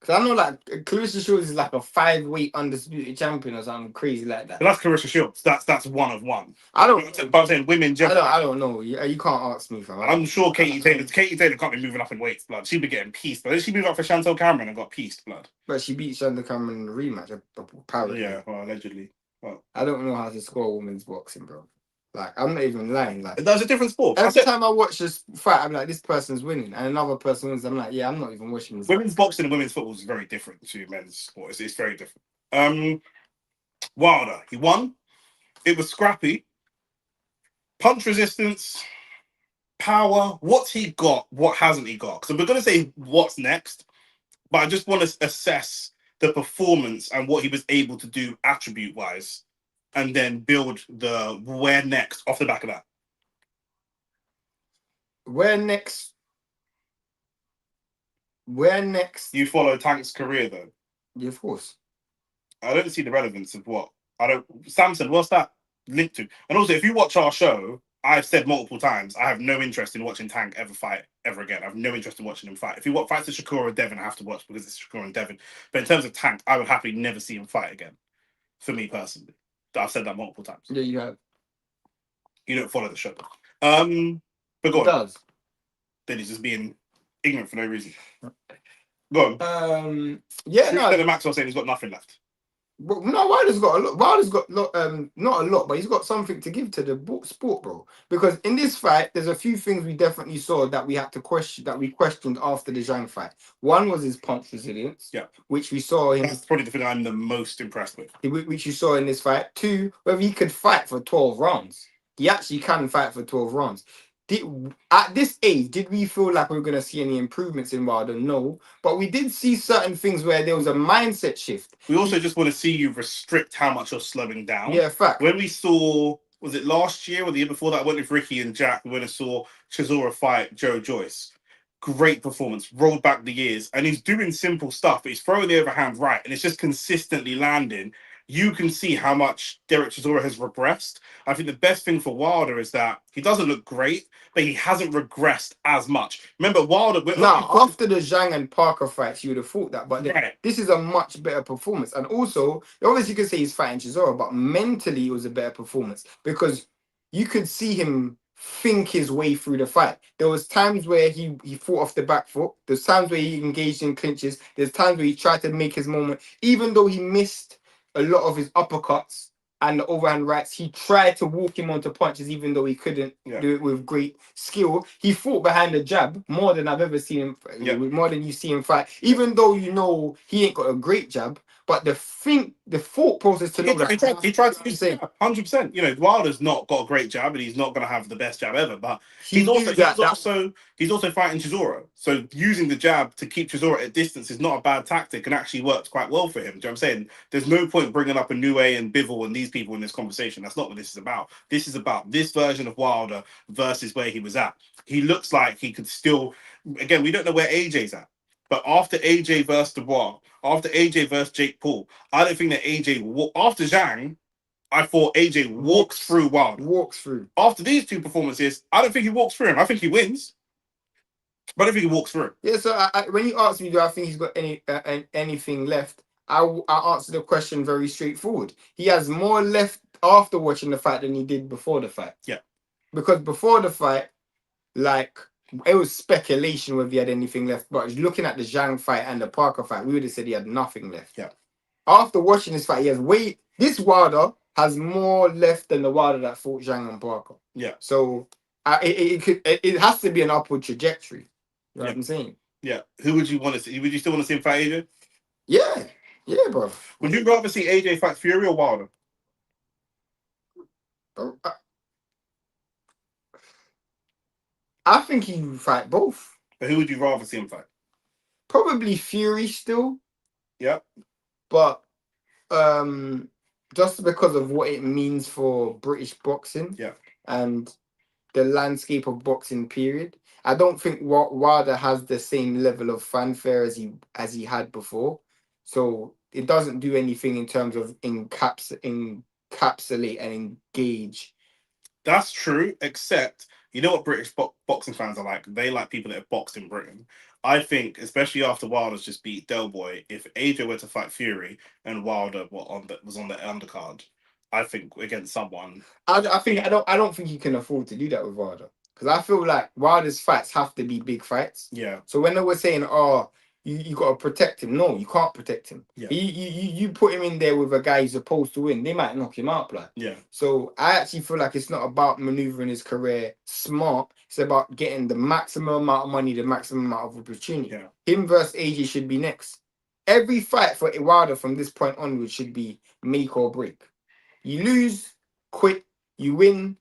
B: Because I know, like, Clarissa Shields is like a 5-weight undisputed champion or something crazy like that.
A: But that's Clarissa Shields. That's one of one.
B: I don't.
A: But I'm saying women generally.
B: I don't know. You can't ask me, fam.
A: I'm sure Katie Taylor can't be moving up in weights, blood. She'd be getting pieced. But then she moved up for Chantel Cameron and got pieced, blood.
B: But she beat Chantel Cameron in the rematch, apparently.
A: Yeah, well, allegedly. Well,
B: I don't know how to score women's boxing, bro. Like, I'm not even lying. Like,
A: that's a different sport.
B: Every time I watch this fight, I'm like, this person's winning, and another person wins. I'm like, yeah, I'm not even watching this.
A: Women's boxing and women's football is very different to men's sport. It's very different. Wilder, he won. It was scrappy. Punch resistance, power. What's he got? What hasn't he got? Because we're going to say what's next, but I just want to assess the performance and what he was able to do attribute-wise, and then build the where next off the back of that.
B: Where next?
A: You follow Tank's career, though?
B: Yeah, of course.
A: I don't see the relevance of what. Samson, what's that linked to? And also, if you watch our show, I've said multiple times, I have no interest in watching Tank ever fight ever again. I have no interest in watching him fight. If he fights the Shakur or Devin, I have to watch because it's Shakur and Devin. But in terms of Tank, I would happily never see him fight again. For me personally. I've said that multiple times.
B: Yeah, you have.
A: You don't follow the show. But go on.
B: Does.
A: Then he's just being ignorant for no reason. Go on.
B: Yeah, no.
A: Maxwell saying he's got nothing left.
B: But no, Wilder's got a lot. Wilder's got not a lot, but he's got something to give to the sport, bro. Because in this fight, there's a few things we definitely saw that we had to question, that we questioned after the Zhang fight. One was his punch resilience, which we saw him. That's
A: probably the thing I'm the most impressed with.
B: Which you saw in this fight. 2, whether he could fight for 12 rounds. He actually can fight for 12 rounds. At this age, did we feel like we were going to see any improvements in Wilder? No. But we did see certain things where there was a mindset shift.
A: We also just want to see you restrict how much you're slowing down.
B: Yeah, fact.
A: When we saw, was it last year or the year before that, I went with Ricky and Jack, we went and saw Chisora fight Joe Joyce. Great performance, rolled back the years. And he's doing simple stuff, but he's throwing the overhand right. And it's just consistently landing. You can see how much Derek Chisora has regressed. I think the best thing for Wilder is that he doesn't look great, but he hasn't regressed as much. Remember, Wilder...
B: after the Zhang and Parker fights, you would have thought that. But this is a much better performance. And also, obviously you could say he's fighting Chisora, but mentally it was a better performance. Because you could see him think his way through the fight. There was times where he fought off the back foot. There's times where he engaged in clinches. There's times where he tried to make his moment. Even though he missed a lot of his uppercuts and the overhand rights, he tried to walk him onto punches, even though he couldn't do it with great skill. He fought behind the jab more than I've ever seen him, more than you see him fight. Even though you know he ain't got a great jab, but the thought process to know that
A: he tried to use it 100%. You know, Wilder's not got a great jab, and he's not going to have the best jab ever. But he's also fighting Chisora. So using the jab to keep Chisora at distance is not a bad tactic, and actually worked quite well for him. Do you know what I'm saying? There's no point bringing up a Niue and Bivol and these people in this conversation. That's not what this is about. This is about this version of Wilder versus where he was at. He looks like he could still again, we don't know where AJ's at. But after AJ versus Dubois, after AJ versus Jake Paul, I don't think that AJ after Zhang, I thought AJ walks through Wilder.
B: Walks through.
A: After these two performances, I don't think he walks through him. I think he wins, but I don't think he walks through.
B: Yeah. So when you ask me, do I think he's got anything left? I answer the question very straightforward. He has more left after watching the fight than he did before the fight.
A: Yeah.
B: Because before the fight, like, it was speculation whether he had anything left. But looking at the Zhang fight and the Parker fight, we would have said he had nothing left.
A: Yeah.
B: After watching this fight, he has this Wilder has more left than the Wilder that fought Zhang and Parker.
A: Yeah.
B: So it has to be an upward trajectory. You know what I'm saying?
A: Yeah. Who would you want to see? Would you still want to see him fight AJ?
B: Yeah. Yeah, bro.
A: Would you rather see AJ fight Fury or Wilder?
B: I think he would fight both.
A: But who would you rather see him fight?
B: Probably Fury still.
A: Yeah.
B: But just because of what it means for British boxing.
A: Yeah.
B: And the landscape of boxing period. I don't think Wilder has the same level of fanfare as he had before. So it doesn't do anything in terms of encapsulate and engage.
A: That's true, except you know what British boxing fans are like? They like people that have boxed in Britain. I think, especially after Wilder's just beat Del Boy, if AJ were to fight Fury and Wilder was on the undercard, I think against someone.
B: I don't think you can afford to do that with Wilder. Because I feel like Wilder's fights have to be big fights.
A: Yeah.
B: So when they were saying, oh, you got to protect him. No, you can't protect him.
A: Yeah.
B: You put him in there with a guy who's supposed to win. They might knock him out, like.
A: Yeah. So
B: I actually feel like it's not about maneuvering his career smart. It's about getting the maximum amount of money, the maximum amount of opportunity.
A: Yeah.
B: Him versus AJ should be next. Every fight for Wilder from this point onwards should be make or break. You lose, quit. You win,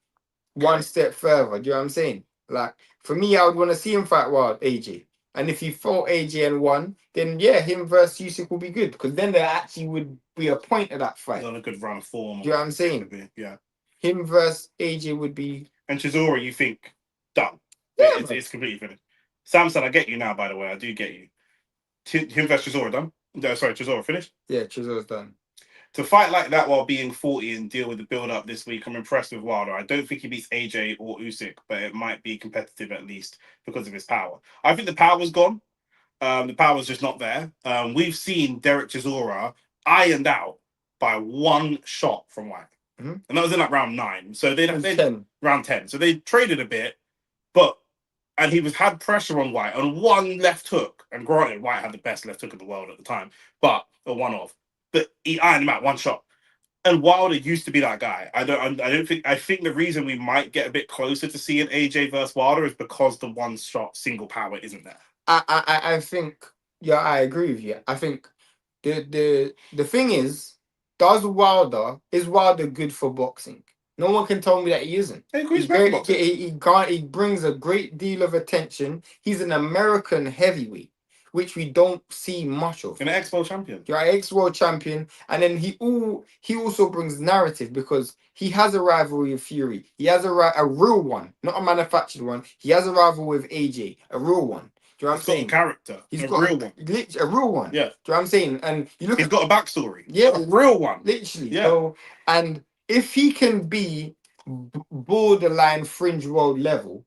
B: one step further. Do you know what I'm saying? Like, for me, I would want to see him fight AJ. And if he fought AJ and won, then yeah, him versus Usyk will be good. Because then there actually would be a point of that fight.
A: He's on a good run of form.
B: Do you know what I'm saying?
A: Yeah.
B: Him versus AJ would be...
A: And Chisora, you think, done.
B: Yeah,
A: it's completely finished. Samson, I get you now, by the way. I do get you. Him versus Chisora done? No, sorry, Chisora finished?
B: Yeah, Chisora's done.
A: To fight like that while being 40 and deal with the build-up this week, I'm impressed with Wilder. I don't think he beats AJ or Usyk, but it might be competitive at least because of his power. I think the power's gone. The power's just not there. We've seen Derek Chisora ironed out by one shot from White.
B: Mm-hmm.
A: And that was in like round 9. So they round 10. So they traded a bit, and he had pressure on White on one left hook. And granted, White had the best left hook in the world at the time, but he ironed him out one shot. And Wilder used to be that guy. I think the reason we might get a bit closer to seeing AJ versus Wilder is because the one shot single power isn't there.
B: I think, yeah, I agree with you. I think the thing is Wilder good for boxing? No one can tell me that he isn't. He brings a great deal of attention. He's an American heavyweight, which we don't see much of.
A: An ex-world champion.
B: You're an ex-world champion. And then he also brings narrative because he has a rivalry with Fury. He has a real one, not a manufactured one. He has a rivalry with AJ, a real one. Do you know what I'm saying?
A: Character. He's got a real one.
B: A real one.
A: Yeah.
B: Do you know what I'm saying? And he's
A: got a backstory.
B: Yeah.
A: A real one.
B: Literally.
A: Yeah.
B: So, and if he can be borderline fringe world level,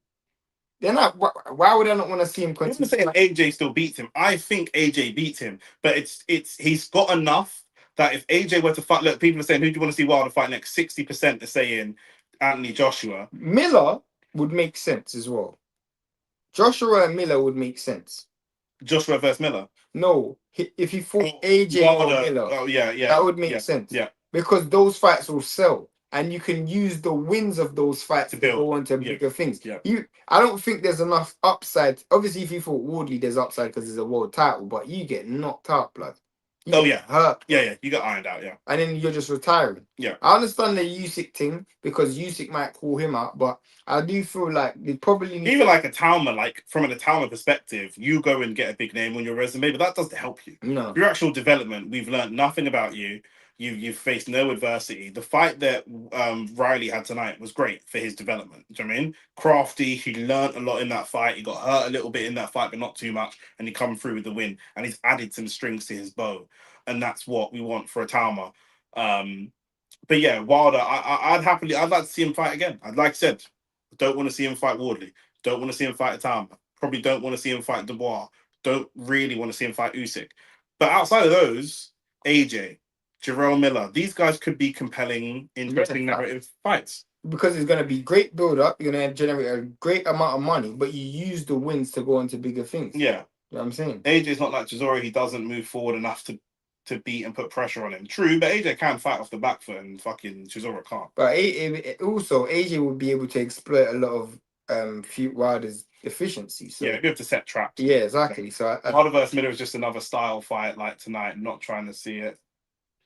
B: then why would I not want to see him continue?
A: I'm saying AJ still beats him. I think AJ beats him, but he's got enough that if AJ were to fight, look, people are saying, who do you want to see Wilder fight next? 60% are saying Anthony Joshua.
B: Miller would make sense as well. Joshua and Miller would make sense.
A: Joshua versus Miller?
B: No, if he fought AJ or Miller, that would make sense.
A: Yeah,
B: because those fights will sell. And you can use the wins of those fights to go on to bigger things. Yeah. I don't think there's enough upside. Obviously, if you fought Wardley, there's upside because it's a world title, but you get knocked out, blood. Hurt.
A: Yeah, you got ironed out, yeah.
B: And then you're just retiring.
A: Yeah.
B: I understand the Usyk thing because Usyk might call him out, but I do feel like they probably need...
A: Even like a Talma, like from an Talma perspective, you go and get a big name on your resume, but that doesn't help you.
B: No.
A: Your actual development, we've learned nothing about you. You've faced no adversity. The fight that Riley had tonight was great for his development. Do you know what I mean? Crafty, he learned a lot in that fight. He got hurt a little bit in that fight, but not too much. And he come through with the win. And he's added some strings to his bow. And that's what we want for a Talma. But yeah, Wilder, I'd like to see him fight again. I'd like I said, don't want to see him fight Wardley. Don't want to see him fight Talma. Probably don't want to see him fight Dubois. Don't really want to see him fight Usyk. But outside of those, AJ, Jarrell Miller, these guys could be compelling, interesting narrative fights.
B: Because it's going to be great build up. You're going to generate a great amount of money, but you use the wins to go on to bigger things.
A: Yeah.
B: You know what I'm saying?
A: AJ's not like Chisora. He doesn't move forward enough to beat and put pressure on him. True, but AJ can fight off the back foot and fucking Chisora can't.
B: But also, AJ would be able to exploit a lot of Wilder's efficiency. So
A: yeah, be able to set traps.
B: Yeah, exactly. So
A: Wilder versus Miller is just another style fight like tonight. Not trying to see it.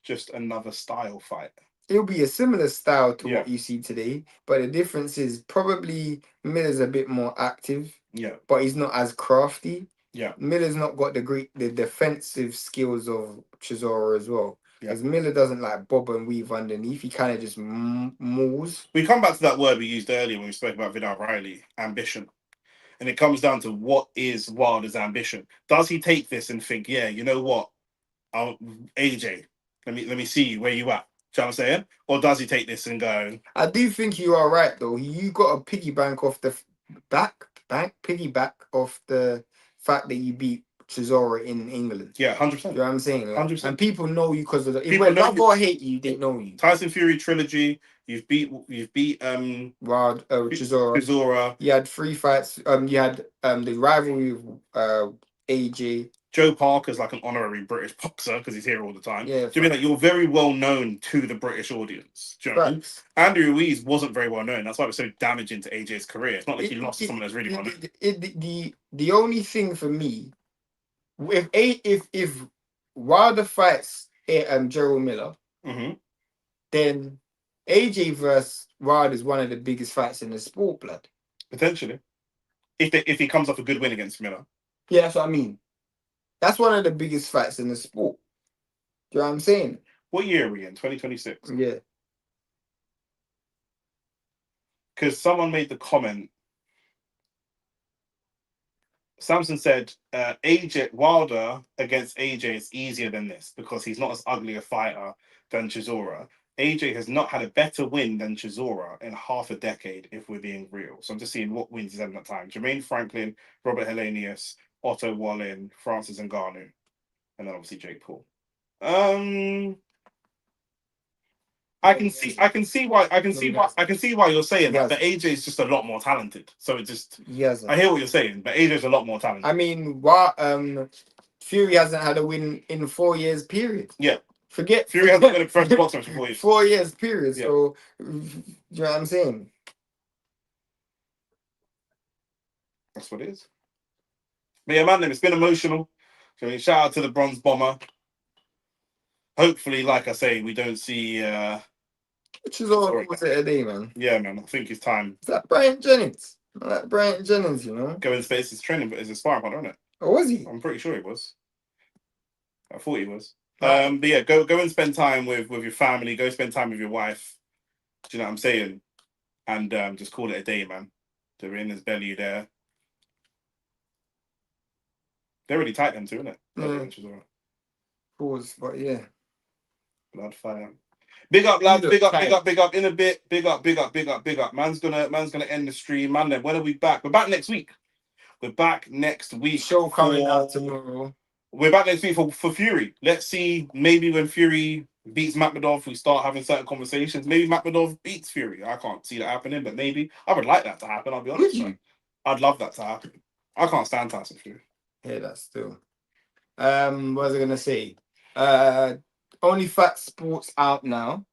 A: Just another style fight.
B: It'll be a similar style to what you see today, but the difference is probably Miller's a bit more active.
A: Yeah.
B: But he's not as crafty.
A: Yeah.
B: Miller's not got the defensive skills of Chisora as well. Because Miller doesn't like bob and weave underneath. He kind of just mauls.
A: We come back to that word we used earlier when we spoke about Vidal Riley, ambition. And it comes down to what is Wilder's ambition. Does he take this and think, yeah, you know what? AJ, let me see you where you at. Do you know what I'm saying? Or does he take this and go?
B: I do think you are right though. You got a piggyback off the piggyback off the fact that you beat Chisora in England.
A: Yeah, 100%.
B: You know what I'm saying?
A: 100%.
B: And people know you because of the. If when people hate you, they know you.
A: Tyson Fury trilogy. You've beat
B: Chisora. You had 3 fights. You had the rivalry with AJ.
A: Joe Parker's like an honorary British boxer because he's here all the time.
B: Yeah,
A: do you mean like you're very well known to the British audience? Do you know what I mean? Andrew Ruiz wasn't very well known. That's why it was so damaging to AJ's career. It's not like he lost to someone that's really well known.
B: The only thing for me, if Wilder fights Gerald Miller, then AJ versus Wilder is one of the biggest fights in the sport, blood.
A: Potentially, if he comes off a good win against Miller.
B: Yeah, that's what I mean. That's one of the biggest fights in the sport. Do you know what I'm saying?
A: What year are we in? 2026?
B: Yeah.
A: Because someone made the comment. Samson said, AJ Wilder against AJ is easier than this because he's not as ugly a fighter than Chisora. AJ has not had a better win than Chisora in half a decade, if we're being real. So I'm just seeing what wins he's had in that time. Jermaine Franklin, Robert Helenius, Otto Wallin, Francis Ngannou, and then obviously Jake Paul. I can see why you're saying that. But AJ is just a lot more talented. So it just I hear what you're saying, but AJ is a lot more talented.
B: I mean, Fury hasn't had a win in 4 years period.
A: Yeah.
B: Forget
A: Fury hasn't been a professional boxer for 4 years.
B: 4 years period. Yeah. So you know what I'm saying?
A: That's what it is. But yeah, man, it's been emotional. So, I mean, shout out to the Bronze Bomber. Hopefully, like I say, we don't see.
B: Which is all what's it today, man?
A: Yeah, man. I think it's time.
B: Is that Brian Jennings? I like Brian Jennings, you know.
A: Going space is training, but is a sparring partner, isn't it?
B: Oh, was he?
A: I'm pretty sure he was. I thought he was. But yeah, go and spend time with your family. Go spend time with your wife. Do you know what I'm saying? And just call it a day, man. They're in his belly there. They're really tight, them two, isn't it?
B: Yeah. Pause, but yeah.
A: Blood fire. Big up, lads. Big up. In a bit. Big up. Man's gonna end the stream, man. Then when are we back? We're back next week.
B: Show coming out tomorrow.
A: We're back next week for Fury. Let's see. Maybe when Fury beats Makhmudov, we start having certain conversations. Maybe Makhmudov beats Fury. I can't see that happening, but maybe I would like that to happen. I'll be honest. I'd love that to happen. I can't stand Tyson Fury.
B: Yeah, that's still. What was I gonna say? Only Facts Sports out now.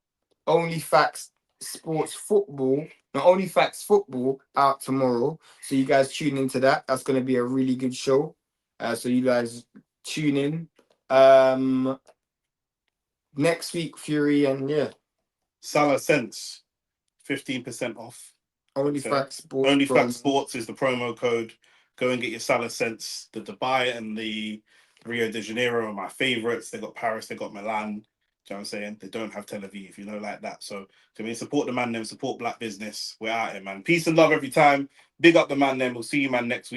B: Only Facts Sports Football. Not Only Facts Football out tomorrow. So you guys tune into that. That's gonna be a really good show. So you guys tune in. Next week, Fury and yeah.
A: Salah Sense, 15% off.
B: Only Facts Sports.
A: Only Facts Sports is the promo code. Go and get your Salah Sense. The Dubai and the Rio de Janeiro are my favorites. They got Paris, they got Milan. you know what I'm saying? They don't have Tel Aviv, you know, like that. So, I mean, support the man them, support black business. We're out here, man. Peace and love every time. Big up the man them. We'll see you, man, next week.